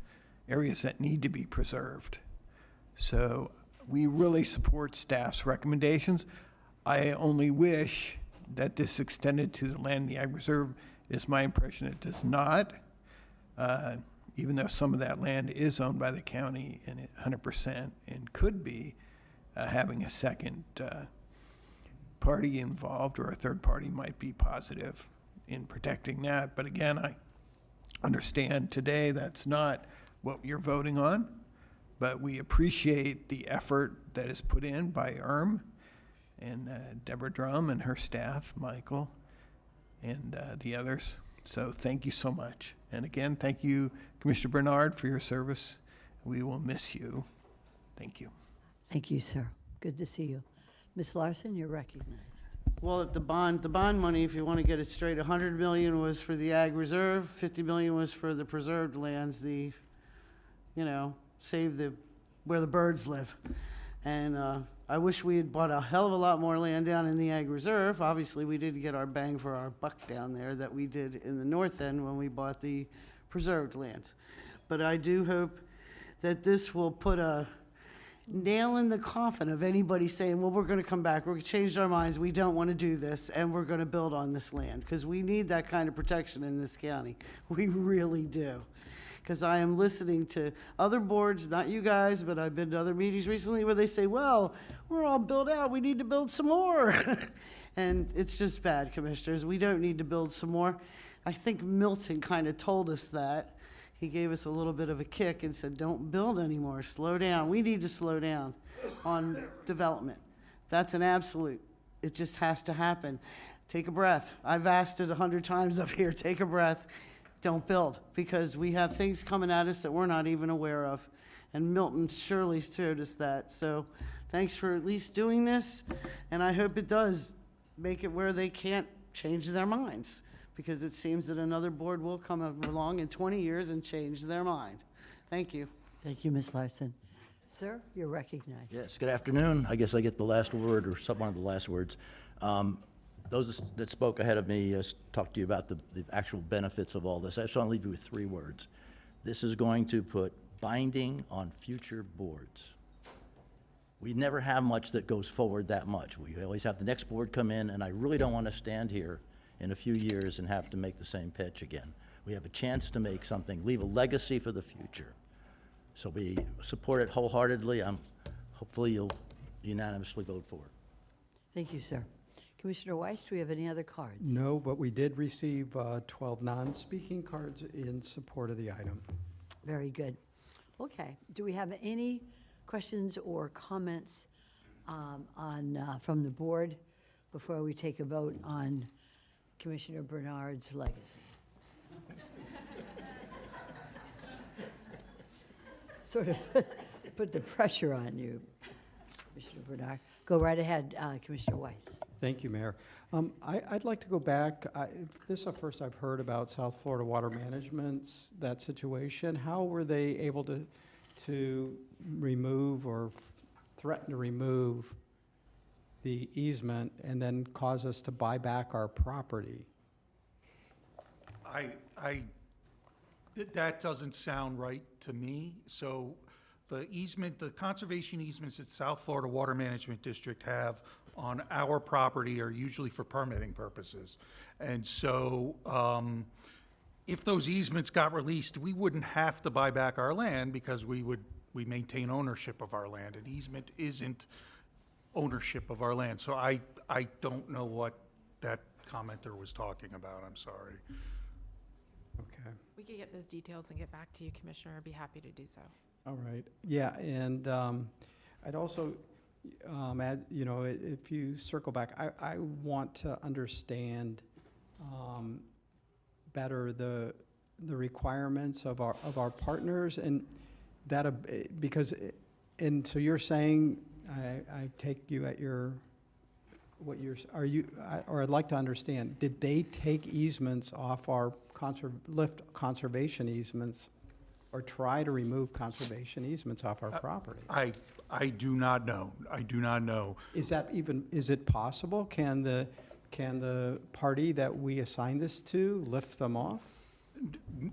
areas that need to be preserved. So we really support staff's recommendations. I only wish that this extended to the land in the Ag Reserve. Is my impression it does not, even though some of that land is owned by the county and 100% and could be having a second party involved, or a third party might be positive in protecting that. But again, I understand today that's not what you're voting on, but we appreciate the effort that is put in by and Deborah Drum and her staff, Michael, and the others. So thank you so much. And again, thank you, Commissioner Bernard, for your service. We will miss you. Thank you. Thank you, sir. Good to see you. Ms. Larson, you're recognized. Well, the bond money, if you want to get it straight, 100 million was for the Ag Reserve, 50 million was for the preserved lands, save where the birds live. And I wish we had bought a hell of a lot more land down in the Ag Reserve. Obviously, we didn't get our bang for our buck down there that we did in the north end when we bought the preserved lands. But I do hope that this will put a nail in the coffin of anybody saying, well, we're going to come back, we're going to change our minds, we don't want to do this, and we're going to build on this land, because we need that kind of protection in this county. We really do. Because I am listening to other boards, not you guys, but I've been to other meetings recently where they say, well, we're all built out, we need to build some more. And it's just bad, commissioners. We don't need to build some more. I think Milton kind of told us that. He gave us a little bit of a kick and said, don't build anymore, slow down. We need to slow down on development. That's an absolute. It just has to happen. Take a breath. I've asked it 100 times up here, take a breath. Don't build, because we have things coming at us that we're not even aware of. And Milton surely showed us that. So thanks for at least doing this, and I hope it does make it where they can't change their minds, because it seems that another board will come along in 20 years and change their mind. Thank you. Thank you, Ms. Larson. Sir, you're recognized. Yes, good afternoon. I guess I get the last word, or one of the last words. Those that spoke ahead of me talked to you about the actual benefits of all this. I just want to leave you with 3 words. This is going to put binding on future boards. We never have much that goes forward that much. We always have the next board come in, and I really don't want to stand here in a few years and have to make the same pitch again. We have a chance to make something, leave a legacy for the future. So we support it wholeheartedly. Hopefully you'll unanimously vote for it. Thank you, sir. Commissioner Weiss, do we have any other cards? No, but we did receive 12 non-speaking cards in support of the item. Very good. Okay. Do we have any questions or comments from the board before we take a vote on Commissioner Bernard's legacy? Sort of put the pressure on you, Commissioner Bernard. Go right ahead, Commissioner Weiss. Thank you, Mayor. I'd like to go back. This is the first I've heard about South Florida Water Management's, that situation. How were they able to remove or threaten to remove the easement and then cause us to buy back our property? That doesn't sound right to me. So the easement, the conservation easements that South Florida Water Management District have on our property are usually for permitting purposes. And so if those easements got released, we wouldn't have to buy back our land because we maintain ownership of our land. An easement isn't ownership of our land. So I don't know what that commenter was talking about. I'm sorry. Okay. We could get those details and get back to you, Commissioner. I'd be happy to do so. All right. Yeah, and I'd also add, if you circle back, I want to understand better the requirements of our partners, and that because and so you're saying, I take you at your or I'd like to understand, did they take easements off our lift conservation easements or try to remove conservation easements off our property? I do not know. I do not know. Is it possible? Can the party that we assign this to lift them off?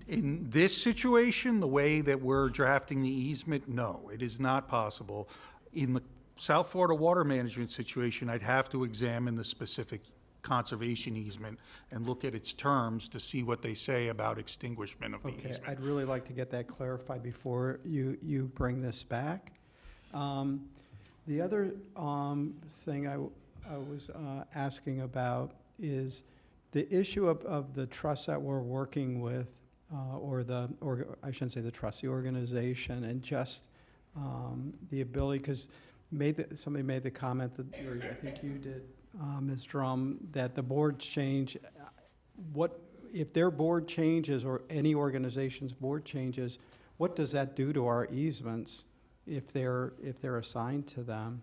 In this situation, the way that we're drafting the easement, no, it is not possible. In the South Florida Water Management situation, I'd have to examine the specific conservation easement and look at its terms to see what they say about extinguishment of the Okay, easement. I'd really like to get that clarified before you bring this back. The other thing I was asking about is the issue of the trust that we're working with, or I shouldn't say the trust, the organization, and just the ability, because somebody made the comment that, or I think you did, Ms. Drum, that the boards change. What if their board changes, or any organization's board changes? What does that do to our easements if they're assigned to them?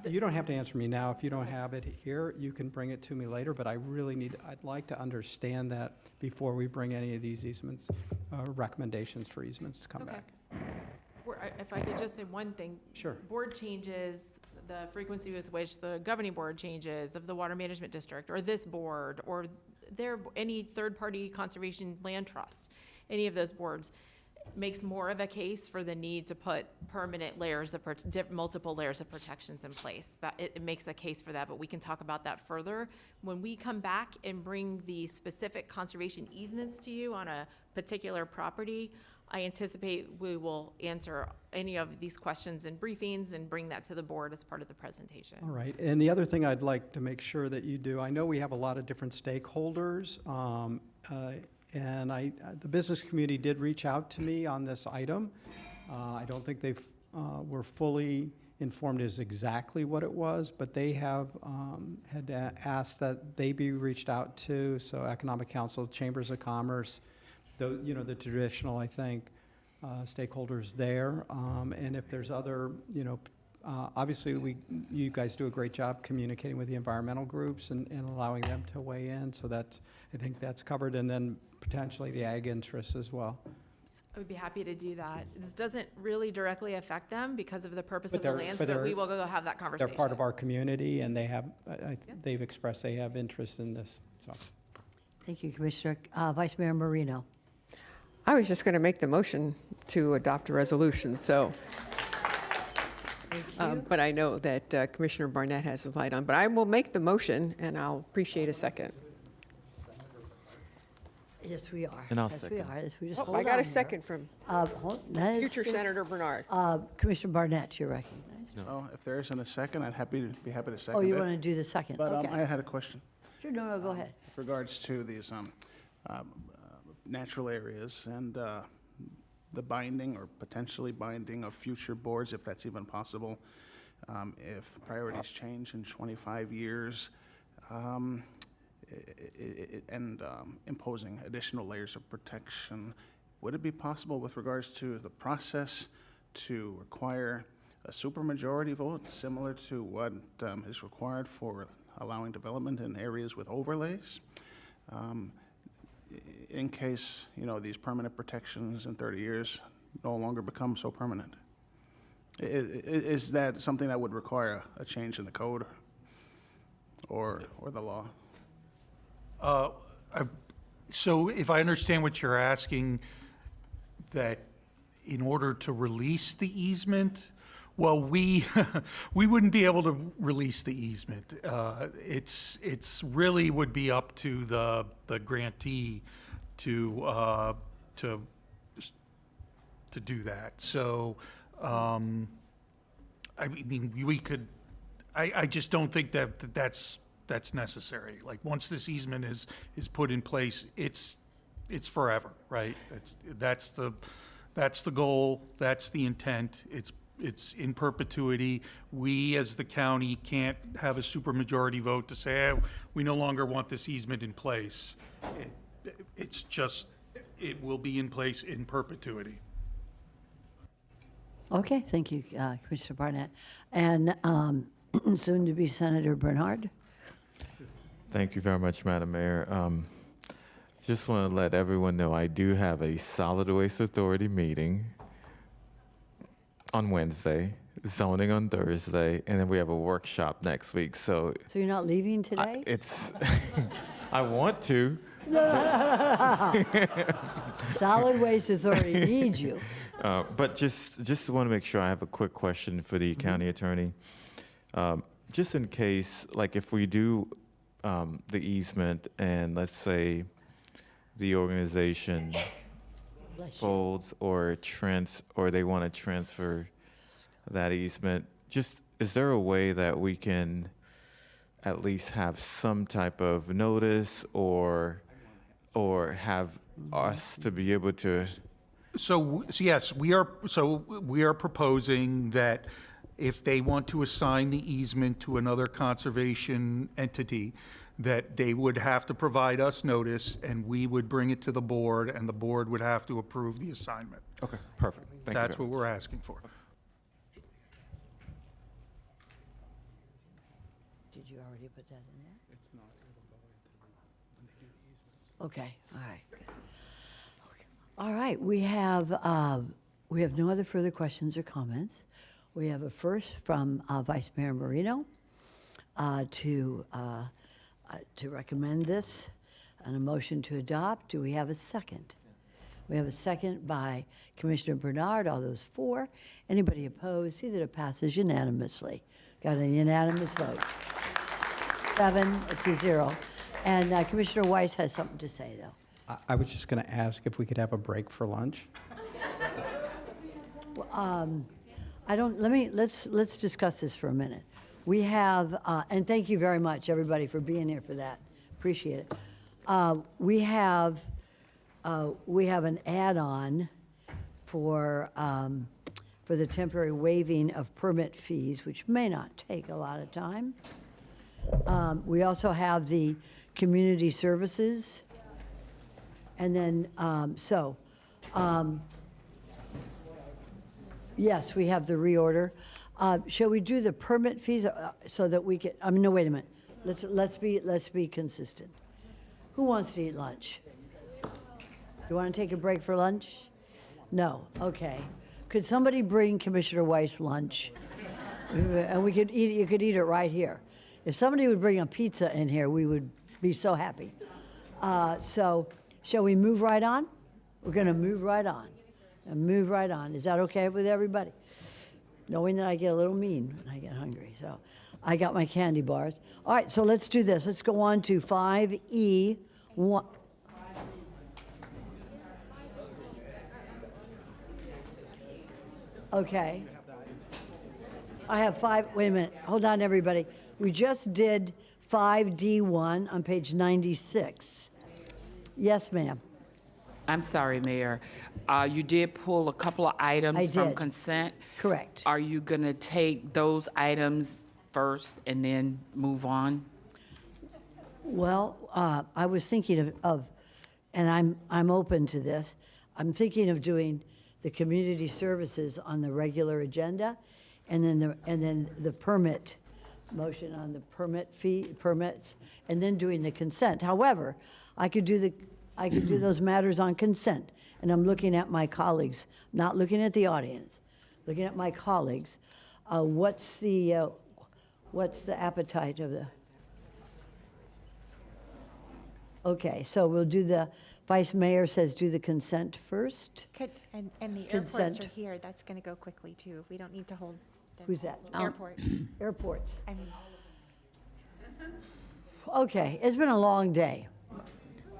You don't have to answer me now. If you don't have it here, you can bring it to me later, but I'd like to understand that before we bring any of these easements, recommendations for easements to come back. If I could just say one thing. Sure. Board changes, the frequency with which the governing board changes of the Water Management District, or this board, or any third-party conservation land trust, any of those boards, makes more of a case for the need to put permanent layers of, multiple layers of protections in place. That it makes a case for that, but we can talk about that further. When we come back and bring the specific conservation easements to you on a particular property, I anticipate we will answer any of these questions in briefings and bring that to the board as part of the presentation. All right, and the other thing I'd like to make sure that you do, I know we have a lot of different stakeholders, and the business community did reach out to me on this item. I don't think they were fully informed as exactly what it was, but they had asked that they be reached out to, so Economic Council, Chambers of Commerce, the traditional, I think, stakeholders there. And if there's other, obviously you guys do a great job communicating with the environmental groups and allowing them to weigh in. So I think that's covered. And then potentially the ag interests as well. I would be happy to do that. This doesn't really directly affect them because of the purpose But of the they're- lands, but but we they're- will go have that conversation. They're part of our community, and they have, they've expressed they have interest in this, so. Thank you, Commissioner. Vice Mayor Marino. I was just going to make the motion to adopt a resolution, so. But I know that Commissioner Barnett has his light on, but I will make the motion, and I'll appreciate a second. Yes, we are. And I'll Yes, we second. are. Yes, we just Oh, hold I got on a here. second from future Senator Bernard. Commissioner Barnett, you're recognized. No, if there isn't a second, I'd be happy to second Oh, you it. want to do the second? But Okay. I had a question. Sure, no, go ahead. With regards to these natural areas and the binding or potentially binding of future boards, if that's even possible. If priorities change in 25 years, and imposing additional layers of protection, would it be possible with regards to the process to require a supermajority vote similar to what is required for allowing development in areas with overlays? In case, these permanent protections in 30 years no longer become so permanent. Is that something that would require a change in the code or the law? So if I understand what you're asking, that in order to release the easement, well, we wouldn't be able to release the easement. It's really would be up to the grantee to do that. So, I mean, we could. I just don't think that's necessary. Like, once this easement is put in place, it's forever, right? That's the goal. That's the intent. It's in perpetuity. We, as the county, can't have a supermajority vote to say, we no longer want this easement in place. It's just, it will be in place in perpetuity. Okay, thank you, Commissioner Barnett. And soon-to-be Senator Bernard. Thank you very much, Madam Mayor. Just want to let everyone know I do have a Solid Waste Authority meeting on Wednesday, zoning on Thursday, and then we have a workshop next week. So you're not leaving today? it's, I want to. Solid Waste Authority needs you. But just want to make sure I have a quick question for the county attorney. Just in case, like if we do the easement and let's say the organization folds or they want to transfer that easement, just is there a way that we can at least have some type of notice or have us to be able to? So yes, we are proposing that if they want to assign the easement to another conservation entity, that they would have to provide us notice, and we would bring it to the board, and the board would have to approve the assignment. Okay, perfect. Thank you. That's what we're asking for. Did you already put that in there? It's not. Okay, all right. Okay. All right, we have no other further questions or comments. We have a first from Vice Mayor Marino to recommend this and a motion to adopt. Do we have a second? We have a second by Commissioner Bernard. All those for. Anybody opposed? See that it passes unanimously. Got a unanimous vote. 7-0. And Commissioner Weiss has something to say, though. I was just going to ask if we could have a break for lunch. Let's discuss this for a minute. We have, and thank you very much, everybody, for being here for that. Appreciate it. We have an add-on for the temporary waiving of permit fees, which may not take a lot of time. We also have the community services. And then, yes, we have the reorder. Shall we do the permit fees so that we can, no, wait a minute. Let's be consistent. Who wants to eat lunch? You want to take a break for lunch? No, okay. Could somebody bring Commissioner Weiss lunch? And we could eat, you could eat it right here. If somebody would bring a pizza in here, we would be so happy. So shall we move right on? We're going to move right on. And move right on. Is that okay with everybody? Knowing that I get a little mean when I get hungry. So I got my candy bars. All right, so let's do this. Let's go on to 5E1. Okay. I have 5, wait a minute, hold on, everybody. We just did 5D1 on page 96. Yes, ma'am. I'm sorry, Mayor. You did pull a couple of I items from did. consent. Correct. Are you going to take those items first and then move on? Well, I was thinking of, and I'm open to this, I'm thinking of doing the community services on the regular agenda, and then the permit, motion on the permits, and then doing the consent. However, I could do those matters on consent, and I'm looking at my colleagues, not looking at the audience, looking at my colleagues. What's the appetite of the? Okay, so we'll do the, Vice Mayor says do the consent first. And the airports Consent. are here, that's going to go quickly, too. We don't need to hold them. Who's that? Airport. Airports. I mean, Okay, it's been a long day.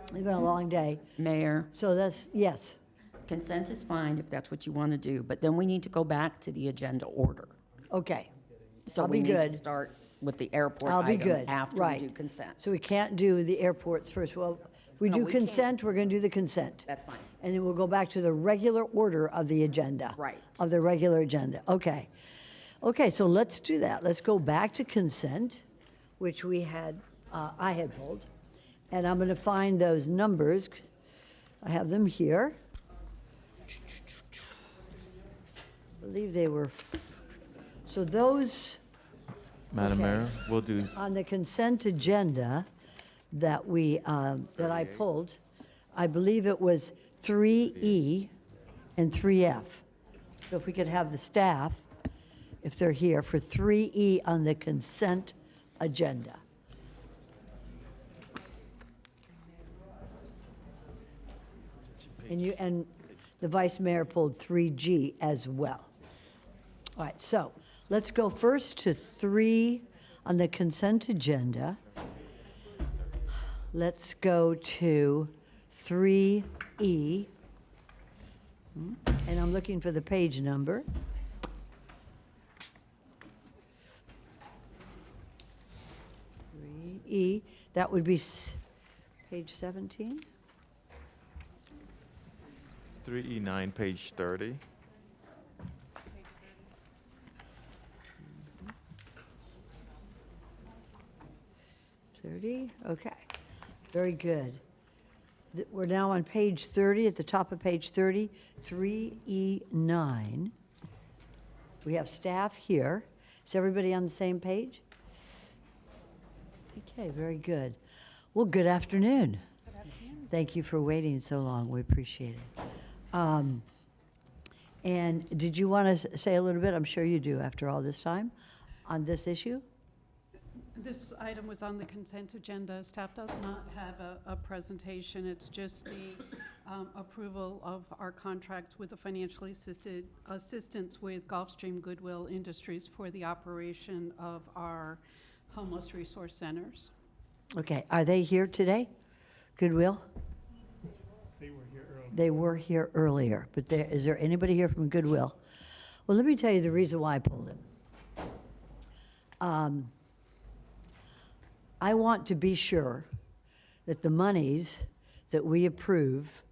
It's been a long day. Mayor, So that's, yes. consent is fine if that's what you want to do, but then we need to go back to the agenda order. Okay. So I'll we be need to good. start with the airport I'll be item good. after we Right. do consent. So we can't do the airports first. Well, if we No, do we can't. consent, we're going to do the consent. That's fine. And then we'll go back to the regular order of the agenda. Right. Of the regular agenda. Okay. Okay, so let's do that. Let's go back to consent, which we had, I had pulled. And I'm going to find those numbers. I have them here. I believe they were, so those Madam Okay. Mayor, we'll do, on the consent agenda that that I pulled, I believe it was 3E and 3F. So if we could have the staff, if they're here, for 3E on the consent agenda. And the Vice Mayor pulled 3G as well. All right, so let's go first to 3 on the consent agenda. Let's go to 3E. And I'm looking for the page number. That would be page 17? 3E9, page 30. Okay, very good. We're now on page 30, at the top of page 30, 3E9. We have staff here. Is everybody on the same page? Okay, very good. Well, good afternoon. Thank you for waiting so long. We appreciate it. And did you want to say a little bit? I'm sure you do after all this time on this issue. This item was on the consent agenda. Staff does not have a presentation. It's just the approval of our contract with the financially assisted assistance with Gulfstream Goodwill Industries for the operation of our homeless resource centers. Okay, are they here today? Goodwill? They were here earlier, but is there anybody here from Goodwill? Well, let me tell you the reason why I pulled it. I want to be sure that the monies that we approve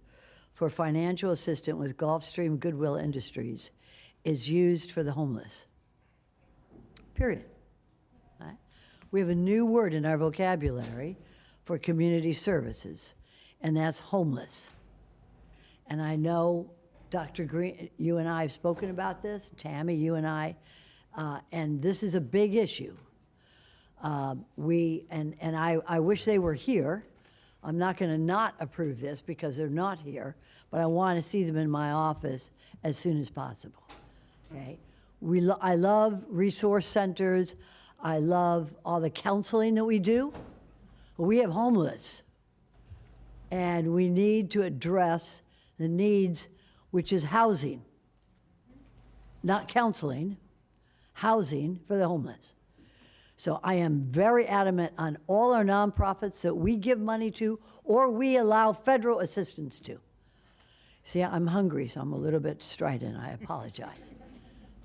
for financial assistance with Gulfstream Goodwill Industries is used for the homeless. Period. Right? We have a new word in our vocabulary for community services, and that's homeless. And I know, Dr. Green, you and I have spoken about this, Tammy, you and I, and this is a big issue. I wish they were here. I'm not going to not approve this because they're not here, but I want to see them in my office as soon as possible. Okay? I love resource centers. I love all the counseling that we do. We have homeless, and we need to address the needs, which is housing, not counseling, housing for the homeless. So I am very adamant on all our nonprofits that we give money to or we allow federal assistance to. See, I'm hungry, so I'm a little bit strident. I apologize.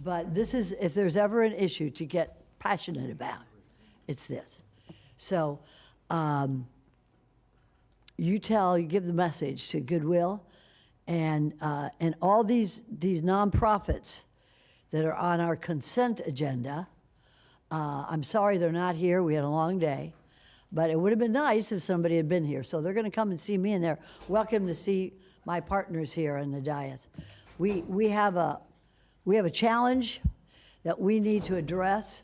But this is, if there's ever an issue to get passionate about, it's this. So you give the message to Goodwill And all these nonprofits that are on our consent agenda, I'm sorry they're not here. We had a long day. But it would have been nice if somebody had been here. So they're going to come and see me, and they're welcome to see my partners here in the dais. We have a challenge that we need to address,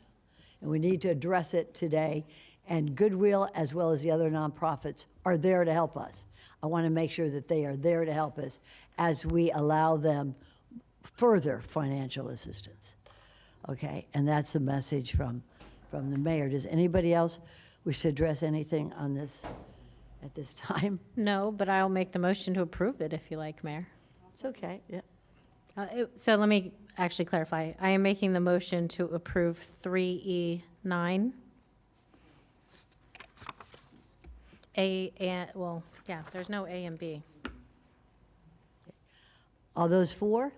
and we need to address it today. And Goodwill, as well as the other nonprofits, are there to help us. I want to make sure that they are there to help us as we allow them further financial assistance. Okay, and that's the message from the mayor. Does anybody else wish to address anything on this at this time? No, but I'll make the motion to approve it if you like, Mayor. It's okay, yeah. So let me actually clarify. I am making the motion to approve 3E9. Well, yeah, there's no A and B. All those for?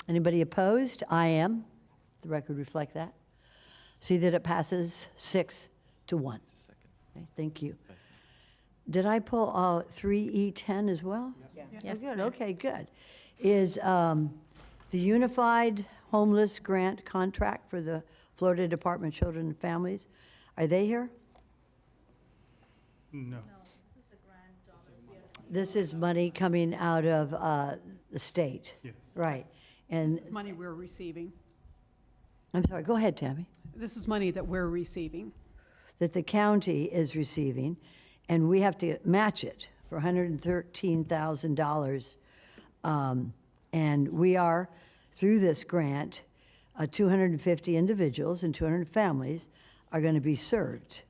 Anybody opposed? I am. The record reflect that. See that it passes 6-1. Okay, thank you. Did I pull 3E10 as well? Yes. Oh, good, okay, good. Is the Unified Homeless Grant Contract for the Florida Department of Children and Families, are they here? No. This is money coming out of the state. Yes. Right. And, Money we're receiving. I'm sorry, go ahead, Tammy. This is money that we're receiving. That the county is receiving, and we have to match it for $113,000. And we are, through this grant, 250 individuals and 200 families are going to be served.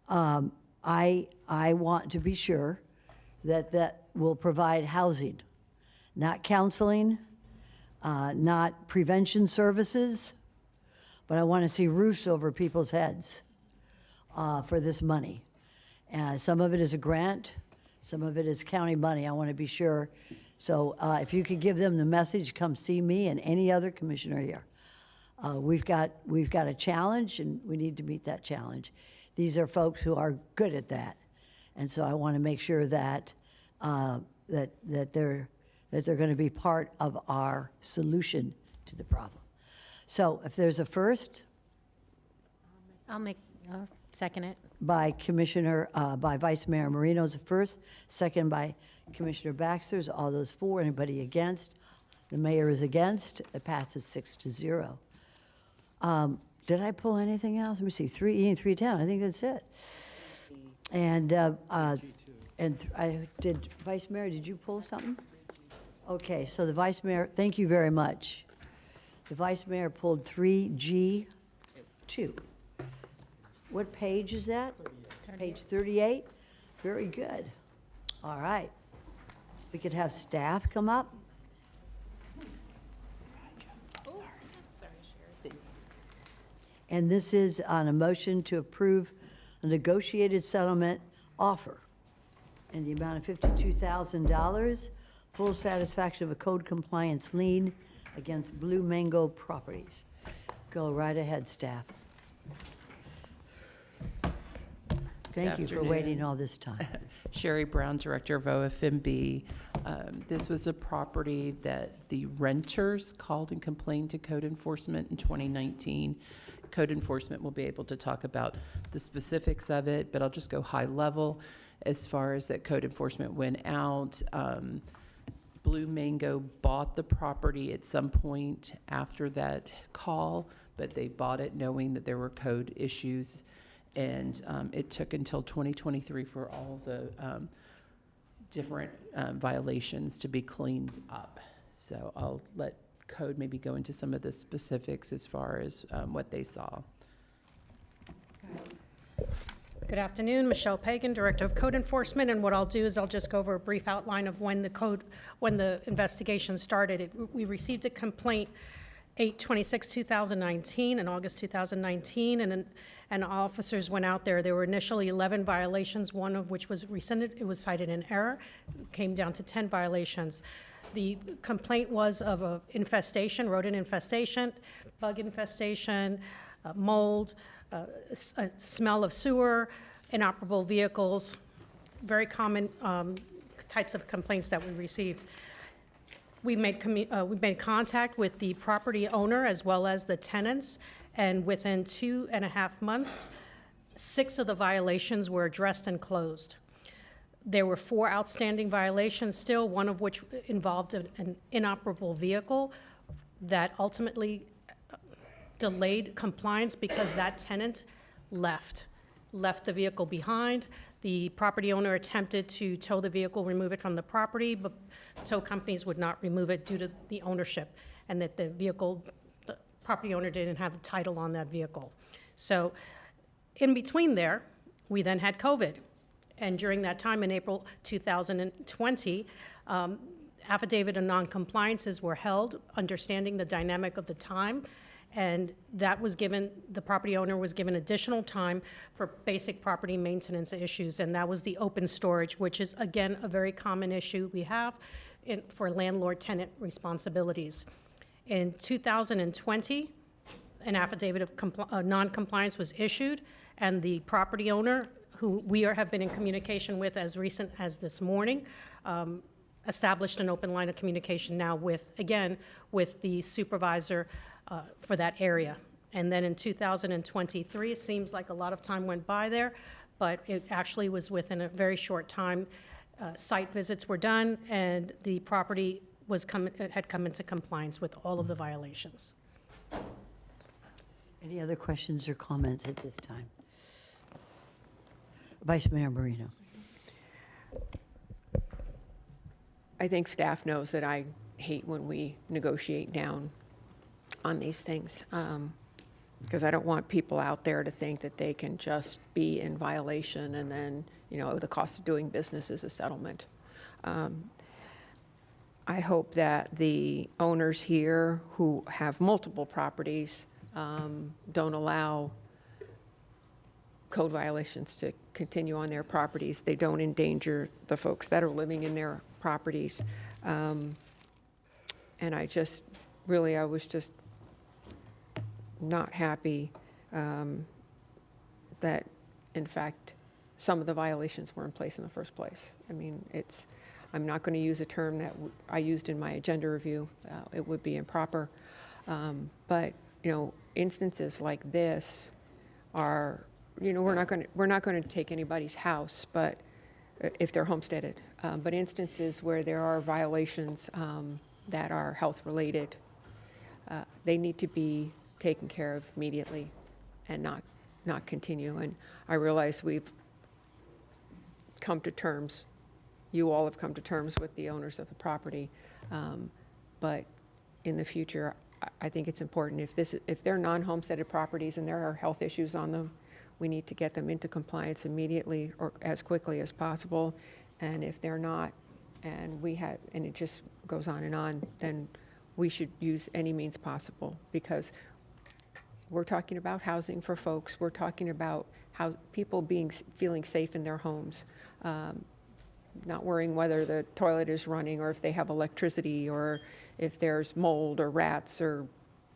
I want to be sure that that will provide housing, not counseling, not prevention services, but I want to see roofs over people's heads for this money. Some of it is a grant, some of it is county money. I want to be sure. So if you could give them the message, come see me and any other commissioner here. We've got a challenge, and we need to meet that challenge. These are folks who are good at that, and so I want to make sure that that they're going to be part of our solution to the problem. So if there's a first I'll second it. by by Vice Mayor Marino's a first, second by Commissioner Baxter's. All those for, anybody against? The mayor is against. It passes 6-0. Did I pull anything else? Let me see, 3E and 310, I think that's it. And did, Vice Mayor, did you pull something? Okay, so the Vice Mayor, thank you very much. The Vice Mayor pulled 3G2. What page is that? Page 38? Very good. All right. We could have staff come up. And this is on a motion to approve a negotiated settlement offer in the amount of $52,000, full satisfaction of a code compliance lien against Blue Mango Properties. Go right ahead, staff. Thank you for waiting all this time. Sherry Brown, Director of OFMB. This was a property that the renters called and complained to code enforcement in 2019. Code enforcement will be able to talk about the specifics of it, but I'll just go high level as far as that code enforcement went out. Blue Mango bought the property at some point after that call, but they bought it knowing that there were code issues. And it took until 2023 for all the different violations to be cleaned up. So I'll let code maybe go into some of the specifics as far as what they saw. Good afternoon, Michelle Pagan, Director of Code Enforcement, and what I'll do is I'll just go over a brief outline of when the investigation started. We received a complaint 8/26/2019 in August 2019, and officers went out there. There were initially 11 violations, one of which was rescinded. It was cited in error. It came down to 10 violations. The complaint was of a infestation, rodent infestation, bug infestation, mold, a smell of sewer, inoperable vehicles, very common types of complaints that we received. we made contact with the property owner as well as the tenants, and within 2.5 months, 6 of the violations were addressed and closed. There were 4 outstanding violations still, one of which involved an inoperable vehicle that ultimately delayed compliance because that tenant left the vehicle behind. The property owner attempted to tow the vehicle, remove it from the property, but tow companies would not remove it due to the ownership, and that the property owner didn't have the title on that vehicle. So in between there, we then had COVID. And during that time, in April 2020, affidavit of non-compliances were held, understanding the dynamic of the time, and that was given, the property owner was given additional time for basic property maintenance issues, and that was the open storage, which is, again, a very common issue we have for landlord-tenant responsibilities. In 2020, an affidavit of non-compliance was issued, and the property owner, who we have been in communication with as recent as this morning, established an open line of communication now with the supervisor for that area. And then in 2023, it seems like a lot of time went by there, but it actually was within a very short time. Site visits were done, and the property had come into compliance with all of the violations. Any other questions or comments at this time? Vice Mayor Marino. I think staff knows that I hate when we negotiate down on these things, because I don't want people out there to think that they can just be in violation and then, the cost of doing business is a settlement. I hope that the owners here who have multiple properties don't allow code violations to continue on their properties. They don't endanger the folks that are living in their properties. And I was just not happy that, in fact, some of the violations were in place in the first place. I mean, I'm not going to use a term that I used in my agenda review. It would be improper. But, instances like this are, we're not going to take anybody's house, but if they're homesteaded. But instances where there are violations that are health-related, they need to be taken care of immediately and not continue. And I realize we've come to terms, you all have come to terms with the owners of the property, but in the future, I think it's important, if they're non-homesteaded properties and there are health issues on them, we need to get them into compliance immediately or as quickly as possible. And if they're not, and it just goes on, then we should use any means possible, because we're talking about housing for folks. We're talking about how people feeling safe in their homes, not worrying whether the toilet is running or if they have electricity or if there's mold or rats or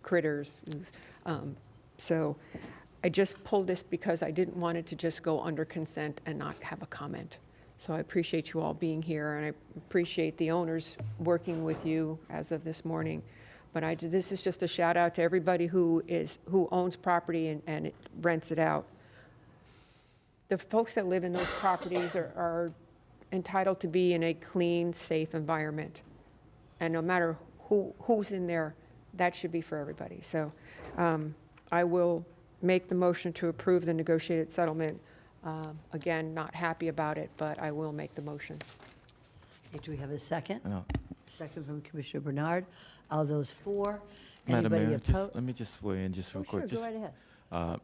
critters. So I just pulled this because I didn't want it to just go under consent and not have a comment. So I appreciate you all being here, and I appreciate the owners working with you as of this morning. But this is just a shout out to everybody who owns property and it rents it out. The folks that live in those properties are entitled to be in a clean, safe environment. And no matter who's in there, that should be for everybody. So I will make the motion to approve the negotiated settlement. Again, not happy about it, but I will make the motion. Do we have a second? No. Second from Commissioner Bernard. All those for? Madam Anybody Mayor, opposed? let me just weigh in just real quick. Sure, go right ahead.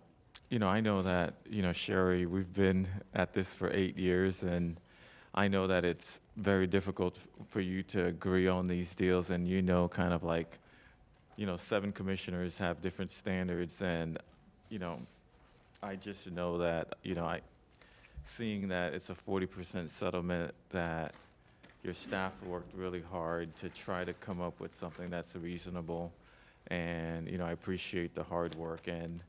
I know that, Sherry, we've been at this for 8 years, and I know that it's very difficult for you to agree on these deals, and kind of like, 7 commissioners have different standards, and, I just know that, seeing that it's a 40% settlement, that your staff worked really hard to try to come up with something that's reasonable, and, I appreciate the hard work, and,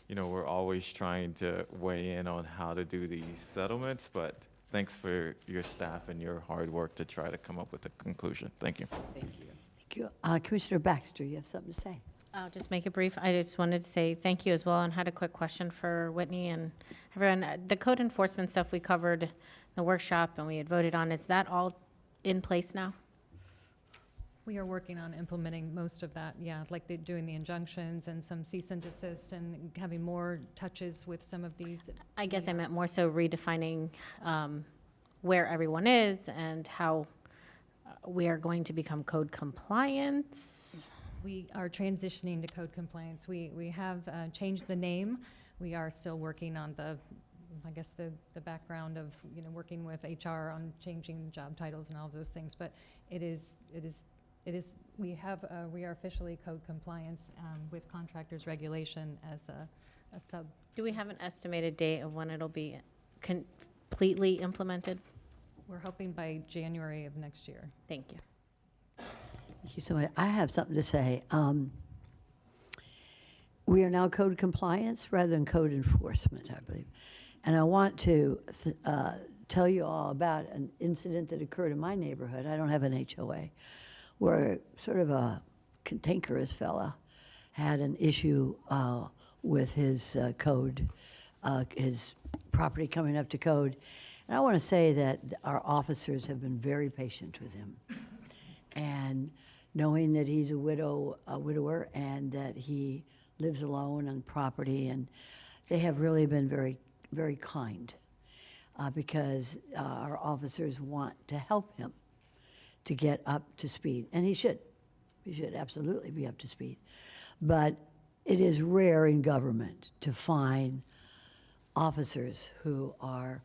we're always trying to weigh in on how to do these settlements, but thanks for your staff and your hard work to try to come up with a conclusion. Thank you. Thank you. Thank you. Commissioner Baxter, you have something to say? I'll just make it brief. I just wanted to say thank you as well, and had a quick question for Whitney and everyone. The code enforcement stuff we covered in the workshop and we had voted on, is that all in place now? We are working on implementing most of that, yeah, like doing the injunctions and some cease and desist and having more touches with some of these. I guess I meant more so redefining where everyone is and how we are going to become code compliant. We are transitioning to code compliance. We have changed the name. We are still working on I guess the background of, working with HR on changing job titles and all those things. But we are officially code compliance with contractors regulation as a sub. Do we have an estimated date of when it'll be completely implemented? We're hoping by January of next year. Thank you. Thank you so much. I have something to say. We are now code compliance rather than code enforcement, I believe. And I want to tell you all about an incident that occurred in my neighborhood. I don't have an HOA, where sort of a cantankerous fella had an issue with his code, his property coming up to code. And I want to say that our officers have been very patient with him. And knowing that he's a widower, and that he lives alone on property, and they have really been very, very kind because our officers want to help him to get up to speed. And he should absolutely be up to speed. But it is rare in government to find officers who are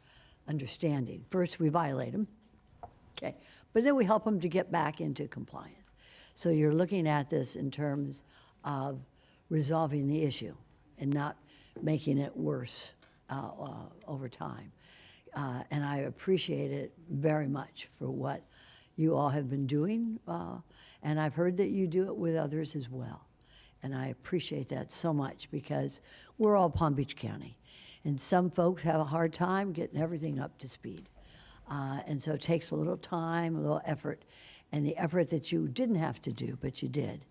understanding. First, we violate them, okay, but then we help them to get back into compliance. So you're looking at this in terms of resolving the issue and not making it worse over time. And I appreciate it very much for what you all have been doing, and I've heard that you do it with others as well. And I appreciate that so much because we're all Palm Beach County, and some folks have a hard time getting everything up to speed. And so it takes a little time, a little effort, and the effort that you didn't have to do, but you did,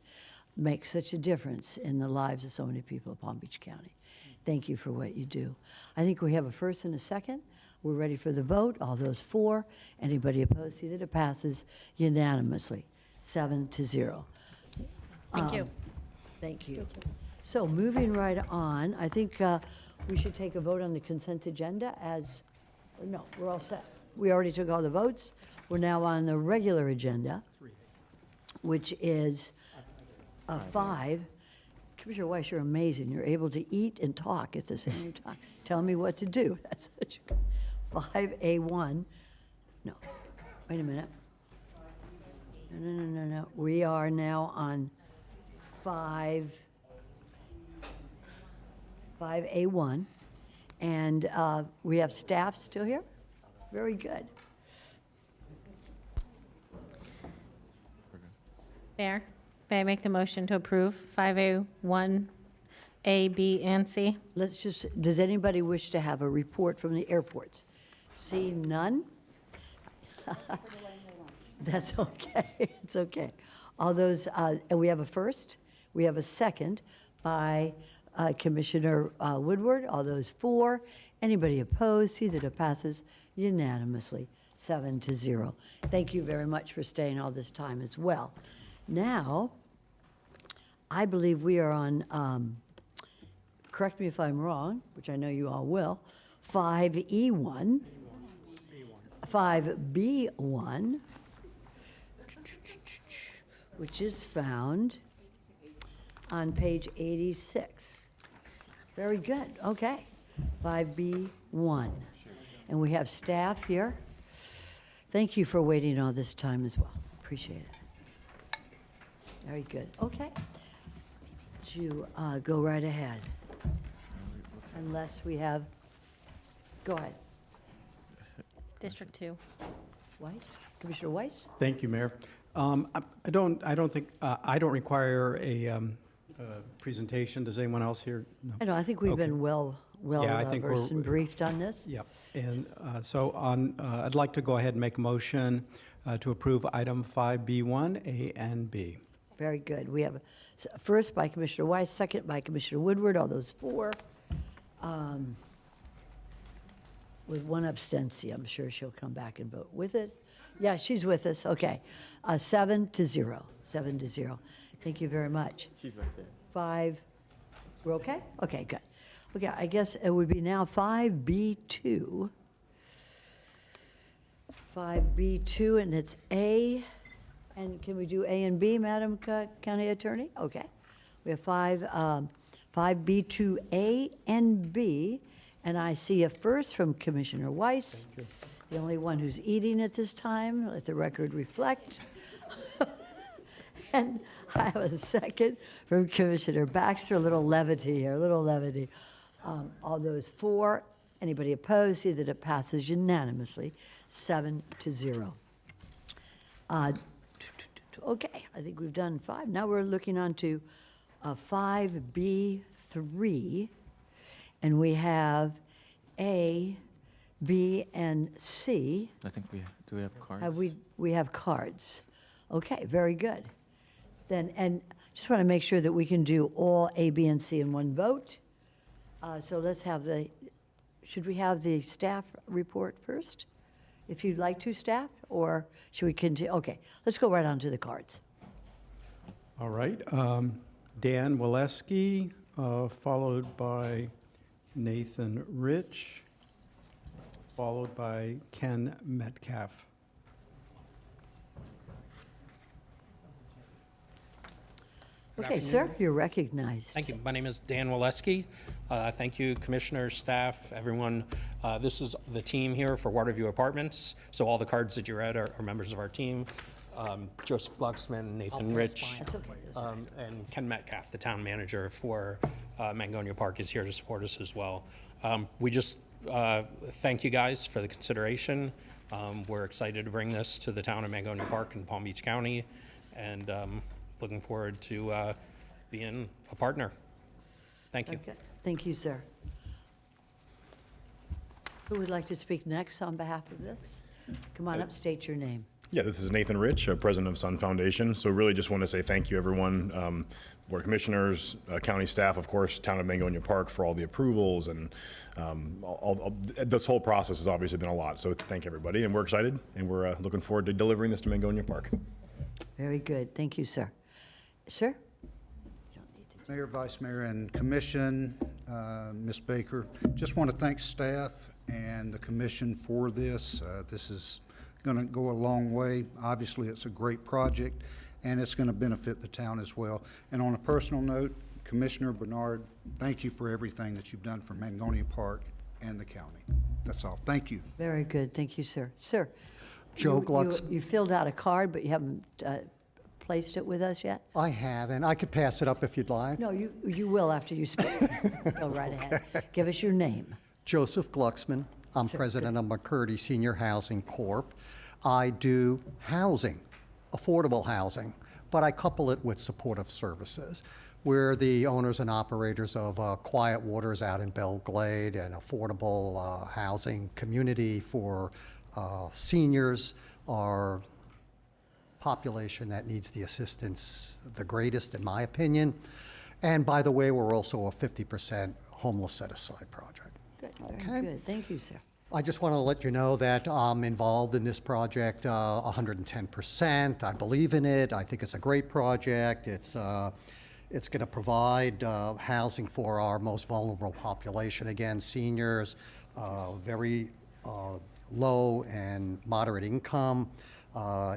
makes such a difference in the lives of so many people of Palm Beach County. Thank you for what you do. I think we have a first and a second. We're ready for the vote. All those for, anybody opposed, see that it passes unanimously, 7-0. Thank you. Thank you. So moving right on, I think we should take a vote on the consent agenda no, we're all set. We already took all the votes. We're now on the regular agenda, which is 5. Commissioner Weiss, you're amazing. You're able to eat and talk at the same time. Tell me what to do. That's such a 5A1. No, wait a minute. No. We are now on 5A1. And we have staff still here? Very good. Mayor, may I make the motion to approve 5A1, A, B, and C? Does anybody wish to have a report from the airports? See none? That's okay, it's okay. All those, and we have a first, we have a second by Commissioner Woodward. All those for, anybody opposed, see that it passes unanimously, 7-0. Thank you very much for staying all this time as well. Now, I believe we are on, correct me if I'm wrong, which I know you all will, 5E1, 5B1, which is found on page 86. Very good, okay. 5B1. And we have staff here. Thank you for waiting all this time as well. Appreciate it. Very good. Okay. You go right ahead. Unless we have, go ahead. It's District 2. Weiss? Commissioner Weiss? Thank you, Mayor. I don't think, I don't require a presentation. Does anyone else here? No. I know, I think we've been well Yeah, I think versed and briefed on this. Yep. And so I'd like to go ahead and make a motion to approve item 5B1, A and B. Very good. We have first by Commissioner Weiss, second by Commissioner Woodward, all those four. With one abstention. I'm sure she'll come back and vote with it. Yeah, she's with us, okay. 7-0, 7-0. Thank you very much. She's right there. 5, we're okay? Okay, good. Okay, I guess it would be now 5B2. 5B2, and it's A, and can we do A and B, Madam County Attorney? Okay. We have 5B2A and B, and I see a first from Commissioner Weiss, the only one who's eating at this time, let the record reflect. And I have a second from Commissioner Baxter, a little levity here, a little levity. All those four, anybody opposed, see that it passes unanimously, 7-0. Okay, I think we've done 5. Now we're looking on to 5B3, and we have A, B, and C. I think do we have cards? We have cards. Okay, very good. Then, and just want to make sure that we can do all A, B, and C in one vote. So let's have should we have the staff report first? If you'd like to, staff, or should we continue? Okay, let's go right on to the cards. All right. Dan Waleski, followed by Nathan Rich, followed by Ken Metcalf. Okay, sir, you're recognized. Thank you. My name is Dan Waleski. Thank you, commissioners, staff, everyone. This is the team here for Waterview Apartments. So all the cards that you read are members of our team. Joseph Glucksman, Nathan Rich, and Ken Metcalf, the town manager for Mangonia Park, is here to support us as well. We just thank you guys for the consideration. We're excited to bring this to the town of Mangonia Park in Palm Beach County, and looking forward to being a partner. Thank you. Okay. Thank you, sir. Who would like to speak next on behalf of this? Come on up, state your name. Yeah, this is Nathan Rich, president of Sun Foundation. So really just want to say thank you, everyone, board commissioners, county staff, of course, town of Mangonia Park for all the approvals, and this whole process has obviously been a lot. So thank everybody, and we're excited, and we're looking forward to delivering this to Mangonia Park. Very good. Thank you, sir. Sir? Mayor, Vice Mayor, and Commission, Ms. Baker, just want to thank staff and the commission for this. This is going to go a long way. Obviously, it's a great project, and it's going to benefit the town as well. And on a personal note, Commissioner Bernard, thank you for everything that you've done for Mangonia Park and the county. That's all. Thank you. Very good. Thank you, sir. Sir? Joe Glucksman. You filled out a card, but you haven't placed it with us yet? I have, and I could pass it up if you'd like. No, you will after you speak. Go right ahead. Give us your name. Joseph Glucksman. I'm president of McCurdy Senior Housing Corp. I do housing, affordable housing, but I couple it with supportive services. We're the owners and operators of Quiet Waters out in Belle Glade, an affordable housing community for seniors, our population that needs the assistance the greatest, in my opinion. And by the way, we're also a 50% homeless set-aside project. Good. Very good. Thank you, sir. I just want to let you know that I'm involved in this project 110%. I believe in it. I think it's a great project. It's going to provide housing for our most vulnerable population. Again, seniors, very low and moderate income.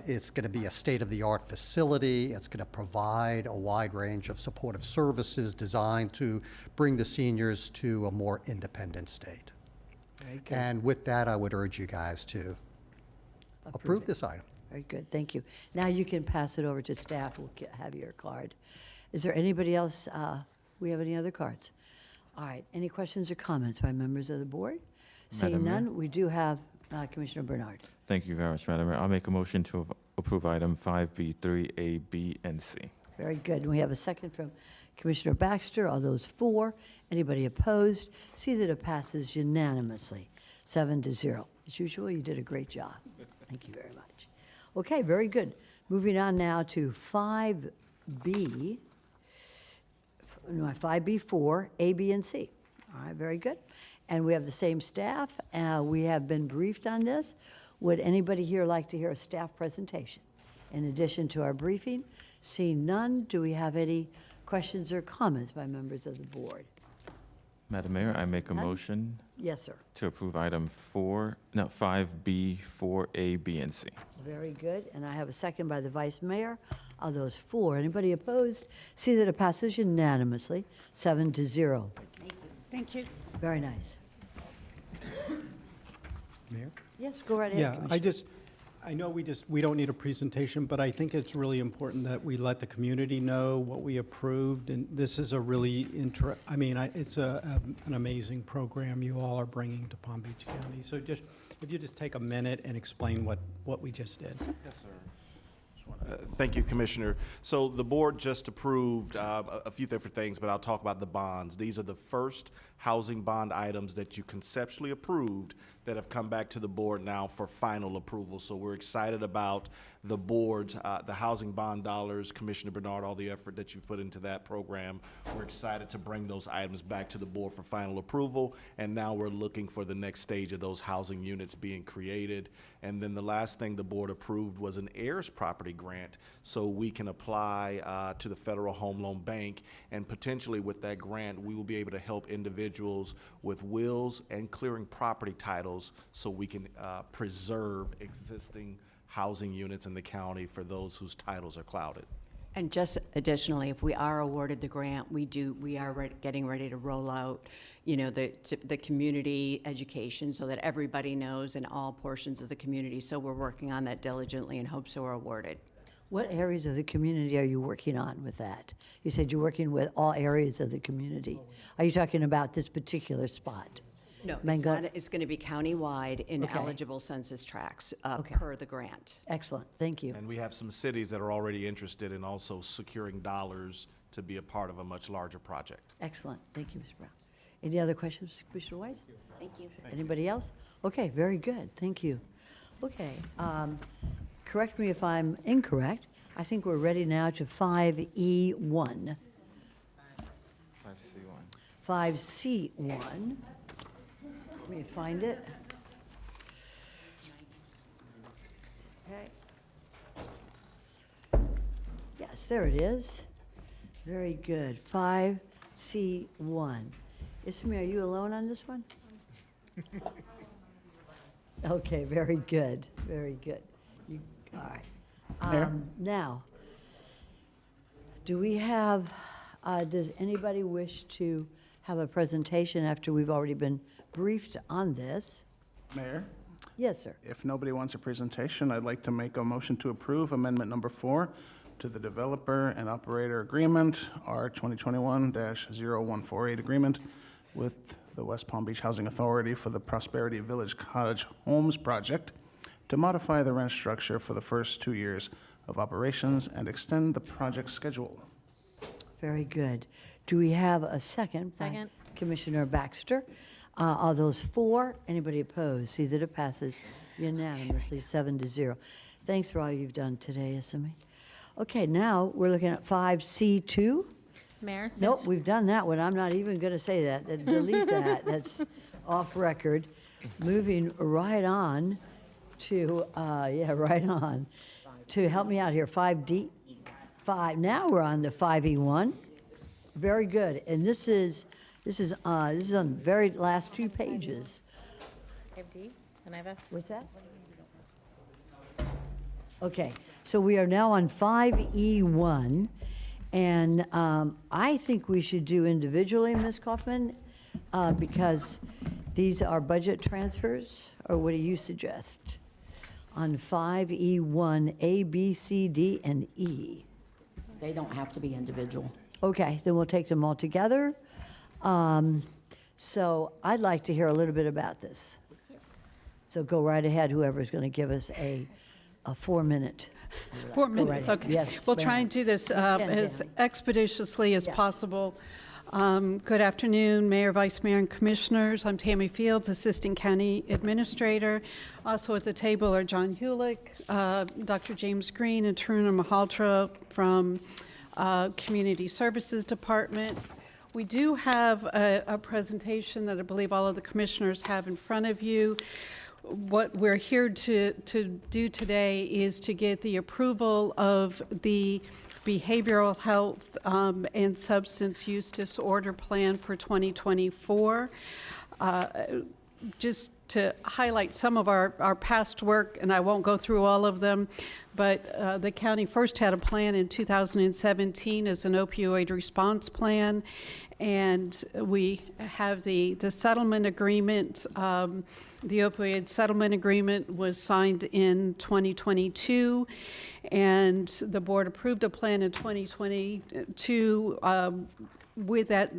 It's going to be a state-of-the-art facility. It's going to provide a wide range of supportive services designed to bring the seniors to a more independent state. Very good. And with that, I would urge you guys to approve this item. Very good. Thank you. Now you can pass it over to staff. We'll have your card. Is there anybody else? We have any other cards? All right. Any questions or comments by members of the board? Seeing Madam Mayor? none, we do have Commissioner Bernard. Thank you very much, Madam Mayor. I'll make a motion to approve item 5B3, A, B, and C. Very good. And we have a second from Commissioner Baxter. All those for. Anybody opposed? See that it passes unanimously, 7-0. As usual, you did a great job. Thank you very much. Okay, very good. Moving on now to 5 5B4, A, B, and C. All right, very good. And we have the same staff. We have been briefed on this. Would anybody here like to hear a staff presentation in addition to our briefing? Seeing none, do we have any questions or comments by members of the board? Madam Mayor, I make a motion Yes, sir. to approve item 5B, 4A, B, and C. Very good. And I have a second by the vice mayor. Of those four, anybody opposed? See that it passes unanimously, 7-0. Thank you. Very nice. Mayor? Yes, go right ahead. Yeah, Commissioner. I know we don't need a presentation, but I think it's really important that we let the community know what we approved, and this is a really it's an amazing program you all are bringing to Palm Beach County. So if you just take a minute and explain what we just did. Yes, sir. Thank you, Commissioner. So the board just approved a few different things, but I'll talk about the bonds. These are the first housing bond items that you conceptually approved that have come back to the board now for final approval. So we're excited about the board's, the housing bond dollars, Commissioner Bernard, all the effort that you put into that program. We're excited to bring those items back to the board for final approval. And now we're looking for the next stage of those housing units being created. And then the last thing the board approved was an heirs property grant, so we can apply to the Federal Home Loan Bank, and potentially with that grant, we will be able to help individuals with wills and clearing property titles so we can preserve existing housing units in the county for those whose titles are clouded. And just additionally, if we are awarded the grant, we are getting ready to roll out, the community education so that everybody knows in all portions of the community. So we're working on that diligently in hopes that we're awarded. What areas of the community are you working on with that? You said you're working with all areas of the community. Are you talking about this particular spot? No, Mango- it's going to be countywide in Okay. eligible census tracts Okay. per the grant. Excellent, thank you. And we have some cities that are already interested in also securing dollars to be a part of a much larger project. Excellent, thank you, Ms. Brown. Any other questions, Commissioner Weiss? Thank you. Anybody else? Okay, very good, thank you. Okay, correct me if I'm incorrect. I think we're ready now to 5E1. 5C1. 5C1. Let me find it. Okay. Yes, there it is. Very good. 5C1. Ismi, are you alone on this one? Okay, very good, very good. All right. Mayor? Now, do we have, does anybody wish to have a presentation after we've already been briefed on this? Mayor, Yes, sir. if nobody wants a presentation, I'd like to make a motion to approve Amendment Number 4 to the Developer and Operator Agreement, R 2021-0148 Agreement with the West Palm Beach Housing Authority for the Prosperity Village Cottage Homes Project to modify the rent structure for the first 2 years of operations and extend the project schedule. Very good. Do we have a second? by Second. Commissioner Baxter. Are those for? Anybody opposed? See that it passes unanimously, 7-0. Thanks for all you've done today, Isami. Okay, now we're looking at 5C2. Mayor, since Nope, we've done that one. I'm not even going to say that. Delete that. That's off record. Moving right on to, right on, to help me out here, 5D. 5, now we're on to 5E1. Very good. And this is on the very last 2 pages. 5D, can I have a? What's that? Okay, so we are now on 5E1, and I think we should do individually, Ms. Kaufman, because these are budget transfers, or what do you suggest? On 5E1, A, B, C, D, and E. They don't have to be individual. Okay, then we'll take them all together. So I'd like to hear a little bit about this. So go right ahead, whoever's going to give us a 4-minute. 4 Go right minutes, ahead. okay. Yes, We'll ma'am. try and do this as Tammy. expeditiously as Yes. possible. Good afternoon, Mayor, Vice Mayor, and Commissioners. I'm Tammy Fields, Assistant County Administrator. Also at the table are John Hulick, Dr. James Green, and Taruna Mahaltra from Community Services Department. We do have a presentation that I believe all of the commissioners have in front of you. What we're here to do today is to get the approval of the behavioral health and substance use disorder plan for 2024. Just to highlight some of our past work, and I won't go through all of them, but the county first had a plan in 2017 as an opioid response plan, and we have the settlement agreement. The opioid settlement agreement was signed in 2022, and the board approved a plan in 2022 with that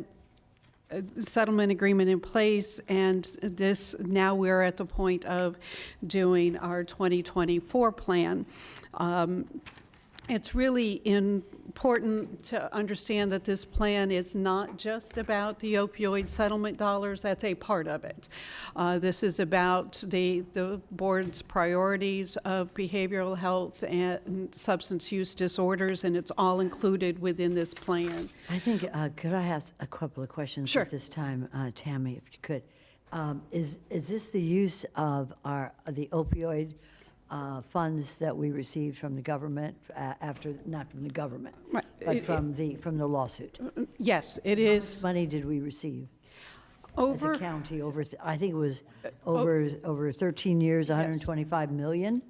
settlement agreement in place, and now we're at the point of doing our 2024 plan. It's really important to understand that this plan is not just about the opioid settlement dollars. That's a part of it. This is about the board's priorities of behavioral health and substance use disorders, and it's all included within this plan. I think, could I have a couple of questions Sure. at this time, Tammy, if you could? Is this the use of the opioid funds that we received from the government after, not from the government, Right. but from the lawsuit? Yes, it is. How much money did we receive? Over, As a county, I think it was over 13 years, 125 million?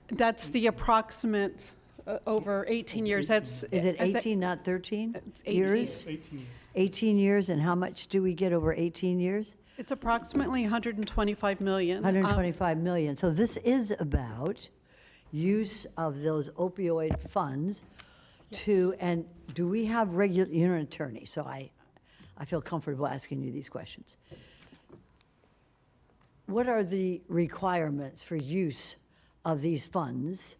that's the approximate, over 18 years. That's. Is it 18, not 13 It's 18. years? 18 years, and how much do we get over 18 years? It's approximately 125 million. 125 million. So this is about use of those opioid funds to, and do we have you're an attorney, so I feel comfortable asking you these questions. What are the requirements for use of these funds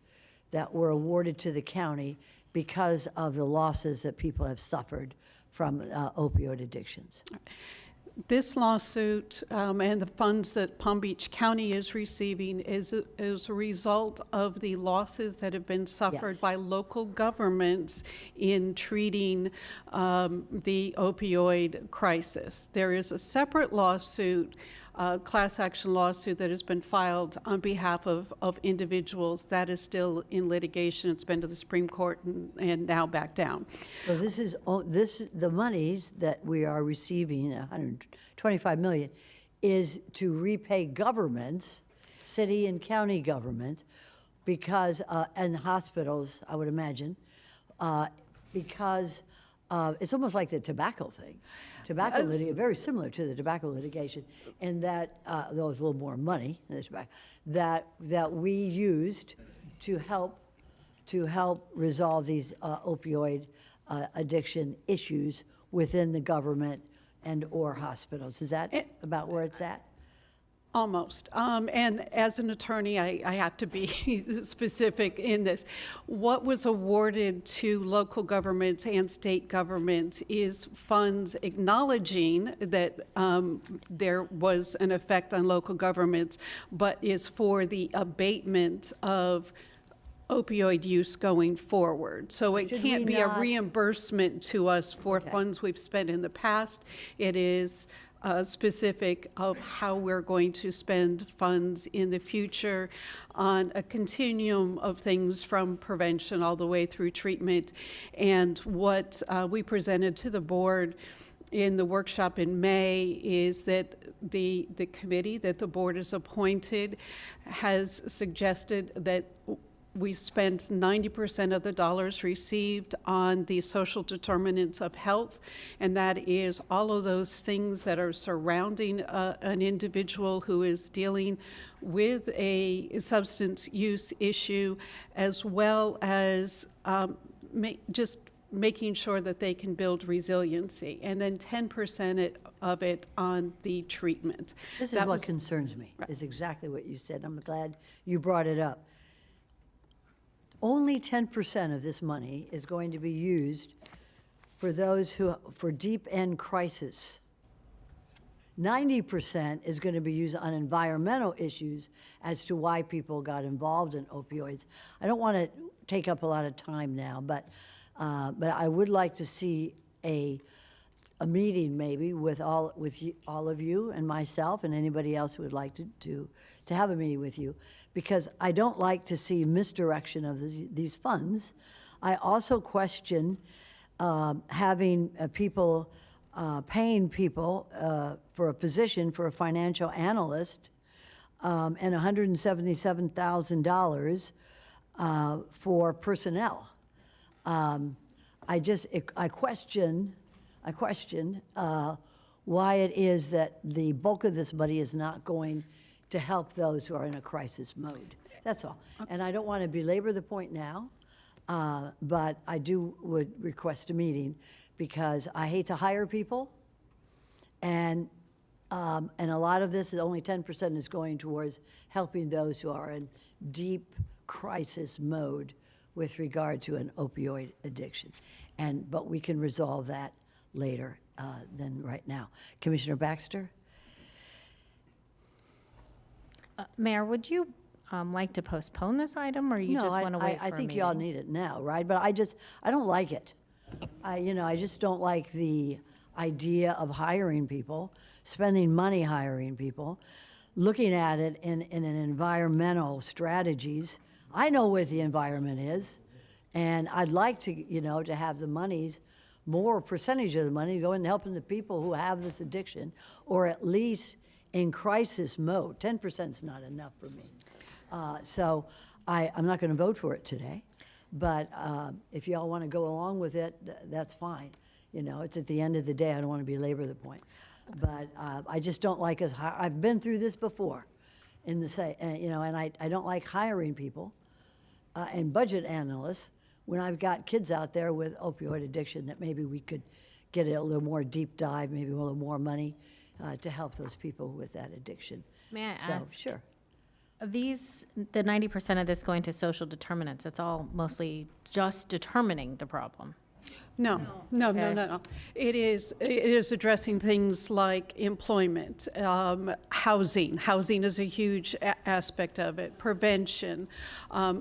that were awarded to the county because of the losses that people have suffered from opioid addictions? This lawsuit and the funds that Palm Beach County is receiving is a result of the losses that have been suffered Yes. by local governments in treating the opioid crisis. There is a separate lawsuit, class action lawsuit that has been filed on behalf of individuals that is still in litigation. It's been to the Supreme Court and now back down. So this is the monies that we are receiving, 125 million, is to repay governments, city and county governments, because and hospitals, I would imagine, because it's almost like the tobacco thing. Tobacco litigation, very similar to the tobacco litigation, in that there was a little more money in the tobacco that we used to help resolve these opioid addiction issues within the government and or hospitals. Is that about where it's at? Almost. And as an attorney, I have to be specific in this. What was awarded to local governments and state governments is funds acknowledging that there was an effect on local governments, but is for the abatement of opioid use going forward. So it Should can't we be a not- reimbursement to us for Okay. funds we've spent in the past. It is specific of how we're going to spend funds in the future on a continuum of things from prevention all the way through treatment. And what we presented to the board in the workshop in May is that the committee that the board has appointed has suggested that we spent 90% of the dollars received on the social determinants of health, and that is all of those things that are surrounding an individual who is dealing with a substance use issue, as well as just making sure that they can build resiliency, and then 10% of it on the treatment. This is That what was- concerns me, is exactly what you said. I'm glad you brought it up. Only 10% of this money is going to be used for those for deep end crisis. 90% is going to be used on environmental issues as to why people got involved in opioids. I don't want to take up a lot of time now, but But I would like to see a meeting maybe with all of you and myself and anybody else who would like to have a meeting with you, because I don't like to see misdirection of these funds. I also question having people, paying people for a position for a financial analyst and $177,000 for personnel. I question why it is that the bulk of this money is not going to help those who are in a crisis mode. That's all. And I don't want to belabor the point now, but I would request a meeting, because I hate to hire people, and a lot of this is only 10% is going towards helping those who are in deep crisis mode with regard to an opioid addiction. But we can resolve that later than right now. Commissioner Baxter? Mayor, would you like to postpone this item, or you just want to wait for a I think meeting? y'all need it now, right? But I don't like it. I just don't like the idea of hiring people, spending money hiring people, looking at it in an environmental strategies. I know what the environment is, and I'd like to, to have the monies, more percentage of the money go into helping the people who have this addiction, or at least in crisis mode. 10% is not enough for me. So I'm not going to vote for it today, but if y'all want to go along with it, that's fine. It's at the end of the day. I don't want to belabor the point. But I just don't like us. I've been through this before, and I don't like hiring people and budget analysts when I've got kids out there with opioid addiction that maybe we could get a little more deep dive, maybe a little more money to help those people with that addiction. May I So, ask? Sure. The 90% of this going to social determinants, it's all mostly just determining the problem. No. It is addressing things like employment, housing. Housing is a huge aspect of it. Prevention,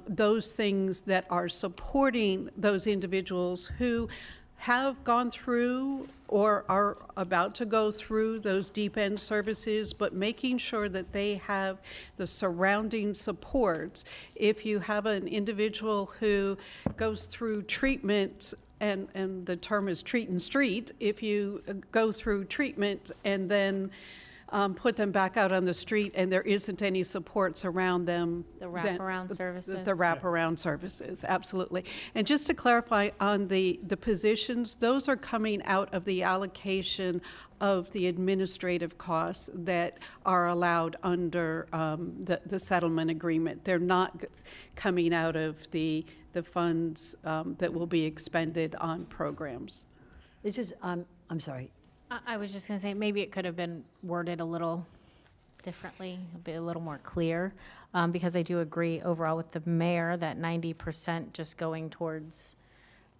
those things that are supporting those individuals who have gone through or are about to go through those deep end services, but making sure that they have the surrounding supports. If you have an individual who goes through treatment, and the term is treat and street, if you go through treatment and then put them back out on the street and there isn't any supports around them. The wraparound services? The wraparound services, absolutely. And just to clarify on the positions, those are coming out of the allocation of the administrative costs that are allowed under the settlement agreement. They're not coming out of the funds that will be expended on programs. It's just, I'm sorry. I was just going to say, maybe it could have been worded a little differently, a little more clear, because I do agree overall with the mayor that 90% just going towards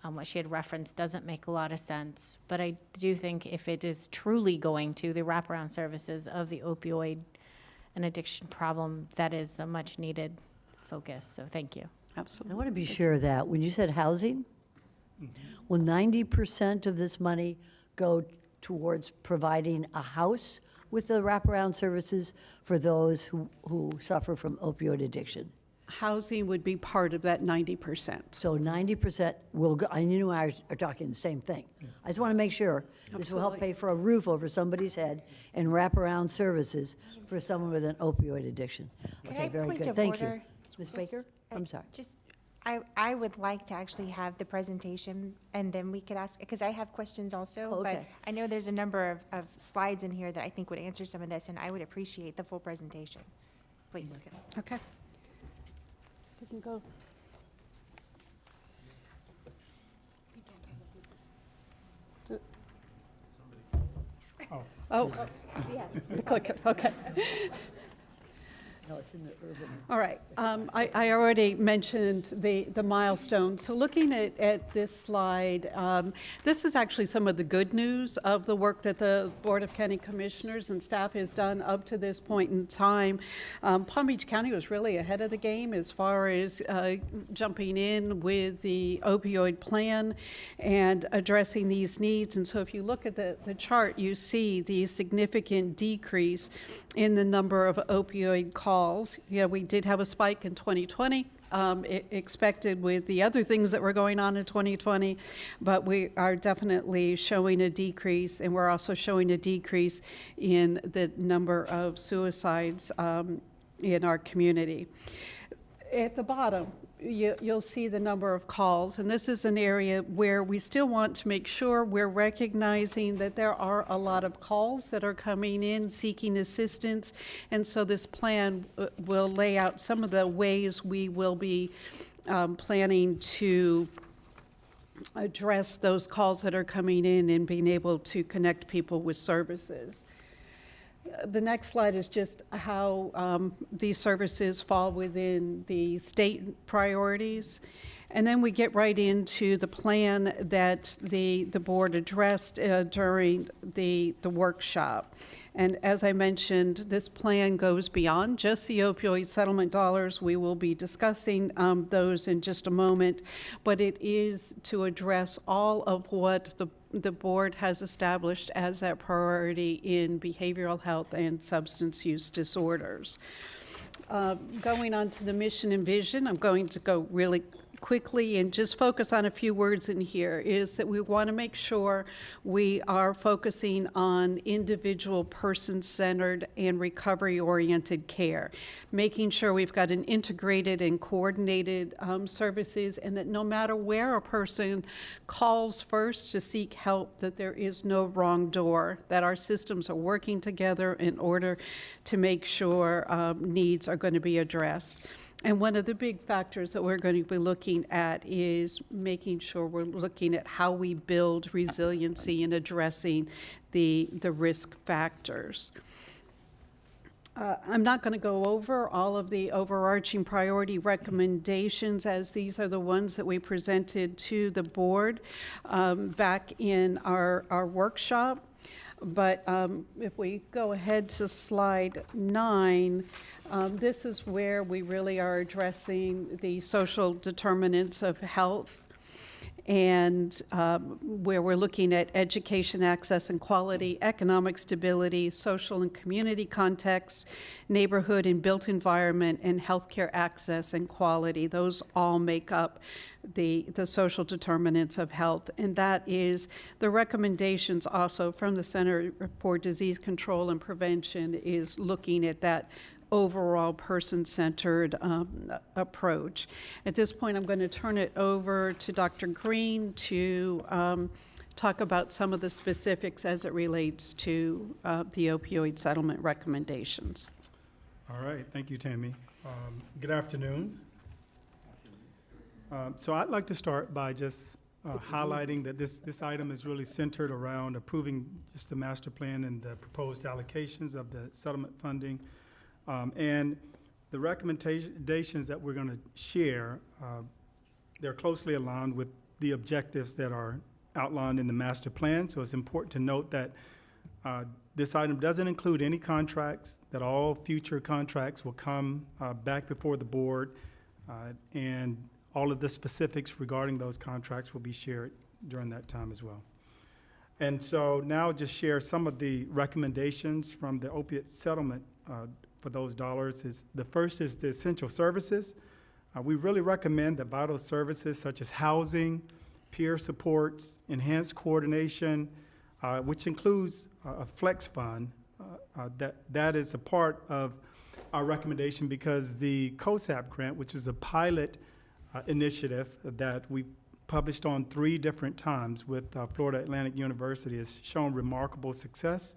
what she had referenced doesn't make a lot of sense. But I do think if it is truly going to the wraparound services of the opioid and addiction problem, that is a much needed focus. So thank you. Absolutely. I want to be sure of that. When you said housing, will 90% of this money go towards providing a house with the wraparound services for those who suffer from opioid addiction? Housing would be part of that 90%. So 90% will go, and you and I are talking the same thing. I just want to make sure this will help pay for a roof over somebody's head and wraparound services for someone with an opioid addiction. Could Okay, I very point good. of Thank you. order? Ms. Baker? I'm sorry. I would like to actually have the presentation, and then we could ask, because I have questions also. Oh, okay. But I know there's a number of slides in here that I think would answer some of this, and I would appreciate the full presentation. Please. Okay. You can go. Oh, Yeah. click it, okay. No, it's in the urban. All right, I already mentioned the milestones. So looking at this slide, this is actually some of the good news of the work that the Board of County Commissioners and staff has done up to this point in time. Palm Beach County was really ahead of the game as far as jumping in with the opioid plan and addressing these needs. And so if you look at the chart, you see the significant decrease in the number of opioid calls. Yeah, we did have a spike in 2020, expected with the other things that were going on in 2020, but we are definitely showing a decrease, and we're also showing a decrease in the number of suicides in our community. At the bottom, you'll see the number of calls, and this is an area where we still want to make sure we're recognizing that there are a lot of calls that are coming in seeking assistance, and so this plan will lay out some of the ways we will be planning to address those calls that are coming in and being able to connect people with services. The next slide is just how these services fall within the state priorities. And then we get right into the plan that the board addressed during the workshop. And as I mentioned, this plan goes beyond just the opioid settlement dollars. We will be discussing those in just a moment, but it is to address all of what the board has established as that priority in behavioral health and substance use disorders. Going on to the mission and vision, I'm going to go really quickly and just focus on a few words in here, is that we want to make sure we are focusing on individual person-centered and recovery-oriented care, making sure we've got an integrated and coordinated services, and that no matter where a person calls first to seek help, that there is no wrong door, that our systems are working together in order to make sure needs are going to be addressed. And one of the big factors that we're going to be looking at is making sure we're looking at how we build resiliency in addressing the risk factors. I'm not going to go over all of the overarching priority recommendations, as these are the ones that we presented to the board back in our workshop. But if we go ahead to slide 9, this is where we really are addressing the social determinants of health, and where we're looking at education, access and quality, economic stability, social and community context, neighborhood and built environment, and healthcare access and quality. Those all make up the social determinants of health, and that is the recommendations also from the Center for Disease Control and Prevention is looking at that overall person-centered approach. At this point, I'm going to turn it over to Dr. Green to talk about some of the specifics as it relates to the opioid settlement recommendations. All right, thank you, Tammy. Good afternoon. So I'd like to start by just highlighting that this item is really centered around approving just the master plan and the proposed allocations of the settlement funding. And the recommendations that we're going to share, they're closely aligned with the objectives that are outlined in the master plan. So it's important to note that this item doesn't include any contracts, that all future contracts will come back before the board, and all of the specifics regarding those contracts will be shared during that time as well. And so now I'll just share some of the recommendations from the opiate settlement for those dollars. The first is the essential services. We really recommend that vital services such as housing, peer supports, enhanced coordination, which includes a flex fund, that is a part of our recommendation, because the COSAP grant, which is a pilot initiative that we published on 3 different times with Florida Atlantic University, has shown remarkable success,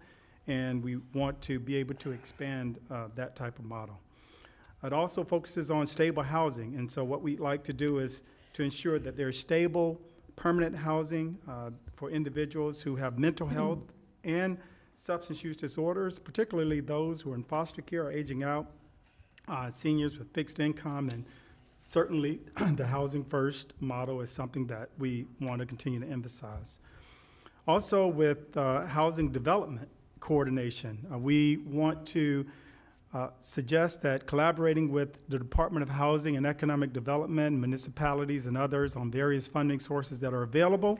and we want to be able to expand that type of model. It also focuses on stable housing, and so what we'd like to do is to ensure that there's stable, permanent housing for individuals who have mental health and substance use disorders, particularly those who are in foster care or aging out, seniors with fixed income, and certainly the Housing First model is something that we want to continue to emphasize. Also, with housing development coordination, we want to suggest that collaborating with the Department of Housing and Economic Development, municipalities, and others on various funding sources that are available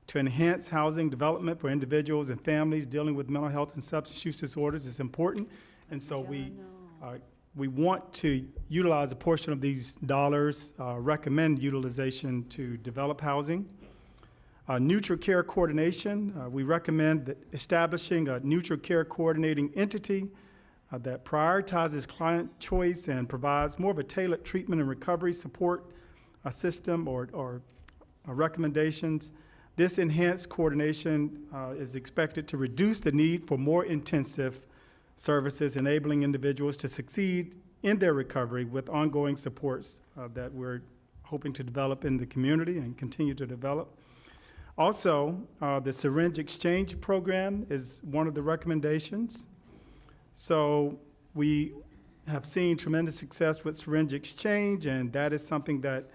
to enhance housing development for individuals and families dealing with mental health and substance use disorders is important. And so we want to utilize a portion of these dollars, recommend utilization to develop housing. Neutral care coordination, we recommend that establishing a neutral care coordinating entity that prioritizes client choice and provides more of a tailored treatment and recovery support system or recommendations. This enhanced coordination is expected to reduce the need for more intensive services, enabling individuals to succeed in their recovery with ongoing supports that we're hoping to develop in the community and continue to develop. Also, the syringe exchange program is one of the recommendations. So we have seen tremendous success with syringe exchange, and that is something that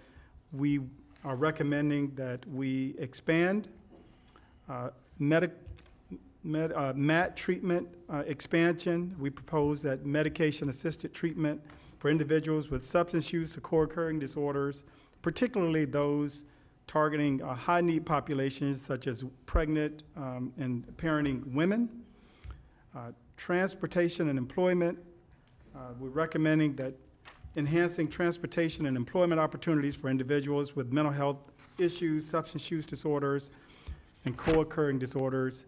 we are recommending that we expand. MAT treatment expansion, we propose that medication-assisted treatment for individuals with substance use or co-occurring disorders, particularly those targeting high-need populations such as pregnant and parenting women. Transportation and employment, we're recommending that enhancing transportation and employment opportunities for individuals with mental health issues, substance use disorders, and co-occurring disorders,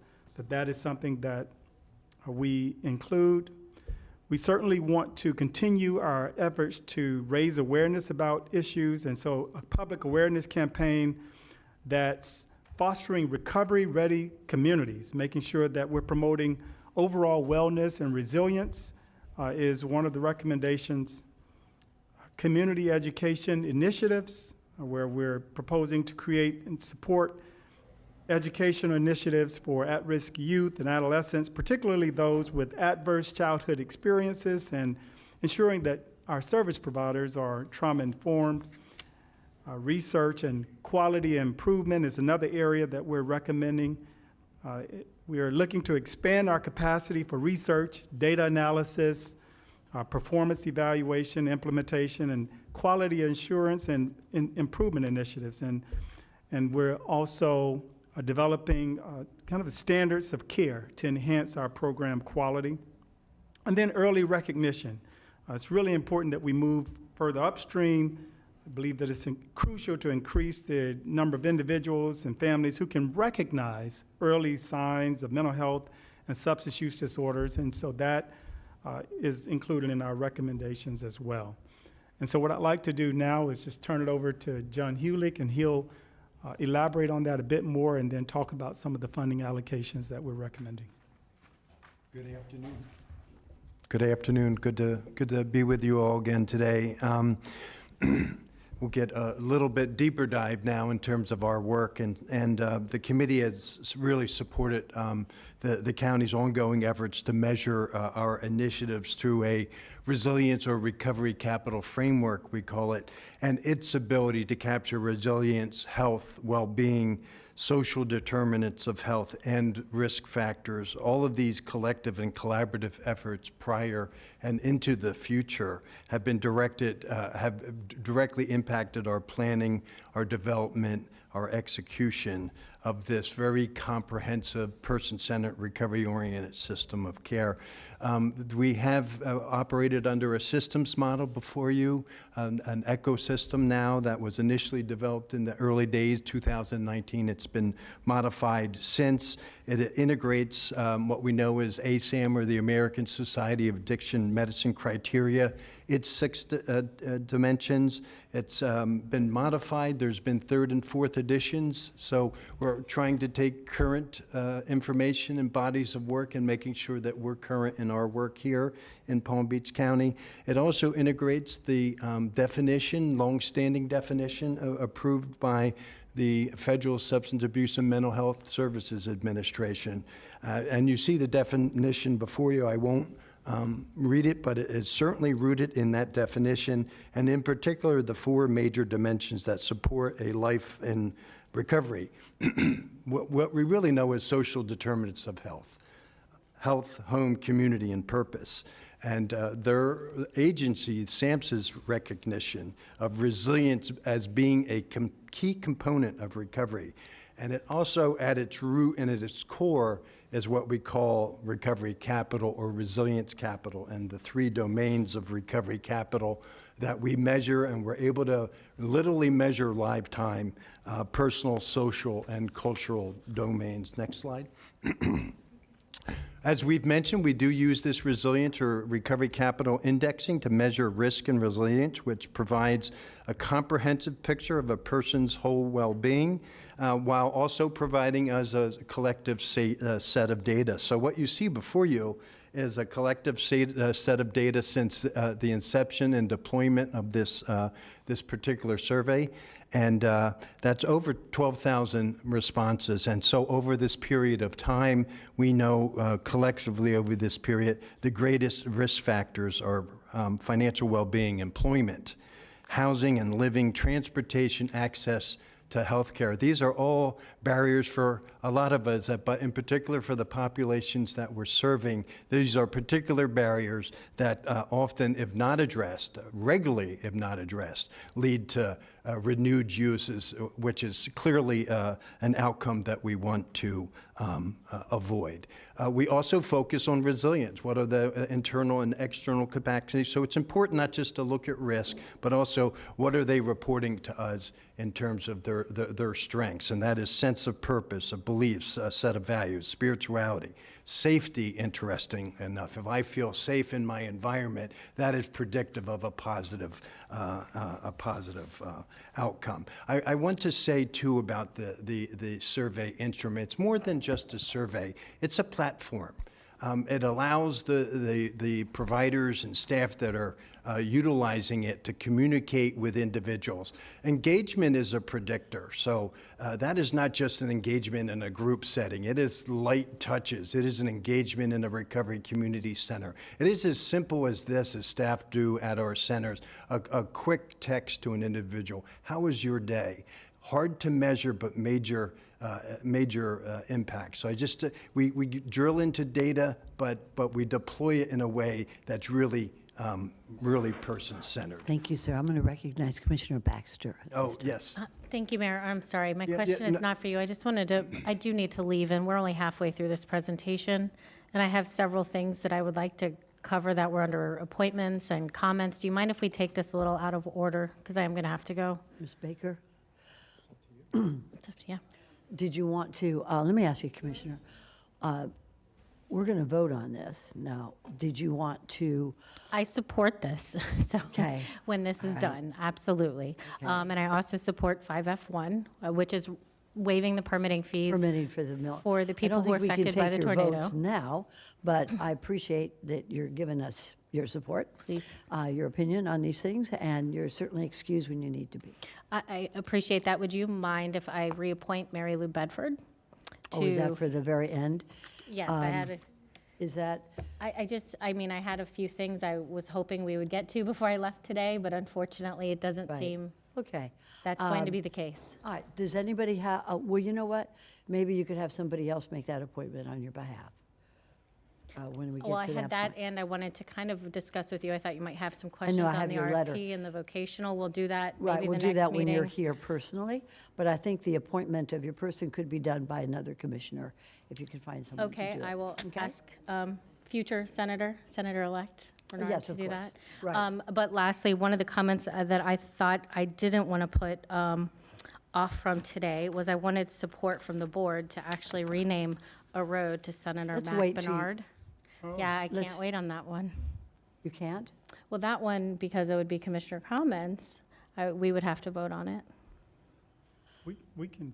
that is something that we include. We certainly want to continue our efforts to raise awareness about issues, and so a public awareness campaign that's fostering recovery-ready communities, making sure that we're promoting overall wellness and resilience is one of the recommendations. Community education initiatives, where we're proposing to create and support educational initiatives for at-risk youth and adolescents, particularly those with adverse childhood experiences, and ensuring that our service providers are trauma-informed. Research and quality improvement is another area that we're recommending. We are looking to expand our capacity for research, data analysis, performance evaluation, implementation, and quality assurance and improvement initiatives. And we're also developing kind of standards of care to enhance our program quality. And then early recognition. It's really important that we move further upstream. I believe that it's crucial to increase the number of individuals and families who can recognize early signs of mental health and substance use disorders, and so that is included in our recommendations as well. And so what I'd like to do now is just turn it over to John Hulick, and he'll elaborate on that a bit more and then talk about some of the funding allocations that we're recommending. Good afternoon. Good afternoon. Good to be with you all again today. We'll get a little bit deeper dive now in terms of our work, and the committee has really supported the county's ongoing efforts to measure our initiatives through a resilience or recovery capital framework, we call it, and its ability to capture resilience, health, well-being, social determinants of health, and risk factors. All of these collective and collaborative efforts prior and into the future have been directed, have directly impacted our planning, our development, our execution of this very comprehensive, person-centered, recovery-oriented system of care. We have operated under a systems model before you, an ecosystem now that was initially developed in the early days, 2019. It's been modified since. It integrates what we know as ASAM, or the American Society of Addiction Medicine criteria. It's 6 dimensions. It's been modified. There's been 3rd and 4th editions. So we're trying to take current information and bodies of work and making sure that we're current in our work here in Palm Beach County. It also integrates the definition, longstanding definition approved by the Federal Substance Abuse and Mental Health Services Administration. And you see the definition before you. I won't read it, but it's certainly rooted in that definition, and in particular, the 4 major dimensions that support a life in recovery. What we really know is social determinants of health: health, home, community, and purpose. And their agency, SAMHSA's recognition of resilience as being a key component of recovery. And it also, at its root and at its core, is what we call recovery capital or resilience capital, and the 3 domains of recovery capital that we measure, and we're able to literally measure lifetime, personal, social, and cultural domains. Next slide. As we've mentioned, we do use this resilience or recovery capital indexing to measure risk and resilience, which provides a comprehensive picture of a person's whole well-being, while also providing us a collective set of data. So what you see before you is a collective set of data since the inception and deployment of this particular survey. And that's over 12,000 responses. And so over this period of time, we know collectively over this period, the greatest risk factors are financial well-being, employment, housing and living, transportation, access to healthcare. These are all barriers for a lot of us, but in particular for the populations that we're serving. These are particular barriers that often, if not addressed, regularly if not addressed, lead to renewed uses, which is clearly an outcome that we want to avoid. We also focus on resilience. What are the internal and external capacities? So it's important not just to look at risk, but also what are they reporting to us in terms of their strengths, and that is sense of purpose, of beliefs, a set of values, spirituality, safety. Interesting enough, if I feel safe in my environment, that is predictive of a positive outcome. I want to say too about the survey instrument. It's more than just a survey; it's a platform. It allows the providers and staff that are utilizing it to communicate with individuals. Engagement is a predictor, so that is not just an engagement in a group setting. It is light touches. It is an engagement in a recovery community center. It is as simple as this, as staff do at our centers, a quick text to an individual. How was your day? Hard to measure, but major impact. So we drill into data, but we deploy it in a way that's really person-centered. Thank you, sir. I'm going to recognize Commissioner Baxter. Oh, yes. Thank you, Mayor. I'm sorry. My Yeah, question is no- not for you. I just wanted to, I do need to leave, and we're only halfway through this presentation. And I have several things that I would like to cover that were under appointments and comments. Do you mind if we take this a little out of order? Because I am going to have to go. Ms. Baker, It's up to you. did you want to, let me ask you, Commissioner, we're going to vote on this. Now, did you want to, I support this, so Okay. when this is All right. done, absolutely. And I also support 5F1, which is waiving the permitting fees permitting for the mill? for the people who are I don't think we affected can by the take your tornado. votes now, but I appreciate that you're giving us your support. Please. Your opinion on these things, and you're certainly excused when you need to be. I appreciate that. Would you mind if I reappoint Mary Lou Bedford? Oh, is that to- for the very end? Yes, I had a. Is that, I mean, I had a few things I was hoping we would get to before I left today, but unfortunately, it doesn't Right. seem okay. that's going to be the case. All right, does anybody have, well, you know what? Maybe you could have somebody else make that appointment on your behalf when we get to that Well, I had that, point. and I wanted to kind of discuss with you, I thought you might have some I questions know, I on have the your letter. RFP and the vocational. We'll do that Right, maybe we'll the do next that when you're meeting. here personally, but I think the appointment of your person could be done by another commissioner, if you can find someone to do Okay, it. I will Okay? ask future Senator-elect Bernard Yes, to of do course. that. Right. But lastly, one of the comments that I thought I didn't want to put off from today was I wanted support from the board to actually rename a road to Senator Let's Matt wait till you- Bernard. Yeah, I Let's- can't wait on that one. You can't? Well, that one, because it would be commissioner comments, we would have to vote on it. We can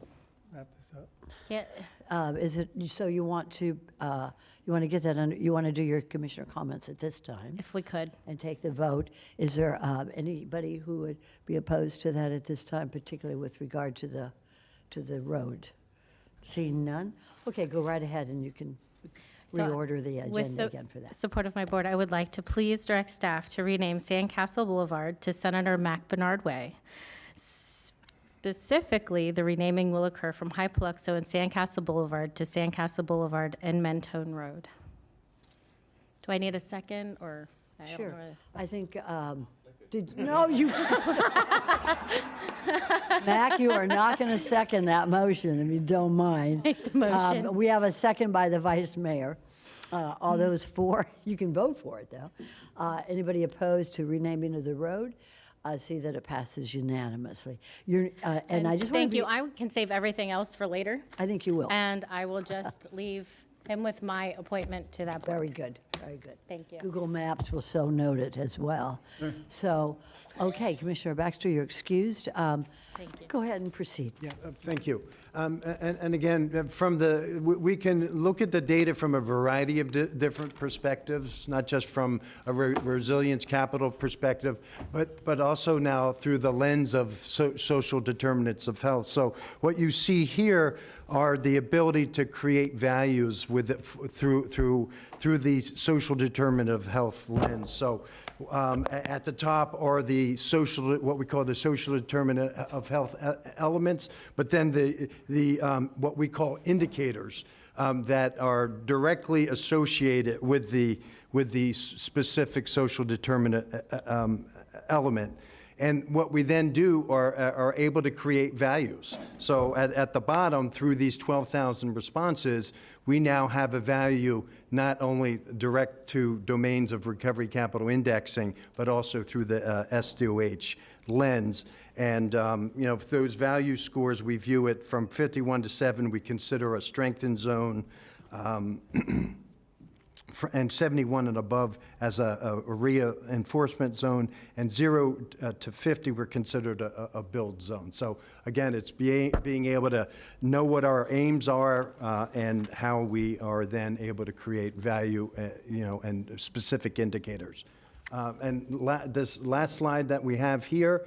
wrap this up. Yeah, Is it, so you want to get that under, you want to do your commissioner comments at this time? if we could. And take the vote. Is there anybody who would be opposed to that at this time, particularly with regard to the road? Seeing none? Okay, go right ahead and you can, So, reorder the with agenda again for that. support of my board, I would like to please direct staff to rename Sandcastle Boulevard to Senator Mac Bernard Way. Specifically, the renaming will occur from High Paluxo and Sandcastle Boulevard to Sandcastle Boulevard and Mentone Road. Do I need a second, or? I don't Sure. know. I think, no, you. Mac, you are not going to second that motion, if you don't mind. Make the motion. We have a second by the vice mayor. All those for, you can vote for it, though. Anybody opposed to renaming of the road? I see that it passes unanimously. And I just want to Thank you. I can save everything else for later, I think you will. and I will just leave him with my appointment to that board. Very good, very good. Thank you. Google Maps will so note it as well. So, okay, Commissioner Baxter, you're excused. Thank you. Go ahead and proceed. Yeah, thank you. And again, we can look at the data from a variety of different perspectives, not just from a resilience capital perspective, but also now through the lens of social determinants of health. So what you see here are the ability to create values through the social determinant of health lens. So at the top are the what we call the social determinant of health elements, but then what we call indicators that are directly associated with the specific social determinant element. And what we then do are able to create values. So at the bottom, through these 12,000 responses, we now have a value not only direct to domains of recovery capital indexing, but also through the S2H lens. And those value scores, we view it from 51 to 7, we consider a strengthened zone, and 71 and above as a reinforcement zone, and 0 to 50 were considered a build zone. So again, it's being able to know what our aims are and how we are then able to create value, and specific indicators. This last slide that we have here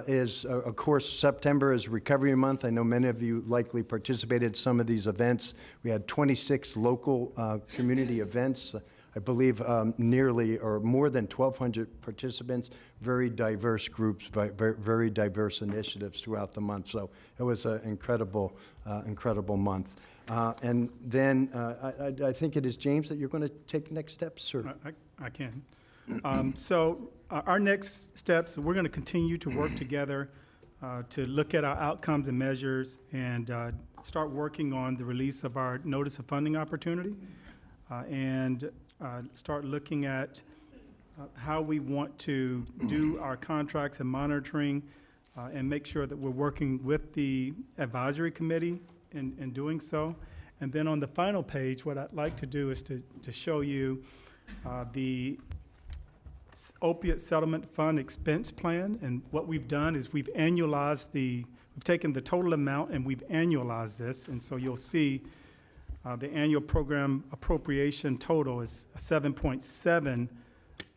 is, of course, September is Recovery Month. I know many of you likely participated in some of these events. We had 26 local community events. I believe nearly or more than 1,200 participants, very diverse groups, very diverse initiatives throughout the month. So it was an incredible month. And then I think it is James that you're going to take next steps, or? I can. So our next steps, we're going to continue to work together to look at our outcomes and measures and start working on the release of our notice of funding opportunity and start looking at how we want to do our contracts and monitoring and make sure that we're working with the advisory committee in doing so. And then on the final page, what I'd like to do is to show you the opiate settlement fund expense plan. And what we've done is we've taken the total amount and we've annualized this. And so you'll see the annual program appropriation total is $7.7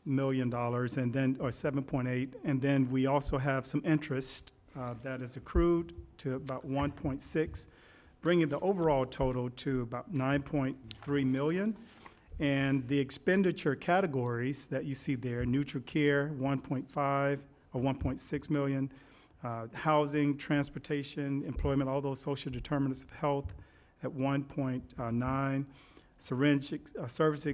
million, and then, or 7.8, and then we also have some interest that is accrued to about 1.6, bringing the overall total to about 9.3 million. And the expenditure categories that you see there, NutriCare, 1.5 or 1.6 million, housing, transportation, employment, all those social determinants of health at 1.9, syringe service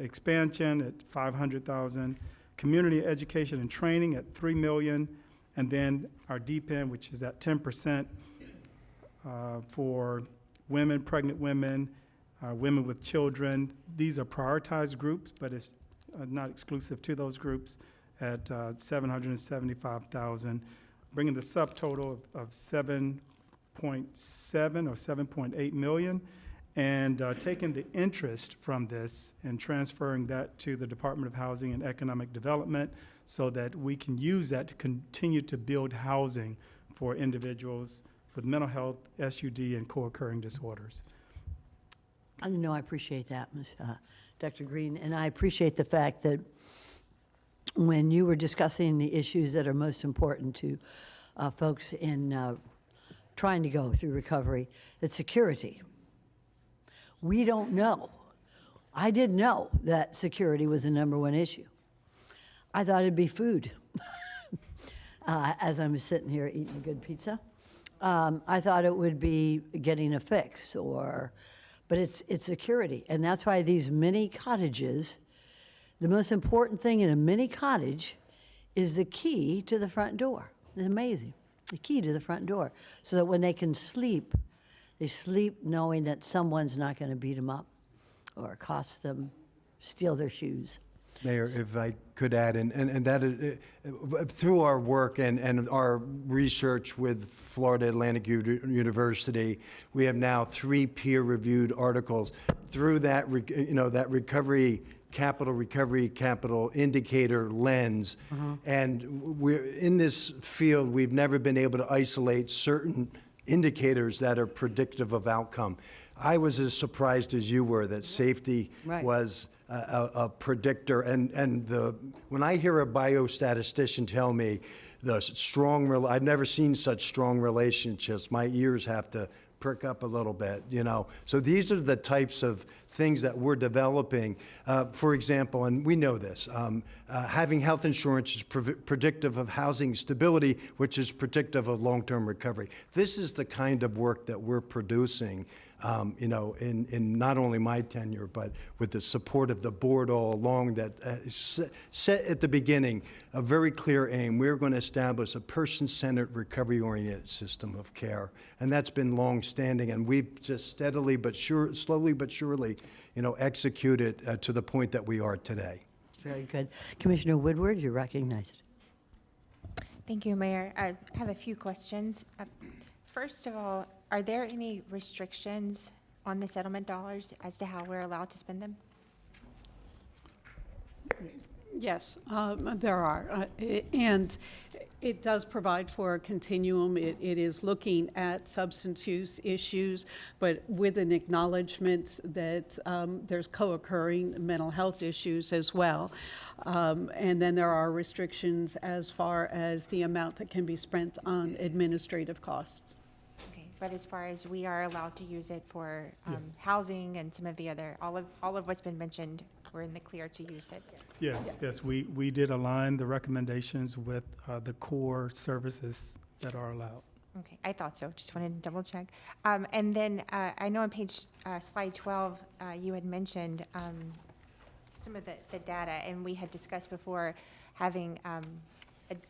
expansion at 500,000, community education and training at 3 million, and then our DPEN, which is at 10% for women, pregnant women, women with children. These are prioritized groups, but it's not exclusive to those groups at 775,000, bringing the subtotal of 7.7 or 7.8 million, and taking the interest from this and transferring that to the Department of Housing and Economic Development so that we can use that to continue to build housing for individuals with mental health, SUD, and co-occurring disorders. I know, I appreciate that, Dr. Green, and I appreciate the fact that when you were discussing the issues that are most important to folks in trying to go through recovery, it's security. We don't know I didn't know that security was the number one issue. I thought it'd be food. As I'm sitting here eating a good pizza. I thought it would be getting a fix but it's security. And that's why these mini cottages, the most important thing in a mini cottage is the key to the front door. It's amazing. The key to the front door. So that when they can sleep, they sleep knowing that someone's not going to beat them up or accost them, steal their shoes. Mayor, if I could add, and that is, through our work and our research with Florida Atlantic University, we have now 3 peer-reviewed articles. Through that, that recovery capital indicator lens, and we're in this field, we've never been able to isolate certain indicators that are predictive of outcome. I was as surprised as you were that safety was a predictor, and when I hear a biostatistician tell me I've never seen such strong relationships, my ears have to perk up a little bit, So these are the types of things that we're developing. For example, and we know this, having health insurance is predictive of housing stability, which is predictive of long-term recovery. This is the kind of work that we're producing, in not only my tenure, but with the support of the board all along that set at the beginning a very clear aim. We're going to establish a person-centered, recovery-oriented system of care. And that's been long-standing, and we've just slowly but surely, executed to the point that we are today. Very good. Commissioner Woodward, you're recognized. Thank you, Mayor. I have a few questions. First of all, are there any restrictions on the settlement dollars as to how we're allowed to spend them? Yes, there are. And it does provide for a continuum. It is looking at substance use issues, but with an acknowledgement that there's co-occurring mental health issues as well. And then there are restrictions as far as the amount that can be spent on administrative costs. Okay, but as far as we are allowed to use it for housing and some of the other, all of what's been mentioned, we're in the clear to use it. Yes, we did align the recommendations with the core services that are allowed. Okay, I thought so. Just wanted to double check. And then I know on page slide 12, you had mentioned some of the data, and we had discussed before having a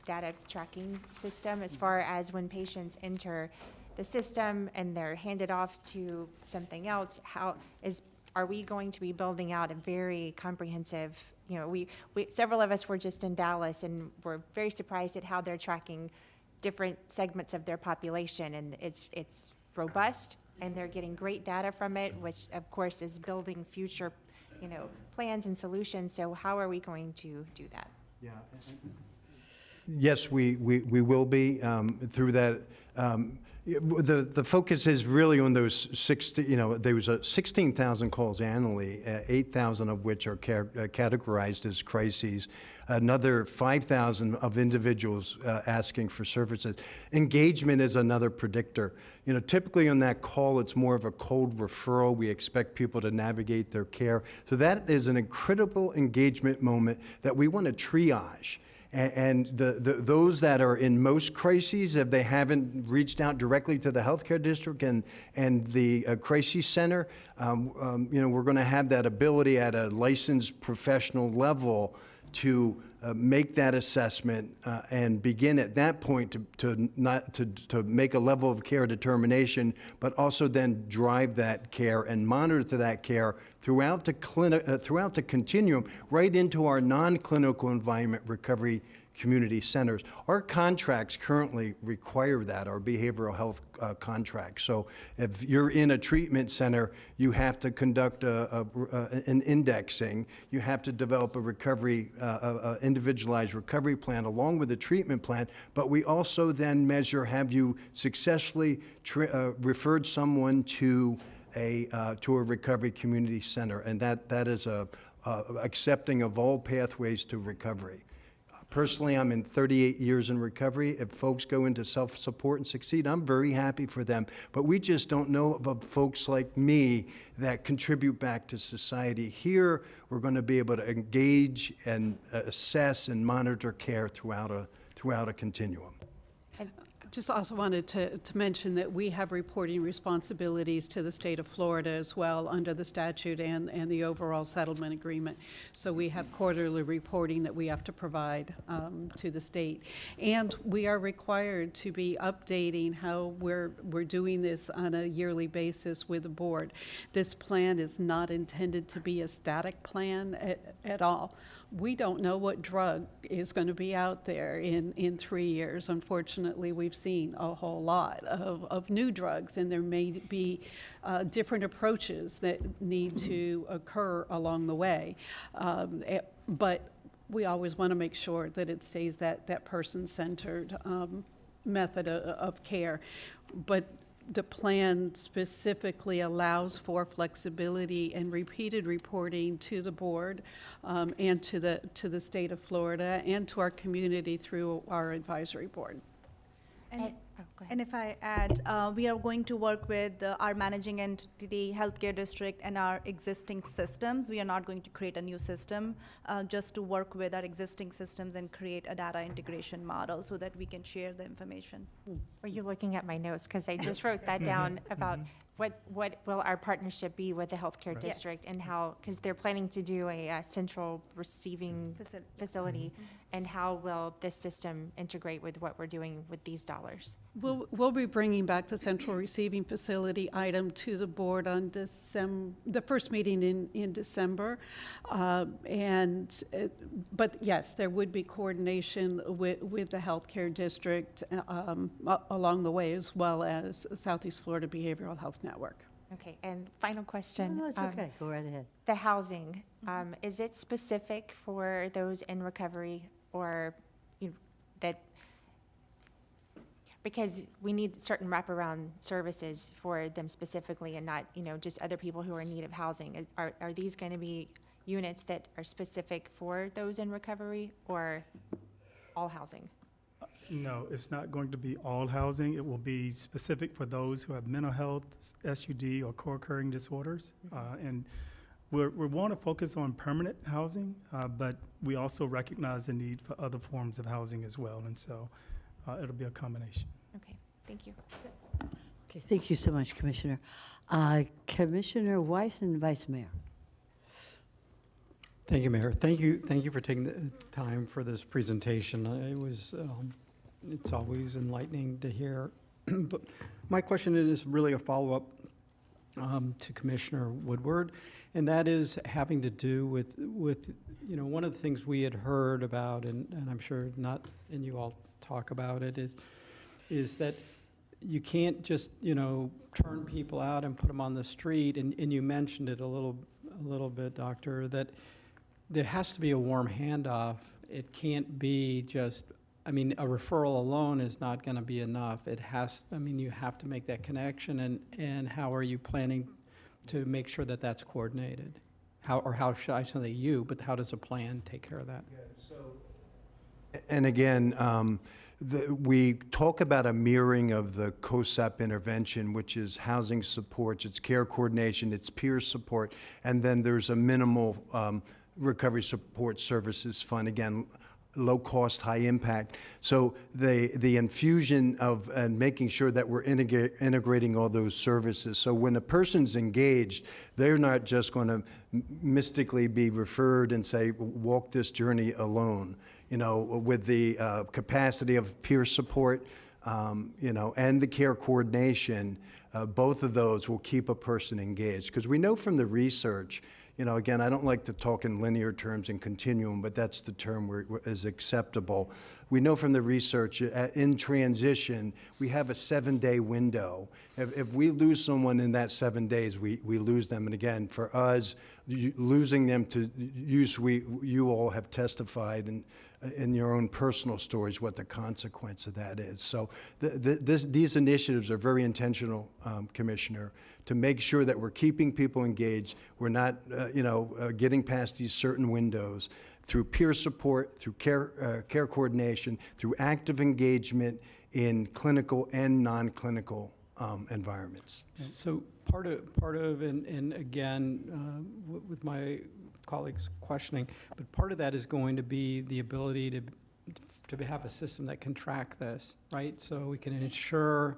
data tracking system as far as when patients enter the system and they're handed off to something else. Are we going to be building out a very comprehensive, we several of us were just in Dallas and we're very surprised at how they're tracking different segments of their population, and it's robust and they're getting great data from it, which of course is building future, plans and solutions. So how are we going to do that? Yeah. Yes, we will be through that. The focus is really on those 16, there was 16,000 calls annually, 8,000 of which are categorized as crises, another 5,000 of individuals asking for services. Engagement is another predictor. Typically on that call, it's more of a cold referral. We expect people to navigate their care. So that is an incredible engagement moment that we want to triage. And those that are in most crises, if they haven't reached out directly to the healthcare district and the crisis center, we're going to have that ability at a licensed professional level to make that assessment and begin at that point to make a level of care determination, but also then drive that care and monitor that care throughout the continuum, right into our non-clinical environment recovery community centers. Our contracts currently require that, our behavioral health contracts. So if you're in a treatment center, you have to conduct an indexing. You have to develop a recovery, individualized recovery plan along with a treatment plan. But we also then measure, have you successfully referred someone to a recovery community center? And that is accepting of all pathways to recovery. Personally, I'm in 38 years in recovery. If folks go into self-support and succeed, I'm very happy for them. But we just don't know of folks like me that contribute back to society. Here, we're going to be able to engage and assess and monitor care throughout a continuum. Just also wanted to mention that we have reporting responsibilities to the state of Florida as well under the statute and the overall settlement agreement. So we have quarterly reporting that we have to provide to the state. And we are required to be updating how we're doing this on a yearly basis with the board. This plan is not intended to be a static plan at all. We don't know what drug is going to be out there in 3 years. Unfortunately, we've seen a whole lot of new drugs, and there may be different approaches that need to occur along the way. But we always want to make sure that it stays that person-centered method of care. But the plan specifically allows for flexibility and repeated reporting to the board and to the state of Florida and to our community through our advisory board. And if I add, we are going to work with our managing entity, healthcare district, and our existing systems. We are not going to create a new system, just to work with our existing systems and create a data integration model so that we can share the information. Were you looking at my notes? Because I just wrote that down about what will our partnership be with the healthcare district and how, because they're planning to do a central receiving facility, and how will this system integrate with what we're doing with these dollars? We'll be bringing back the central receiving facility item to the board on the first meeting in December. But yes, there would be coordination with the healthcare district along the way, as well as Southeast Florida Behavioral Health Network. Okay, and final question. No, it's okay. Go right ahead. The housing, is it specific for those in recovery, or that, because we need certain wraparound services for them specifically and not, just other people who are in need of housing? Are these going to be units that are specific for those in recovery, or all housing? No, it's not going to be all housing. It will be specific for those who have mental health, SUD, or co-occurring disorders. And we want to focus on permanent housing, but we also recognize the need for other forms of housing as well. And so it'll be a combination. Okay, thank you. Okay, thank you so much, Commissioner. Commissioner Weiss and Vice Mayor. Thank you, Mayor. Thank you for taking the time for this presentation. It's always enlightening to hear. But my question is really a follow-up to Commissioner Woodward, and that is having to do with one of the things we had heard about, and I'm sure and you all talk about it, is that you can't just turn people out and put them on the street, and you mentioned it a little bit, Doctor, that there has to be a warm handoff. It can't be just, a referral alone is not going to be enough. You have to make that connection, and how are you planning to make sure that that's coordinated? How should I say you, but how does a plan take care of that? And again, we talk about a mirroring of the COSAP intervention, which is housing supports, it's care coordination, it's peer support, and then there's a minimal recovery support services fund, again, low cost, high impact. So the infusion of and making sure that we're integrating all those services. So when a person's engaged, they're not just going to mystically be referred and say, walk this journey alone. With the capacity of peer support, and the care coordination, both of those will keep a person engaged. Because we know from the research, again, I don't like to talk in linear terms and continuum, but that's the term where is acceptable. We know from the research in transition, we have a 7-day window. If we lose someone in that 7 days, we lose them. And again, for us, losing them to use, you all have testified in your own personal stories what the consequence of that is. So these initiatives are very intentional, Commissioner, to make sure that we're keeping people engaged. We're not, getting past these certain windows. through peer support, through care coordination, through active engagement in clinical and non-clinical environments. So part of, and again, with my colleagues questioning, but part of that is going to be the ability to have a system that can track this, right? So we can ensure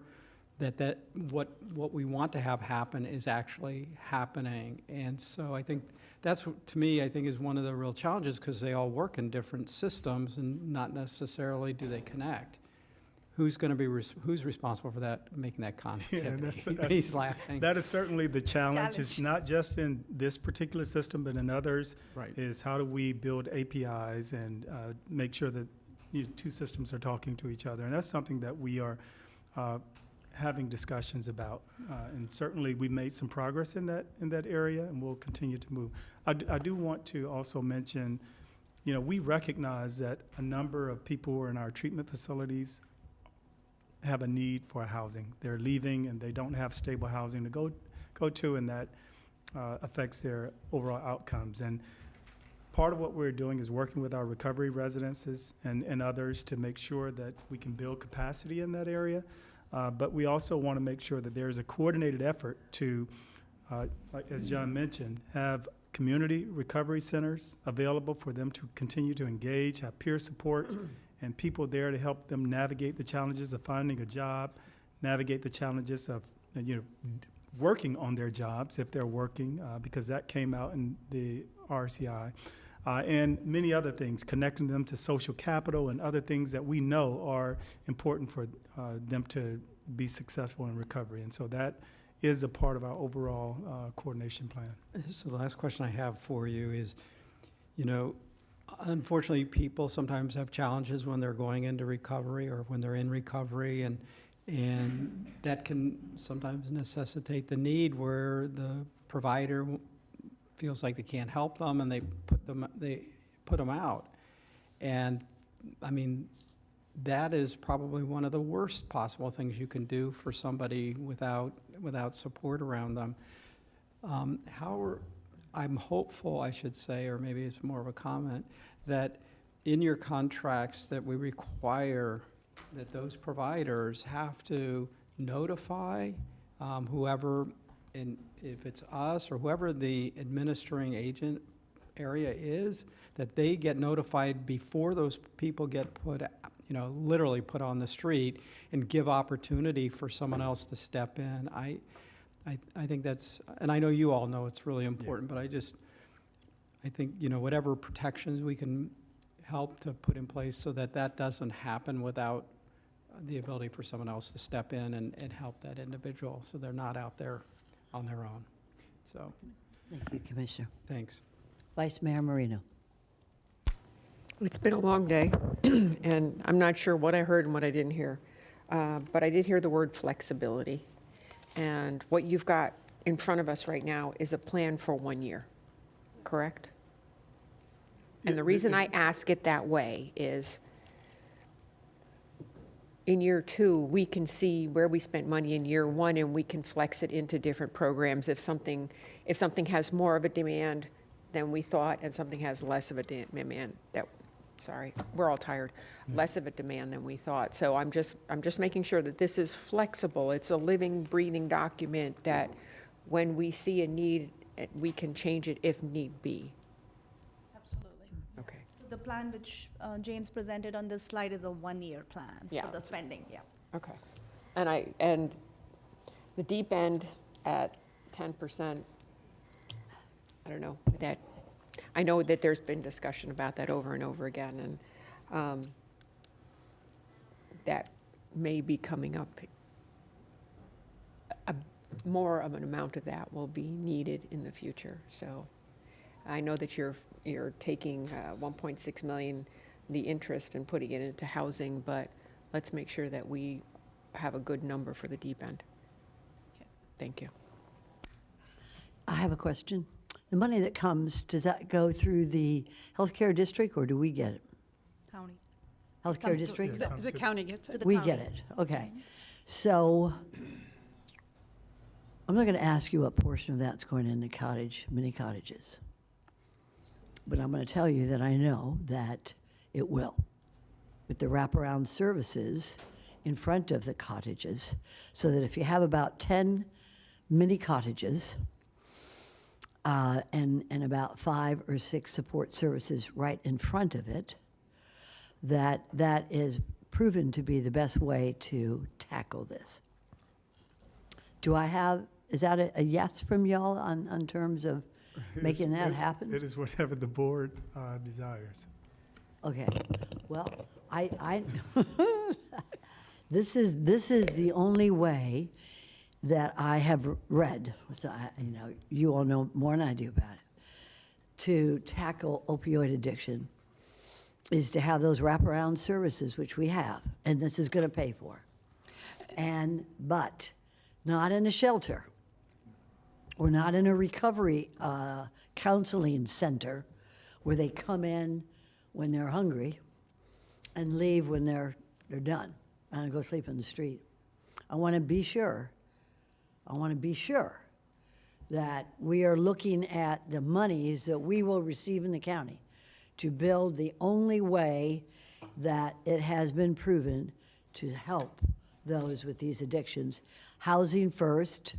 that what we want to have happen is actually happening. And so I think that's, to me, I think is one of the real challenges, because they all work in different systems and not necessarily do they connect. Who's going to be, who's responsible for that, making that connectivity? He's laughing. That is certainly the challenge. It's not just in this particular system, but in others. Right. Is how do we build APIs and make sure that two systems are talking to each other? And that's something that we are having discussions about. And certainly we've made some progress in that area, and we'll continue to move. I do want to also mention, we recognize that a number of people who are in our treatment facilities have a need for housing. They're leaving and they don't have stable housing to go to, and that affects their overall outcomes. And part of what we're doing is working with our recovery residences and others to make sure that we can build capacity in that area. But we also want to make sure that there's a coordinated effort to, like as John mentioned, have community recovery centers available for them to continue to engage, have peer support, and people there to help them navigate the challenges of finding a job, navigate the challenges of working on their jobs if they're working, because that came out in the RCI, and many other things, connecting them to social capital and other things that we know are important for them to be successful in recovery. And so that is a part of our overall coordination plan. So the last question I have for you is, unfortunately, people sometimes have challenges when they're going into recovery or when they're in recovery, and that can sometimes necessitate the need where the provider feels like they can't help them, and they put them out. And I mean, that is probably one of the worst possible things you can do for somebody without support around them. I'm hopeful, I should say, or maybe it's more of a comment, that in your contracts that we require that those providers have to notify whoever, and if it's us or whoever the administering agent area is, that they get notified before those people get literally put on the street, and give opportunity for someone else to step in. I think that's, and I know you all know it's really important, but I think, whatever protections we can help to put in place so that that doesn't happen without the ability for someone else to step in and help that individual, so they're not out there on their own. So. Thank you, Commissioner. Thanks. Vice Mayor Marino. It's been a long day, and I'm not sure what I heard and what I didn't hear. But I did hear the word flexibility. And what you've got in front of us right now is a plan for 1 year, correct? And the reason I ask it that way is, in year 2, we can see where we spent money in year 1, and we can flex it into different programs if something has more of a demand than we thought, and something has less of a demand we're all tired, less of a demand than we thought. So I'm just making sure that this is flexible. It's a living, breathing document that when we see a need, we can change it if need be. Absolutely. Okay. So the plan which James presented on this slide is a 1-year plan Yeah. for the spending, yeah. Okay. And the deep end at 10%, I don't know, I know that there's been discussion about that over and over again, and that may be coming up. More of an amount of that will be needed in the future. So I know that you're taking 1.6 million, the interest, and putting it into housing, but let's make sure that we have a good number for the deep end. Okay. Thank you. I have a question. The money that comes, does that go through the healthcare district, or do we get it? County. Healthcare Comes to- district? The county gets it. We get it, okay. So I'm not going to ask you what portion of that's going into mini cottages. but I'm going to tell you that I know that it will, with the wraparound services in front of the cottages, so that if you have about 10 mini cottages and about 5 or 6 support services right in front of it, that is proven to be the best way to tackle this. Is that a yes from y'all on terms of making that happen? It is whatever the board desires. Okay, well, I this is the only way that I have read, so you all know more than I do about it, to tackle opioid addiction, is to have those wraparound services, which we have, and this is going to pay for, but not in a shelter, or not in a recovery counseling center where they come in when they're hungry and leave when they're done and go sleep in the street. I want to be sure that we are looking at the monies that we will receive in the county to build the only way that it has been proven to help those with these addictions. Housing first,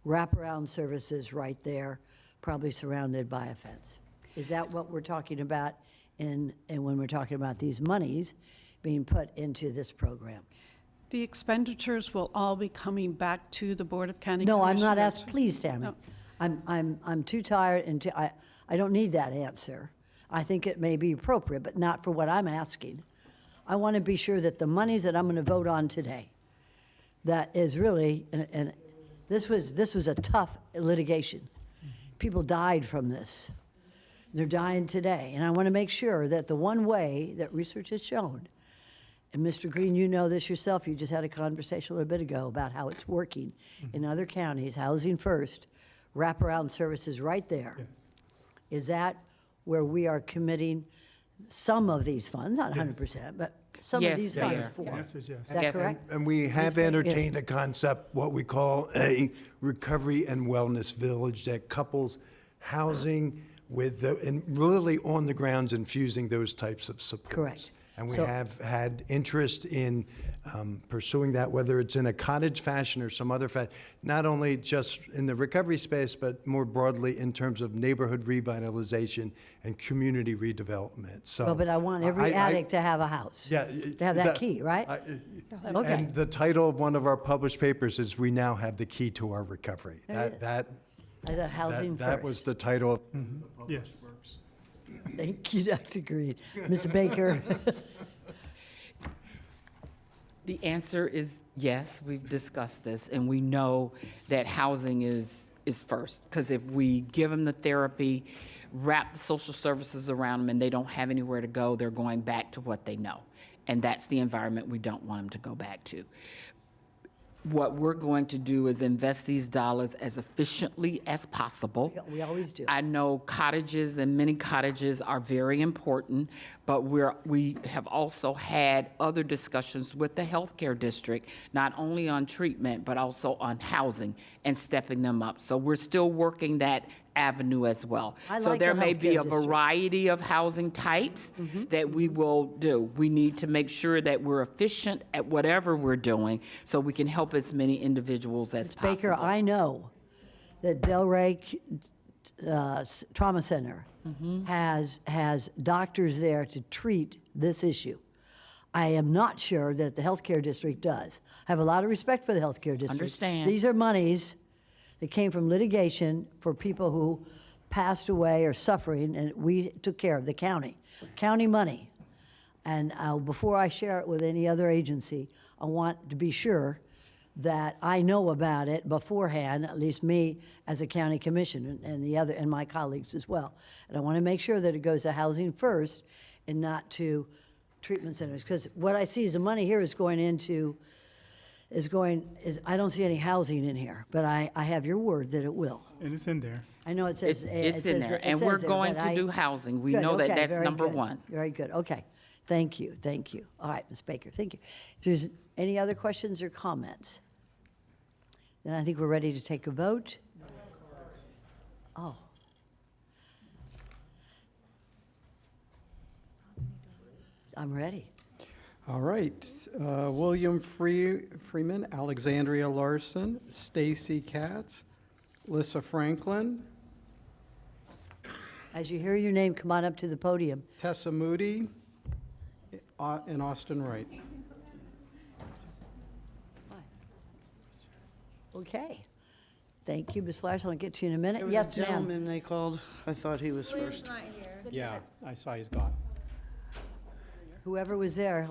wraparound services right there, probably surrounded by a fence. Is that what we're talking about and when we're talking about these monies being put into this program? The expenditures will all be coming back to the Board of County No, I'm Commissioners. not asking, please, Tammy. No. I'm too tired and I don't need that answer. I think it may be appropriate, but not for what I'm asking. I want to be sure that the monies that I'm going to vote on today, that is really, and this was a tough litigation. People died from this. They're dying today. And I want to make sure that the one way that research has shown, and Mr. Green, you know this yourself, you just had a conversation a little bit ago about how it's working in other counties, housing first, wraparound services right there. Yes. Is that where we are committing some of these funds, not 100%, but some of these funds for? The answer is yes. Is that correct? And we have entertained a concept, what we call a recovery and wellness village, that couples housing with, and really on the grounds infusing those types of supports. Correct. And we So- have had interest in pursuing that, whether it's in a cottage fashion or some other fashion, not only just in the recovery space, but more broadly in terms of neighborhood revitalization and community redevelopment. So, Well, but I want every addict to have a house. Yeah. To have that key, right? Okay. And the title of one of our published papers is "We Now Have the Key to Our Recovery." That As a housing that first. was the title of Yes. Thank you, Dr. Green. Ms. Baker? The answer is yes, we've discussed this, and we know that housing is first. Because if we give them the therapy, wrap the social services around them, and they don't have anywhere to go, they're going back to what they know. And that's the environment we don't want them to go back to. What we're going to do is invest these dollars as efficiently as possible. We always do. I know cottages and mini cottages are very important, but we have also had other discussions with the healthcare district, not only on treatment, but also on housing and stepping them up. So we're still working that avenue as well. So like there the may be healthcare a district. variety of housing types that we will do. We need to make sure that we're efficient at whatever we're doing so we can help as many individuals as possible. Baker, I know that Delray Trauma Center has doctors there to treat this issue. I am not sure that the healthcare district does. I have a lot of respect for the healthcare district. Understand. These are monies that came from litigation for people who passed away or suffering, and we took care of, the county money. And before I share it with any other agency, I want to be sure that I know about it beforehand, at least me as a county commissioner and my colleagues as well. And I want to make sure that it goes to housing first and not to treatment centers. Because what I see is the money here is I don't see any housing in here, but I have your word that it will. And it's in there. I know it says. It's in there, and we're going to do housing. We know that that's number one. Very good, okay. Thank you. All right, Ms. Baker, thank you. If there's any other questions or comments, then I think we're ready to take a vote. Oh. I'm ready. All right. William Freeman, Alexandria Larson, Stacy Katz, Lissa Franklin, As you hear your name, come on up to the podium. Tessa Moody, and Austin Wright. Okay. Thank you, Ms. Larson. I'll get to you in a minute. There was Yes, a ma'am. gentleman they called. I thought he was first. Yeah, I saw he's gone. Whoever was there,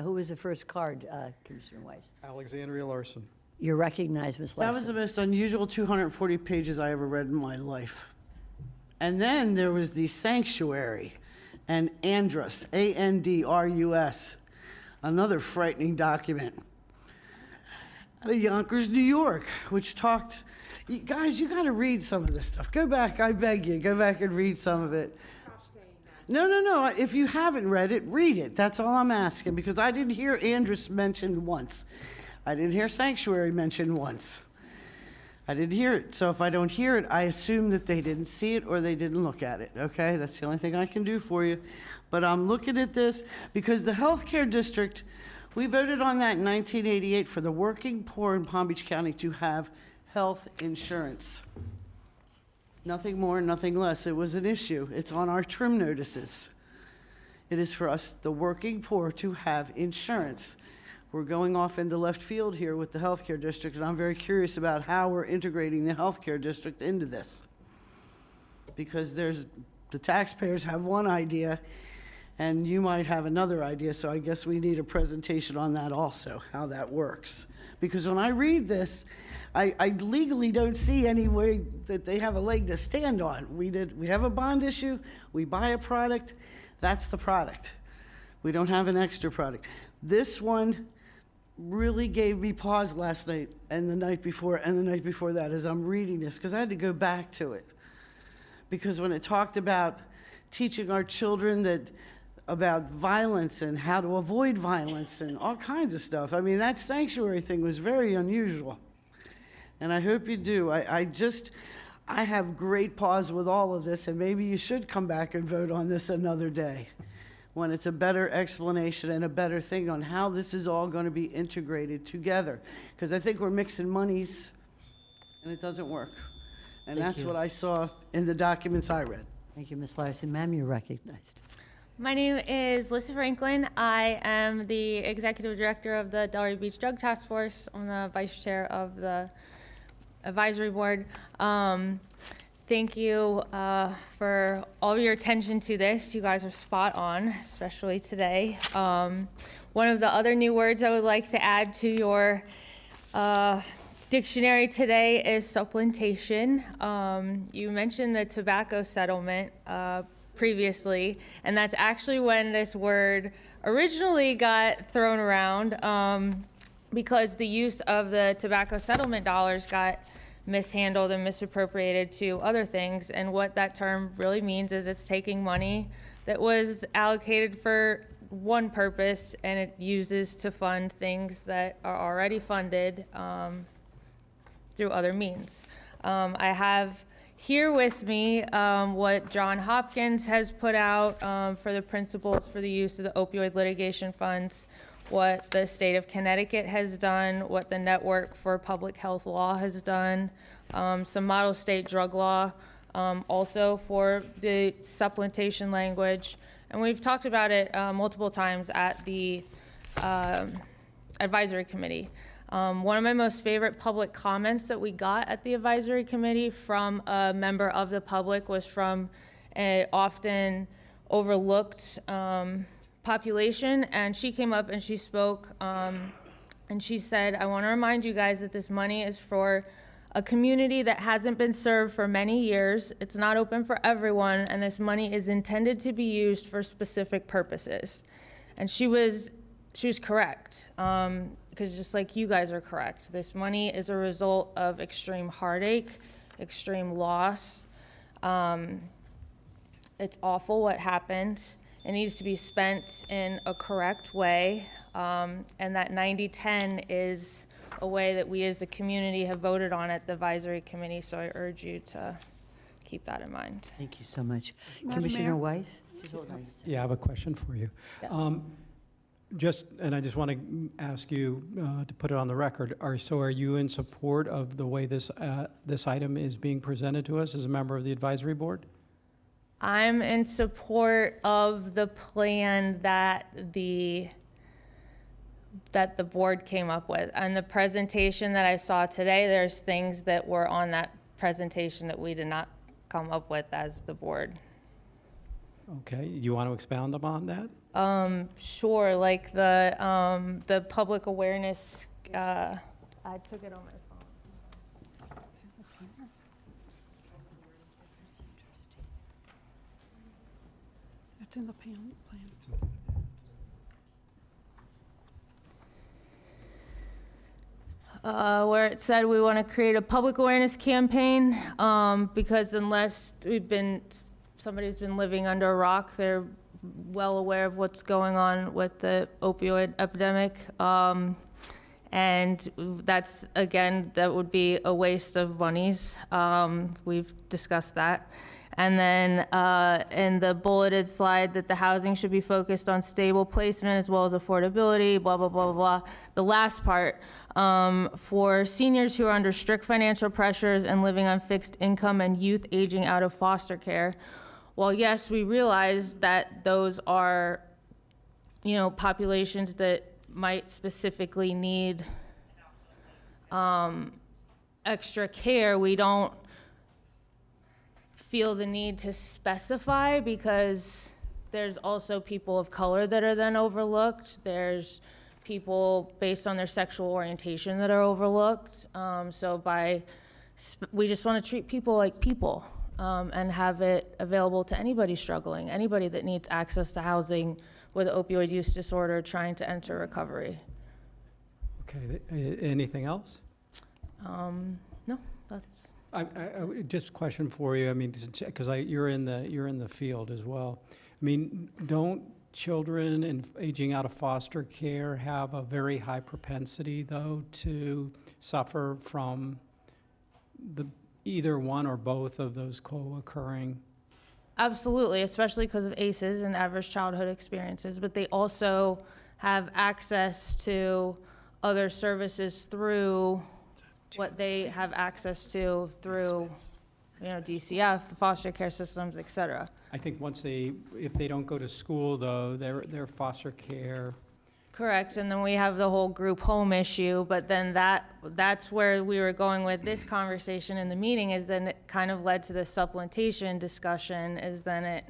who was the first card, Commissioner Weiss? Alexandria Larson. You're recognized, Ms. That was the Larson. most unusual 240 pages I ever read in my life. And then there was the sanctuary and Andrus, Andrus, another frightening document out of Yonkers, New York, which talked, guys, you got to read some of this stuff. Go back, I beg you, go back and read some of it. No. If you haven't read it, read it. That's all I'm asking, because I didn't hear Andrus mentioned once. I didn't hear sanctuary mentioned once. I didn't hear it. So if I don't hear it, I assume that they didn't see it or they didn't look at it, okay? That's the only thing I can do for you. But I'm looking at this because the healthcare district, we voted on that in 1988 for the working poor in Palm Beach County to have health insurance. Nothing more, nothing less. It was an issue. It's on our trim notices. It is for us, the working poor, to have insurance. We're going off into left field here with the healthcare district, and I'm very curious about how we're integrating the healthcare district into this. Because the taxpayers have one idea, and you might have another idea, so I guess we need a presentation on that also, how that works. Because when I read this, I legally don't see any way that they have a leg to stand on. We have a bond issue, we buy a product, that's the product. We don't have an extra product. This one really gave me pause last night and the night before and the night before that as I'm reading this, because I had to go back to it. Because when it talked about teaching our children about violence and how to avoid violence and all kinds of stuff, I mean, that sanctuary thing was very unusual. And I hope you do. I have great pause with all of this, and maybe you should come back and vote on this another day when it's a better explanation and a better thing on how this is all going to be integrated together. Because I think we're mixing monies, and it doesn't work. And Thank that's you. what I saw in the documents I read. Thank you, Ms. Larson. Ma'am, you're recognized. My name is Lissa Franklin. I am the executive director of the Delray Beach Drug Task Force. I'm the vice chair of the advisory board. Thank you for all of your attention to this. You guys are spot on, especially today. One of the other new words I would like to add to your dictionary today is supplementation. You mentioned the tobacco settlement previously, and that's actually when this word originally got thrown around because the use of the tobacco settlement dollars got mishandled and misappropriated to other things. And what that term really means is it's taking money that was allocated for one purpose and it uses to fund things that are already funded through other means. I have here with me what John Hopkins has put out for the principles for the use of the opioid litigation funds, what the state of Connecticut has done, what the Network for Public Health Law has done, some model state drug law also for the supplementation language. And we've talked about it multiple times at the advisory committee. One of my most favorite public comments that we got at the advisory committee from a member of the public was from an often overlooked population, and she came up and she spoke and she said, I want to remind you guys that this money is for a community that hasn't been served for many years. It's not open for everyone, and this money is intended to be used for specific purposes. And she was correct, because just like you guys are correct, this money is a result of extreme heartache, extreme loss. It's awful what happened. It needs to be spent in a correct way, and that 90-10 is a way that we as a community have voted on at the advisory committee, so I urge you to keep that in mind. Thank you so much. Madam Commissioner Mayor? Weiss? Just hold on just a second. Yeah, I have a question for you. Yeah. And I just want to ask you to put it on the record. Are you in support of the way this item is being presented to us as a member of the advisory board? I'm in support of the plan that the board came up with. And the presentation that I saw today, there's things that were on that presentation that we did not come up with as the board. Okay, you want to expound upon that? Sure, like the public awareness, I took it on my phone. It's in the plan. Where it said we want to create a public awareness campaign, because unless somebody's been living under a rock, they're well aware of what's going on with the opioid epidemic. And that's, again, that would be a waste of monies. We've discussed that. And then in the bulleted slide that the housing should be focused on stable placement as well as affordability, blah, blah, blah, blah. The last part, for seniors who are under strict financial pressures and living on fixed income and youth aging out of foster care. While yes, we realize that those are, populations that might specifically need extra care, we don't feel the need to specify because there's also people of color that are then overlooked. There's people based on their sexual orientation that are overlooked. We just want to treat people like people and have it available to anybody struggling, anybody that needs access to housing with opioid use disorder trying to enter recovery. Okay, anything else? No, that's. Just a question for you, because you're in the field as well. Don't children aging out of foster care have a very high propensity, though, to suffer from either one or both of those co-occurring? Absolutely, especially because of ACEs and adverse childhood experiences, but they also have access to other services through what they have access to through, DCF, the foster care systems, et cetera. I think if they don't go to school, though, their foster care. Correct, and then we have the whole group home issue, but then that's where we were going with this conversation in the meeting, is then it kind of led to the supplementation discussion, is then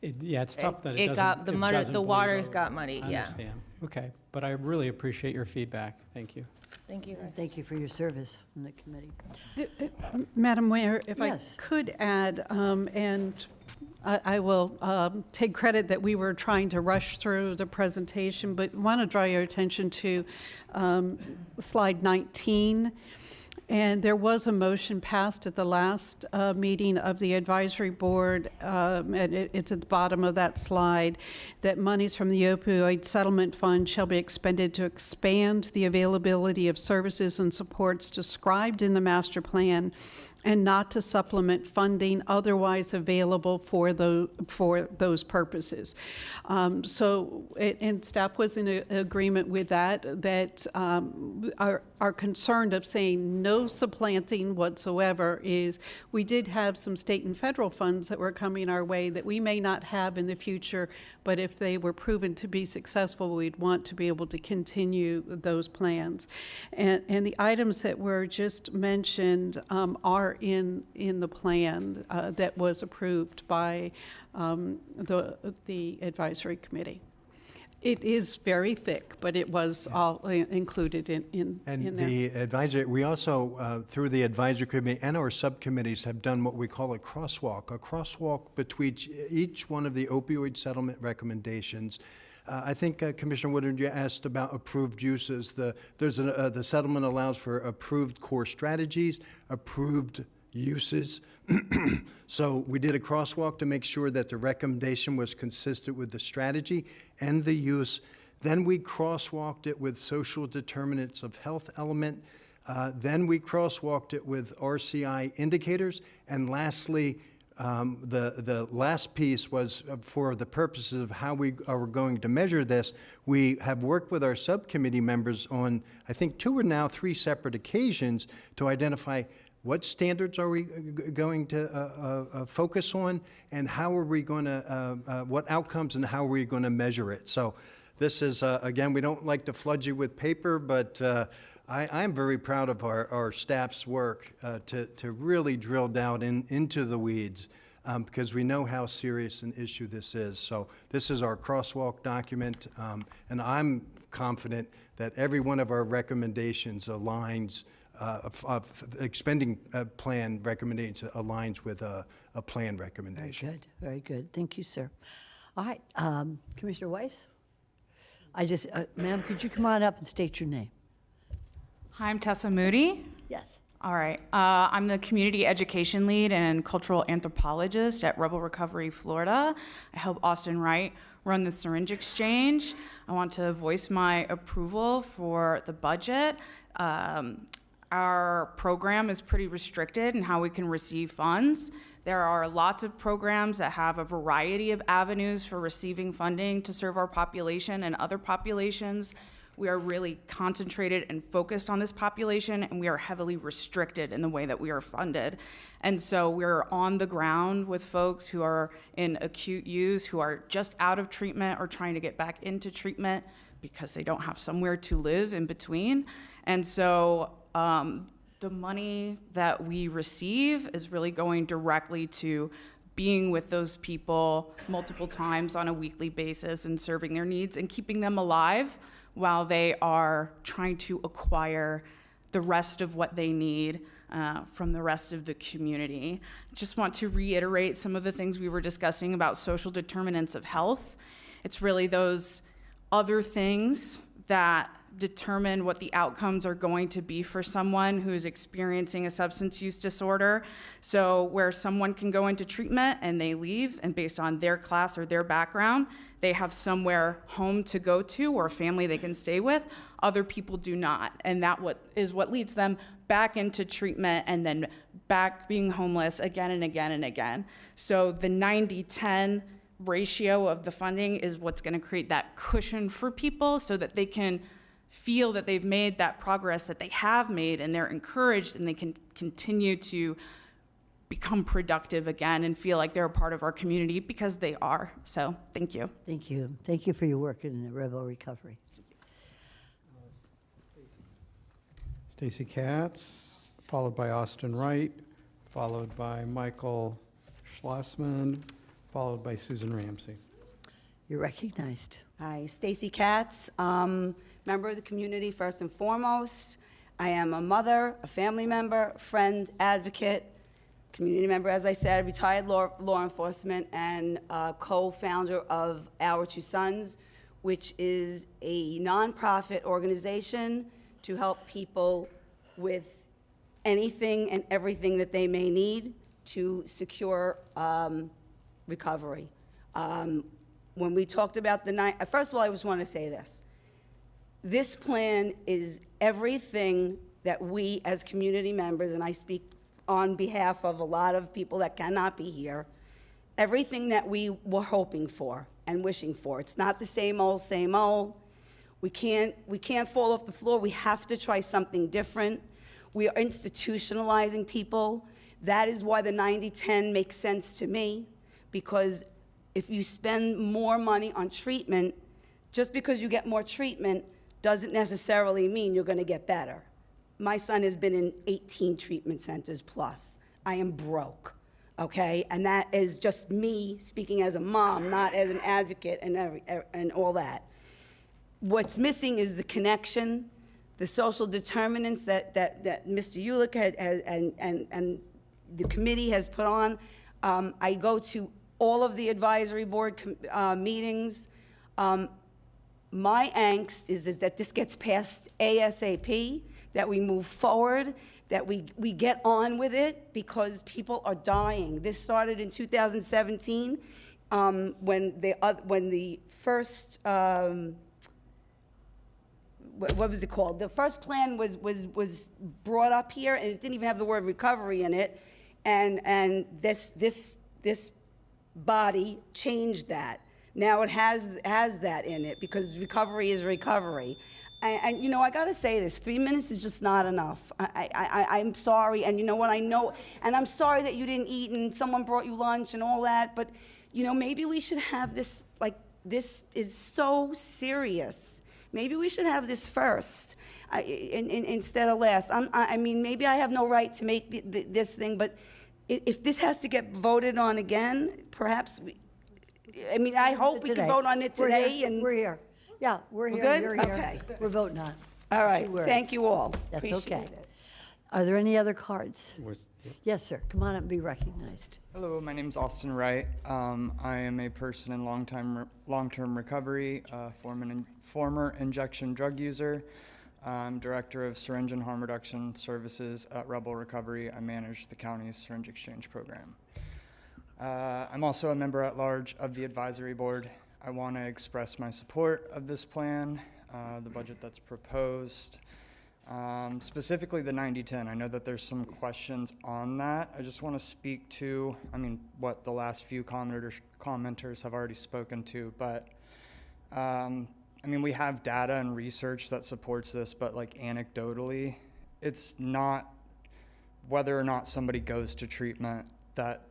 it's tough that it got, the waters got muddy, I yeah. understand. Okay, but I really appreciate your feedback. Thank you. Thank you, guys. Thank you for your service on the committee. Madam Mayor, if I Yes. could add, and I will take credit that we were trying to rush through the presentation, but want to draw your attention to slide 19. And there was a motion passed at the last meeting of the advisory board, and it's at the bottom of that slide, that monies from the opioid settlement fund shall be expended to expand the availability of services and supports described in the master plan and not to supplement funding otherwise available for those purposes. And staff was in agreement with that our concern of saying no supplanting whatsoever is we did have some state and federal funds that were coming our way that we may not have in the future, but if they were proven to be successful, we'd want to be able to continue those plans. And the items that were just mentioned are in the plan that was approved by the advisory committee. It is very thick, but it was all included in And there. the advisory, we also, through the advisory committee and our subcommittees, have done what we call a crosswalk between each one of the opioid settlement recommendations. I think Commissioner Woodard, you asked about approved uses. The settlement allows for approved core strategies, approved uses. So we did a crosswalk to make sure that the recommendation was consistent with the strategy and the use. Then we crosswalked it with social determinants of health element. Then we crosswalked it with RCI indicators. And lastly, the last piece was for the purposes of how we are going to measure this. We have worked with our subcommittee members on, I think, 2 or now 3 separate occasions to identify what standards are we going to focus on, and how are we going to, what outcomes and how are we going to measure it. So this is, again, we don't like to flood you with paper, but I'm very proud of our staff's work to really drill down into the weeds, because we know how serious an issue this is. So this is our crosswalk document, and I'm confident that every one of our recommendations aligns, expending plan recommendations aligns with a plan recommendation. Very good, very good. Thank you, sir. All right, Commissioner Weiss? Ma'am, could you come on up and state your name? Hi, I'm Tessa Moody. Yes. All right. I'm the community education lead and cultural anthropologist at Rebel Recovery, Florida. I help Austin Wright run the syringe exchange. I want to voice my approval for the budget. Our program is pretty restricted in how we can receive funds. There are lots of programs that have a variety of avenues for receiving funding to serve our population and other populations. We are really concentrated and focused on this population, and we are heavily restricted in the way that we are funded. And so we're on the ground with folks who are in acute use, who are just out of treatment or trying to get back into treatment because they don't have somewhere to live in between. And so the money that we receive is really going directly to being with those people multiple times on a weekly basis and serving their needs and keeping them alive while they are trying to acquire the rest of what they need from the rest of the community. Just want to reiterate some of the things we were discussing about social determinants of health. It's really those other things that determine what the outcomes are going to be for someone who's experiencing a substance use disorder. So where someone can go into treatment and they leave, and based on their class or their background, they have somewhere home to go to or a family they can stay with. Other people do not. And that is what leads them back into treatment and then back being homeless again and again and again. So the 90-10 ratio of the funding is what's going to create that cushion for people so that they can feel that they've made that progress that they have made, and they're encouraged and they can continue to become productive again and feel like they're a part of our community, because they are. So thank you. Thank you. Thank you for your work in Rebel Recovery. Stacy Katz, followed by Austin Wright, followed by Michael Schlossman, followed by Susan Ramsey. You're recognized. Hi, Stacy Katz, member of the community first and foremost. I am a mother, a family member, friend, advocate, community member, as I said, retired law enforcement, and co-founder of Our Two Sons, which is a nonprofit organization to help people with anything and everything that they may need to secure recovery. When we talked about first of all, I just want to say this. This plan is everything that we as community members, and I speak on behalf of a lot of people that cannot be here, everything that we were hoping for and wishing for. It's not the same old, same old. We can't fall off the floor. We have to try something different. We are institutionalizing people. That is why the 90-10 makes sense to me, because if you spend more money on treatment, just because you get more treatment doesn't necessarily mean you're going to get better. My son has been in 18 treatment centers plus. I am broke, okay? And that is just me speaking as a mom, not as an advocate and all that. What's missing is the connection, the social determinants that Mr. Ulick and the committee has put on. I go to all of the advisory board meetings. My angst is that this gets passed ASAP, that we move forward, that we get on with it, because people are dying. This started in 2017 when the first, what was it called? The first plan was brought up here, and it didn't even have the word recovery in it. And this body changed that. Now it has that in it, because recovery is recovery. And you know, I gotta say this, 3 minutes is just not enough. I'm sorry, and you know what, I know, and I'm sorry that you didn't eat and someone brought you lunch and all that, but you know, maybe we should have this, like, this is so serious. Maybe we should have this first instead of last. I mean, maybe I have no right to make this thing, but if this has to get voted on again, perhaps, I mean, I hope we can vote on it today and. We're here. Yeah, we're here, good? you're here. Okay. We're voting on it. All right, Don't you worry. thank you all. That's Appreciate okay. it. Are there any other cards? Yes, sir. Come on up and be recognized. Hello, my name's Austin Wright. I am a person in long-term recovery, former injection drug user. I'm director of syringe and harm reduction services at Rebel Recovery. I manage the county's syringe exchange program. I'm also a member at large of the advisory board. I want to express my support of this plan, the budget that's proposed. Specifically the 90-10. I know that there's some questions on that. I just want to speak to, what the last few commenters have already spoken to, but we have data and research that supports this, but like anecdotally, it's not whether or not somebody goes to treatment that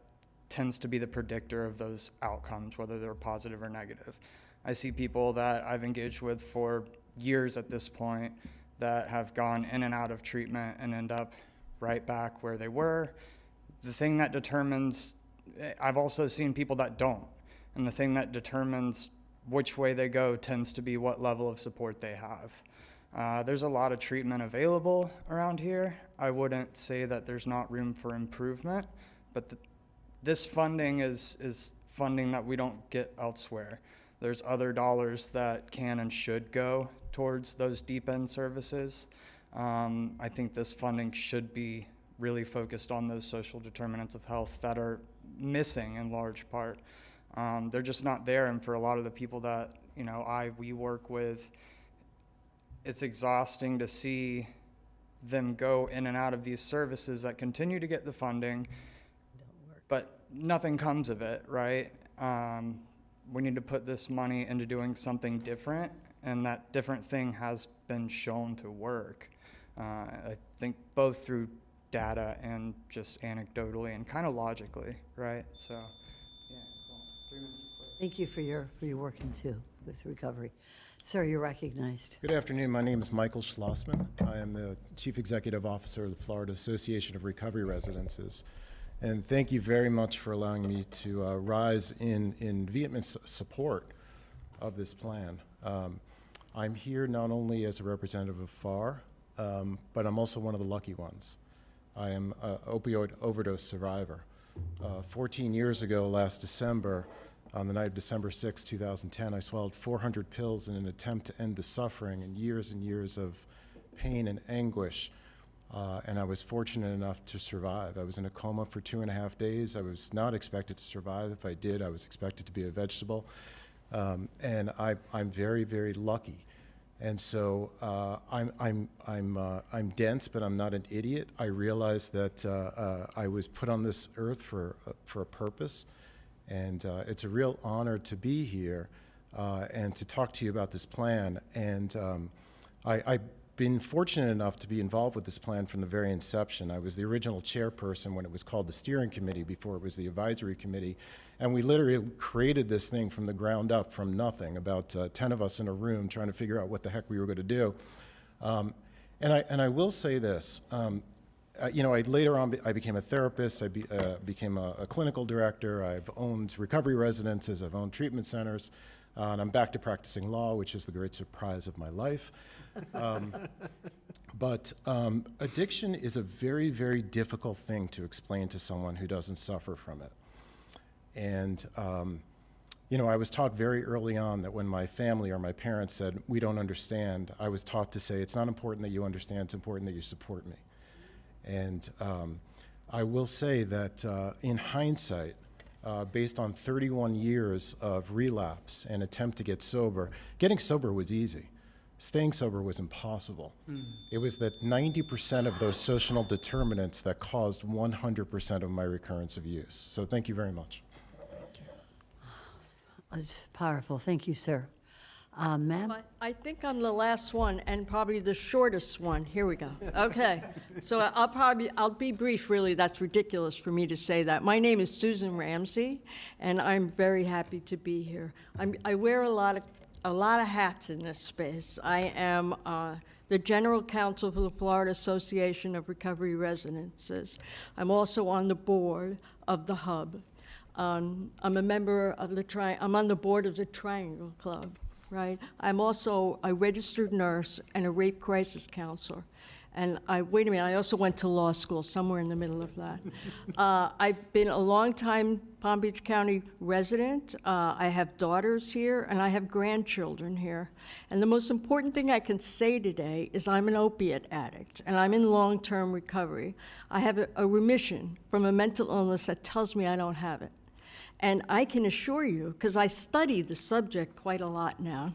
tends to be the predictor of those outcomes, whether they're positive or negative. I see people that I've engaged with for years at this point that have gone in and out of treatment and end up right back where they were. The thing that determines, I've also seen people that don't, and the thing that determines which way they go tends to be what level of support they have. There's a lot of treatment available around here. I wouldn't say that there's not room for improvement, but this funding is funding that we don't get elsewhere. There's other dollars that can and should go towards those deep end services. I think this funding should be really focused on those social determinants of health that are missing in large part. They're just not there, and for a lot of the people that we work with, it's exhausting to see them go in and out of these services that continue to get the funding, but nothing comes of it, right? We need to put this money into doing something different, and that different thing has been shown to work. I think both through data and just anecdotally and kind of logically, right? So, yeah, cool. 3 minutes of prayer. Thank you for your working too with recovery. Sir, you're recognized. Good afternoon. My name is Michael Schlossman. I am the Chief Executive Officer of the Florida Association of Recovery Residences. And thank you very much for allowing me to rise in vehement support of this plan. I'm here not only as a representative of FAR, but I'm also one of the lucky ones. I am an opioid overdose survivor. 14 years ago, last December, on the night of December 6, 2010, I swallowed 400 pills in an attempt to end the suffering and years of pain and anguish. And I was fortunate enough to survive. I was in a coma for 2.5 days. I was not expected to survive. If I did, I was expected to be a vegetable. And I'm very, very lucky. And so I'm dense, but I'm not an idiot. I realize that I was put on this earth for a purpose, and it's a real honor to be here and to talk to you about this plan. And I've been fortunate enough to be involved with this plan from the very inception. I was the original chairperson when it was called the steering committee before it was the advisory committee. And we literally created this thing from the ground up, from nothing, about 10 of us in a room trying to figure out what the heck we were going to do. And I will say this, later on I became a therapist, I became a clinical director, I've owned recovery residences, I've owned treatment centers, and I'm back to practicing law, which is the great surprise of my life. But addiction is a very, very difficult thing to explain to someone who doesn't suffer from it. And, I was taught very early on that when my family or my parents said, we don't understand, I was taught to say, it's not important that you understand, it's important that you support me. And I will say that in hindsight, based on 31 years of relapse and attempt to get sober, getting sober was easy. staying sober was impossible. It was that 90% of those social determinants that caused 100% of my recurrence of use. So thank you very much. It's powerful. Thank you, sir. Ma'am? I think I'm the last one and probably the shortest one. Here we go. Okay. So I'll be brief, really. That's ridiculous for me to say that. My name is Susan Ramsey, and I'm very happy to be here. I wear a lot of hats in this space. I am the General Counsel for the Florida Association of Recovery Residences. I'm also on the board of the Hub. I'm a member of I'm on the board of the Triangle Club, right? I'm also a registered nurse and a rape crisis counselor. And wait a minute, I also went to law school, somewhere in the middle of that. I've been a long-time Palm Beach County resident. I have daughters here, and I have grandchildren here. And the most important thing I can say today is I'm an opiate addict, and I'm in long-term recovery. I have a remission from a mental illness that tells me I don't have it. And I can assure you, because I study the subject quite a lot now,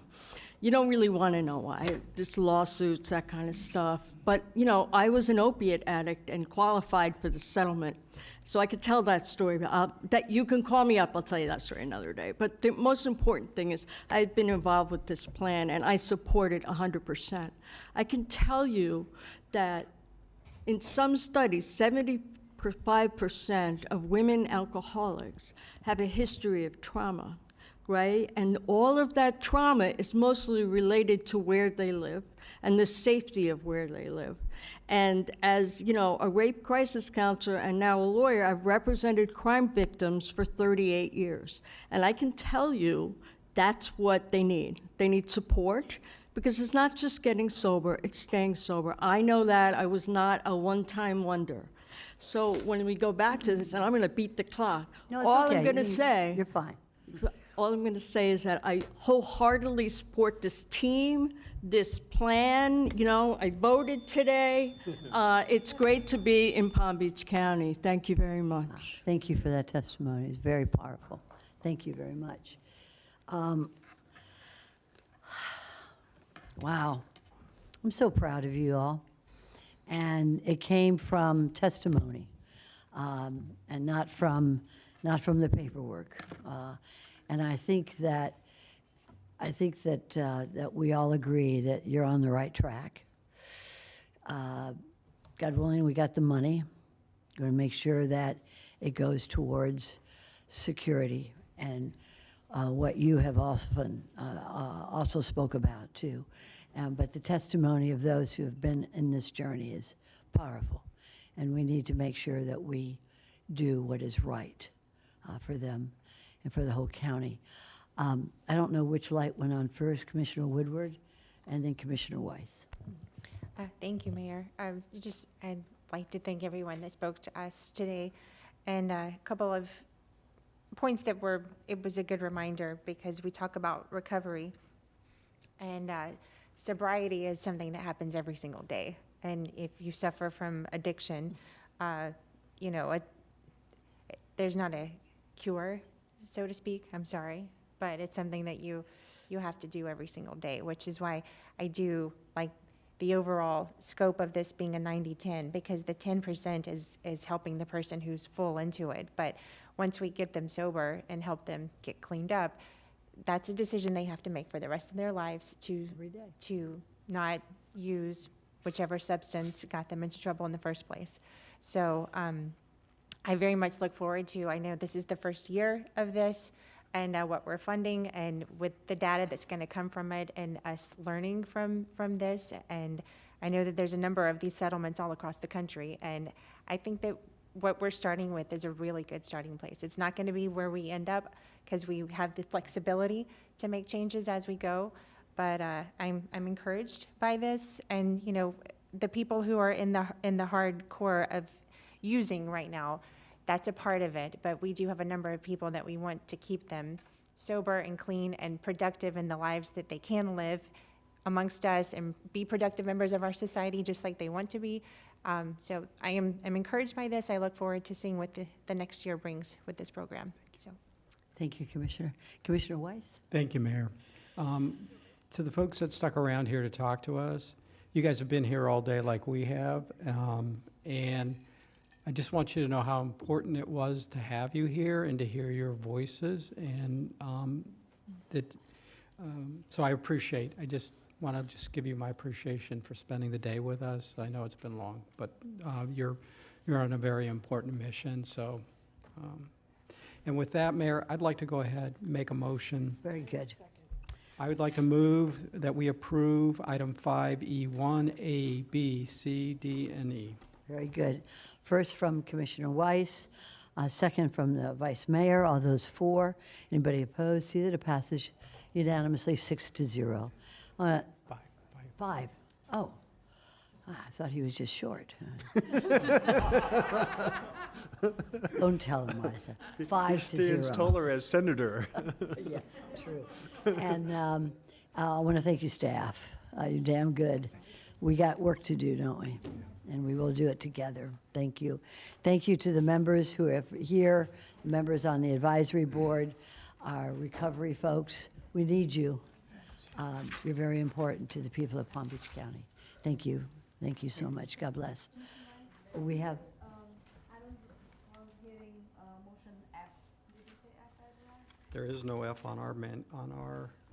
you don't really want to know why, just lawsuits, that kind of stuff. But, you know, I was an opiate addict and qualified for the settlement. So I could tell that story. That you can call me up, I'll tell you that story another day. But the most important thing is I had been involved with this plan, and I support it 100%. I can tell you that in some studies, 75% of women alcoholics have a history of trauma. Right? And all of that trauma is mostly related to where they live and the safety of where they live. And as, you know, a rape crisis counselor and now a lawyer, I've represented crime victims for 38 years. And I can tell you that's what they need. They need support, because it's not just getting sober, it's staying sober. I know that. I was not a one-time wonder. So when we go back to this, and I'm going to beat the clock, No, it's all okay. I'm going to say... You're fine. All I'm going to say is that I wholeheartedly support this team, this plan. You know, I voted today. It's great to be in Palm Beach County. Thank you very much. Thank you for that testimony. It's very powerful. Thank you very much. Wow. I'm so proud of you all. And it came from testimony, and not from the paperwork. And I think that that we all agree that you're on the right track. God willing, we got the money. We're going to make sure that it goes towards security and what you have also spoke about too. But the testimony of those who have been in this journey is powerful, and we need to make sure that we do what is right for them and for the whole county. I don't know which light went on first, Commissioner Woodward, and then Commissioner Weiss. Thank you, Mayor. I'd like to thank everyone that spoke to us today, and a couple of points it was a good reminder, because we talk about recovery, and sobriety is something that happens every single day. And if you suffer from addiction, you know, there's not a cure, so to speak, I'm sorry, but it's something that you have to do every single day, which is why I do like the overall scope of this being a 90-10, because the 10% is helping the person who's full into it. But once we get them sober and help them get cleaned up, that's a decision they have to make for the rest of their lives to not use whichever substance got them into trouble in the first place. So I very much look forward to, I know this is the first year of this, and what we're funding, and with the data that's going to come from it, and us learning from this. And I know that there's a number of these settlements all across the country, and I think that what we're starting with is a really good starting place. It's not going to be where we end up, because we have the flexibility to make changes as we go. But I'm encouraged by this, and you know, the people who are in the hardcore of using right now, that's a part of it. But we do have a number of people that we want to keep them sober and clean and productive in the lives that they can live amongst us and be productive members of our society just like they want to be. So I'm encouraged by this. I look forward to seeing what the next year brings with this program. So, Thank you, Commissioner. Commissioner Weiss? Thank you, Mayor. To the folks that stuck around here to talk to us, you guys have been here all day like we have, and I just want you to know how important it was to have you here and to hear your voices, and so I just want to just give you my appreciation for spending the day with us. I know it's been long, but you're on a very important mission, so. And with that, Mayor, I'd like to go ahead and make a motion. Very good. I would like to move that we approve item 5E1, A, B, C, D, and E. Very good. First from Commissioner Weiss, second from the Vice Mayor. All those for. Anybody opposed? See that it passes unanimously 6-0. Five. Oh. I thought he was just short. Don't tell him, Martha. 5-0. Stands taller as senator. Yeah, true. And I want to thank you, staff. You're damn good. We got work to do, don't we? And we will do it together. Thank you. Thank you to the members who are here, members on the advisory board, our recovery folks. We need you. You're very important to the people of Palm Beach County. Thank you. Thank you so much. God bless. We have. There is no F on our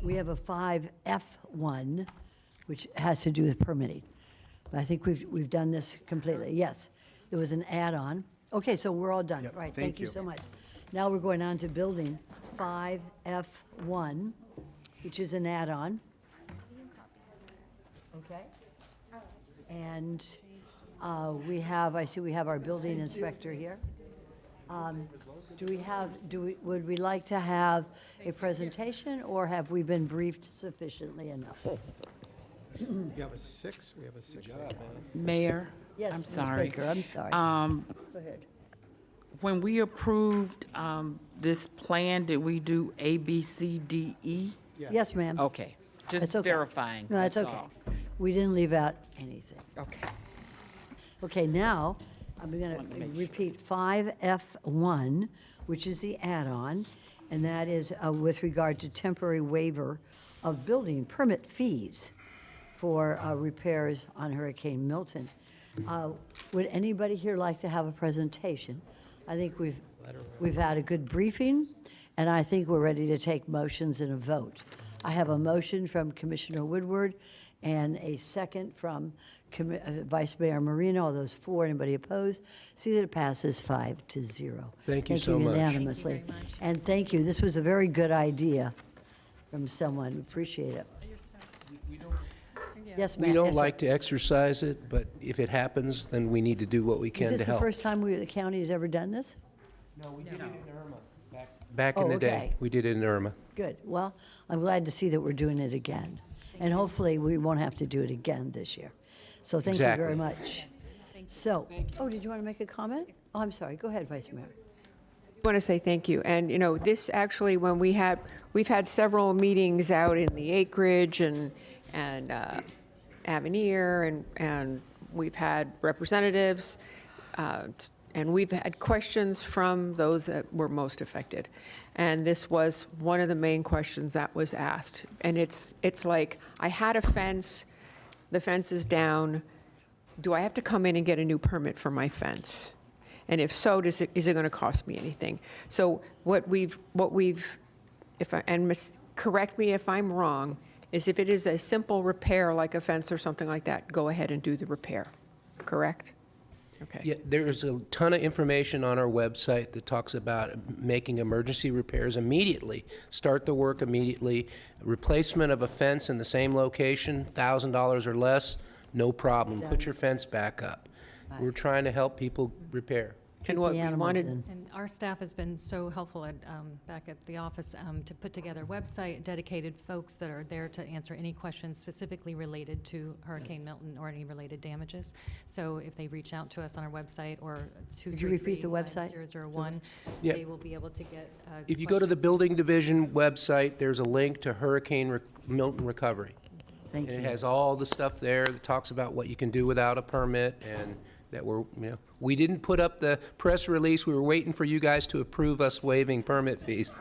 We have a 5F1, which has to do with permitting. But I think we've done this completely. Yes, it was an add-on. Okay, so we're all done. Yep, Right, thank you you. so much. Now we're going on to building 5F1, which is an add-on. Okay. And I see we have our building inspector here. Would we like to have a presentation, or have we been briefed sufficiently enough? You have a 6? We have a 6. Mayor, Yes, I'm Ms. sorry. Baker, I'm sorry. Go ahead. When we approved this plan, did we do A, B, C, D, E? Yes, ma'am. Okay, just That's okay. verifying. No, that's that's okay. all. We didn't leave out anything. Okay. Okay, now, I'm going to repeat 5F1, which is the add-on, and that is with regard to temporary waiver of building permit fees for repairs on Hurricane Milton. Would anybody here like to have a presentation? I think we've had a good briefing, and I think we're ready to take motions and a vote. I have a motion from Commissioner Woodward and a second from Vice Mayor Marino. All those for, anybody opposed? See that it passes 5-0. Thank you so much. Unanimously. And thank you. This was a very good idea from someone. Appreciate it. Yes, ma'am. We don't Yes, sir. like to exercise it, but if it happens, then we need to do what we Is can this to the help. first time the county has ever done this? No, we did it in Irma. Back in Oh, the day, okay. we did it in Irma. Good. Well, I'm glad to see that we're doing it again. And hopefully, we won't have to do it again this year. So thank you very Exactly. much. So, oh, did you want to make a comment? Oh, I'm sorry. Go ahead, Vice Mayor. I want to say thank you. And, this actually, when we've had several meetings out in the acreage and Avenir, and we've had representatives, and we've had questions from those that were most affected. And this was one of the main questions that was asked. And it's like, I had a fence, the fence is down. Do I have to come in and get a new permit for my fence? And if so, is it going to cost me anything? So correct me if I'm wrong, is if it is a simple repair like a fence or something like that, go ahead and do the repair, correct? Okay. Yeah, there's a ton of information on our website that talks about making emergency repairs immediately. Start the work immediately. Replacement of a fence in the same location, $1,000 or less, no problem. Put your fence back up. We're trying to help people repair. And what we wanted, And our staff has been so helpful back at the office to put together a website, dedicated folks that are there to answer any questions specifically related to Hurricane Milton or any related damages. So if they reach out to us on our website or Could you repeat the website? 233-5001, Yeah. they will be able to get If you go to the Building Division website, there's a link to Hurricane Milton Recovery. Thank And you. it has all the stuff there that talks about what you can do without a permit and that we didn't put up the press release. We were waiting for you guys to approve us waiving permit fees.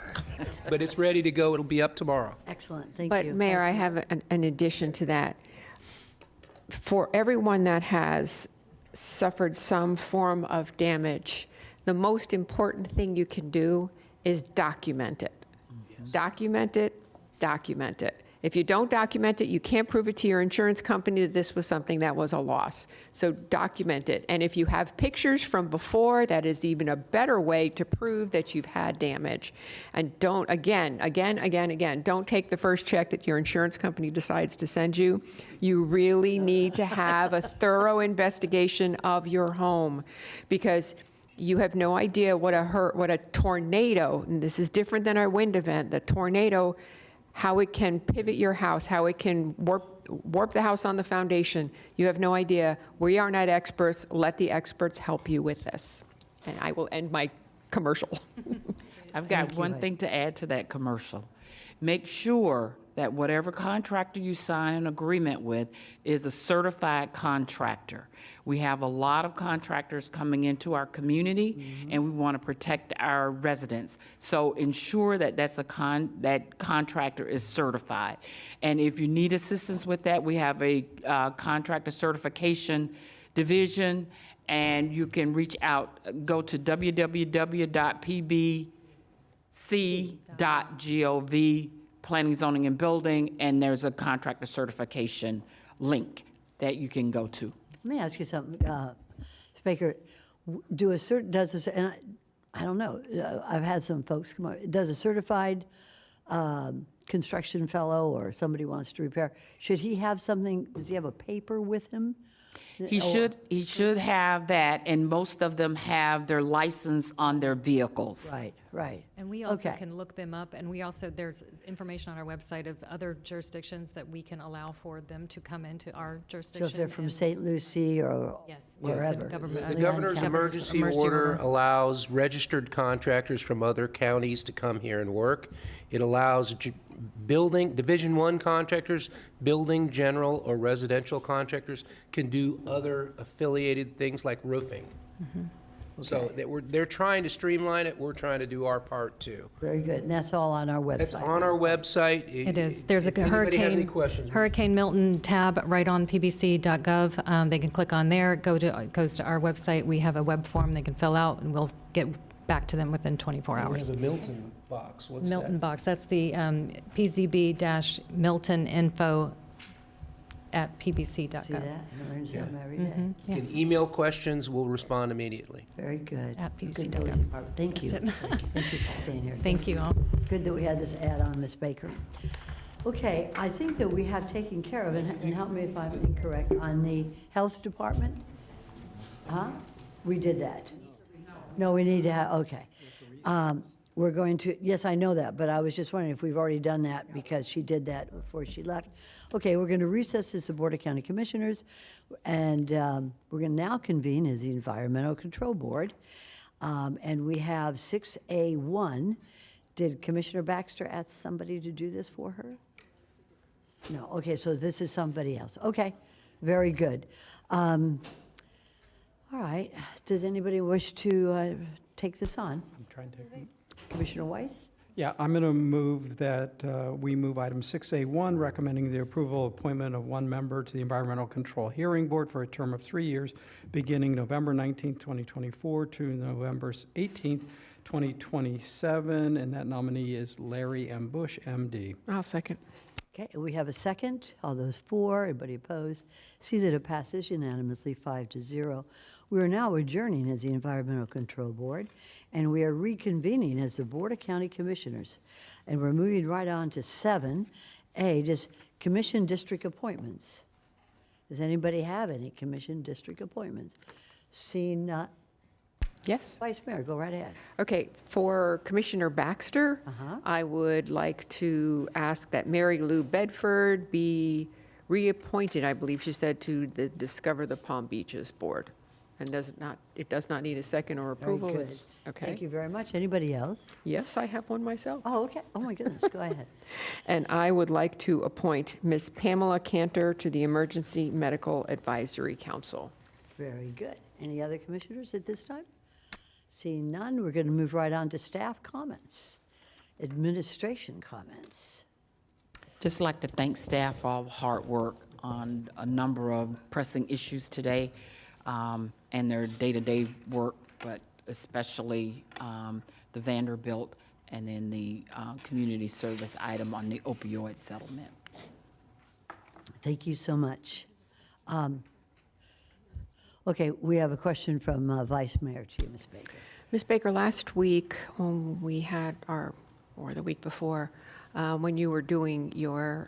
But it's ready to go. It'll be up tomorrow. Excellent, thank you. But Mayor, I have an addition to that. For everyone that has suffered some form of damage, the most important thing you can do is document it. Document it, document it. If you don't document it, you can't prove it to your insurance company that this was something that was a loss. So document it. And if you have pictures from before, that is even a better way to prove that you've had damage. And don't, again, don't take the first check that your insurance company decides to send you. You really need to have a thorough investigation of your home, because you have no idea what a tornado, and this is different than a wind event, the tornado, how it can pivot your house, how it can warp the house on the foundation. You have no idea. We are not experts. Let the experts help you with this. And I will end my commercial. I've got one thing to add to that commercial. Make sure that whatever contractor you sign an agreement with is a certified contractor. We have a lot of contractors coming into our community, and we want to protect our residents. So ensure that that contractor is certified. And if you need assistance with that, we have a contractor certification division, and you can reach out, go to www.pbc.gov, Planning, Zoning, and Building, and there's a contractor certification link that you can go to. Let me ask you something, Speaker. And I don't know, I've had some folks come up, does a certified construction fellow or somebody wants to repair, should he have something, does he have a paper with him? He should have that, and most of them have their license on their vehicles. Right. And we also Okay. can look them up, and we also, there's information on our website of other jurisdictions that we can allow for them to come into our So jurisdiction. if they're from and- St. Lucie or Yes. wherever? The governor's emergency order allows registered contractors from other counties to come here and work. It allows Division I contractors, building, general, or residential contractors can do other affiliated things like roofing. So they're trying to streamline it. We're trying to do our part too. Very good, and that's all on our website. It's on our website. It is. There's a If anybody has any questions, Hurricane Milton tab right on pbc.gov. They can click on there, goes to our website. We have a web form they can fill out, and we'll get back to them within 24 we hours. have a Milton box. What's Milton that? box, that's the pzb-miltoninfo@pbc.gov. See that? I learn something every day. Yeah. You can email questions. We'll respond immediately. Very good. At Good pbc.gov. building department. Thank you. That's it. Thank you for staying here. Thank you all. Good that we had this add-on, Ms. Baker. Okay, I think that we have taken care of, and help me if I'm incorrect, on the health department? Huh? We did that? No, we need to have, okay. We're going to, yes, I know that, but I was just wondering if we've already done that because she did that before she left. Okay, we're going to recess as the Board of County Commissioners, and we're going to now convene as the Environmental Control Board. And we have 6A1. Did Commissioner Baxter ask somebody to do this for her? No, okay, so this is somebody else. Okay, very good. All right, does anybody wish to take this on? I'm trying to. Commissioner Weiss? Yeah, I'm going to move that we move item 6A1, recommending the approval appointment of one member to the Environmental Control Hearing Board for a term of 3 years, beginning November 19th, 2024 to November 18th, 2027, and that nominee is Larry M. Bush, MD. I'll second. Okay, we have a second. All those for, anybody opposed? See that it passes unanimously 5-0. We are now adjourning as the Environmental Control Board, and we are reconvening as the Board of County Commissioners. And we're moving right on to 7A, just commission district appointments. Does anybody have any commission district appointments? Seeing none. Yes? Vice Mayor, go right ahead. Okay, for Commissioner Baxter, I would like to ask that Mary Lou Bedford be reappointed, I believe she said, to the Discover the Palm Beaches Board. And it does not need a second or approval. Very good. It's- Okay. Thank you very much. Anybody else? Yes, I have one myself. Oh, okay. Oh, my goodness. Go ahead. And I would like to appoint Ms. Pamela Cantor to the Emergency Medical Advisory Council. Very good. Any other commissioners at this time? Seeing none, we're going to move right on to staff comments, administration comments. Just like to thank staff for all the hard work on a number of pressing issues today, and their day-to-day work, but especially the Vanderbilt and then the community service item on the opioid settlement. Thank you so much. Okay, we have a question from Vice Mayor to you, Ms. Baker. Ms. Baker, last week when we had or the week before, when you were doing your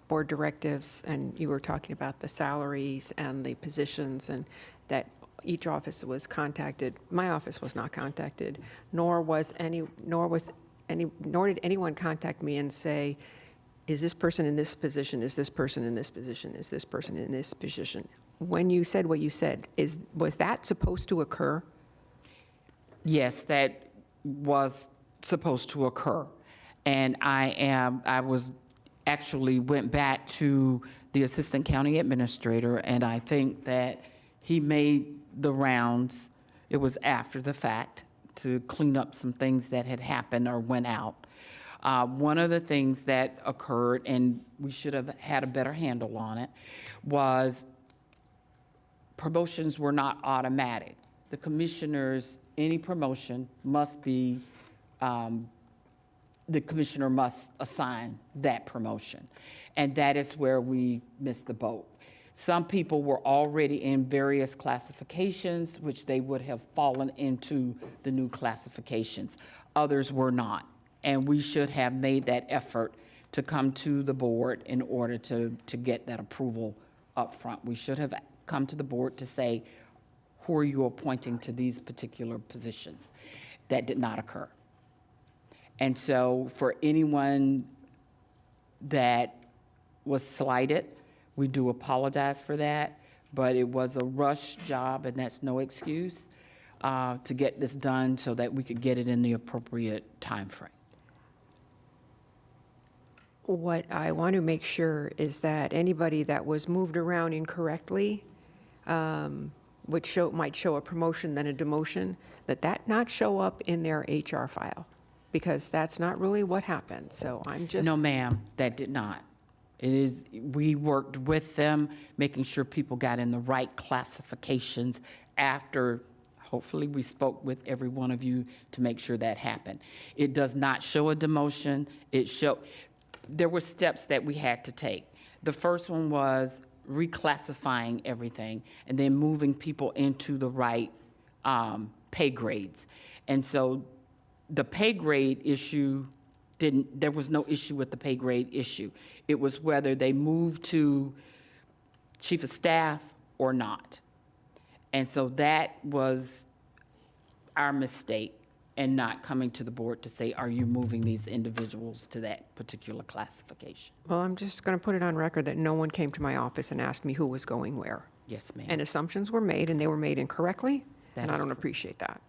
board directives and you were talking about the salaries and the positions and that each office was contacted, my office was not contacted, nor did anyone contact me and say, is this person in this position? Is this person in this position? Is this person in this position? When you said what you said, was that supposed to occur? Yes, that was supposed to occur. And I was actually went back to the assistant county administrator, and I think that he made the rounds, it was after the fact, to clean up some things that had happened or went out. One of the things that occurred, and we should have had a better handle on it, was promotions were not automatic. The commissioners, any promotion must be, the commissioner must assign that promotion. And that is where we missed the boat. Some people were already in various classifications, which they would have fallen into the new classifications. Others were not. And we should have made that effort to come to the board in order to get that approval up front. We should have come to the board to say, who are you appointing to these particular positions? That did not occur. And so for anyone that was slighted, we do apologize for that, but it was a rush job, and that's no excuse to get this done so that we could get it in the appropriate time frame. What I want to make sure is that anybody that was moved around incorrectly, might show a promotion, then a demotion, that not show up in their HR file, because that's not really what happened. So I'm just. No, ma'am, that did not. We worked with them, making sure people got in the right classifications after, hopefully we spoke with every one of you to make sure that happened. It does not show a demotion. There were steps that we had to take. The first one was reclassifying everything and then moving people into the right pay grades. And so the pay grade issue there was no issue with the pay grade issue. It was whether they moved to chief of staff or not. And so that was our mistake in not coming to the board to say, are you moving these individuals to that particular classification? Well, I'm just going to put it on record that no one came to my office and asked me who was going where. Yes, ma'am. And assumptions were made, and they were made incorrectly, That and I is don't correct. appreciate that.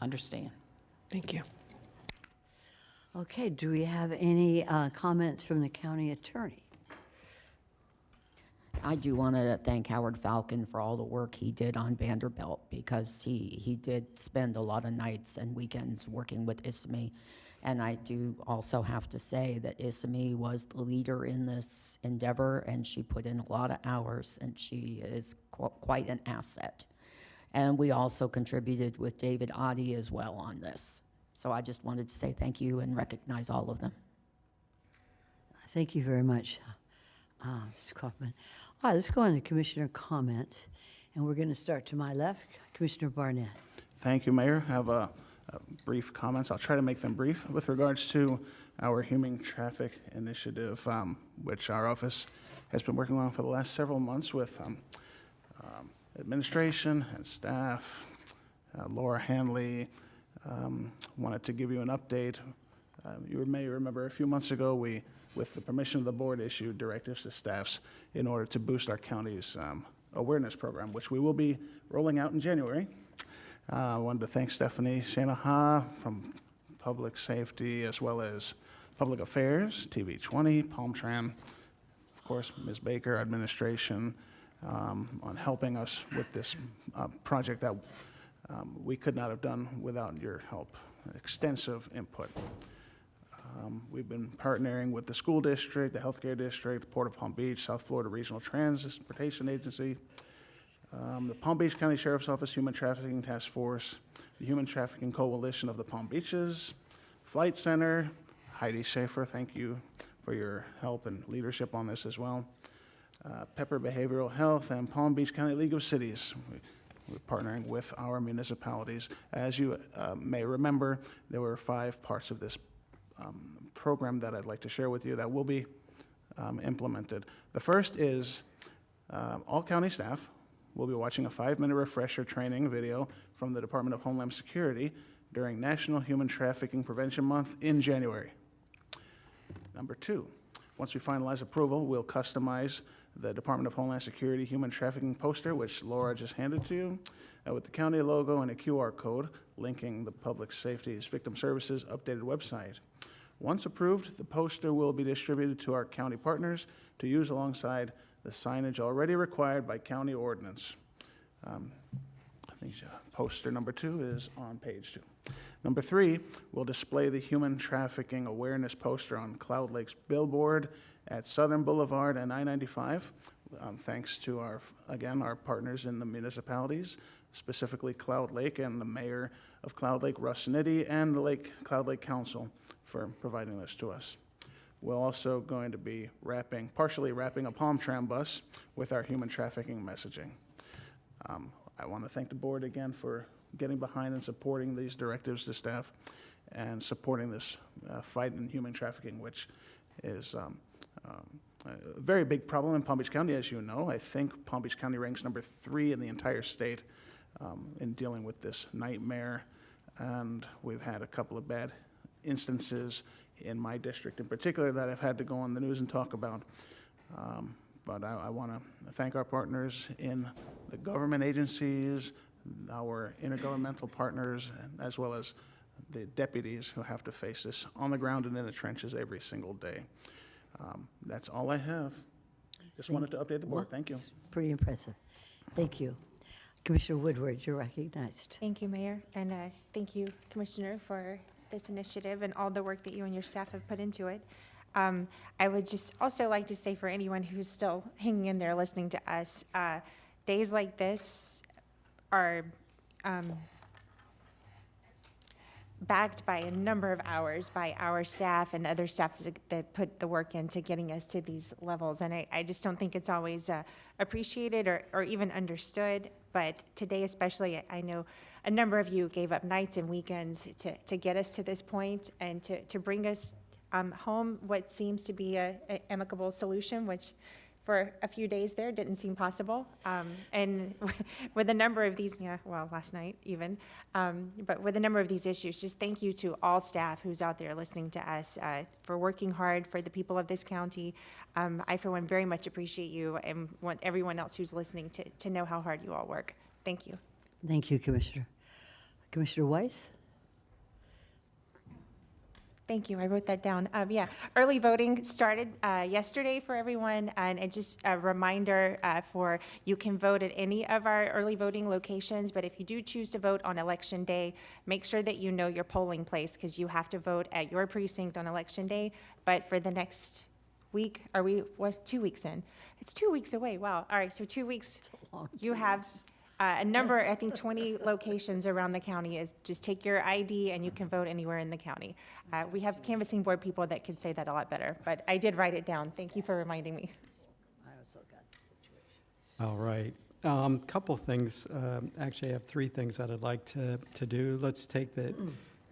Understand. Thank you. Okay, do we have any comments from the county attorney? I do want to thank Howard Falcon for all the work he did on Vanderbilt, because he did spend a lot of nights and weekends working with ISME. And I do also have to say that ISME was the leader in this endeavor, and she put in a lot of hours, and she is quite an asset. And we also contributed with David Oddie as well on this. So I just wanted to say thank you and recognize all of them. Thank you very much, Ms. Kaufman. All right, let's go on to commissioner comments, and we're going to start to my left, Commissioner Barnett. Thank you, Mayor. I have brief comments. I'll try to make them brief with regards to our human traffic initiative, which our office has been working on for the last several months with administration and staff. Laura Hanley wanted to give you an update. You may remember a few months ago, we, with the permission of the board, issued directives to staffs in order to boost our county's awareness program, which we will be rolling out in January. I wanted to thank Stephanie Shanaha from Public Safety, as well as Public Affairs, TV 20, Palm Tram, of course, Ms. Baker, Administration, on helping us with this project that we could not have done without your help. Extensive input. We've been partnering with the school district, the healthcare district, the Port of Palm Beach, South Florida Regional Transportation Agency, the Palm Beach County Sheriff's Office Human Trafficking Task Force, the Human Trafficking Coalition of the Palm Beaches, Flight Center. Heidi Schaefer, thank you for your help and leadership on this as well. Pepper Behavioral Health and Palm Beach County League of Cities. We're partnering with our municipalities. As you may remember, there were 5 parts of this program that I'd like to share with you that will be implemented. The first is all county staff will be watching a 5-minute refresher training video from the Department of Homeland Security during National Human Trafficking Prevention Month in January. Number 2, once we finalize approval, we'll customize the Department of Homeland Security Human Trafficking poster, which Laura just handed to you, with the county logo and a QR code linking the Public Safety's Victim Services updated website. Once approved, the poster will be distributed to our county partners to use alongside the signage already required by county ordinance. I think poster number 2 is on page 2. Number 3, we'll display the human trafficking awareness poster on Cloud Lake's billboard at Southern Boulevard and I-95, thanks to our partners in the municipalities, specifically Cloud Lake and the mayor of Cloud Lake, Russ Nitti, and the Cloud Lake Council for providing this to us. We're also going to be partially wrapping a Palm Tram bus with our human trafficking messaging. I want to thank the board again for getting behind and supporting these directives to staff and supporting this fight in human trafficking, which is a very big problem in Palm Beach County, as you know. I think Palm Beach County ranks number 3 in the entire state in dealing with this nightmare. And we've had a couple of bad instances in my district in particular that I've had to go on the news and talk about. But I want to thank our partners in the government agencies, our intergovernmental partners, as well as the deputies who have to face this on the ground and in the trenches every single day. That's all I have. Just wanted to update the board. Thank you. Pretty impressive. Thank you. Commissioner Woodward, you're recognized. Thank you, Mayor, and thank you, Commissioner, for this initiative and all the work that you and your staff have put into it. I would just also like to say for anyone who's still hanging in there listening to us, days like this are backed by a number of hours by our staff and other staff that put the work into getting us to these levels. And I just don't think it's always appreciated or even understood. But today especially, I know a number of you gave up nights and weekends to get us to this point and to bring us home what seems to be an amicable solution, which for a few days there didn't seem possible. And with a number of these, last night even, but with a number of these issues, just thank you to all staff who's out there listening to us for working hard for the people of this county. I, for one, very much appreciate you and want everyone else who's listening to know how hard you all work. Thank you. Thank you, Commissioner. Commissioner Weiss? Thank you. I wrote that down. Early voting started yesterday for everyone, and it's just a reminder for you can vote at any of our early voting locations, but if you do choose to vote on Election Day, make sure that you know your polling place because you have to vote at your precinct on Election Day. But for the next week, 2 weeks in? It's 2 weeks away. Wow. All right, so 2 weeks, you have a number, I think 20 locations around the county. Is just take your ID and you can vote anywhere in the county. We have canvassing board people that can say that a lot better, but I did write it down. Thank you for reminding me. I also got the situation. All right. Couple things. Actually, I have 3 things that I'd like to do. Let's take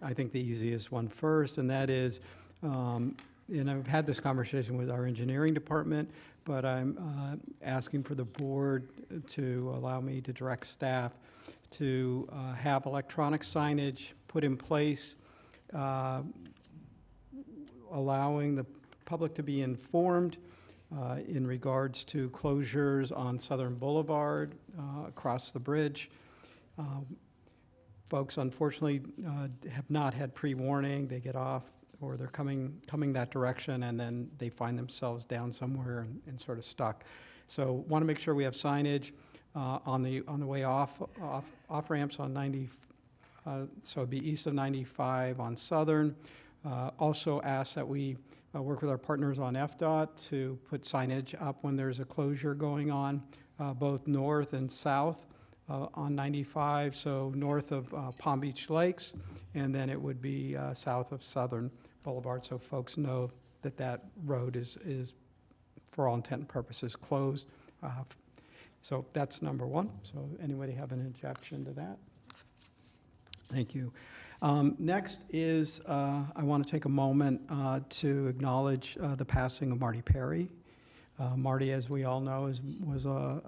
I think the easiest one first, and that is, I've had this conversation with our engineering department, but I'm asking for the board to allow me to direct staff to have electronic signage put in place, allowing the public to be informed in regards to closures on Southern Boulevard, across the bridge. Folks, unfortunately, have not had pre-warning. They get off, or they're coming that direction, and then they find themselves down somewhere and sort of stuck. So want to make sure we have signage on the way off ramps on 90, so it'd be east of 95 on Southern. Also ask that we work with our partners on FDOT to put signage up when there's a closure going on, both north and south on 95, so north of Palm Beach Lakes, and then it would be south of Southern Boulevard, so folks know that that road is for all intent and purposes, closed. So that's number one. So anybody have an objection to that? Thank you. Next is, I want to take a moment to acknowledge the passing of Marty Perry. Marty, as we all know, was a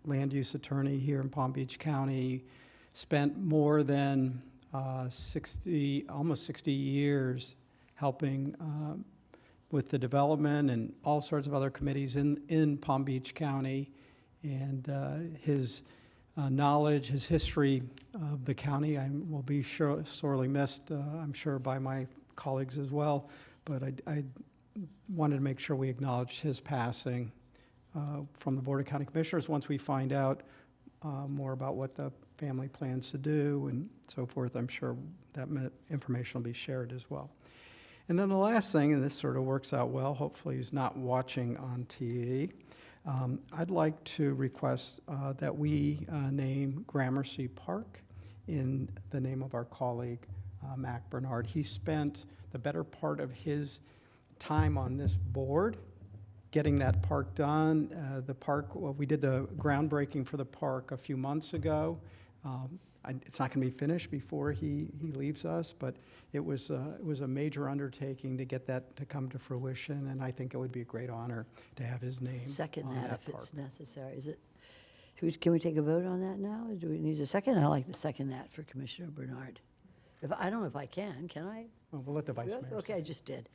land use attorney here in Palm Beach County, spent more than almost 60 years helping with the development and all sorts of other committees in Palm Beach County. And his knowledge, his history of the county will be sorely missed, I'm sure, by my colleagues as well. But I wanted to make sure we acknowledged his passing from the Board of County Commissioners once we find out more about what the family plans to do and so forth. I'm sure that information will be shared as well. And then the last thing, and this sort of works out well, hopefully he's not watching on TV, I'd like to request that we name Gramercy Park in the name of our colleague, Mac Bernard. He spent the better part of his time on this board getting that park done. The park, well, we did the groundbreaking for the park a few months ago. It's not going to be finished before he leaves us, but it was a major undertaking to get that to come to fruition, and I think it would be a great honor to have his name Second on that that if park. it's necessary. Is it, can we take a vote on that now? Do we need a second? I'd like to second that for Commissioner Bernard. I don't know if I can I? Well, we'll let the Vice Mayor Okay, say. I just did.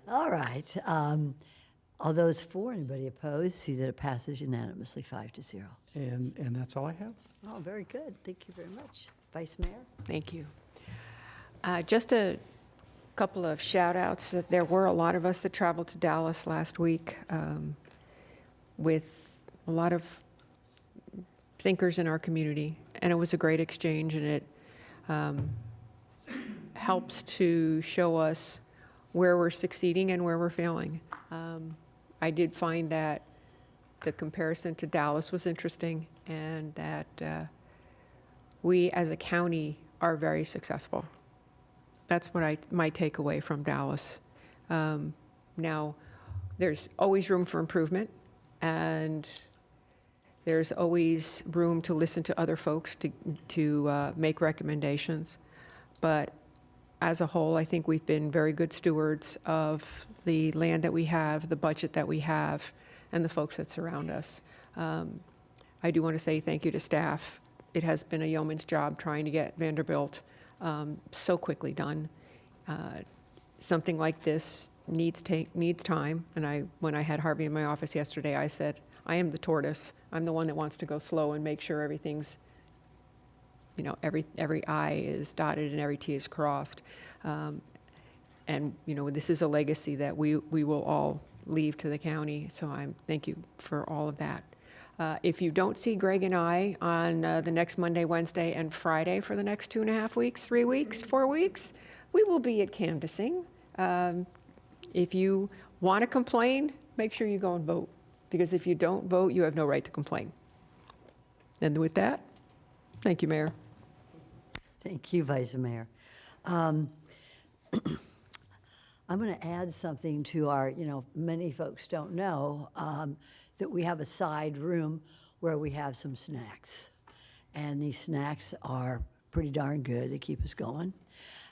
All right. All those for, anybody opposed? See that it passes unanimously, 5-0. And that's all I have. Oh, very good. Thank you very much. Vice Mayor? Thank you. Just a couple of shout outs. There were a lot of us that traveled to Dallas last week with a lot of thinkers in our community, and it was a great exchange, and it helps to show us where we're succeeding and where we're failing. I did find that the comparison to Dallas was interesting, and that we as a county are very successful. That's what my takeaway from Dallas. Now, there's always room for improvement, and there's always room to listen to other folks to make recommendations. But as a whole, I think we've been very good stewards of the land that we have, the budget that we have, and the folks that surround us. I do want to say thank you to staff. It has been a yeoman's job trying to get Vanderbilt so quickly done. Something like this needs time, and when I had Harvey in my office yesterday, I said, I am the tortoise. I'm the one that wants to go slow and make sure everything's, every I is dotted and every T is crossed. And, this is a legacy that we will all leave to the county, so thank you for all of that. If you don't see Greg and I on the next Monday, Wednesday, and Friday for the next 2.5 weeks, 3 weeks, 4 weeks, we will be at canvassing. If you want to complain, make sure you go and vote, because if you don't vote, you have no right to complain. And with that, thank you, Mayor. Thank you, Vice Mayor. I'm going to add something to our, many folks don't know that we have a side room where we have some snacks. And these snacks are pretty darn good. They keep us going.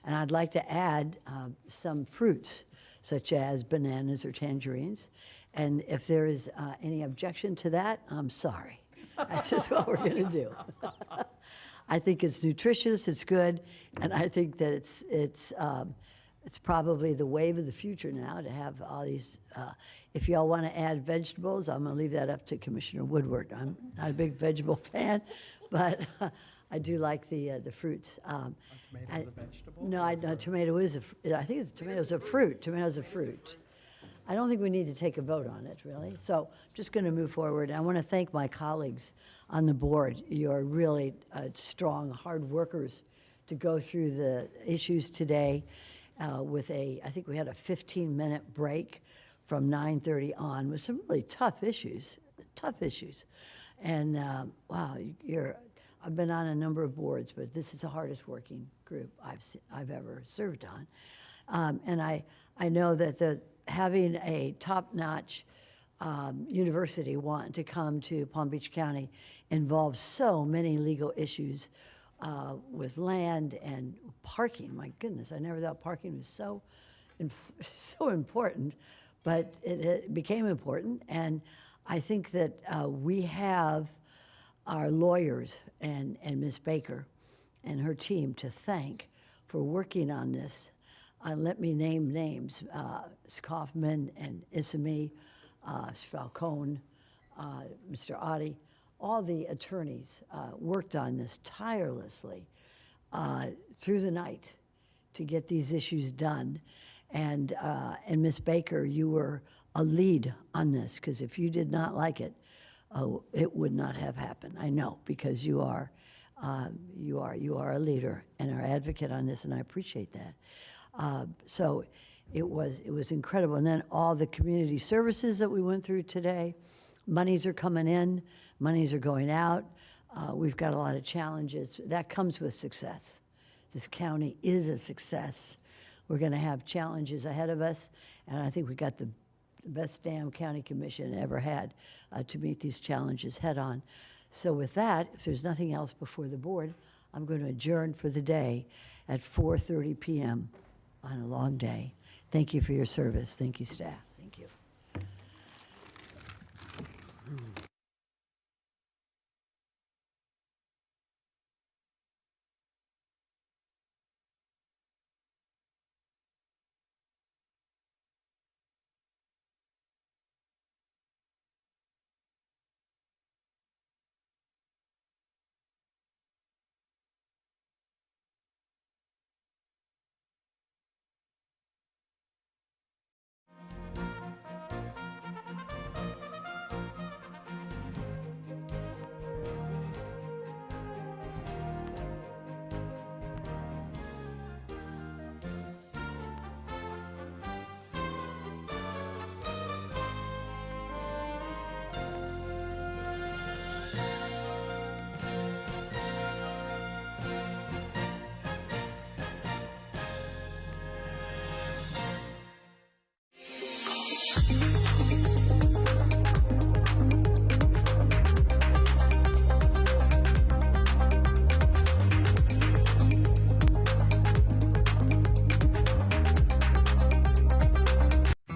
And I'd like to add some fruits, such as bananas or tangerines. And if there is any objection to that, I'm sorry. That's just what we're going to do. I think it's nutritious, it's good, and I think that it's probably the wave of the future now to have all these. If y'all want to add vegetables, I'm going to leave that up to Commissioner Woodward. I'm not a big vegetable fan, but I do like the fruits. Tomatoes a vegetable? No, tomato is I think tomatoes are fruit. Tomatoes are fruit. I don't think we need to take a vote on it, really. So I'm just going to move forward. I want to thank my colleagues on the board. You're really strong, hard workers to go through the issues today with I think we had a 15-minute break from 9:30 on with some really tough issues. And wow, I've been on a number of boards, but this is the hardest working group I've ever served on. And I know that having a top-notch university want to come to Palm Beach County involves so many legal issues with land and parking. My goodness, I never thought parking was so important, but it became important. And I think that we have our lawyers and Ms. Baker and her team to thank for working on this. Let me name names, Kaufman and Isami, Falcone, Mr. Oddie, all the attorneys worked on this tirelessly through the night to get these issues done. And Ms. Baker, you were a lead on this, because if you did not like it, it would not have happened. I know, because you are a leader and our advocate on this, and I appreciate that. So it was incredible. And then all the community services that we went through today, monies are coming in, monies are going out. We've got a lot of challenges. That comes with success. This county is a success. We're going to have challenges ahead of us, and I think we got the best damn county commission ever had to meet these challenges head on. So with that, if there's nothing else before the board, I'm going to adjourn for the day at 4:30 p.m. on a long day. Thank you for your service. Thank you, staff. Thank you.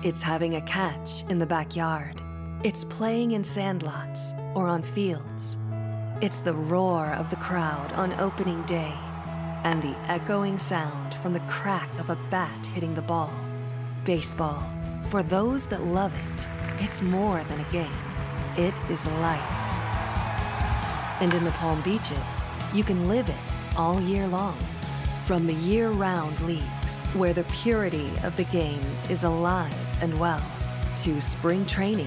It's having a catch in the backyard. It's playing in sandlots or on fields. It's the roar of the crowd on opening day and the echoing sound from the crack of a bat hitting the ball. Baseball, for those that love it, it's more than a game. It is life. And in the Palm Beaches, you can live it all year long. From the year-round leagues, where the purity of the game is alive and well, to spring training